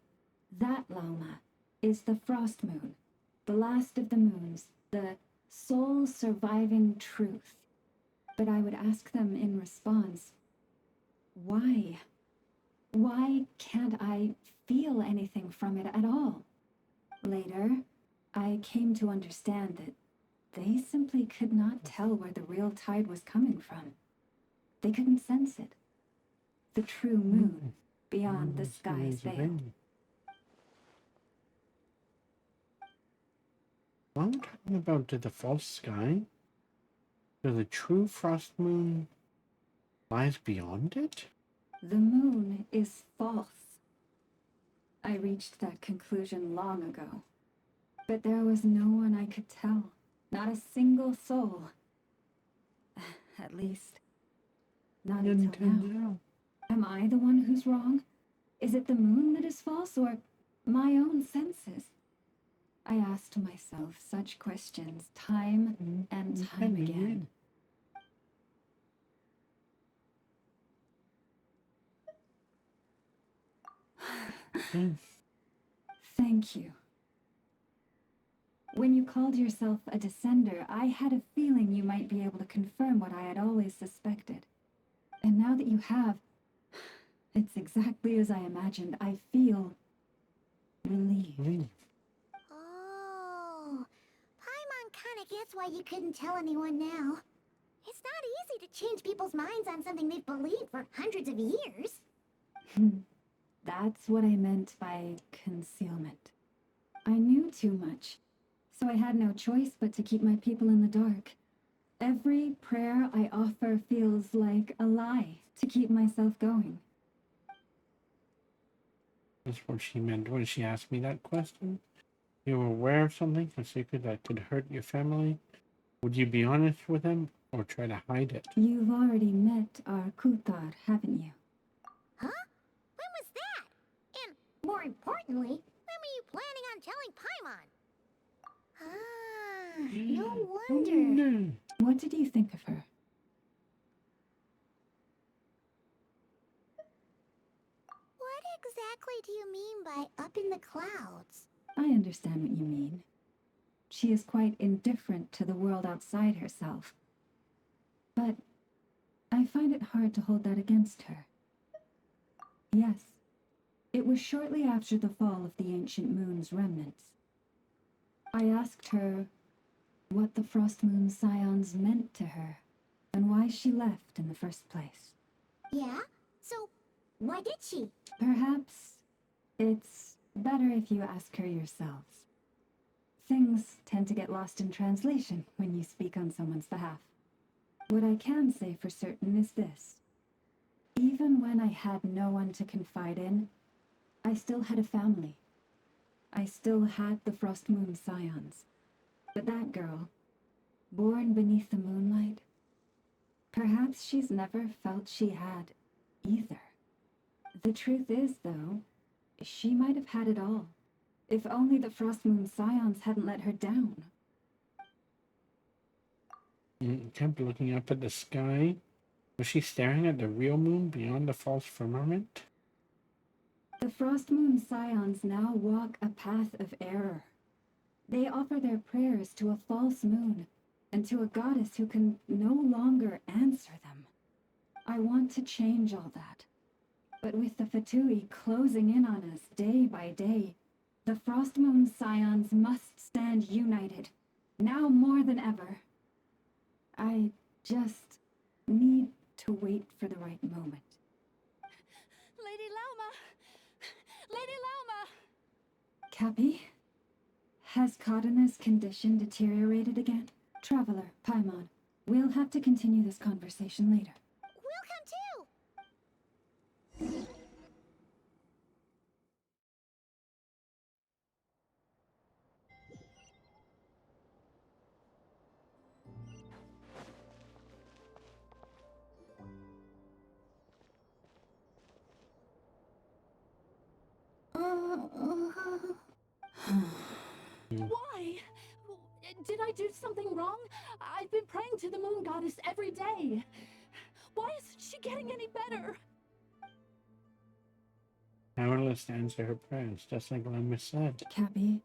"That, Lauma, is the Frost Moon, the last of the moons, the sole surviving truth." But I would ask them in response, why? Why can't I feel anything from it at all? Later, I came to understand that they simply could not tell where the real tide was coming from. They couldn't sense it. The true moon beyond the sky's veil. Well, I'm talking about the false sky. So the true frost moon lies beyond it? The moon is false. I reached that conclusion long ago. But there was no one I could tell. Not a single soul. At least, not until now. Am I the one who's wrong? Is it the moon that is false, or my own senses? I asked myself such questions time and time again. Thank you. When you called yourself a descender, I had a feeling you might be able to confirm what I had always suspected. And now that you have, it's exactly as I imagined. I feel relieved. Oh, Paimon kinda gets why you couldn't tell anyone now. It's not easy to change people's minds on something they've believed for hundreds of years. That's what I meant by concealment. I knew too much, so I had no choice but to keep my people in the dark. Every prayer I offer feels like a lie to keep myself going. That's what she meant when she asked me that question. You were aware of something, a secret that could hurt your family. Would you be honest with them or try to hide it? You've already met our Kuthar, haven't you? Huh? When was that? And more importantly, when were you planning on telling Paimon? Ah, no wonder. What did you think of her? What exactly do you mean by up in the clouds? I understand what you mean. She is quite indifferent to the world outside herself. But I find it hard to hold that against her. Yes, it was shortly after the fall of the ancient moon's remnants. I asked her what the Frost Moon Scions meant to her and why she left in the first place. Yeah? So, why did she? Perhaps it's better if you ask her yourselves. Things tend to get lost in translation when you speak on someone's behalf. What I can say for certain is this. Even when I had no one to confide in, I still had a family. I still had the Frost Moon Scions. But that girl, born beneath the moonlight, perhaps she's never felt she had either. The truth is, though, she might have had it all, if only the Frost Moon Scions hadn't let her down. Kept looking up at the sky. Was she staring at the real moon beyond the false firmament? The Frost Moon Scions now walk a path of error. They offer their prayers to a false moon and to a goddess who can no longer answer them. I want to change all that. But with the Fatui closing in on us day by day, the Frost Moon Scions must stand united, now more than ever. I just need to wait for the right moment. Lady Lauma! Lady Lauma! Cappy? Has Cardina's condition deteriorated again? Traveler, Paimon, we'll have to continue this conversation later. We'll come too! Why? Did I do something wrong? I've been praying to the moon goddess every day. Why isn't she getting any better? Powerless to answer her prayers, just like Lemma said. Cappy,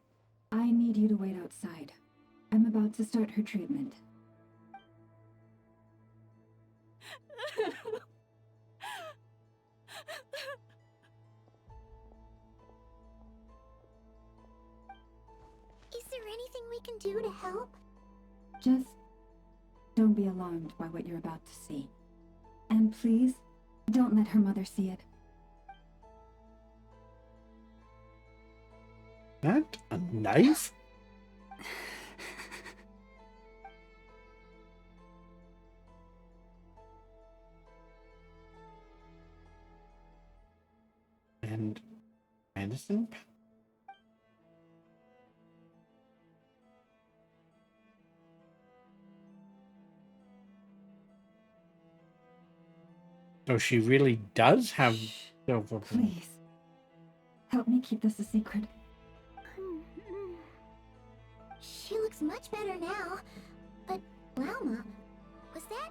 I need you to wait outside. I'm about to start her treatment. Is there anything we can do to help? Just don't be alarmed by what you're about to see. And please, don't let her mother see it. That a knife? And medicine? So she really does have silver. Please, help me keep this a secret. She looks much better now. But, Lauma, was that?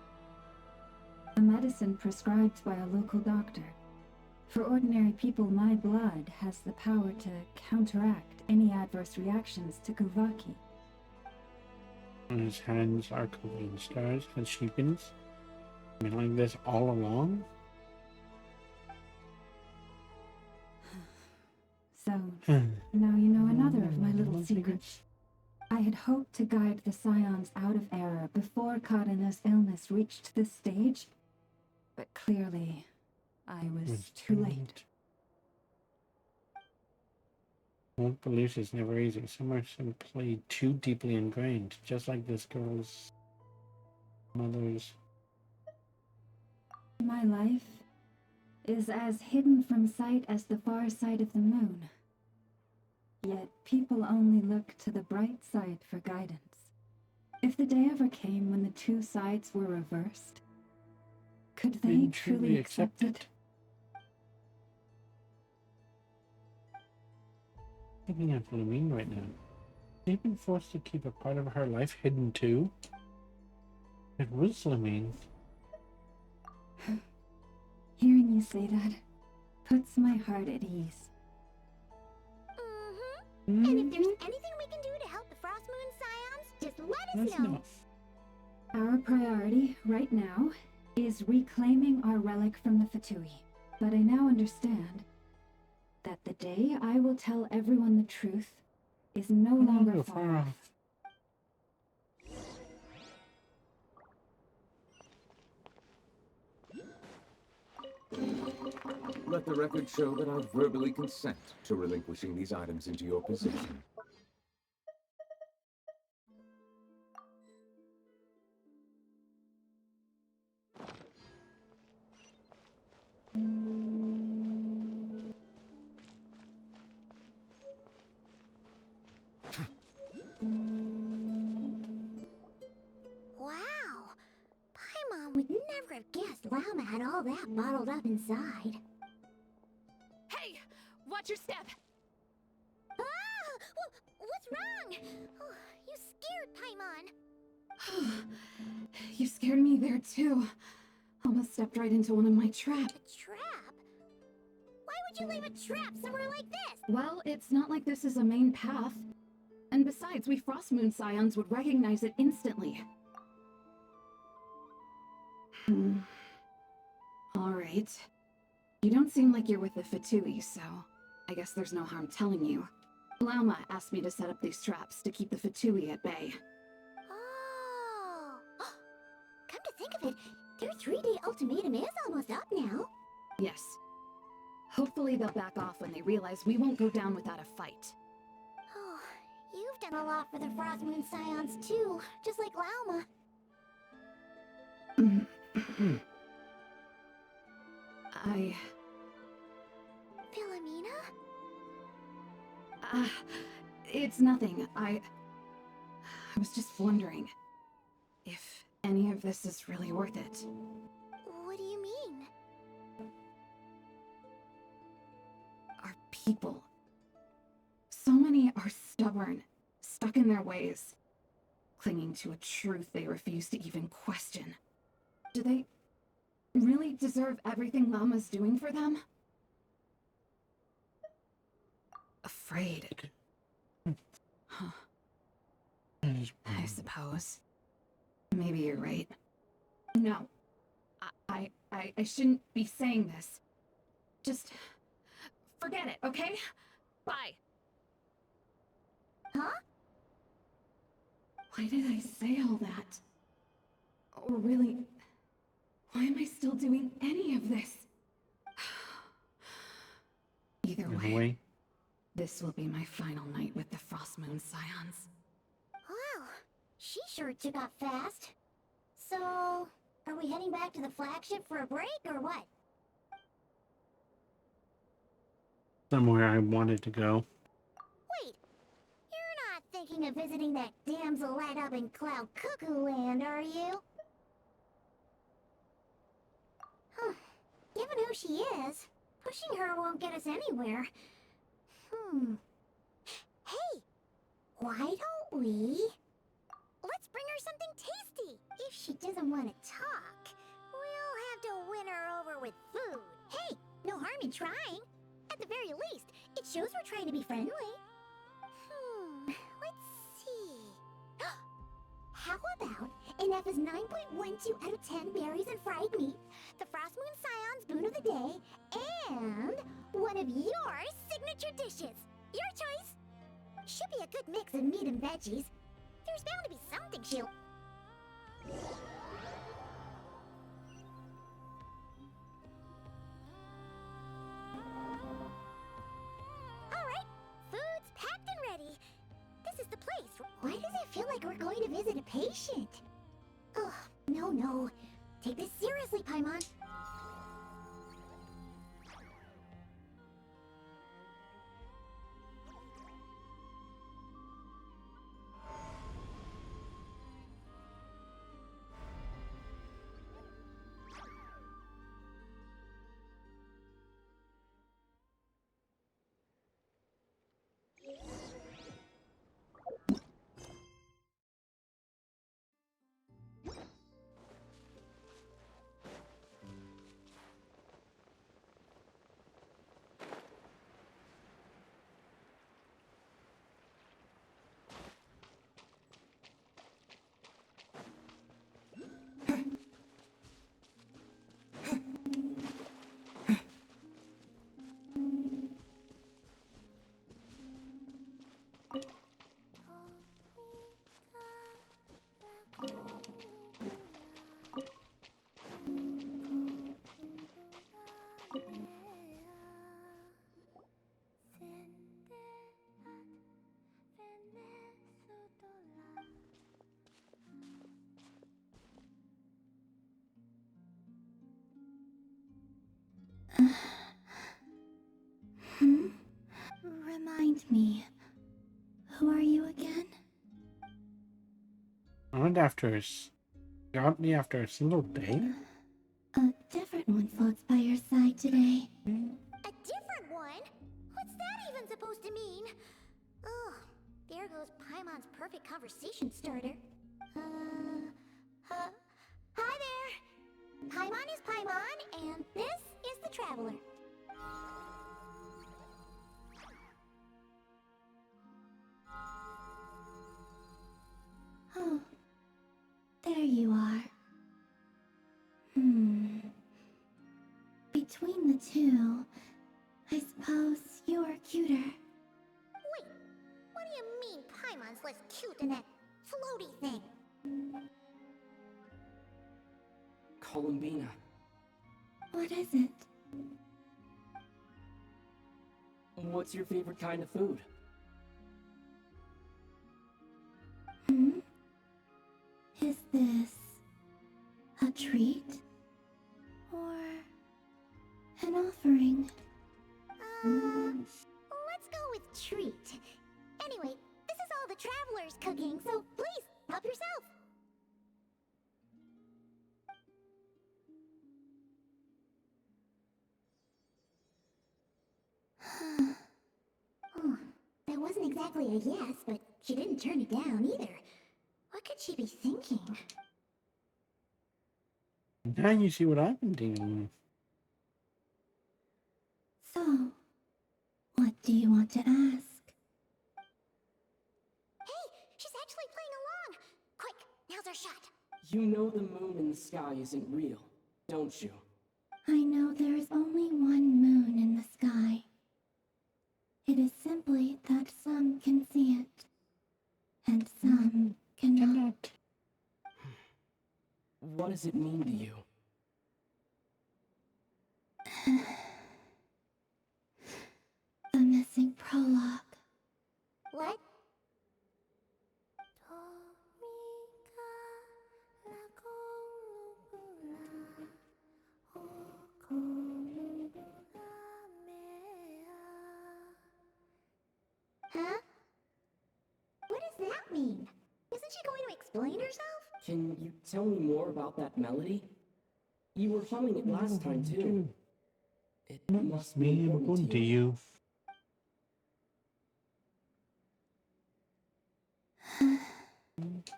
A medicine prescribed by a local doctor. For ordinary people, my blood has the power to counteract any adverse reactions to Guvaki. On his hands are covered in stars. Has she been like this all along? So, now you know another of my little secrets. I had hoped to guide the Scions out of error before Cardina's illness reached this stage, but clearly, I was too late. Won't believe it's never easy. Some are simply too deeply ingrained, just like this girl's mother's. My life is as hidden from sight as the far side of the moon. Yet people only look to the bright side for guidance. If the day ever came when the two sides were reversed, could they truly accept it? Thinking of Lumine right now. They've been forced to keep a part of her life hidden too. It was Lumine. Hearing you say that puts my heart at ease. And if there's anything we can do to help the Frost Moon Scions, just let us know. Our priority right now is reclaiming our relic from the Fatui. But I now understand that the day I will tell everyone the truth is no longer Oh, far off. Let the record show that I verbally consent to relinquishing these items into your possession. Wow! Paimon would never have guessed Llama had all that bottled up inside. Hey! Watch your step! Ah! What's wrong? Oh, you scared Paimon. You scared me there too. Almost stepped right into one of my traps. A trap? Why would you leave a trap somewhere like this? Well, it's not like this is a main path. And besides, we Frost Moon Scions would recognize it instantly. Alright. You don't seem like you're with the Fatui, so I guess there's no harm telling you. Lauma asked me to set up these traps to keep the Fatui at bay. Oh! Come to think of it, their 3-day ultimatum is almost up now. Yes. Hopefully they'll back off when they realize we won't go down without a fight. Oh, you've done a lot for the Frost Moon Scions too, just like Lauma. Philomena? It's nothing. I was just wondering if any of this is really worth it. What do you mean? Our people. So many are stubborn, stuck in their ways, clinging to a truth they refuse to even question. Do they really deserve everything Lama's doing for them? Afraid. Huh. I suppose. Maybe you're right. No. I shouldn't be saying this. Just forget it, okay? Bye. Huh? Why did I say all that? Or really, why am I still doing any of this? Either way, this will be my final night with the Frost Moon Scions. Wow, she sure took off fast. So, are we heading back to the flagship for a break or what? Somewhere I wanted to go. Wait, you're not thinking of visiting that damsel light up in Cloud Cuckoo Land, are you? Huh. Given who she is, pushing her won't get us anywhere. Hey, why don't we... Let's bring her something tasty. If she doesn't want to talk, we'll have to win her over with food. Hey, no harm in trying. At the very least, it shows we're trying to be friendly. Let's see. How about an F is 9.12 out of 10 berries and fried meat, the Frost Moon Scion's boon of the day, and one of your signature dishes. Your choice. Should be a good mix of meat and veggies. There's bound to be something she'll... Alright, food's packed and ready. This is the place. Why does it feel like we're going to visit a patient? Ugh, no. Take this seriously, Paimon. me. Who are you again? Got me after a single day? A different one floats by your side today. A different one? What's that even supposed to mean? Oh, there goes Paimon's perfect conversation starter. Hi there! Paimon is Paimon, and this is the Traveler. Oh, there you are. Between the two, I suppose you are cuter. Wait, what do you mean Paimon's less cute than that floaty thing? Columbina. What is it? What's your favorite kind of food? Is this a treat? Or an offering? Let's go with treat. Anyway, this is all the Traveler's cooking, so please, help yourself. Oh, that wasn't exactly a yes, but she didn't turn it down either. What could she be thinking? Now you see what I've been dealing with. So, what do you want to ask? Hey, she's actually playing along! Quick, now's our shot. You know the moon in the sky isn't real, don't you? I know there is only one moon in the sky. It is simply that some can see it, and some cannot. What does it mean to you? The missing prologue. What? Huh? What does that mean? Isn't she going to explain herself? Can you tell me more about that melody? You were humming it last time, too. It must be important to you.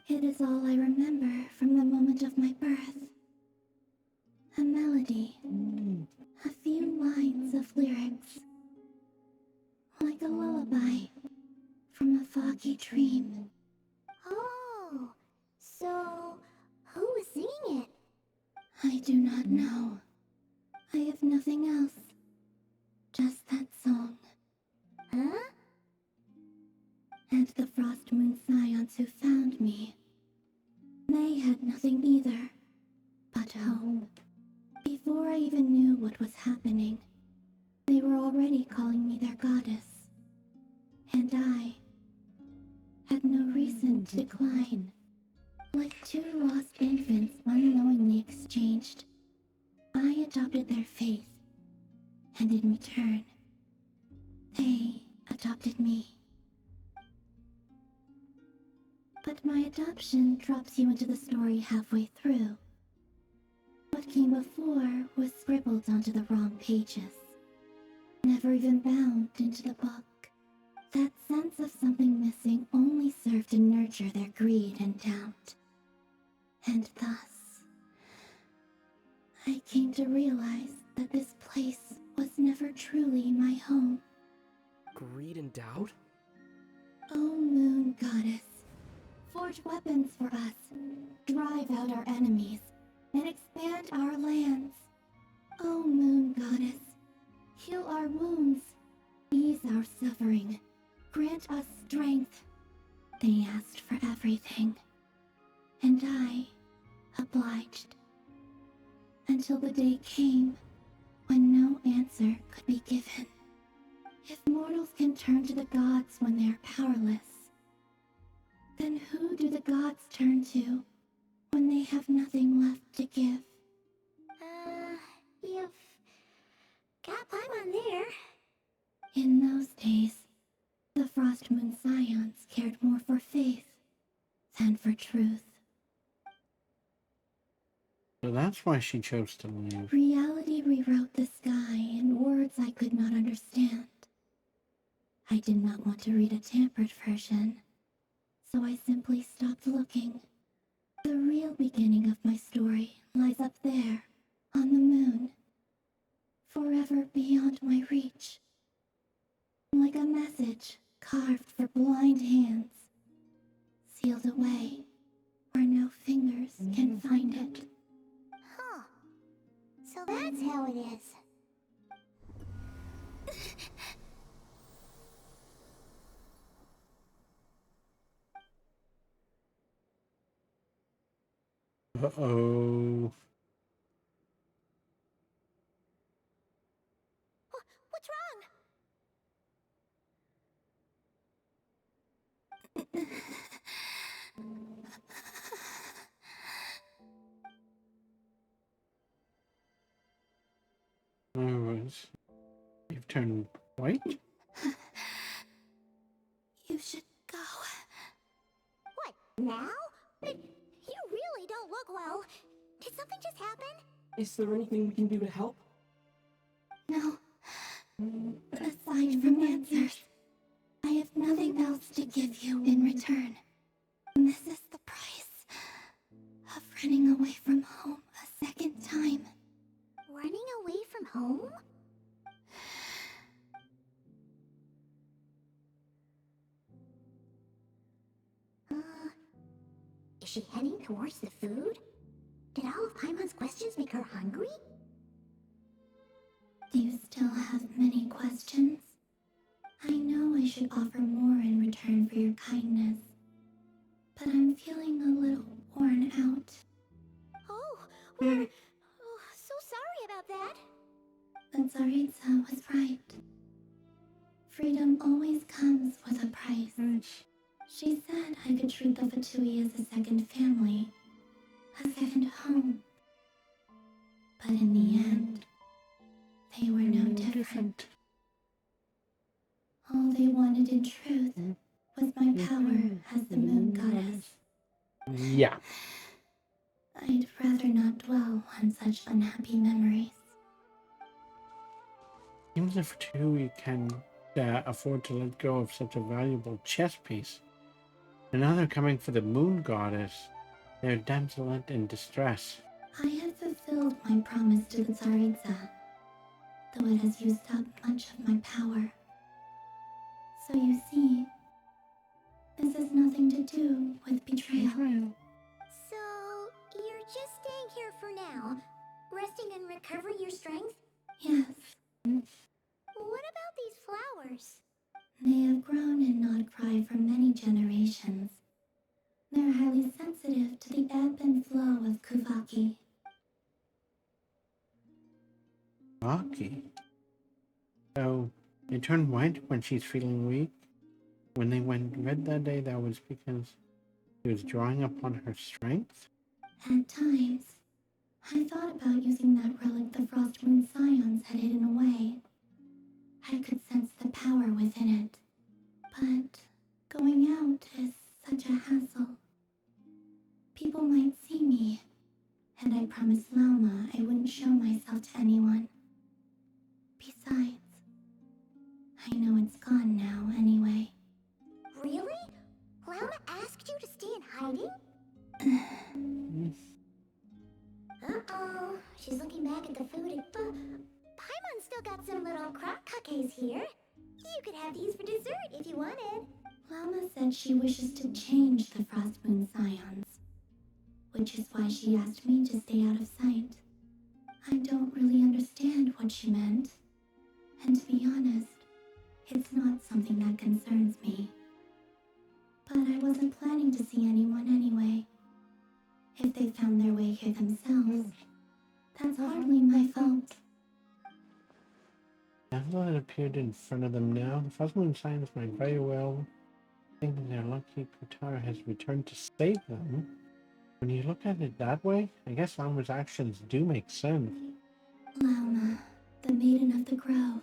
It is all I remember from the moment of my birth. A melody. A few lines of lyrics. Like a lullaby from a foggy dream. Oh, so who was singing it? I do not know. I have nothing else. Just that song. Huh? And the Frost Moon Scions who found me. They had nothing either, but hope. Before I even knew what was happening, they were already calling me their goddess. And I had no reason to decline. Like two lost infants unknowingly exchanged, I adopted their faith, and in return, they adopted me. But my adoption drops you into the story halfway through. What came before was scribbled onto the wrong pages, never even bound into the book. That sense of something missing only served to nurture their greed and doubt. And thus, I came to realize that this place was never truly my home. Greed and doubt? O Moon Goddess, forge weapons for us, drive out our enemies, and expand our lands. O Moon Goddess, heal our wounds, ease our suffering, grant us strength. They asked for everything, and I obliged. Until the day came when no answer could be given. If mortals can turn to the gods when they are powerless, then who do the gods turn to when they have nothing left to give? You've got Paimon there. In those days, the The Frost Moon Scions cared more for faith than for truth. So that's why she chose to leave. Reality rewrote the sky in words I could not understand. I did not want to read a tampered version, so I simply stopped looking. The real beginning of my story lies up there, on the moon, forever beyond my reach. Like a message carved for blind hands, sealed away where no fingers can find it. Huh. So that's how it is. Uh-oh. What's wrong? Anyways, you've turned white? You should go. What, now? But you really don't look well. Did something just happen? Is there anything we can do to help? No. Aside from answers, I have nothing else to give you in return. This is the price of running away from home a second time. Running away from home? Is she heading towards the food? Did all of Paimon's questions make her hungry? Do you still have many questions? I know I should offer more in return for your kindness, but I'm feeling a little worn out. Oh, we're so sorry about that. But Tsaritsa was right. Freedom always comes with a price. She said I could treat the Fatui as a second family, a second home. But in the end, they were no different. All they wanted in truth was my power as the moon goddess. Yeah. I'd rather not dwell on such unhappy memories. Seems if Tui can afford to let go of such a valuable chess piece. And now they're coming for the moon goddess. They're damselette in distress. I have fulfilled my promise to the Tsaritsa, though it has used up much of my power. So you see, this has nothing to do with betrayal. So, you're just staying here for now, resting and recovering your strength? Yes, What about these flowers? they have grown in Nodcry for many generations. They're highly sensitive to the ebb and flow of Kuvaki. Rocky. So they turn white when she's feeling weak. When they went red that day, that was because she was drawing upon her strength. At times, I thought about using that relic the Frost Moon Scions had hidden away. I could sense the power within it. But going out is such a hassle. People might see me, and I promised Lauma I wouldn't show myself to anyone. Besides, I know it's gone now anyway. Really? Lauma asked you to stay in hiding? Uh-oh, she's looking back at the food. Paimon's still got some little crock cookies here. You could have these for dessert if you wanted. Lauma said she wishes to change the Frost Moon Scions, which is why she asked me to stay out of sight. I don't really understand what she meant, and to be honest, it's not something that concerns me. But I wasn't planning to see anyone anyway. If they found their way here themselves, that's hardly my fault. Now that it appeared in front of them now, the Frost Moon Scions might very well think that their lucky Kutara has returned to save them. When you look at it that way, I guess Lauma's actions do make sense. Lauma, the Maiden of the Grove.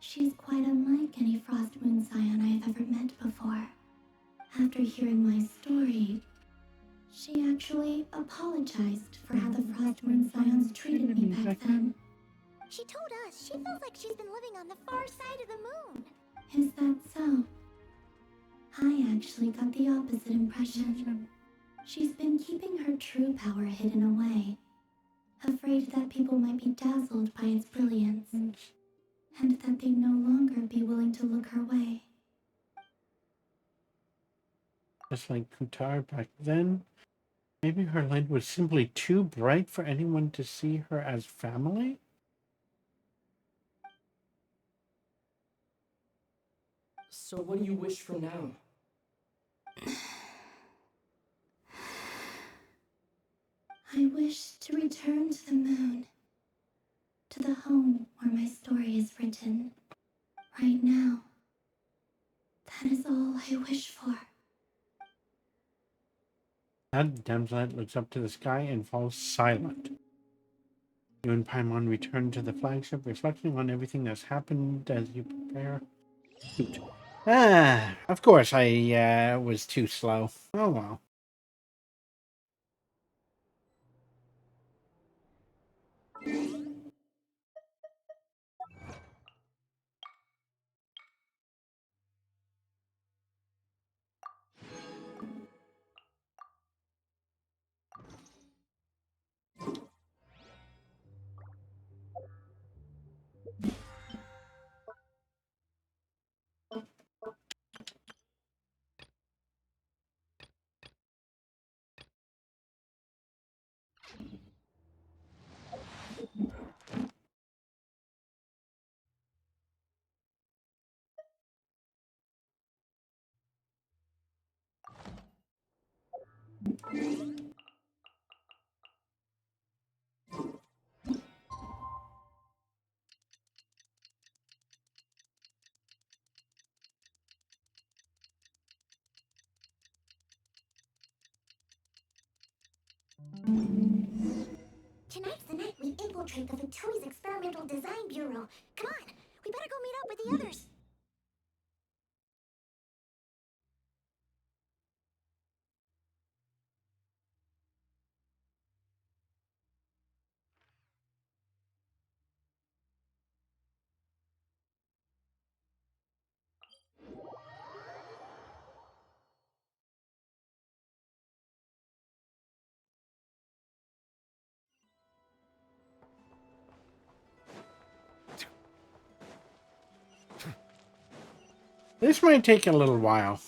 She's quite unlike any Frost Moon Scion I've ever met before. After hearing my story, she actually apologized for how the Frost Moon Scions treated me back then. She told us she feels like she's been living on the far side of the moon. Is that so? I actually got the opposite impression. She's been keeping her true power hidden away, afraid that people might be dazzled by its brilliance, and that they'd no longer be willing to look her way. Just like Kutar back then, maybe her light was simply too bright for anyone to see her as family? So what do you wish for now? I wish to return to the moon, to the home where my story is written. Right now, that is all I wish for. That damsel looks up to the sky and falls silent. You and Paimon return to the flagship, reflecting on everything that's happened as you prepare. Shoot. Of course I was too slow. Oh well. Tonight's the night we infiltrate the Fatui's Experimental Design Bureau. Come on, we better go meet up with the others. This might take a little while.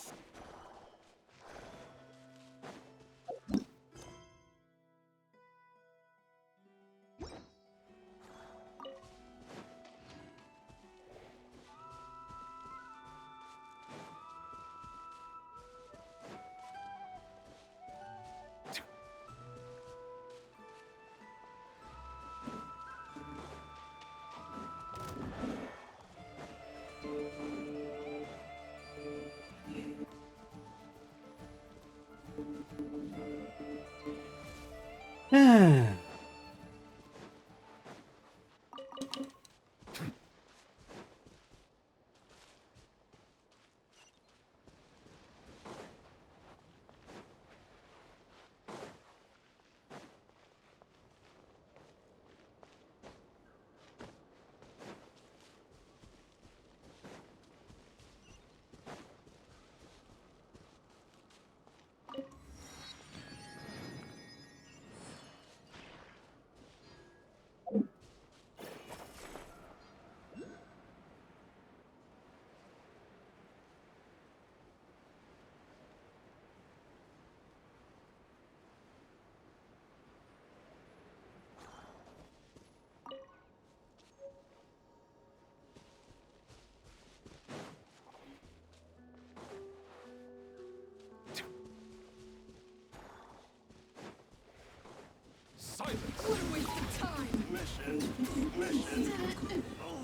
What a waste of time! Mission.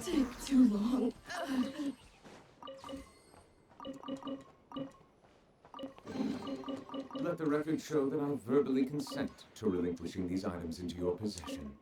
Take too long. Let the record show that I verbally consent to relinquishing these items into your possession.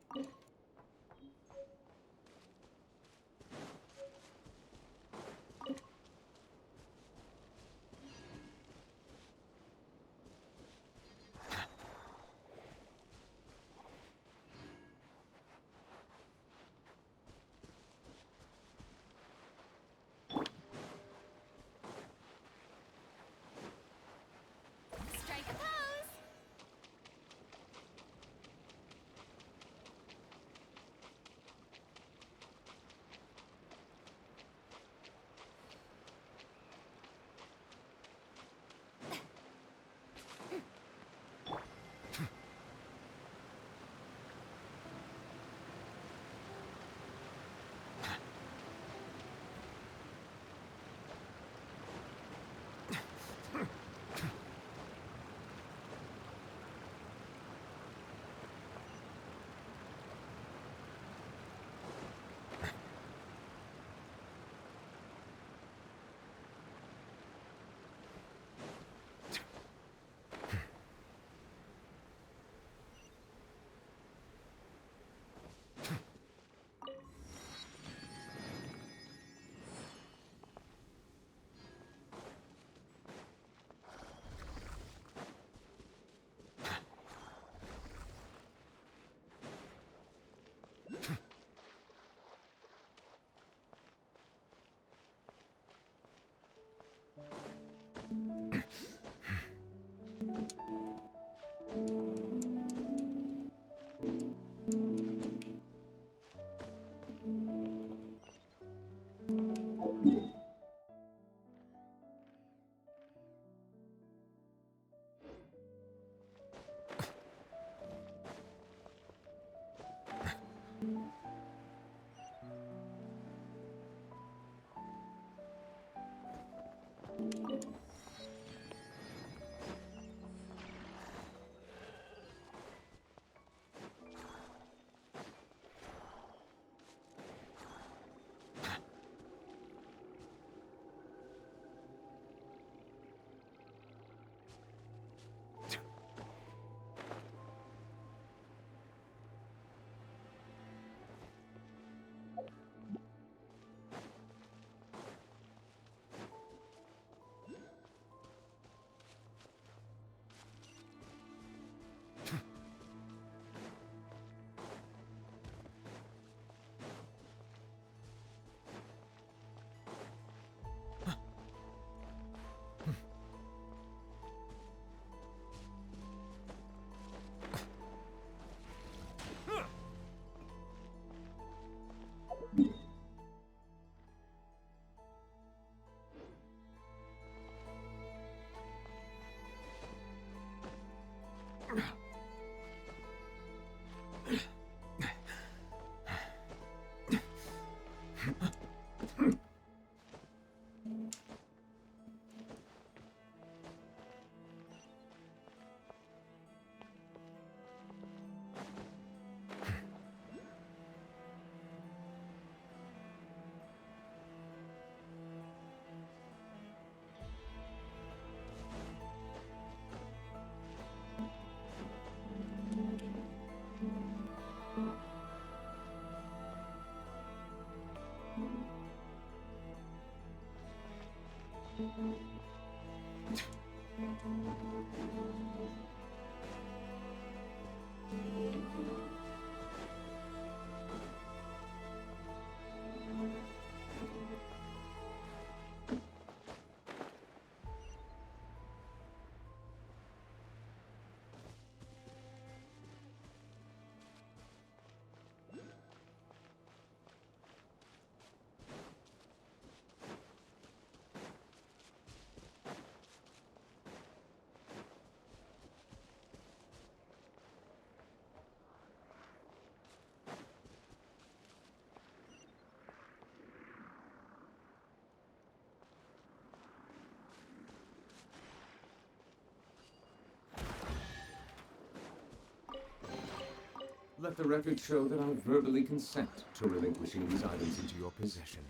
Let the record show that I verbally consent to relinquishing these items into your possession.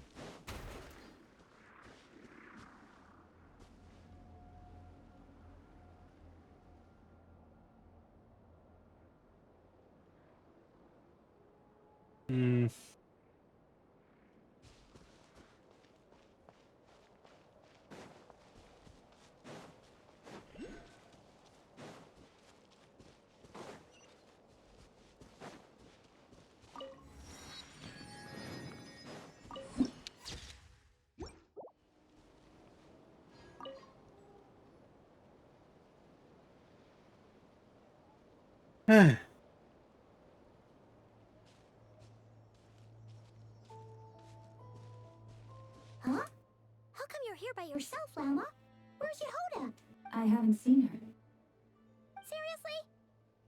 Hmm. Huh? How come you're here by yourself, Lama? Where's Yehoda? I haven't seen her. Seriously?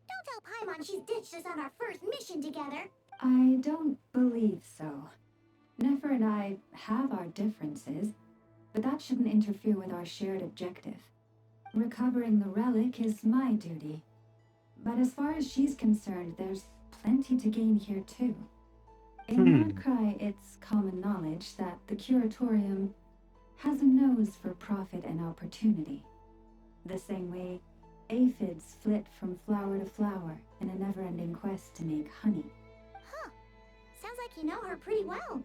Don't tell Paimon she's ditched us on our first mission together. I don't believe so. Nefer and I have our differences, but that shouldn't interfere with our shared objective. Recovering the relic is my duty. But as far as she's concerned, there's plenty to gain here too. In Nordcry, it's common knowledge that the Curatorium has a nose for profit and opportunity. The same way aphids flit from flower to flower in a never-ending quest to make honey. Huh. Sounds like you know her pretty well.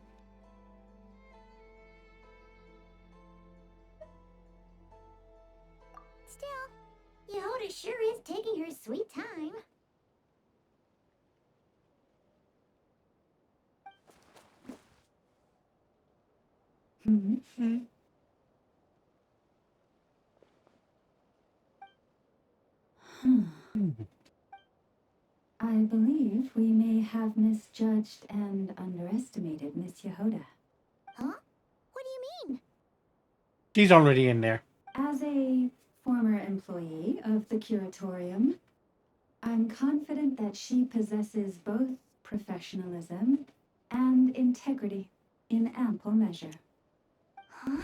Still, Yehoda sure is taking her sweet time. I believe we may have misjudged and underestimated Miss Yehoda. Huh? What do you mean? She's already in there. As a former employee of the Curatorium, I'm confident that she possesses both professionalism and integrity in ample measure. Huh?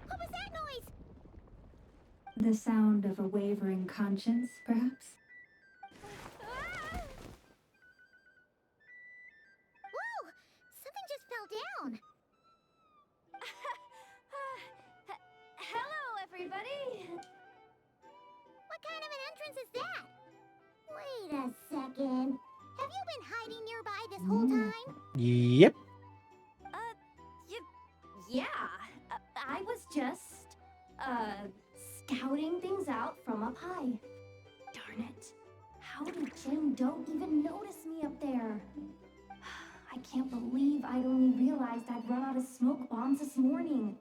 What was that noise? The sound of a wavering conscience, perhaps? Whoa! Something just fell down. Hello, everybody! What kind of an entrance is that? Wait a second. Have you been hiding nearby this whole time? Yep. Yeah. I was just, scouting things out from up high. Darn it. How did Jim Doe even notice me up there? I can't believe I'd only realized I'd run out of smoke bombs this morning.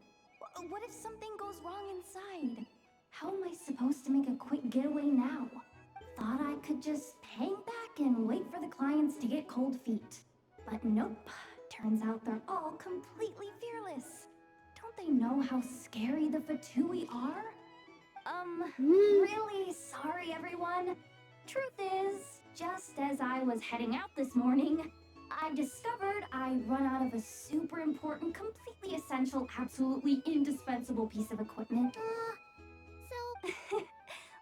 What if something goes wrong inside? How am I supposed to make a quick getaway now? Thought I could just hang back and wait for the clients to get cold feet. But nope. Turns out they're all completely fearless. Don't they know how scary the Fatui are? Really sorry, everyone. Truth is, just as I was heading out this morning, I discovered I'd run out of a super important, completely essential, absolutely indispensable piece of equipment. So...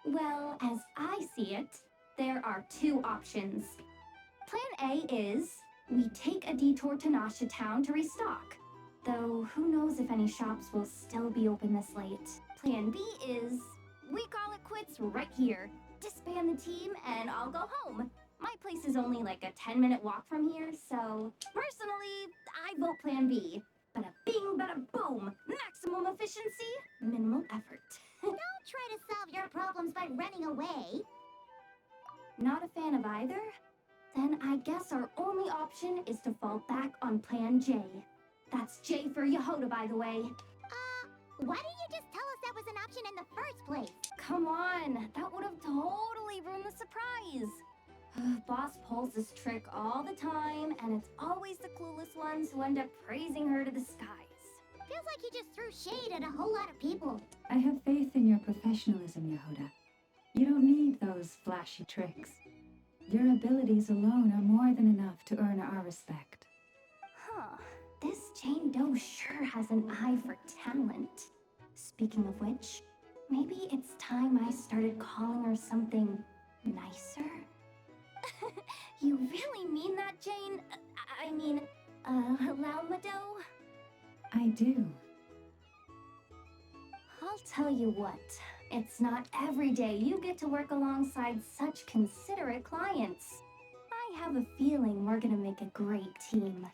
Well, as I see it, there are two options. Plan A is we take a detour to Nasha Town to restock. Though who knows if any shops will still be open this late. Plan B is we call it quits right here. Disband the team and I'll go home. My place is only like a 10-minute walk from here, so personally, I vote Plan B. Bada bing, bada boom. Maximum efficiency, minimal effort. Don't try to solve your problems by running away. Not a fan of either? Then I guess our only option is to fall back on Plan J. That's J for Yehoda, by the way. Why didn't you just tell us that was an option in the first place? Come on, that would have totally ruined the surprise. Boss pulls this trick all the time, and it's always the clueless ones who end up praising her to the skies. Feels like you just threw shade at a whole lot of people. I have faith in your professionalism, Yehoda. You don't need those flashy tricks. Your abilities alone are more than enough to earn our respect. Huh. This Jane Doe sure has an eye for talent. Speaking of which, maybe it's time I started calling her something nicer? You really mean that, Jane? I mean, Laumado? I do. I'll tell you what, it's not every day you get to work alongside such considerate clients. I have a feeling we're gonna make a great team.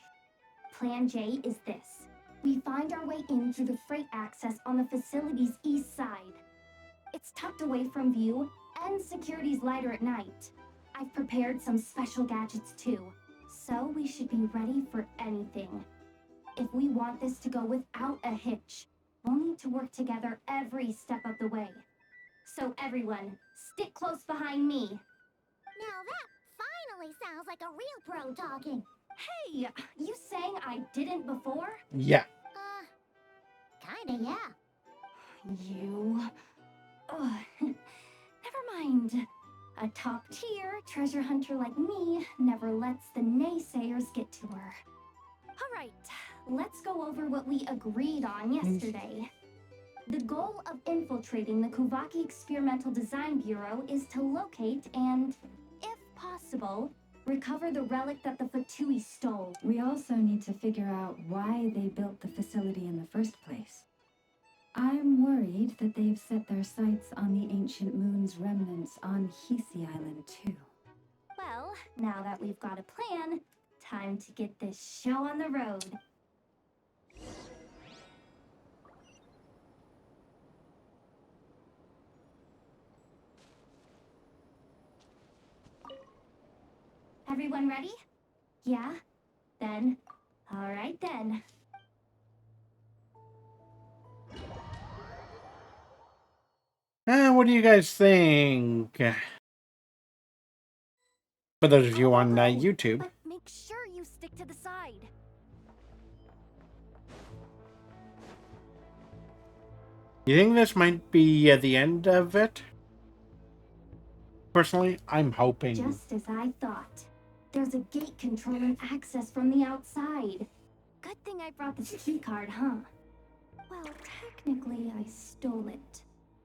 Plan J is this. We find our way in through the freight access on the facility's east side. It's tucked away from view, and security's lighter at night. I've prepared some special gadgets too, so we should be ready for anything. If we want this to go without a hitch, we'll need to work together every step of the way. So everyone, stick close behind me. Now that finally sounds like a real pro talking. Hey, you saying I didn't before? Yeah. Kinda, yeah. You... never mind. A top-tier treasure hunter like me never lets the naysayers get to her. Alright, let's go over what we agreed on yesterday. The goal of infiltrating the Kuvaki Experimental Design Bureau is to locate and, if possible, recover the relic that the Fatui stole. We also need to figure out why they built the facility in the first place. I'm worried that they've set their sights on the ancient moon's remnants on Hisi Island too. Well, now that we've got a plan, time to get this show on the road. Everyone ready? Yeah? Then, alright then. What do you guys think? For those of you on YouTube. But make sure you stick to the side. You think this might be the end of it? Personally, I'm hoping. Just as I thought. There's a gate controlling access from the outside. Good thing I brought this key card, huh? Well, technically I stole it.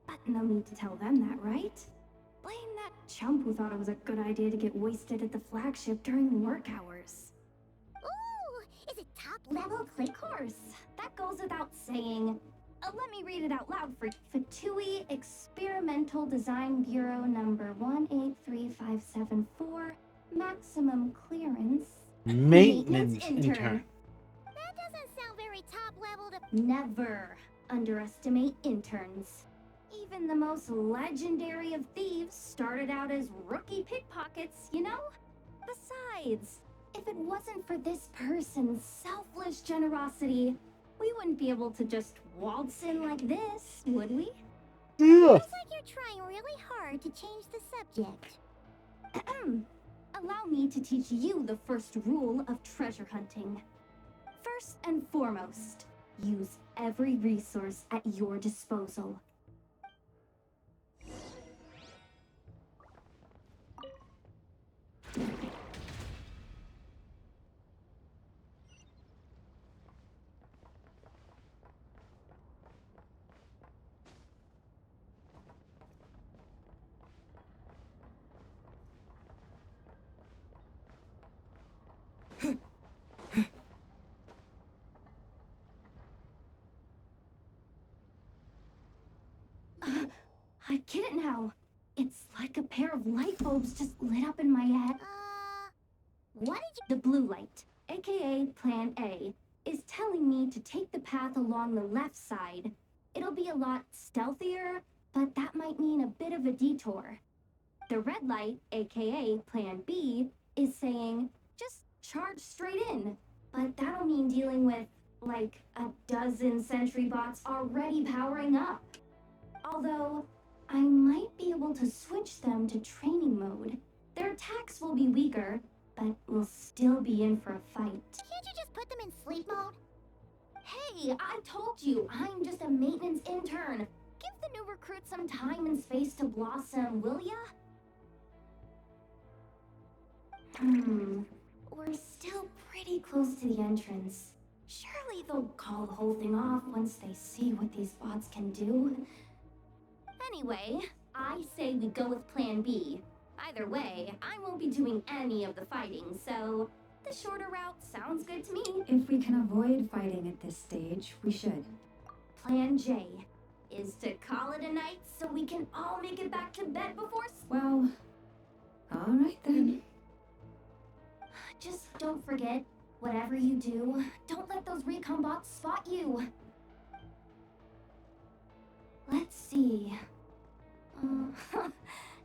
But no need to tell them that, right? Blame that chump who thought it was a good idea to get wasted at the flagship during work hours. Ooh, is it top level? Of course, that goes without saying. Let me read it out loud for Fatui Experimental Design Bureau number 183574, maximum clearance. Maintenance intern. That doesn't sound very top level to... Never underestimate interns. Even the most legendary of thieves started out as rookie pickpockets, you know? Besides, if it wasn't for this person's selfless generosity, we wouldn't be able to just waltz in like this, would we? Yeah. Looks like you're trying really hard to change the subject. Allow me to teach you the first rule of treasure hunting. First and foremost, use every resource at your disposal. I get it now. It's like a pair of light bulbs just lit up in my head. What did you— The blue light, aka Plan A, is telling me to take the path along the left side. It'll be a lot stealthier, but that might mean a bit of a detour. The red light, aka Plan B, is saying, just charge straight in. But that'll mean dealing with, like, a dozen sentry bots already powering up. Although, I might be able to switch them to training mode. Their attacks will be weaker, but we'll still be in for a fight. Can't you just put them in sleep mode? Hey, I told you, I'm just a maintenance intern. Give the new recruit some time and space to blossom, will ya? We're still pretty close to the entrance. Surely they'll call the whole thing off once they see what these bots can do. Anyway, I say we go with Plan B. Either way, I won't be doing any of the fighting, so the shorter route sounds good to me. If we can avoid fighting at this stage, we should. Plan J is to call it a night so we can all make it back to bed before Well, all right then. Just don't forget, whatever you do, don't let those recon bots spot you. Let's see.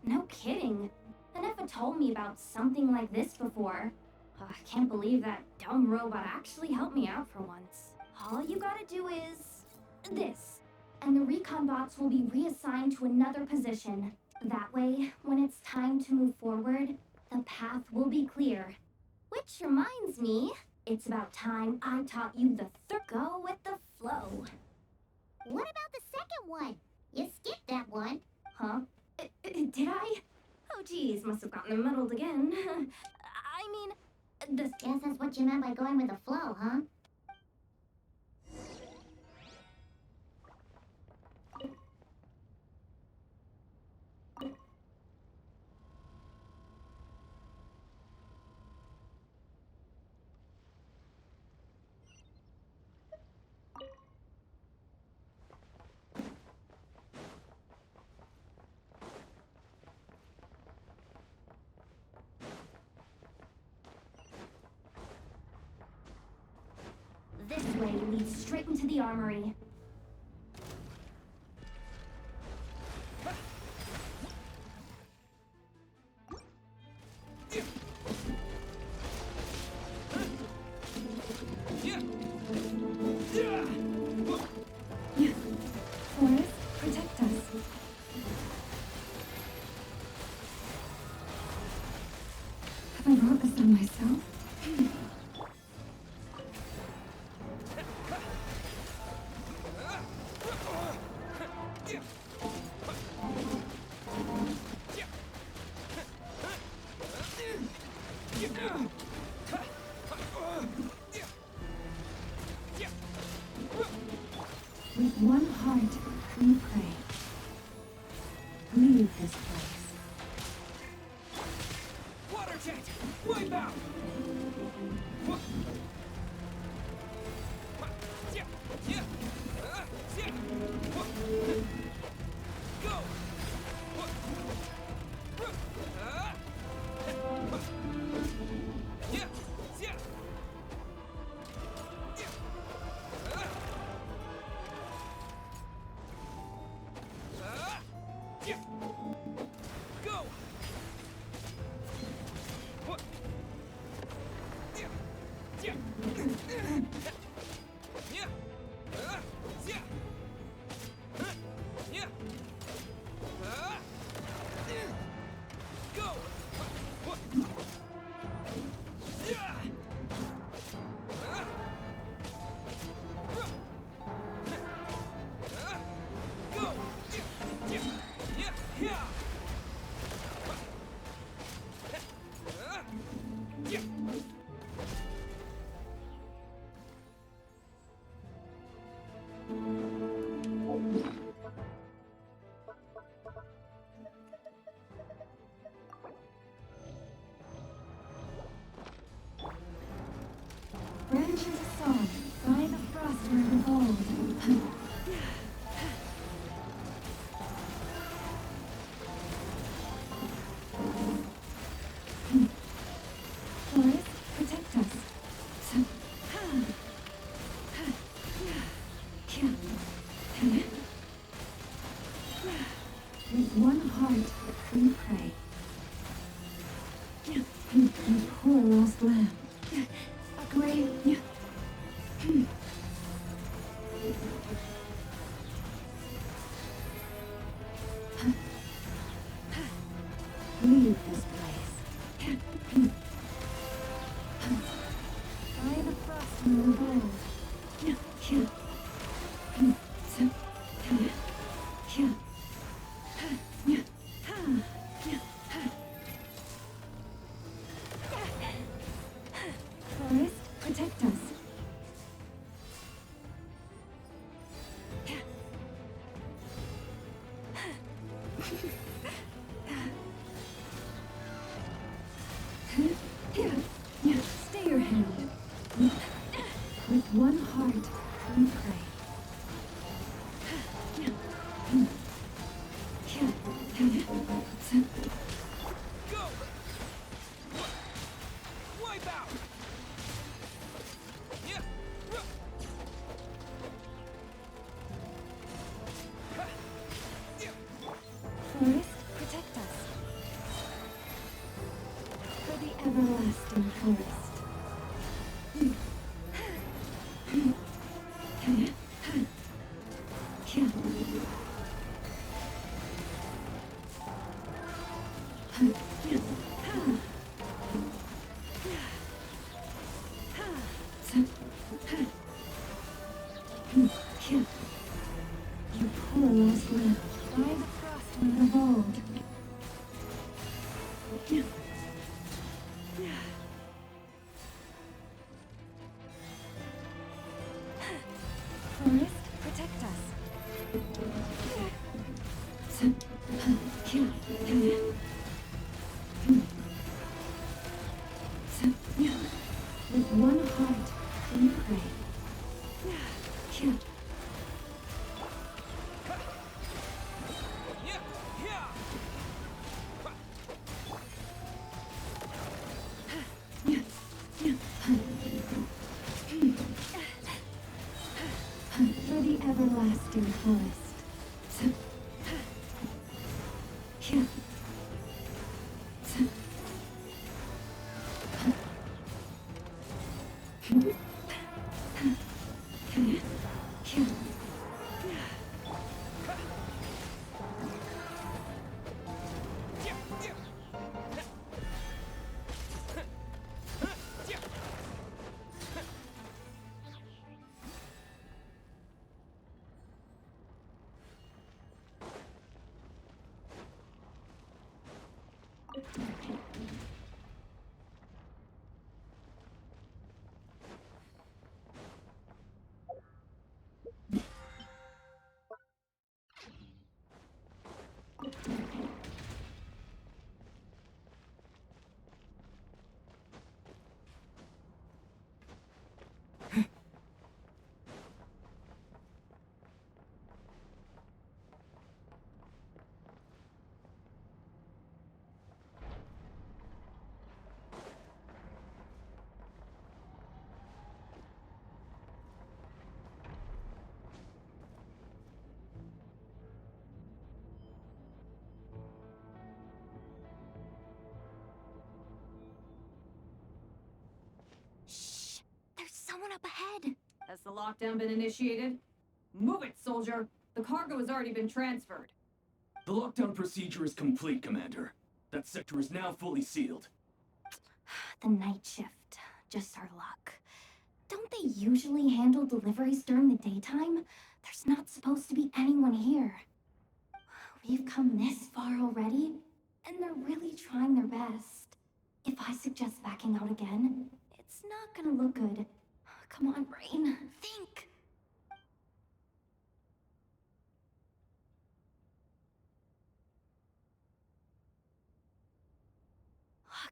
No kidding. Nefa told me about something like this before. I can't believe that dumb robot actually helped me out for once. All you gotta do is this, and the recon bots will be reassigned to another position. That way, when it's time to move forward, the path will be clear. Which reminds me, it's about time I taught you the go with the flow. What about the second one? You skipped that one. Huh? Did I? Oh geez, must have gotten muddled again. I mean, this— Guess that's what you meant by going with the flow, huh? This way leads straight into the armory. Forest, protect us. Have I brought this on myself? With one heart, we pray. Leave this place. Water jet! Wipe out! Go! With one heart, we pray. You poor lost lamb. A grave. Leave this place. By the frost moon of old. Forest, protect us. Stay your hand. With one heart, we pray. Go! Wipe out! Yeah. Forest, protect us. For the everlasting forest. You poor lost lamb. By the frost moon of old. Forest, protect us. With one heart, we pray. For the everlasting forest. There's someone up ahead. Has the lockdown been initiated? Move it, soldier! The cargo has already been transferred. The lockdown procedure is complete, Commander. That sector is now fully sealed. The night shift. Just our luck. Don't they usually handle deliveries during the daytime? There's not supposed to be anyone here. We've come this far already, and they're really trying their best. If I suggest backing out again, it's not gonna look good. Come on, brain. Think!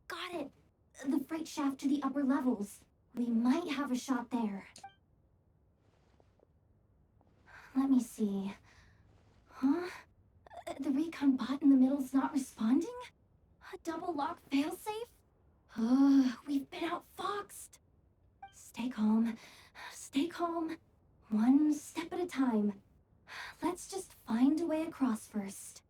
Got it. The freight shaft to the upper levels. We might have a shot there. Let me see. Huh? The recon bot in the middle's not responding? A double lock failsafe? We've been outfoxed. Stay calm. Stay calm. One step at a time. Let's just find a way across first.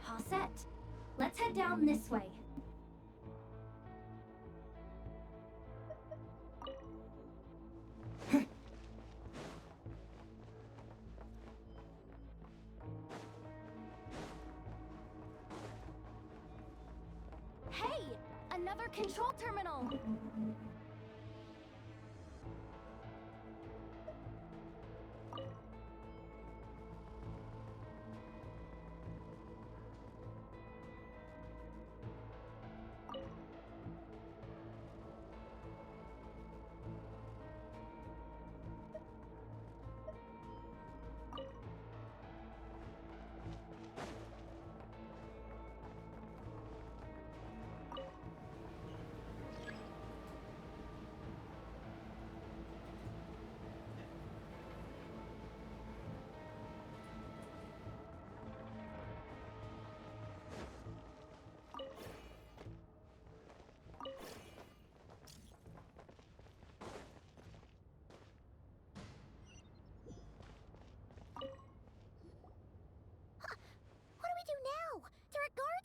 All set. Let's head down this way. Hey! Another control terminal!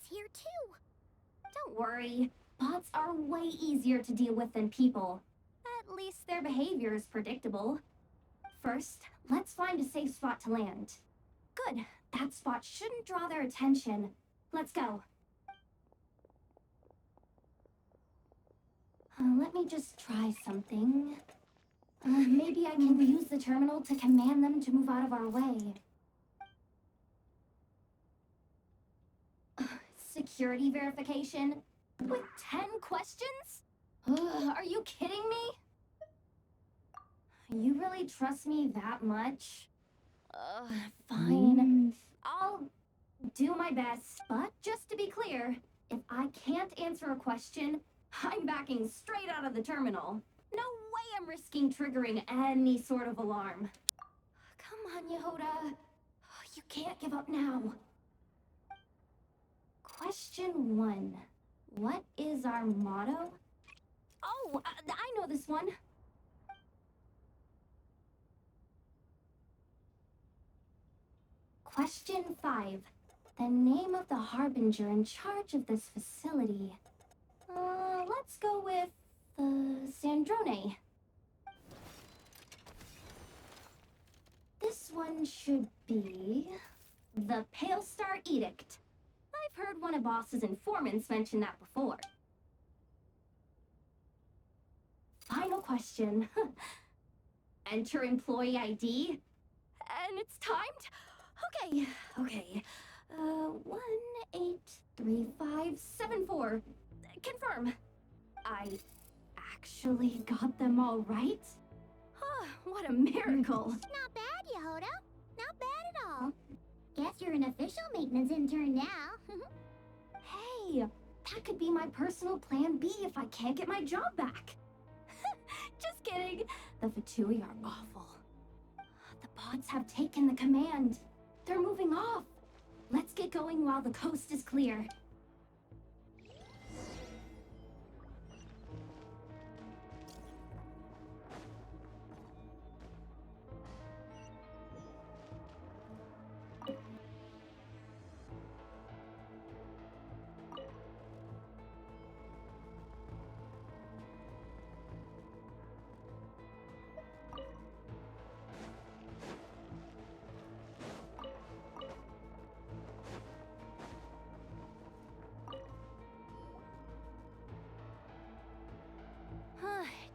Here too. Don't worry. Bots are way easier to deal with than people. At least their behavior is predictable. First, let's find a safe spot to land. Good. That spot shouldn't draw their attention. Let's go. Let me just try something. Maybe I can use the terminal to command them to move out of our way. Security verification? With 10 questions? Are you kidding me? You really trust me that much? Fine. I'll do my best. But just to be clear, if I can't answer a question, I'm backing straight out of the terminal. No way I'm risking triggering any sort of alarm. Come on, Yehoda. You can't give up now. Question 1. What is our motto? Oh, I know this one. Question 5. The name of the harbinger in charge of this facility. Let's go with Sandrone. This one should be the Pale Star Edict. I've heard one of Boss's informants mention that before. Final question. Enter employee ID. And it's timed? Okay. 183574. Confirm. I actually got them all right? What a miracle. Not bad, Yehoda. Not bad at all. Guess you're an official maintenance intern now. Hey, that could be my personal plan B if I can't get my job back. Just kidding. The Fatui are awful. The bots have taken the command. They're moving off. Let's get going while the coast is clear.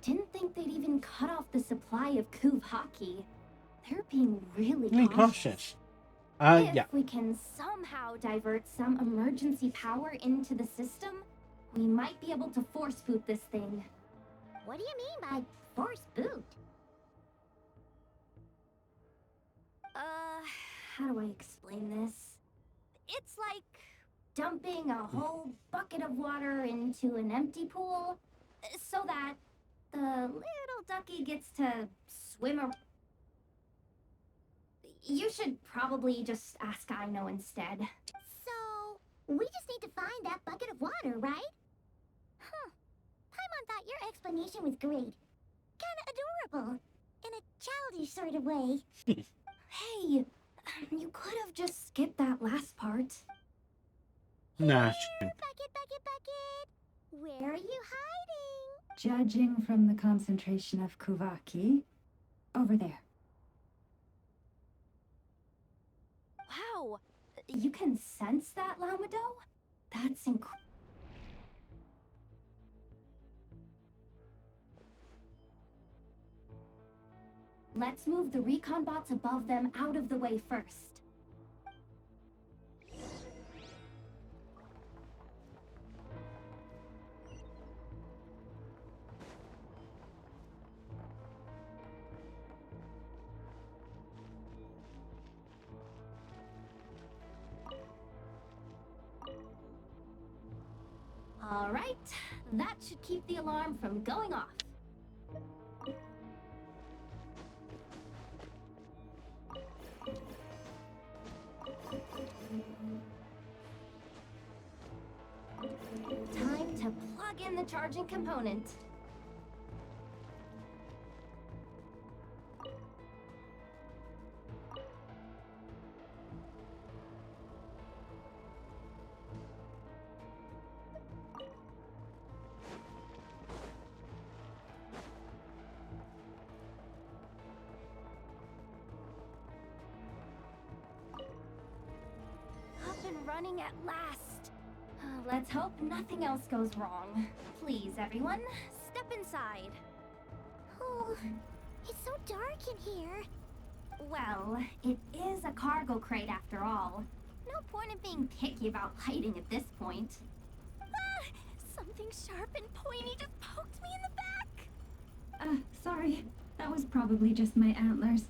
Didn't think they'd even cut off the supply of Kuv hockey. They're being really cautious. Yeah. If we can somehow divert some emergency power into the system, we might be able to force boot this thing. What do you mean by force boot? how do I explain this? It's like dumping a whole bucket of water into an empty pool so that the little ducky gets to swim around. You should probably just ask Aino instead. So, we just need to find that bucket of water, right? Huh. Paimon thought your explanation was great. Kinda adorable. In a childish sort of way. Hey, you could have just skipped that last part. Nah. Bucket. Where are you hiding? Judging from the concentration of Kuvaki, over there. Wow, you can sense that, Lamado? That's incredible. Let's move the recon bots above them out of the way first. All right, that should keep the alarm from going off. Time to plug in the charging component. Up and running at last. Let's hope nothing else goes wrong. Please, everyone, step inside. Oh, it's so dark in here. Well, it is a cargo crate after all. No point in being picky about lighting at this point. Ah! Something sharp and pointy just poked me in the back! Sorry. That was probably just my antlers.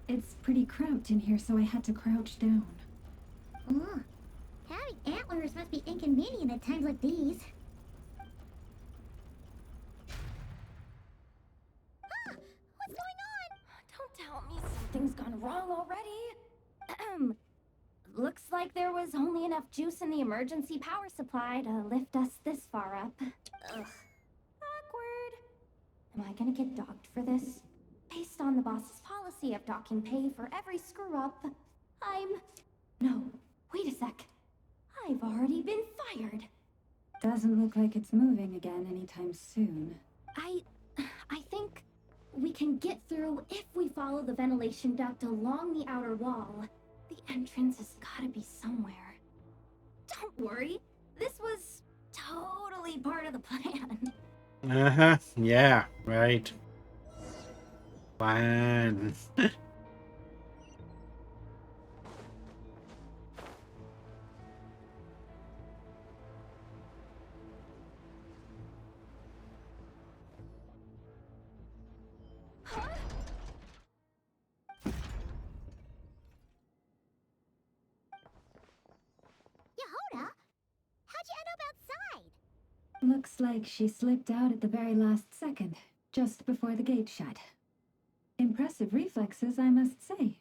It's pretty cramped in here, so I had to crouch down. Oh, having antlers must be inconvenient at times like these. Ah! What's going on? Don't tell me something's gone wrong already. Looks like there was only enough juice in the emergency power supply to lift us this far up. Ugh. Awkward. Am I gonna get docked for this? Based on the boss's policy of docking pay for every screw-up, No, wait a sec. I've already been fired. Doesn't look like it's moving again anytime soon. I think we can get through if we follow the ventilation duct along the outer wall. The entrance has gotta be somewhere. Don't worry, this was totally part of the plan. Uh-huh. Yeah, right. Plan. Yehoda, how'd you end up outside? Looks like she slipped out at the very last second, just before the gate shut. Impressive reflexes, I must say.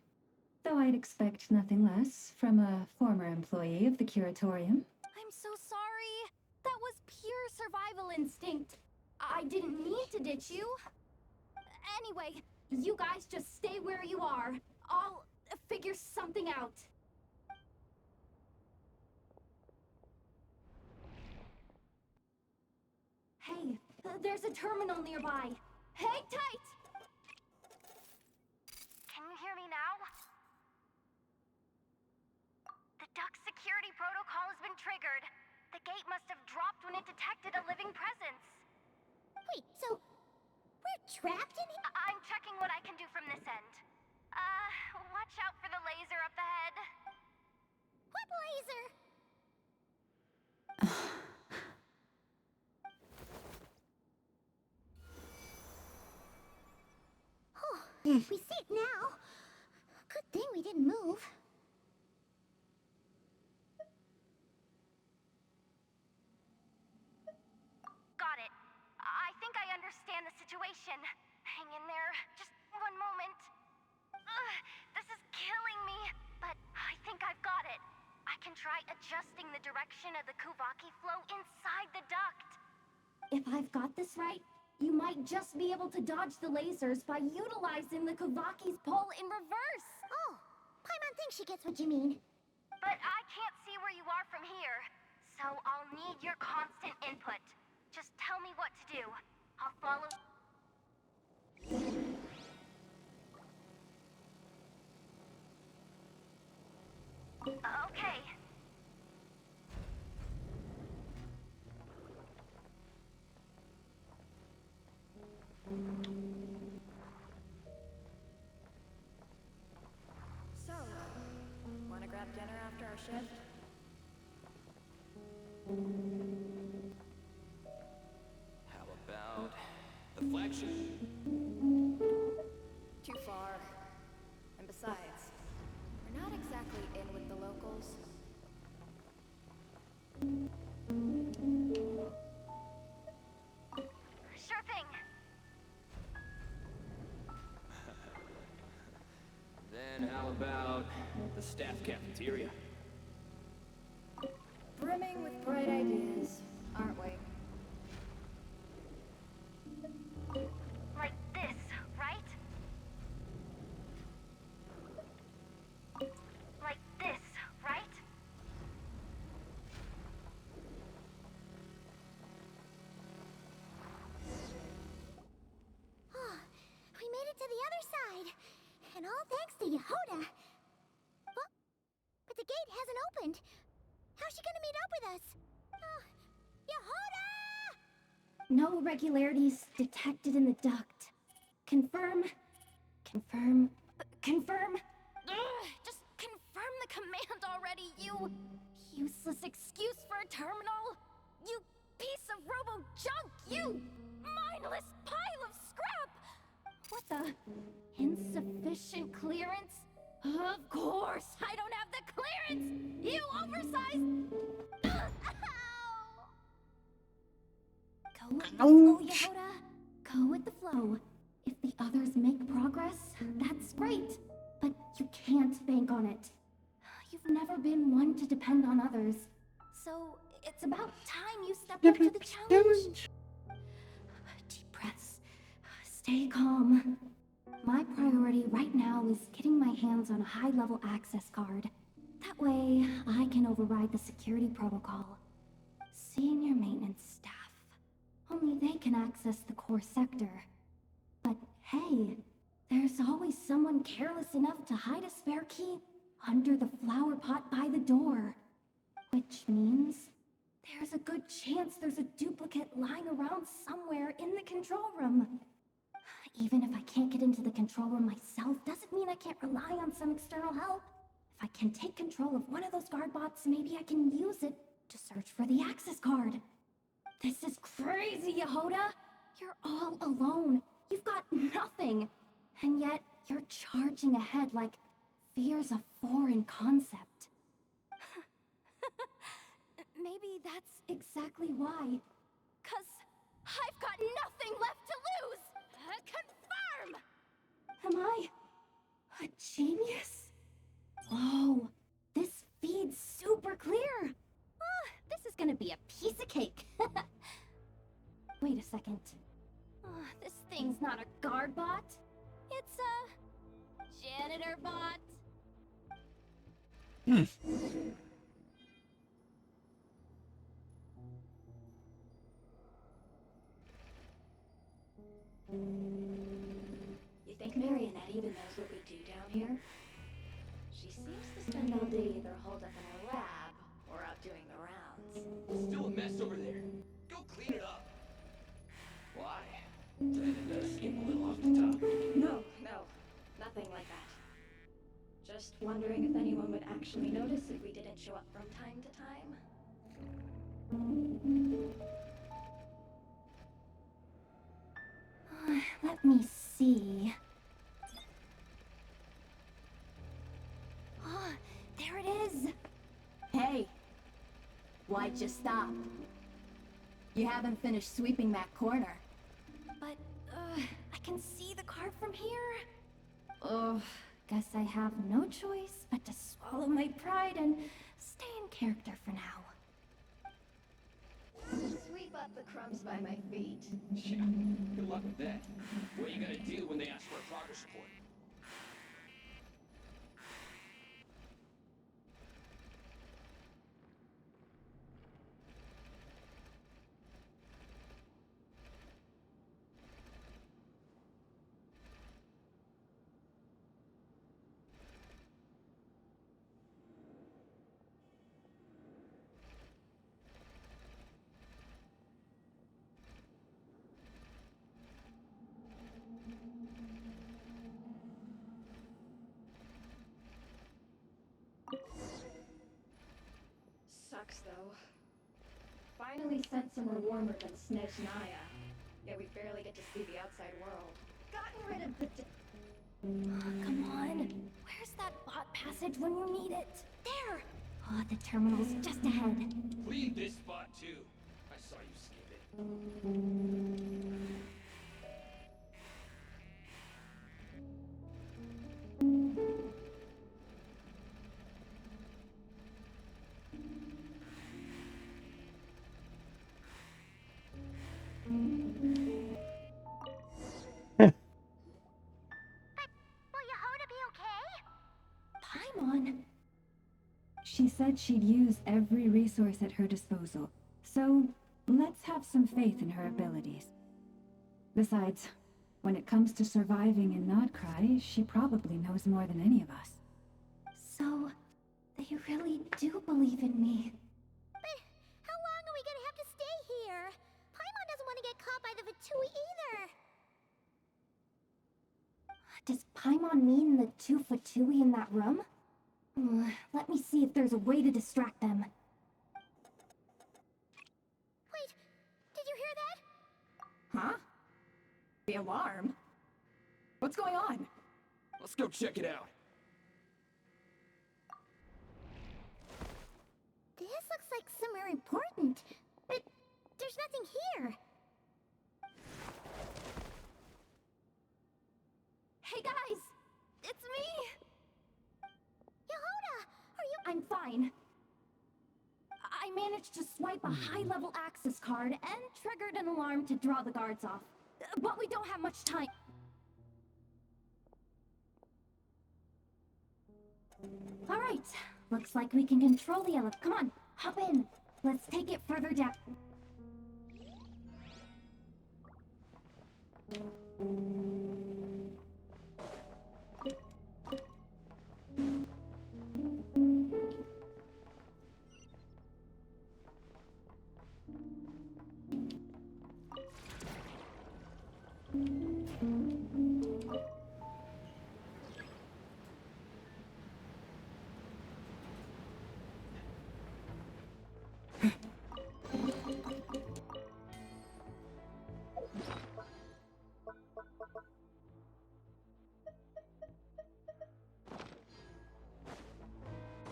Though I'd expect nothing less from a former employee of the Curatorium. I'm so sorry. That was pure survival instinct. I didn't mean to ditch you. Anyway, you guys just stay where you are. I'll figure something out. Hey, there's a terminal nearby. Hang tight! Can you hear me now? The duck security protocol has been triggered. The gate must have dropped when it detected a living presence. Wait, so we're trapped in here? I'm checking what I can do from this end. Watch out for the laser up ahead. What laser? Oh, we see it now. Good thing we didn't move. station. Hang in there. Just one moment. This is killing me, but I think I've got it. I can try adjusting the direction of the Kuvaki flow inside the duct. If I've got this right, you might just be able to dodge the lasers by utilizing the Kuvaki's pull in reverse. Oh, Paimon thinks she gets what you mean. But I can't see where you are from here, so I'll need your constant input. Just tell me what to do. I'll follow. Okay. So, wanna grab dinner after our shift? How about the flagship? Too far. And besides, we're not exactly in with the locals. Sure thing. Then how about the staff cafeteria? Brimming with bright ideas, aren't we? Like this, right? Like this, right? Oh, we made it to the other side. And all thanks to Yehoda. But the gate hasn't opened. How's she gonna meet up with us? Yehoda! No irregularities detected in the duct. Confirm. Confirm. Confirm. Just confirm the command already, you useless excuse for a terminal. You piece of robo-junk, you mindless pile of scrap! What the? Insufficient clearance? Of course, I don't have the clearance! You oversized! Go with the flow, Yehoda. Go with the flow. If the others make progress, that's great. But you can't bank on it. You've never been one to depend on others. So it's about time you stepped up to the challenge. Deep breaths. Stay calm. My priority right now is getting my hands on a high-level access card. That way, I can override the security protocol. Senior maintenance staff. Only they can access the core sector. But hey, there's always someone careless enough to hide a spare key under the flower pot by the door. Which means there's a good chance there's a duplicate lying around somewhere in the control room. Even if I can't get into the control room myself, doesn't mean I can't rely on some external help. If I can take control of one of those guard bots, maybe I can use it to search for the access card. This is crazy, Yehoda! You're all alone. You've got nothing. And yet, you're charging ahead like fear's a foreign concept. Maybe that's exactly why. 'Cause I've got nothing left to lose! Confirm! Am I a genius? Whoa, this feed's super clear. This is gonna be a piece of cake. Wait a second. This thing's not a guard bot. It's a janitor bot. You think Marionette even knows what we do down here? She seems to spend all day either holed up in her lab or out doing the rounds. Still a mess over there. Go clean it up. Why? Did it seem a little off the top? No, nothing like that. Just wondering if anyone would actually notice if we didn't show up from time to time. Let me see. There it is! Hey! Why'd you stop? You haven't finished sweeping that corner. But, Oh, guess I have no choice but to swallow my pride and stay in character for now. Sweep up the crumbs by my feet. Yeah, good luck with that. What are you gonna do when they ask for a progress report? Sucks though. Finally sent somewhere warmer than Snezhnaya. Yet we barely get to see the outside world. Gotten rid of the come on. Where's that bot passage when you need it? There! Oh, the terminal's just ahead. Leave this spot too. I saw you skip it. Will Yehoda be okay? Paimon! She said she'd use every resource at her disposal, so let's have some faith in her abilities. Besides, when it comes to surviving in Nodcry, she probably knows more than any of us. So, they really do believe in me. But how long are we gonna have to stay here? Paimon doesn't want to get caught by the Fatui either. Does Paimon mean the two Fatui in that room? Let me see if there's a way to distract them. Wait, did you hear that? Huh? The alarm? What's going on? Let's go check it out. This looks like somewhere important, but there's nothing here. Hey guys! It's me! Yehoda, are you— I'm fine. I managed to swipe a high-level access card and triggered an alarm to draw the guards off. But we don't have much time. Alright, looks like we can control the elevator. Come on, hop in. Let's take it further down.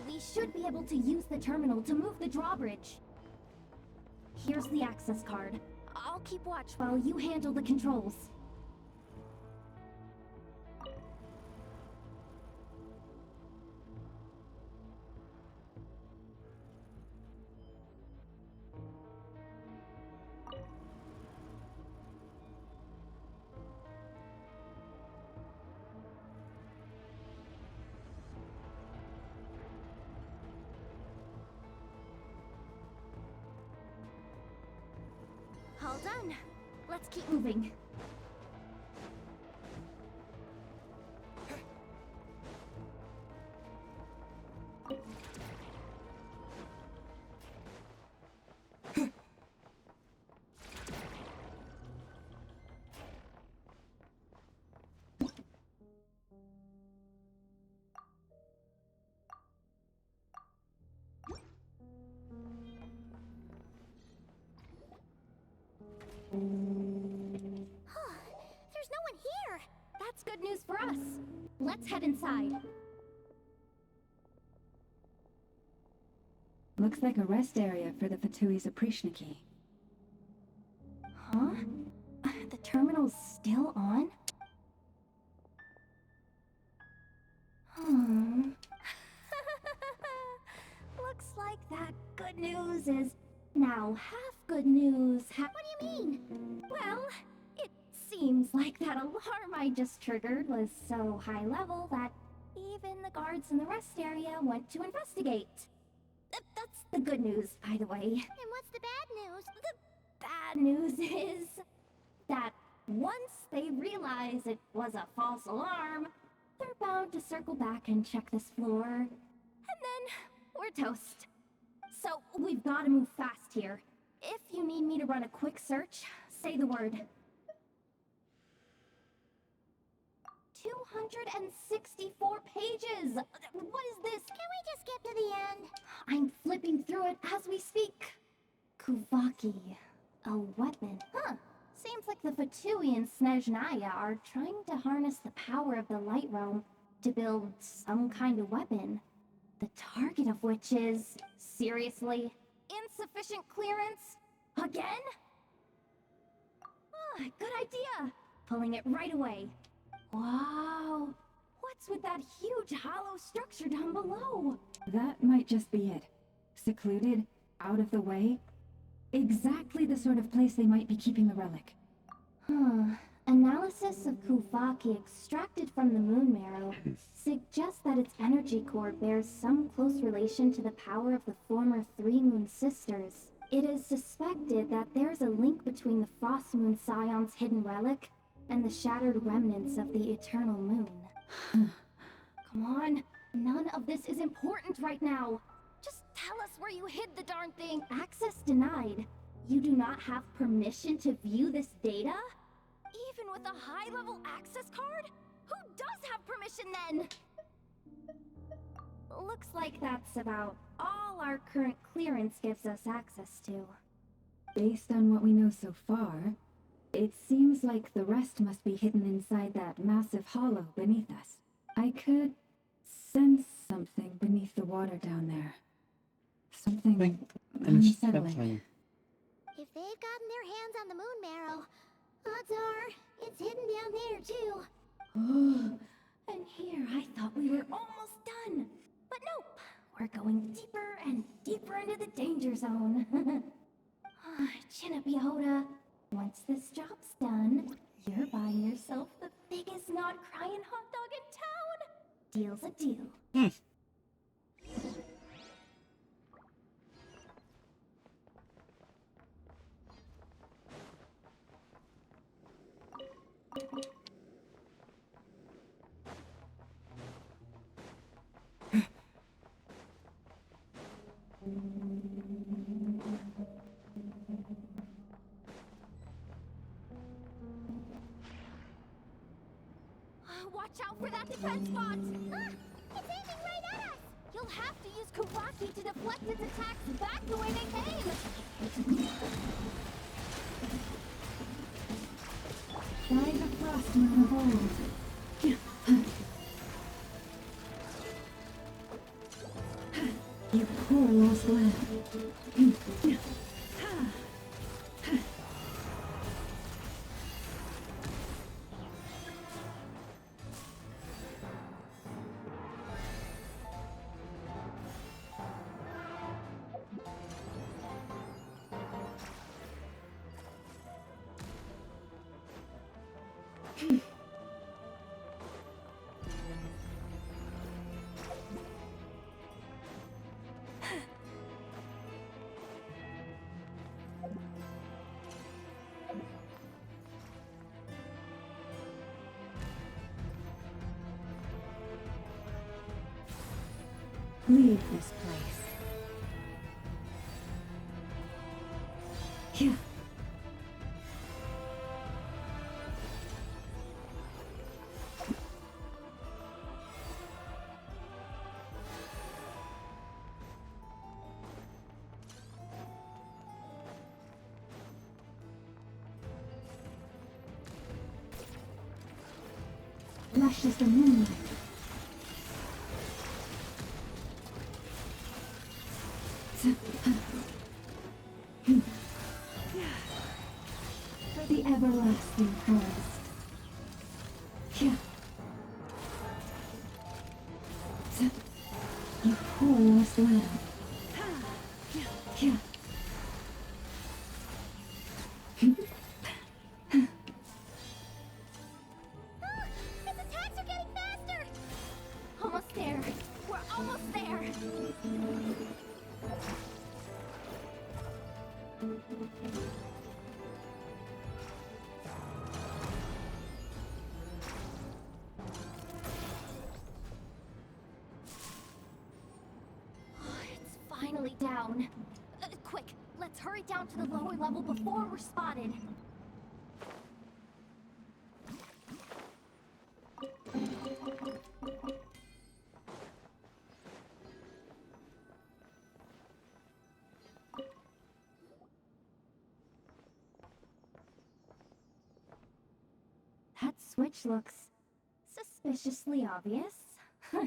We should be able to use the terminal to move the drawbridge. Here's the access card. I'll keep watch while you handle the controls. All done. Let's keep moving. There's no one here. That's good news for us. Let's head inside. Looks like a rest area for the Fatui's Oprishniki. Huh? The terminal's still on? news is now half good news. What do you mean? Well, it seems like that alarm I just triggered was so high level that even the guards in the rest area went to investigate. That's the good news, by the way. And what's the bad news? The bad news is that once they realize it was a false alarm, they're bound to circle back and check this floor. And then we're toast. So we've got to move fast here. If you need me to run a quick search, say the word. 264 pages! What is this? Can we just skip to the end? I'm flipping through it as we speak. Kuvaki. A weapon. Huh. Seems like the Fatui and Snezhnaya are trying to harness the power of the Light Realm to build some kind of weapon. The target of which is, seriously, insufficient clearance? Again? Ah, good idea. Pulling it right away. Wow. What's with that huge hollow structure down below? That might just be it. Secluded, out of the way. Exactly the sort of place they might be keeping the relic. Analysis of Kuvaki extracted from the moon marrow suggests that its energy core bears some close relation to the power of the former Three Moon Sisters. It is suspected that there's a link between the Frost Moon Scion's hidden relic and the shattered remnants of the Eternal Moon. Come on, none of this is important right now. Just tell us where you hid the darn thing. Access denied. You do not have permission to view this data? Even with a high-level access card? Who does have permission then? Looks like that's about all our current clearance gives us access to. Based on what we know so far, it seems like the rest must be hidden inside that massive hollow beneath us. I could sense something beneath the water down there. Something unsettling. If they've gotten their hands on the moon marrow, odds are it's hidden down there too. Oh, and here I thought we were almost done. But nope, we're going deeper and deeper into the danger zone. Chin up, Yehoda. Once this job's done, you're buying yourself the biggest not-crying hot dog in town. Deal's a deal. Watch out for that defense bot! It's aiming right at us! You'll have to use Kuvaki to deflect its attacks back the way they came! By the frost moon of old. You poor lost lamb. Leave this place. Here. Lush as the moonlight. For the everlasting forest. Here. You poor lost lamb. Yeah. Its attacks are getting faster! Almost there. We're almost there. It's finally down. Quick, let's hurry down to the lower level before we're spotted. That switch looks suspiciously obvious.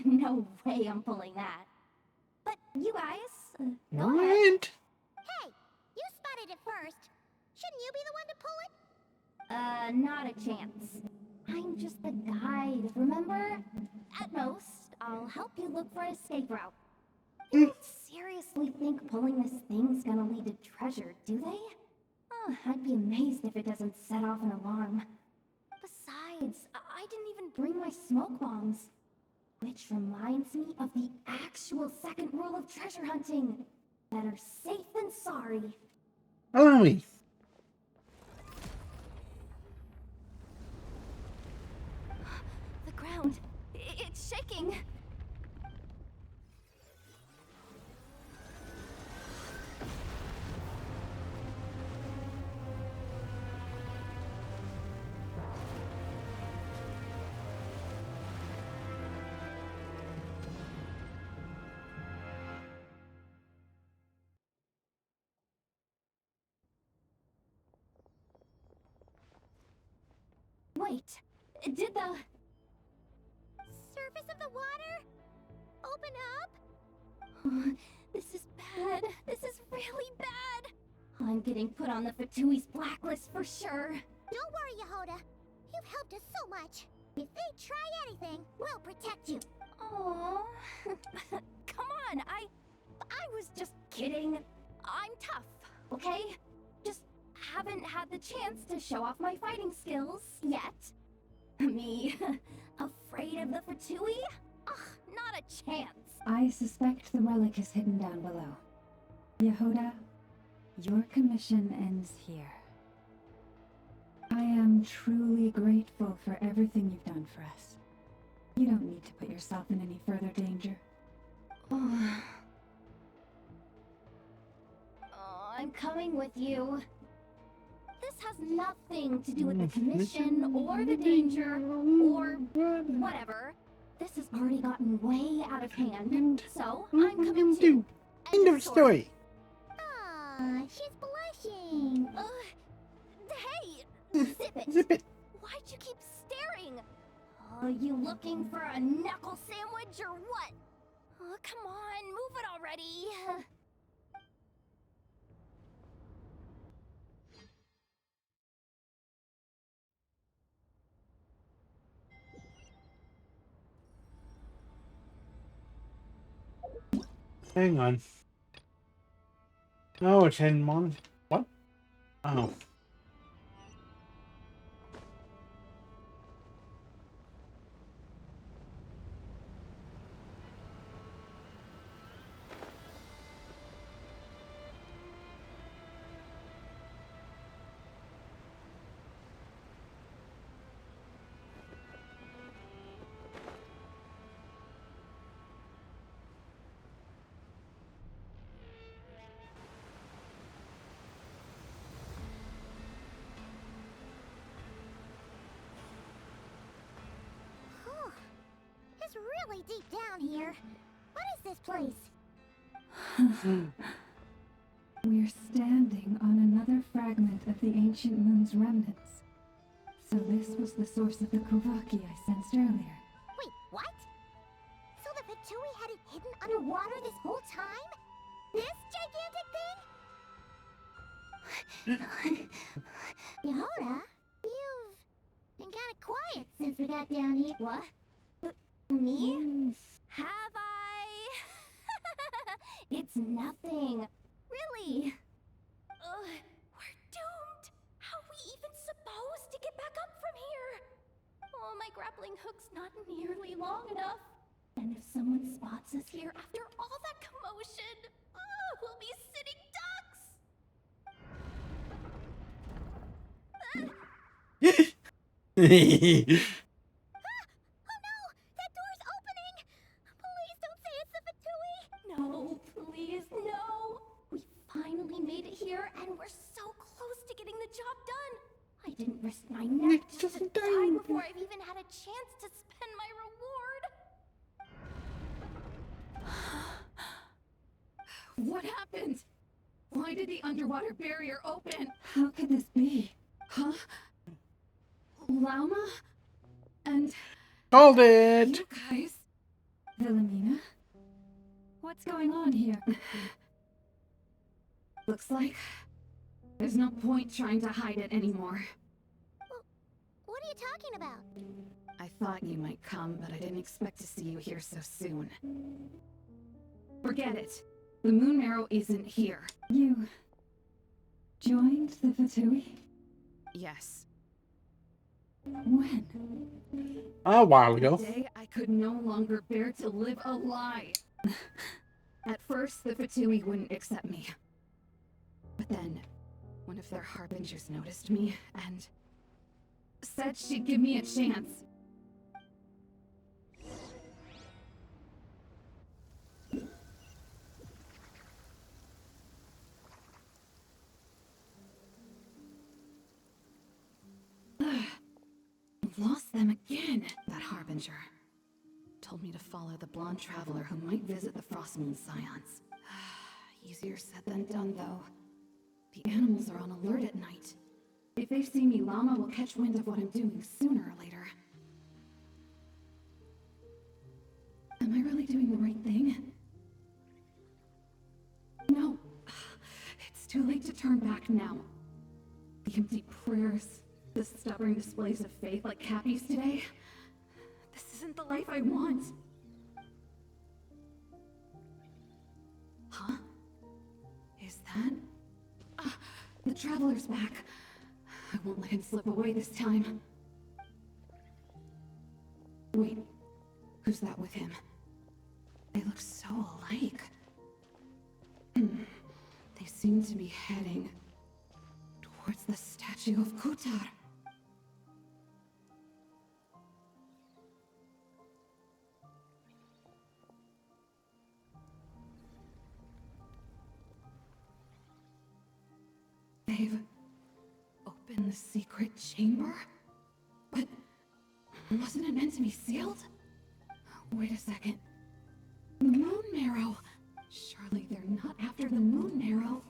No way I'm pulling that. But you guys, go ahead. Hey, you spotted it first. Shouldn't you be the one to pull it? Not a chance. I'm just the guide, remember? At most, I'll help you look for an escape route. You don't seriously think pulling this thing's gonna lead to treasure, do they? Oh, I'd be amazed if it doesn't set off an alarm. Besides, I didn't even bring my smoke bombs. Which reminds me of the actual second rule of treasure hunting. Better safe than sorry. Allow me. The ground, it's shaking. Wait, did the surface of the water open up? This is bad. This is really bad. I'm getting put on the Fatui's blacklist for sure. Don't worry, Yehoda. You've helped us so much. If they try anything, we'll protect you. Aww. Come on, I was just kidding. I'm tough, okay? Just haven't had the chance to show off my fighting skills yet. Me, afraid of the Fatui? Ugh, not a chance. I suspect the relic is hidden down below. Yehoda, your commission ends here. I am truly grateful for everything you've done for us. You don't need to put yourself in any further danger. Oh, I'm coming with you. This has nothing to do with the commission or the danger or whatever. This has already gotten way out of hand, so I'm coming too. End of story. Aw, she's blushing. Hey, zip it. Zip it. Why'd you keep staring? Are you looking for a knuckle sandwich or what? Oh, come on, move it already. Hang on. Oh, it's in What? Oh. It's really deep down here. What is this place? We're standing on another fragment of the ancient moon's remnants. So this was the source of the Kovaki I sensed earlier. Wait, what? So the Fatui had it hidden underwater this whole time? This gigantic thing? Yehoda, you've been kind of quiet since we got down here. What? Me? Have I? It's nothing. Really, Exactly! We're doomed! How are we even supposed to get back up from here? Oh, my grappling hook's not nearly long enough. And if someone spots us here after all that commotion, we'll be sitting ducks! Oh no! That door's opening! Please don't say it's the Fatui! No, please, no! We finally made it here, and we're so close to getting the job done! I didn't risk my neck just to die before I've even had a chance to spend my reward! What happened? Why did the underwater barrier open? How could this be? Huh? Lauma? And Called it! you guys? Wilhelmina? What's going on here? Looks like there's no point trying to hide it anymore. What are you talking about? I thought you might come, but I didn't expect to see you here so soon. Forget it. The moon marrow isn't here. You joined the Fatui? Yes. When? A while ago. The day I could no longer bear to live a lie. At first, the Fatui wouldn't accept me. But then, one of their harbingers noticed me and said she'd give me a chance. I've lost them again. That harbinger told me to follow the blonde traveler who might visit the Frostmoon Scions. Easier said than done, though. The animals are on alert at night. If they see me, Llama will catch wind of what I'm doing sooner or later. Am I really doing the right thing? No. It's too late to turn back now. The empty prayers, the stubborn displays of faith like Cappy's today. This isn't the life I want. Huh? Is that? The Traveler's back. I won't let him slip away this time. Wait, who's that with him? They look so alike. They seem to be heading towards the statue of Kutar. They've opened the secret chamber? But wasn't it meant to be sealed? Wait a second. The moon marrow! Surely they're not after the moon marrow.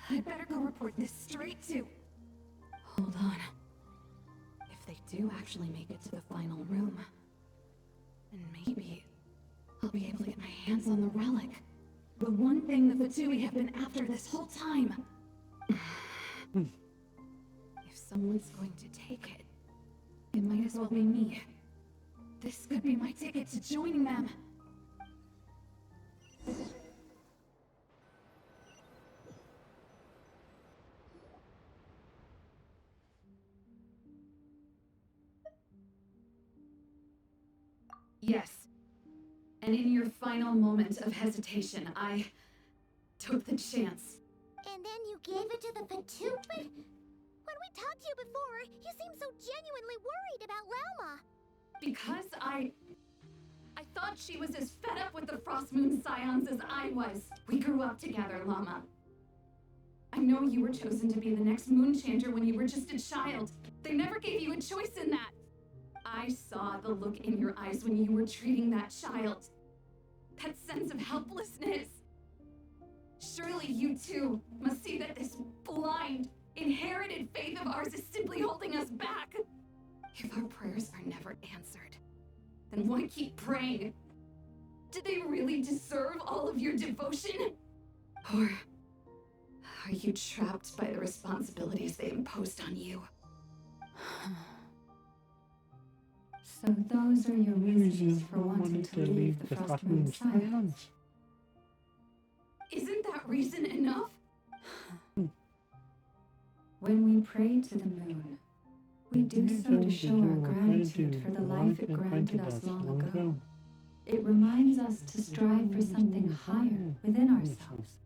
I'd better go report this straight to... Hold on. If they do actually make it to the final room, then maybe I'll be able to get my hands on the relic. The one thing the Fatui have been after this whole time. If someone's going to take it, it might as well be me. This could be my ticket to joining them. Yes. And in your final moment of hesitation, I took the chance. And then you gave it to the Fatui? But when we talked to you before, you seemed so genuinely worried about Lauma. Because I thought she was as fed up with the Frostmoon Scions as I was. We grew up together, Llama. I know you were chosen to be the next Moon Chanter when you were just a child. They never gave you a choice in that. I saw the look in your eyes when you were treating that child. That sense of helplessness. Surely you too must see that this blind, inherited faith of ours is simply holding us back. If our prayers are never answered, then why keep praying? Did they really deserve all of your devotion? Or are you trapped by the responsibilities they imposed on you? So those are your reasons for wanting to leave the Frostmoon Scions? Isn't that reason enough? When we pray to the moon, we do so to show our gratitude for the life it granted us long ago. It reminds us to strive for something higher within ourselves.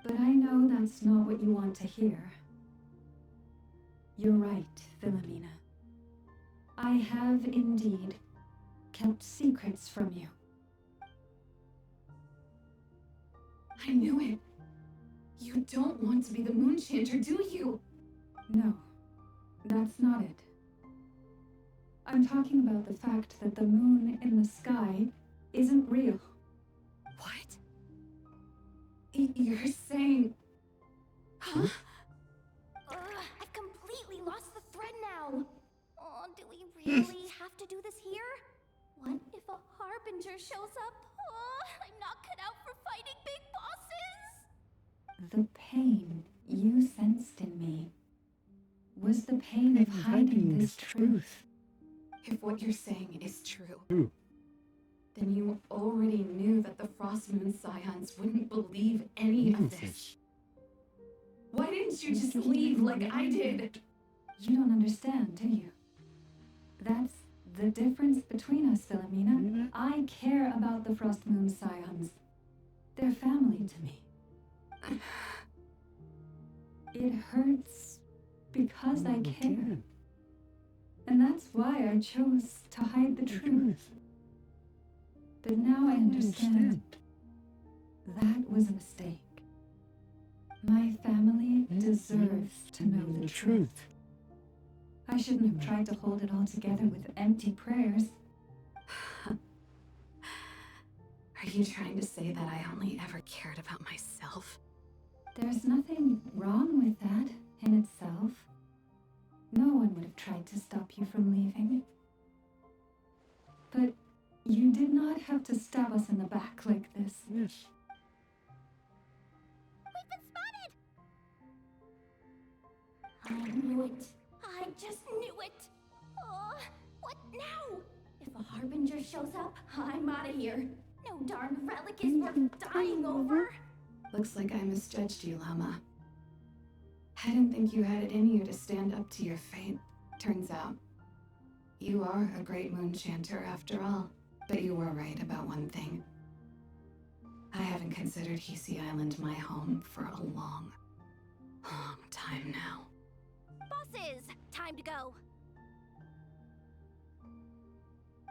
But I know that's not what you want to hear. You're right, Philomena. I have indeed kept secrets from you. I knew it. You don't want to be the Moon Chanter, do you? No, that's not it. I'm talking about the fact that the moon in the sky isn't real. What? You're saying... Huh? I've completely lost the thread now. Oh, do we really have to do this here? What if a Harbinger shows up? Oh, I'm not cut out for fighting big bosses! The pain you sensed in me was the pain of hiding this truth. If what you're saying is true, then you already knew that the Frost Moon Scions wouldn't believe any of this. Why didn't you just leave like I did? You don't understand, do you? That's the difference between us, Philomena. I care about the Frost Moon Scions. They're family to me. It hurts because I care. And that's why I chose to hide the truth. But now I understand. That was a mistake. My family deserves to know the truth. I shouldn't have tried to hold it all together with empty prayers. Are you trying to say that I only ever cared about myself? There's nothing wrong with that in itself. No one would have tried to stop you from leaving. But you did not have to stab us in the back like this. Yes. We've been spotted! I knew it. I just knew it. What now? If a Harbinger shows up, I'm out of here. No darn relic is worth dying over. Looks like I misjudged you, Llama. I didn't think you had it in you to stand up to your fate. Turns out, you are a great Moon Chanter after all. But you were right about one thing. I haven't considered Hisi Island my home for a long, long time now. Bosses, time to go.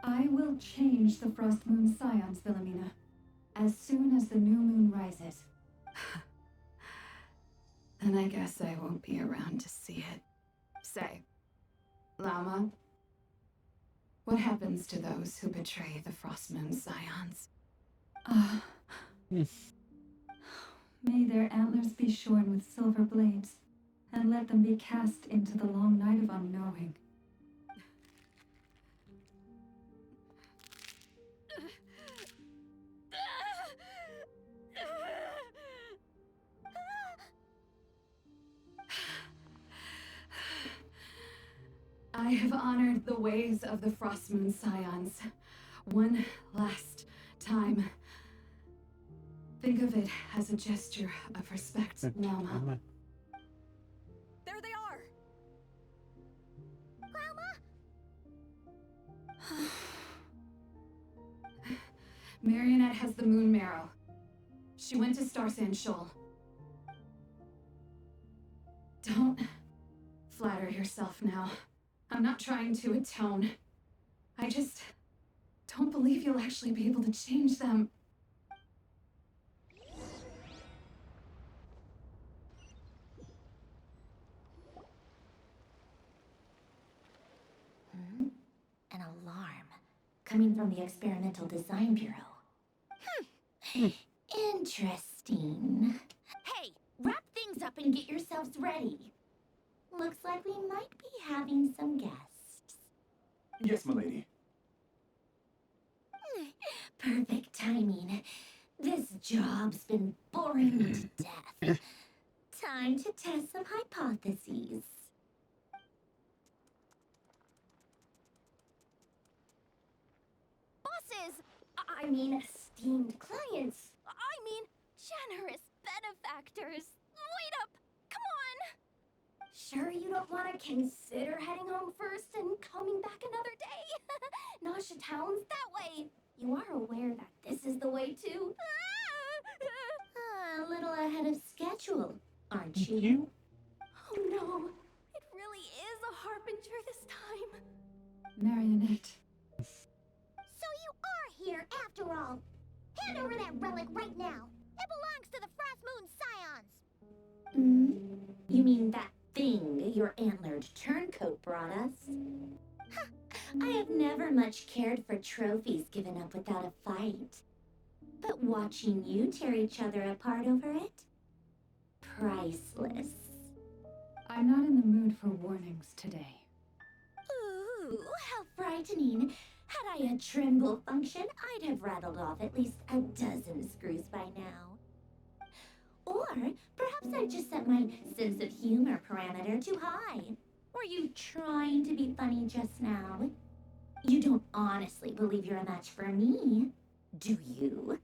I will change the Frost Moon Scions, Philomena, as soon as the new moon rises. Then I guess I won't be around to see it. Say, Llama, what happens to those who betray the Frost Moon Scions? May their antlers be shorn with silver blades, and let them be cast into the long night of unknowing. I have honored the ways of the Frost Moon Scions one last time. Think of it as a gesture of respect, Llama. There they are! Grandma! Marionette has the Moon Marrow. She went to Star Sand Shoal. Don't flatter yourself now. I'm not trying to atone. I just don't believe you'll actually be able to change them. An alarm coming from the Experimental Design Bureau. Interesting. Hey, wrap things up and get yourselves ready. Looks like we might be having some guests. Yes, milady. Perfect timing. This job's been boring me to death. Time to test some hypotheses. Bosses! I mean, esteemed clients. I mean, generous benefactors. Wait up! Come on! Sure you don't want to consider heading home first and coming back another day? Nasha Town's that way. You are aware that this is the way too? A little ahead of schedule, aren't you? Oh no, it really is a harbinger this time. Marionette. So you are here after all. Hand over that relic right now. It belongs to the Frost Moon Scions. You mean that thing your antlered turncoat brought us? I have never much cared for trophies given up without a fight. But watching you tear each other apart over it? Priceless. I'm not in the mood for warnings today. Ooh, how frightening. Had I a Trimble function, I'd have rattled off at least a dozen screws by now. Or perhaps I just set my sense of humor parameter too high. Were you trying to be funny just now? You don't honestly believe you're a match for me, do you?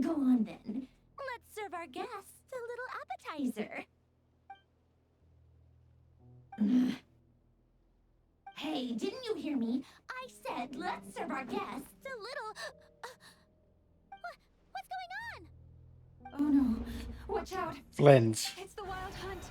Go on then. Let's serve our guests a little appetizer. Hey, didn't you hear me? I said let's serve our guests a little... What's going on? Oh no, watch out. Flins. It's the Wild Hunt.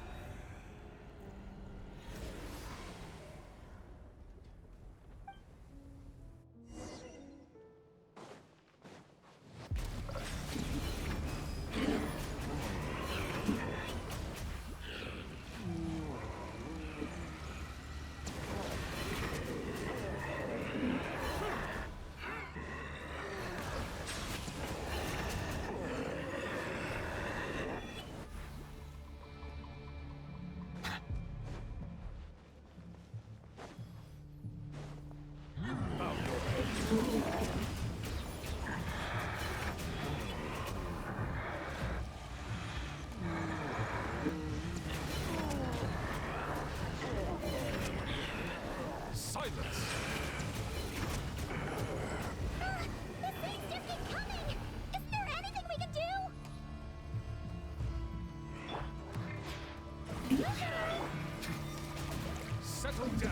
Settle down.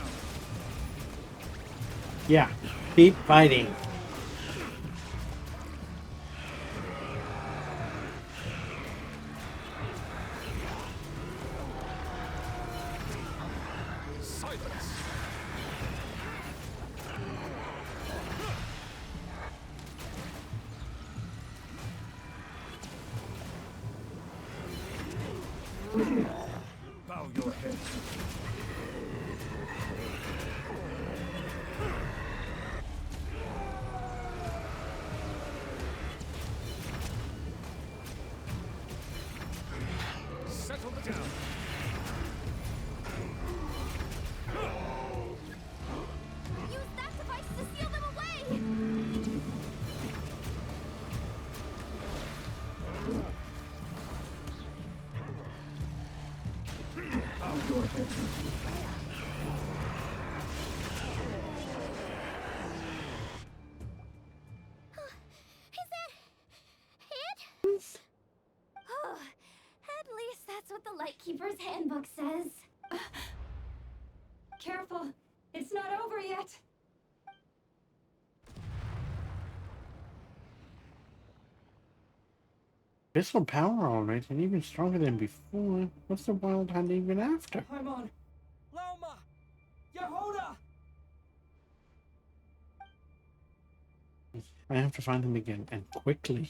Yeah, keep fighting. Bow your head. Settle down. Use that device to seal them away! Bow your head. Is that it? Oh, at least that's what the Lightkeeper's handbook says. Careful, it's not over yet. Abyssal power, alright, and even stronger than before. What's the Wild Hunt even after? Paimon! Lauma! Yehoda! I have to find them again, and quickly.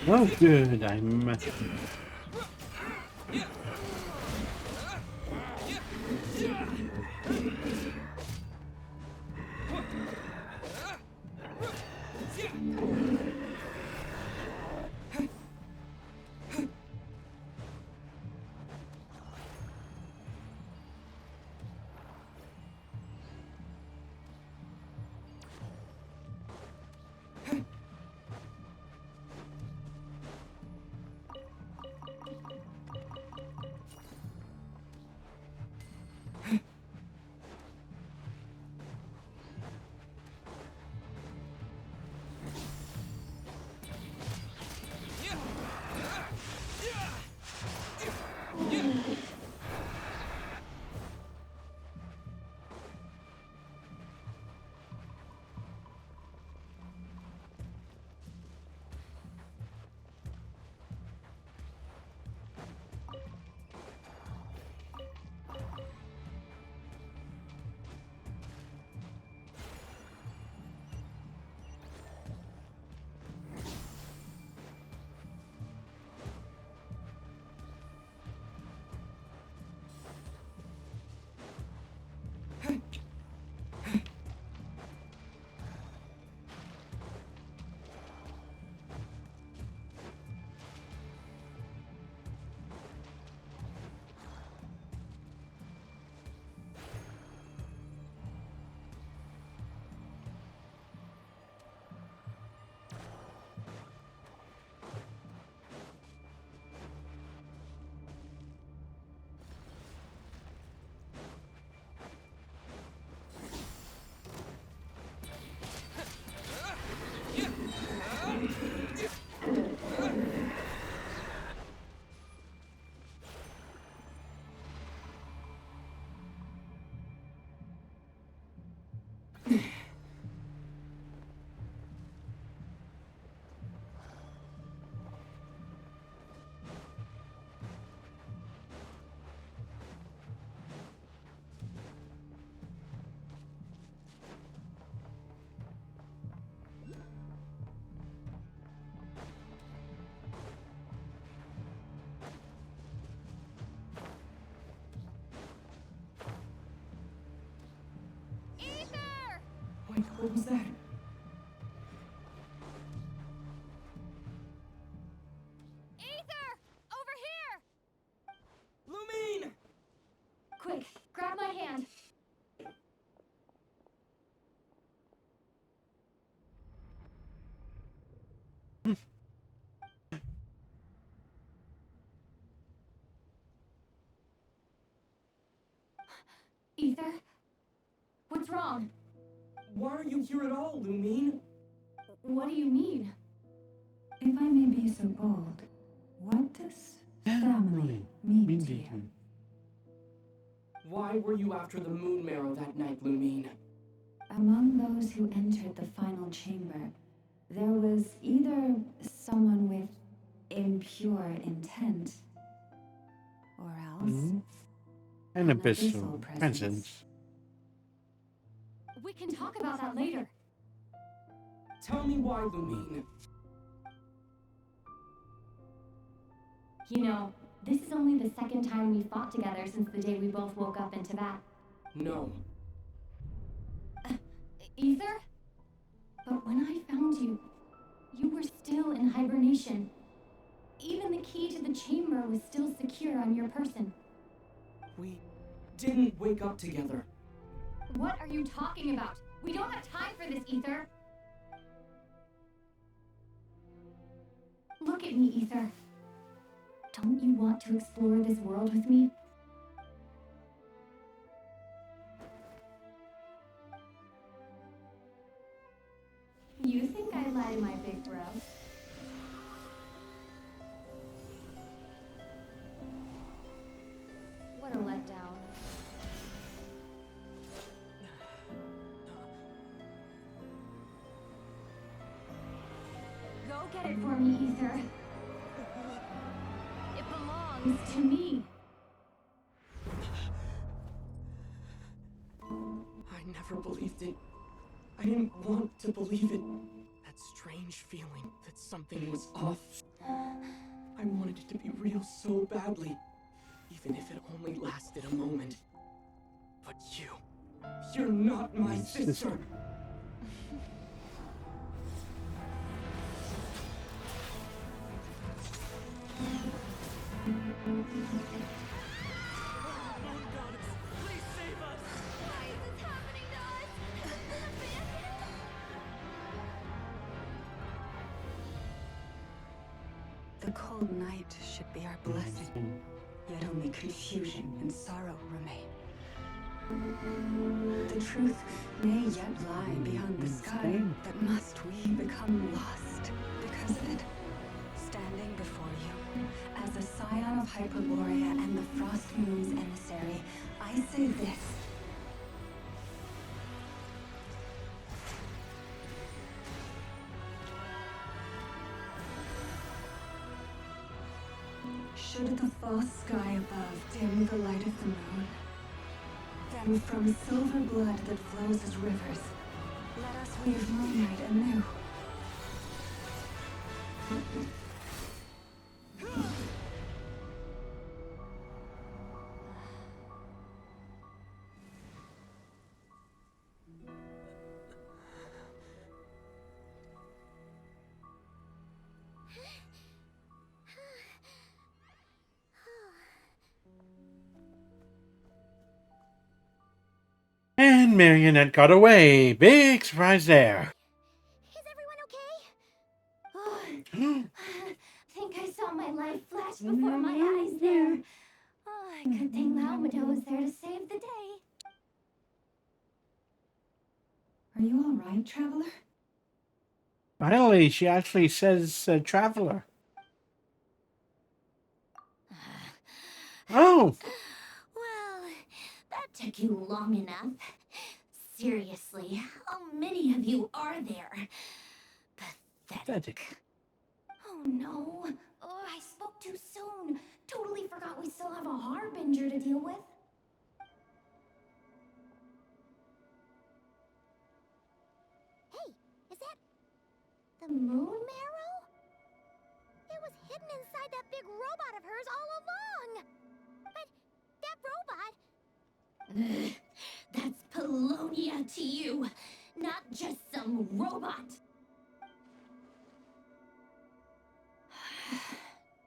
Oh, good. I'm. What was that? Ether! Over here! Lumine! Quick, grab my hand. Ether? What's wrong? Why are you here at all, Lumine? What do you mean? If I may be so bold, what does family mean to you? Why were you after the moon marrow that night, Lumine? Among those who entered the final chamber, there was either someone with impure intent, or else An an abyssal presence. We can talk about that later. Tell me why, Lumine. You know, this is only the second time we fought together since the day we both woke up in Tibet. No. Ether? But when I found you, you were still in hibernation. Even the key to the chamber was still secure on your person. We didn't wake up together. What are you talking about? We don't have time for this, Ether. Look at me, Ether. Don't you want to explore this world with me? You think I lied, my big bro? What a letdown. Go get it for me, Ether. It belongs to me. I never believed it. I didn't want to believe it. That strange feeling that something was off. I wanted it to be real so badly, even if it only lasted a moment. But you're not my sister. The cold night should be our blessing, yet only confusion and sorrow remain. The truth may yet lie beyond the sky, but must we become lost because of it? Standing before you, as a scion of Hyperborea and the Frost Moon's emissary, I say this. Should the false sky above dim the light of the moon, then from silver blood that flows as rivers, let us weave moonlight anew. And Marionette got away. Big surprise there. Think I saw my life flash before my eyes there. Oh, good thing Laumado was there to save the day. Are you all right, traveler? Finally, she actually says traveler. Oh! Well, that took you long enough. Seriously, how many of you are there? Pathetic. Oh no. Oh, I spoke too soon. Totally forgot we still have a harbinger to deal with. Hey, is that the moon marrow? It was hidden inside that big robot of hers all along. But that robot... That's Polonia to you. not just some robot.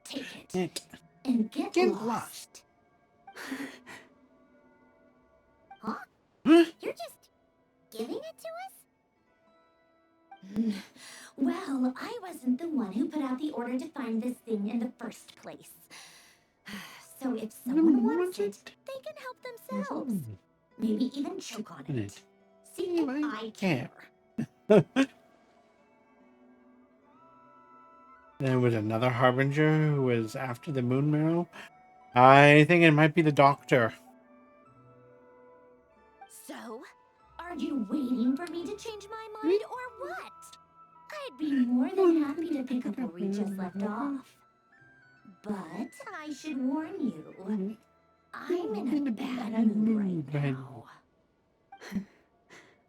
Take it and get lost. Huh? You're just giving it to us? Well, I wasn't the one who put out the order to find this thing in the first place. So if someone wants it, they can help themselves. Maybe even choke on it. See if I care. There was another harbinger who was after the moon marrow. I think it might be the doctor. So, are you waiting for me to change my mind or what? I'd be more than happy to pick up where we just left off. But I should warn you, I'm in a bad mood right now.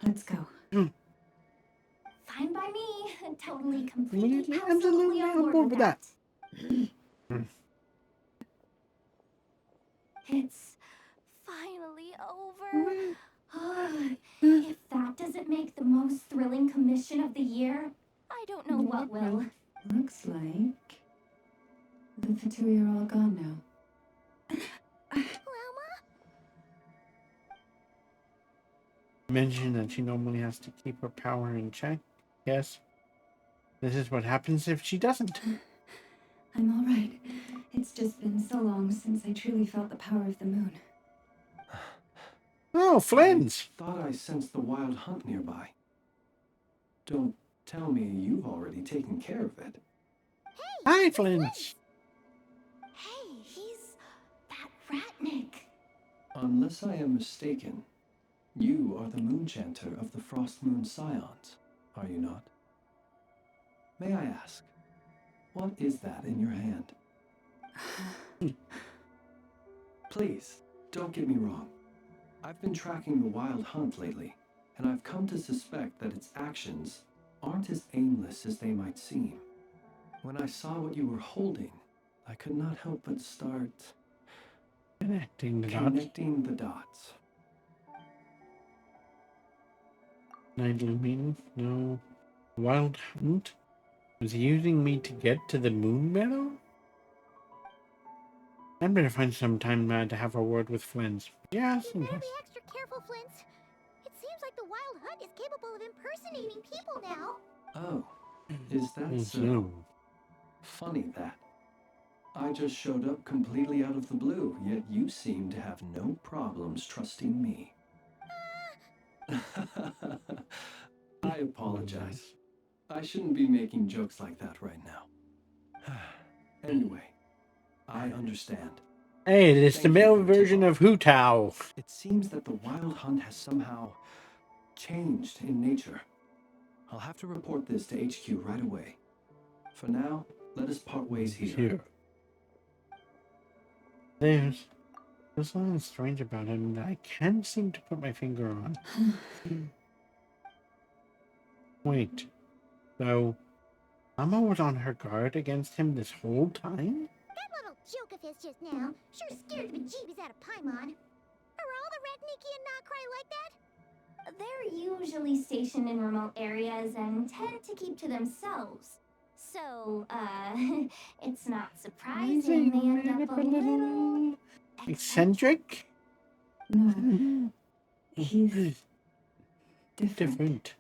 Let's go. Fine by me. Totally, completely, Absolutely absolutely on board with that. It's finally over. If that doesn't make the most thrilling commission of the year, I don't know what will. Looks like the Fatui are all gone now. Mentioned that she normally has to keep her power in check. Yes. This is what happens if she doesn't. I'm all right. It's just been so long since I truly felt the power of the moon. Oh, Flynn's! I thought I sensed the wild hunt nearby. Don't tell me you've already taken care of it. Hi, Flynn's! Hey, he's that Ratnik. Unless I am mistaken, you are the Moonchanter of the Frost Moon Scions, are you not? May I ask, what is that in your hand? Please, don't get me wrong. I've been tracking the wild hunt lately, and I've come to suspect that its actions aren't as aimless as they might seem. When I saw what you were holding, I could not help but start Connecting the dots. Night Lumine? No. Wild Hunt? Was he using me to get to the moon meadow? I'd better find some time to have a word with Flynn's. Yes, You better be extra careful, Flint. It seems like the Wild Hunt is capable of impersonating people now. Oh, is that so? Funny that. I just showed up completely out of the blue, yet you seem to have no problems trusting me. I apologize. I shouldn't be making jokes like that right now. Anyway, I understand. Hey, it's the male version of Hu Tao. It seems that the wild hunt has somehow changed in nature. I'll have to report this to HQ right away. For now, let us part ways here. There's something strange about him that I can't seem to put my finger on. Wait, so Mama was on her guard against him this whole time? That little joke of his just now sure scared the bejeebies out of Paimon. Are all the Ratniki and Nokrai like that? They're usually stationed in remote areas and tend to keep to themselves. So, it's not surprising they end up a little eccentric? No. He's different.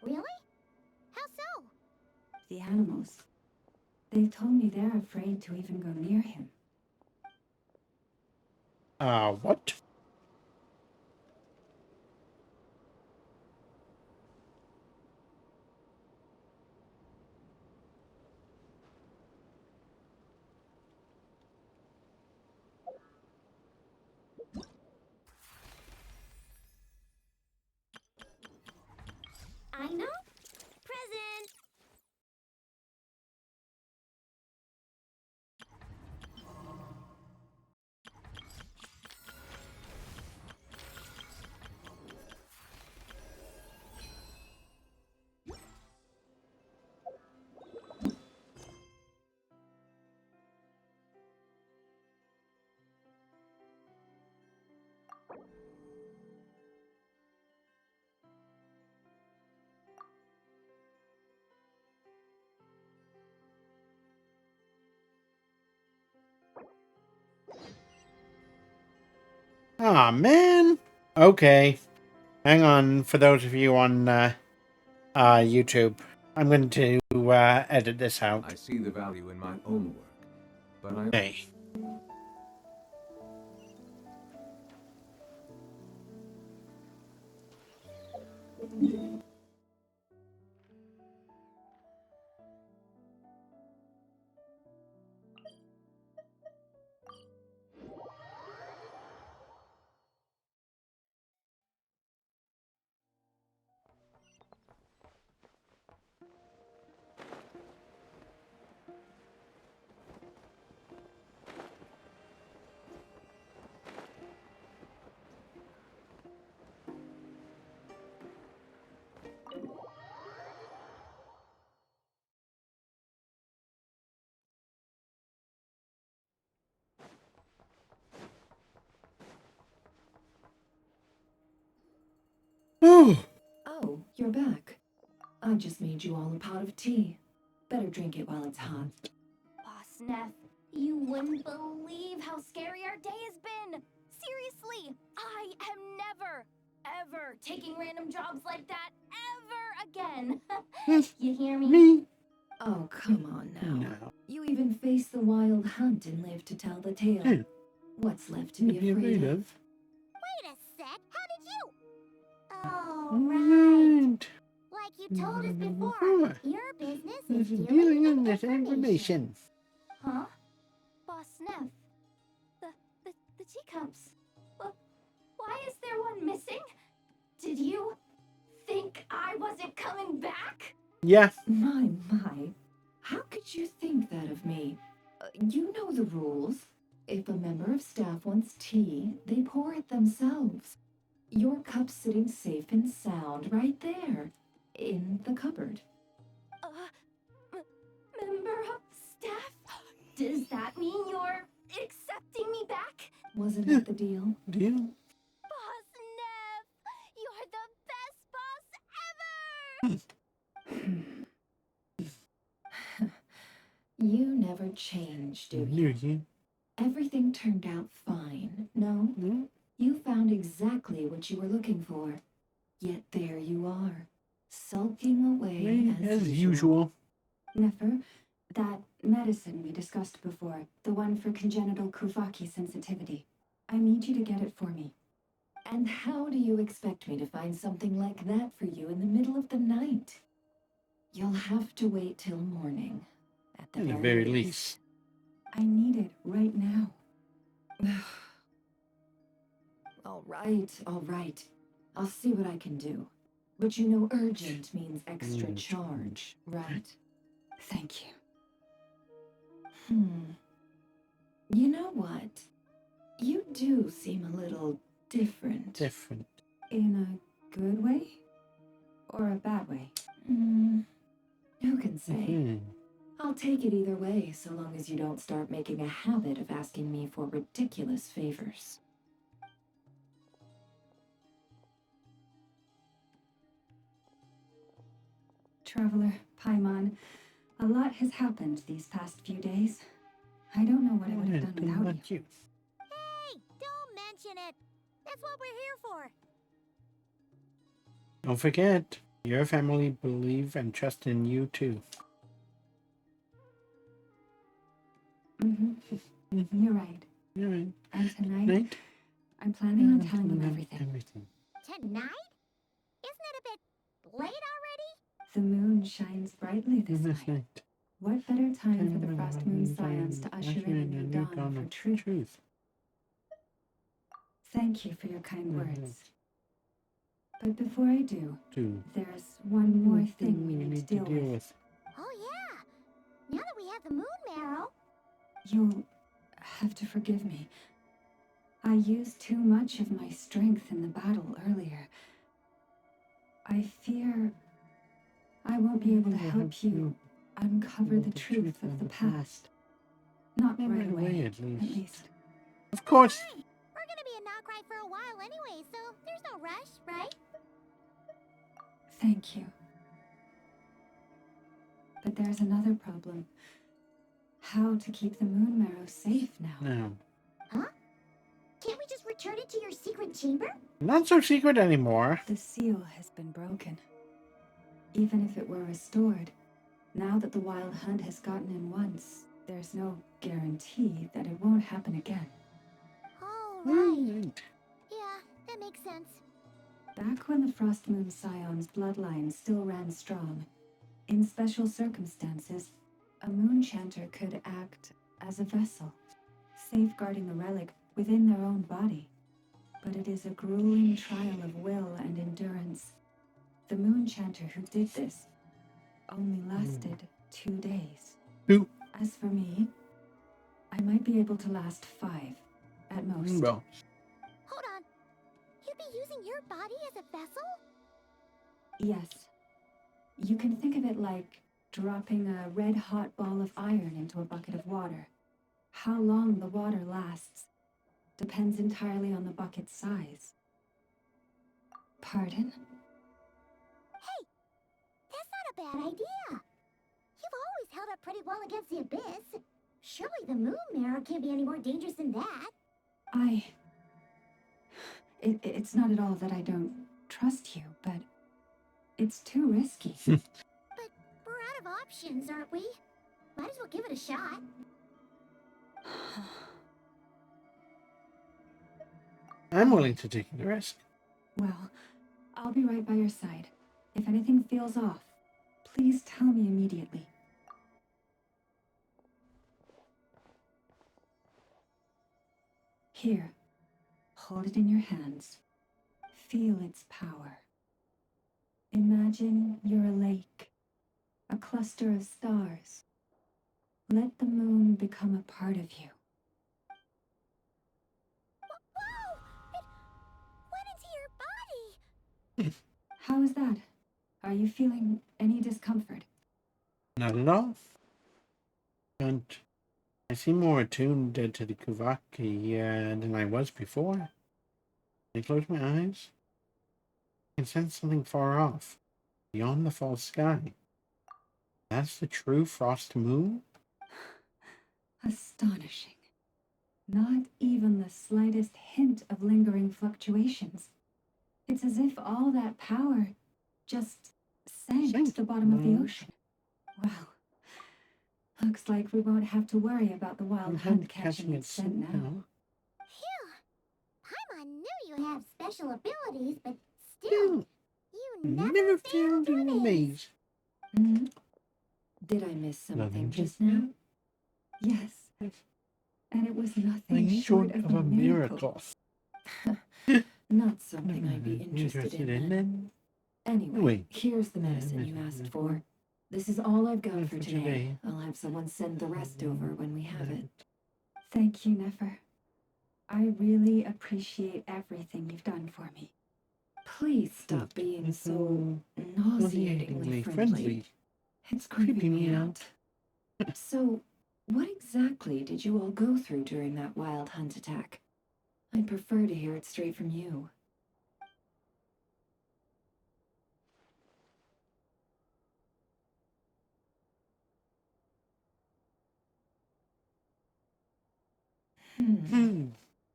Really? How so? The animals. They've told me they're afraid to even go near him. What? I know. Present. Aw, man. Okay. Hang on, for those of you on YouTube. I'm going to edit this out. I see the value in my own work, but I... Hey. Oh, you're back. I just made you all a pot of tea. Better drink it while it's hot. Boss Neff, you wouldn't believe how scary our day has been. Seriously, I am never, ever taking random jobs like that ever again. You hear me? Oh, come on now. No. You even faced the wild hunt and lived to tell the tale. What's left to be afraid of? Wait a sec, how did you? Oh, right. Like you told us before, your business is dealing in this information. Huh? Boss Neff, the teacups. Why is there one missing? Did you think I wasn't coming back? Yeah. My. How could you think that of me? You know the rules. If a member of staff wants tea, they pour it themselves. Your cup's sitting safe and sound right there, in the cupboard. Member of staff? Does that mean you're accepting me back? Wasn't that the deal? Deal? Boss Neff, you're the best boss ever! You never change, do you? Everything turned out fine, no? You found exactly what you were looking for. Yet there you are, sulking away as usual. Nefer, that medicine we discussed before, the one for congenital Kufaki sensitivity, I need you to get it for me. And how do you expect me to find something like that for you in the middle of the night? You'll have to wait till morning, at the very least. I need it right now. All right. I'll see what I can do. But you know urgent means extra charge, right? Thank you. You know what? You do seem a little different. Different. In a good way? Or a bad way? Who can say? I'll take it either way, so long as you don't start making a habit of asking me for ridiculous favors. Traveler, Paimon, a lot has happened these past few days. I don't know what I would have done without you. Hey, don't mention it. That's what we're here for. Don't forget, your family believe and trust in you too. You're right. And tonight, I'm planning on telling them everything. Tonight? Isn't it a bit late already? The moon shines brightly this night. What better time for the Frost Moon Scions to usher in a new dawn for truth? Thank you for your kind words. But before I do, there's one more thing we need to deal with. Oh yeah. Now that we have the moon marrow. You'll have to forgive me. I used too much of my strength in the battle earlier. I fear I won't be able to help you uncover the truth of the past. Not right away, at least. Of course. We're gonna be in Nokrai for a while anyway, so there's no rush, right? Thank you. But there's another problem. How to keep the moon marrow safe now? No. Huh? Can't we just return turn it to your secret chamber? Not so secret anymore. The seal has been broken. Even if it were restored, now that the wild hunt has gotten in once, there's no guarantee that it won't happen again. Oh, right. Yeah, that makes sense. Back when the Frost Moon Scion's bloodline still ran strong, in special circumstances, a moon chanter could act as a vessel, safeguarding the relic within their own body. But it is a grueling trial of will and endurance. The moon chanter who did this only lasted 2 days. Who? As for me, I might be able to last 5, at most. Well. Hold on. You'd be using your body as a vessel? Yes. You can think of it like dropping a red-hot ball of iron into a bucket of water. How long the water lasts depends entirely on the bucket's size. Pardon? Hey, that's not a bad idea. You've always held up pretty well against the abyss. Surely the moon mirror can't be any more dangerous than that. It's not at all that I don't trust you, but it's too risky. But we're out of options, aren't we? Might as well give it a shot. I'm willing to take the risk. Well, I'll be right by your side. If anything feels off, please tell me immediately. Here, hold it in your hands. Feel its power. Imagine you're a lake, a cluster of stars. Let the moon become a part of you. Whoa! It went into your body! How is that? Are you feeling any discomfort? Not at all. And I seem more attuned to the Kuvaki than I was before. I close my eyes. I can sense something far off, beyond the false sky. That's the true frost moon? Astonishing. Not even the slightest hint of lingering fluctuations. It's as if all that power just sank to the bottom of the ocean. Well, looks like we won't have to worry about the wild hunt catching its scent now. Phew! Paimon knew you have special abilities, but still, you never failed to amaze. Hmm? Did I miss something just now? Yes. And it was nothing short of a miracle. Not something I'd be interested in. Anyway, here's the medicine you asked for. This is all I've got for today. I'll have someone send the rest over when we have it. Thank you, Nefer. I really appreciate everything you've done for me. Please stop being so nauseatingly friendly. It's creeping me out. So, what exactly did you all go through during that wild hunt attack? I'd prefer to hear it straight from you.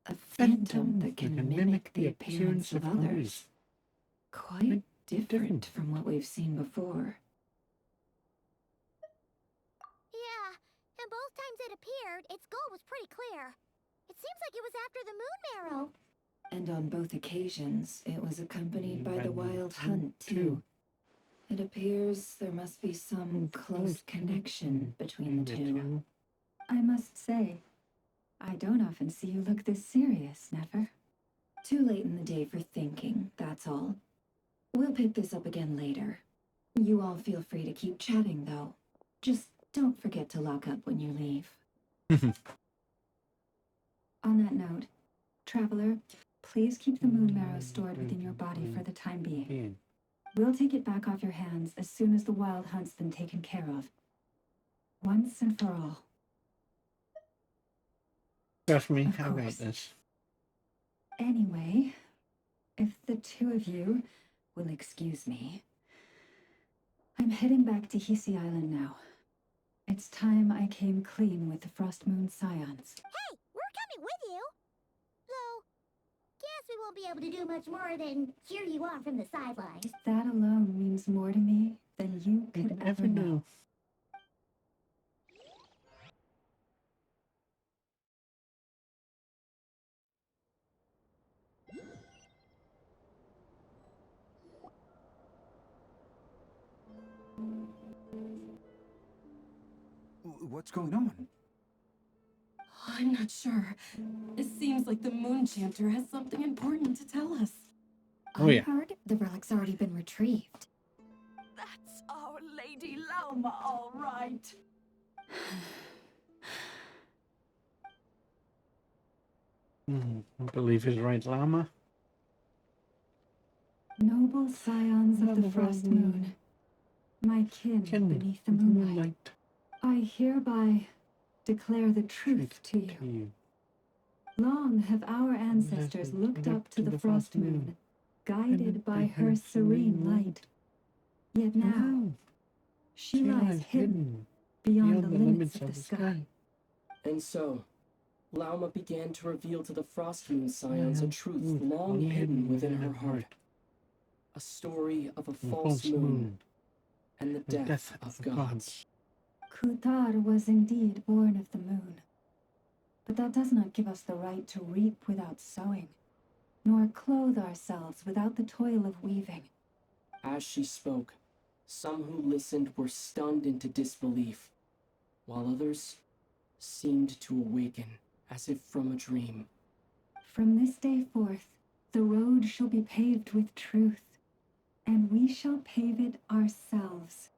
A phantom that can mimic the appearance of others. Quite different from what we've seen before. Yeah, and both times it appeared, its goal was pretty clear. It seems like it was after the moon marrow. And on both occasions, it was accompanied by the wild hunt, too. It appears there must be some close connection between the two. I must say, I don't often see you look this serious, Nefer. Too late in the day for thinking, that's all. We'll pick this up again later. You all feel free to keep chatting, though. Just don't forget to lock up when you leave. On that note, Traveler, please keep the moon marrow stored within your body for the time being. We'll take it back off your hands as soon as the wild hunt's been taken care of. Once and for all. Trust me, I got this. Anyway, if the two of you will excuse me, I'm heading back to Hisi Island now. It's time I came clean with the Frost Moon Scions. Hey, we're coming with you! Though, be able to do much more than cheer you on from the sidelines. That alone means more to me than you could ever know. What's going on? I'm not sure. It seems like the Moon Chanter has something important to tell us. Oh, yeah. I heard the relic's already been retrieved. That's our Lady Lauma, all right. I believe he's right, Llama. Noble scions of the Frost Moon, my kin beneath the moonlight, I hereby declare the truth to you. Long have our ancestors looked up to the Frost Moon, guided by her serene light. Yet now, she lies hidden beyond the limits of the sky. And so, Lauma began to reveal to the Frost Moon Scions a truth long hidden within her heart. A story of a false moon and the death of gods. Kuthar was indeed born of the moon. But that does not give us the right to reap without sowing, nor clothe ourselves without the toil of weaving. As she spoke, some who listened were stunned into disbelief, while others seemed to awaken as if from a dream. From this day forth, the road shall be paved with truth, and we shall pave it ourselves.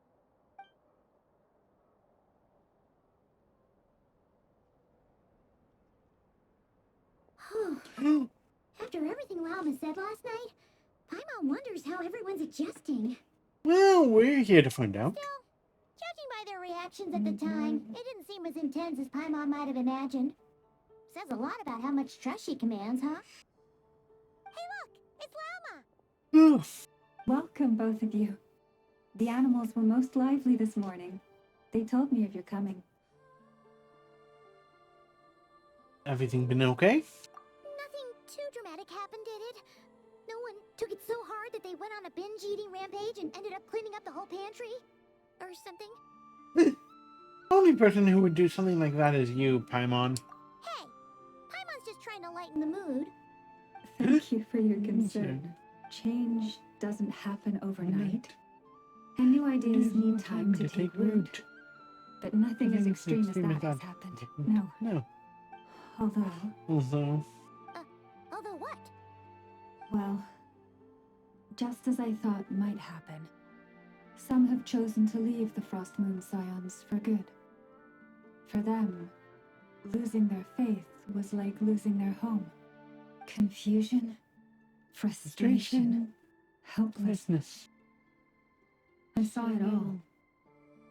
After everything Lauma said last night, Paimon wonders how everyone's adjusting. Well, we're here to find out. Still, judging by their reactions at the time, it didn't seem as intense as Paimon might have imagined. Says a lot about how much trust she commands, huh? Hey look! It's Lauma! Welcome, both of you. The animals were most lively this morning. They told me of your coming. Everything been okay? Nothing too dramatic happened, did it? No one took it so hard that they went on a binge-eating rampage and ended up cleaning up the whole pantry? Or something? The only person who would do something like that is you, Paimon. Hey! Paimon's just trying to lighten the mood. Thank you for your concern. Change doesn't happen overnight. And new ideas need time to take root. But nothing as extreme as that has happened. No. Although, Although what? well, just as I thought might happen, some have chosen to leave the Frost Moon Scions for good. For them, losing their faith was like losing their home. Confusion, frustration, helplessness. I saw it all,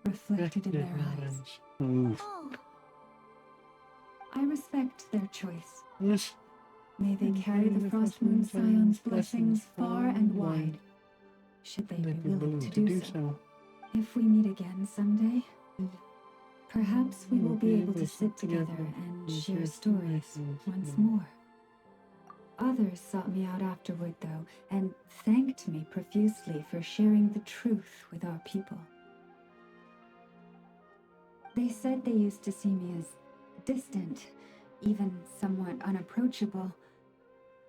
reflected in their eyes. Oh. I respect their choice. Yes. May they carry the Frost Moon Scions' blessings far and wide, should they be willing to do so. If we meet again someday, perhaps we will be able to sit together and share stories once more. Others sought me out afterward, though, and thanked me profusely for sharing the truth with our people. They said they used to see me as distant, even somewhat unapproachable,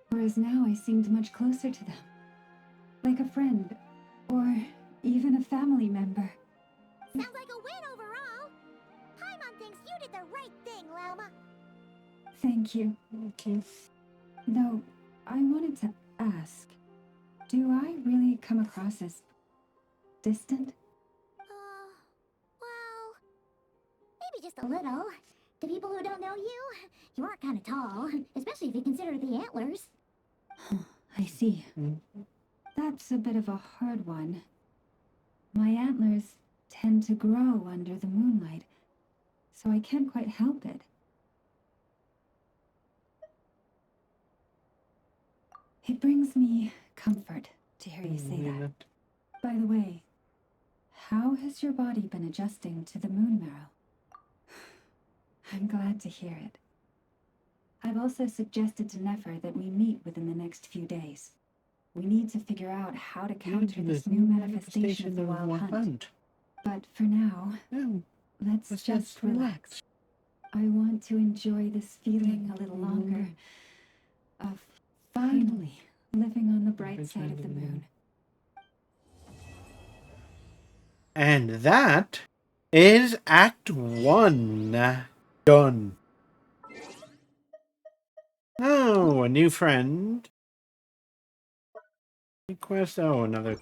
whereas now I seemed much closer to them. Like a friend, or even a family member. Sounds like a win overall! Paimon thinks you did the right thing, Lauma. Thank you. Okay. Though, I wanted to ask, do I really come across as distant? Well, maybe just a little. To people who don't know you, you are kind of tall, especially if you consider the antlers. I see. That's a bit of a hard one. My antlers tend to grow under the moonlight, so I can't quite help it. It brings me comfort to hear you say that. By the way, how has your body been adjusting to the moon marrow? I'm glad to hear it. I've also suggested to Nefer that we meet within the next few days. We need to figure out how to counter this new manifestation of the wild hunt. But for now, let's just relax. I want to enjoy this feeling a little longer of finally living on the bright side of the moon. And that is Act 1 done. Oh, a new friend. Request. Oh, another.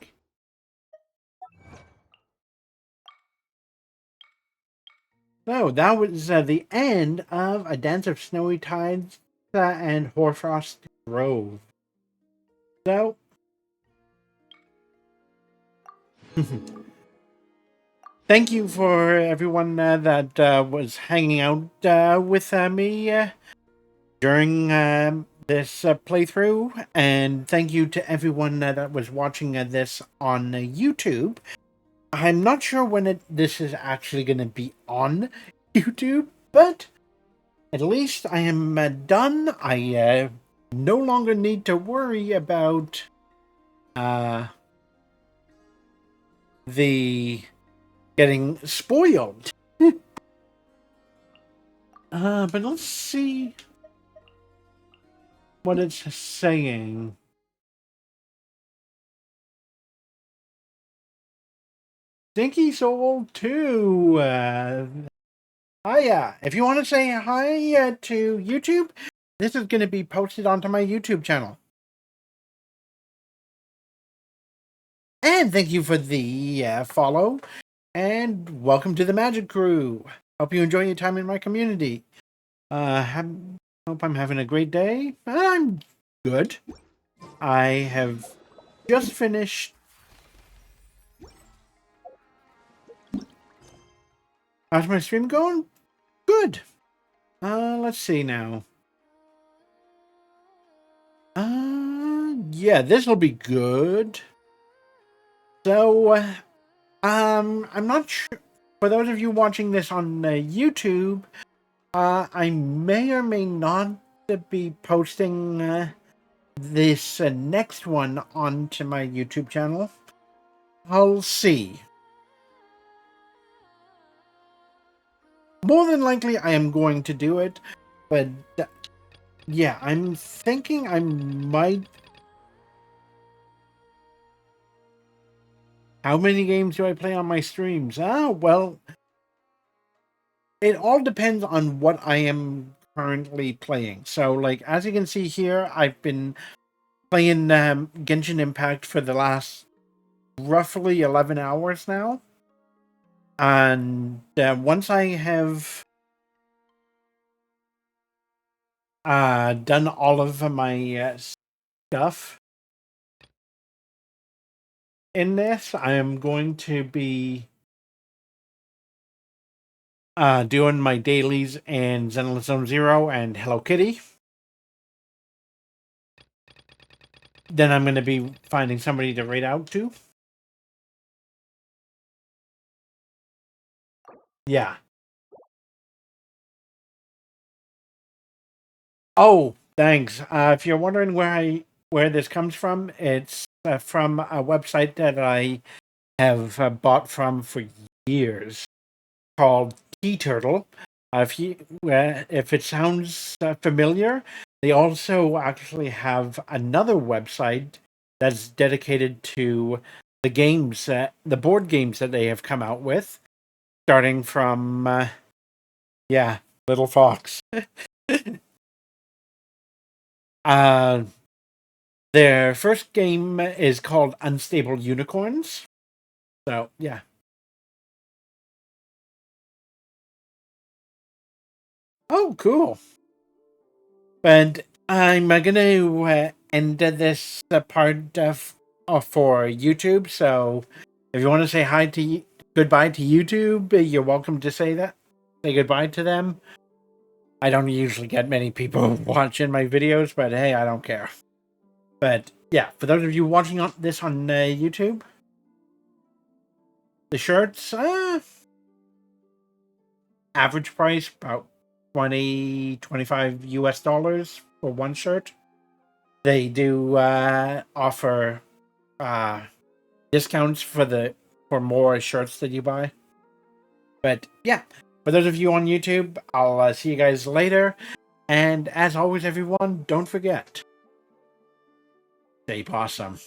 So that was the end of A Dance of Snowy Tides and Hoarfrost Grove. So, thank you for everyone that was hanging out with me during this playthrough, and thank you to everyone that was watching this on YouTube. I'm not sure when this is actually going to be on YouTube, but at least I am done. I no longer need to worry about the getting spoiled. But let's see what it's saying. Stinky Soul 2. Yeah. If you want to say hi to YouTube, this is going to be posted onto my YouTube channel. And thank you for the follow. And welcome to the Magic Crew. Hope you enjoy your time in my community. Hope I'm having a great day. I'm good. I have just finished. How's my stream going? Good. Let's see now. Yeah, this will be good. So, I'm not sure. For those of you watching this on YouTube, I may or may not be posting this next one onto my YouTube channel. I'll see. More than likely, I am going to do it, but yeah, I'm thinking I might. How many games do I play on my streams? Well, it all depends on what I am currently playing. So, like, as you can see here, I've been playing Genshin Impact for the last roughly 11 hours now. And once I have done all of my stuff in this, I am going to be doing my dailies in Zenless Zone Zero and Hello Kitty. Then I'm going to be finding somebody to raid out to. Yeah. Oh, thanks. If you're wondering where this comes from, it's from a website that I have bought from for years called Tea Turtle. If it sounds familiar, they also actually have another website that's dedicated to the games, the board games that they have come out with, starting from Little Fox. Their first game is called Unstable Unicorns. So, yeah. Oh, cool. But I'm going to end this part for YouTube. So, if you want to say goodbye to YouTube, you're welcome to say that. Say goodbye to them. I don't usually get many people watching my videos, but hey, I don't care. But yeah, for those of you watching this on YouTube, the shirts, average price, about $25 US for one shirt. They do offer discounts for more shirts that you buy. But yeah, for those of you on YouTube, I'll see you guys later. And as always, everyone, don't forget, stay awesome.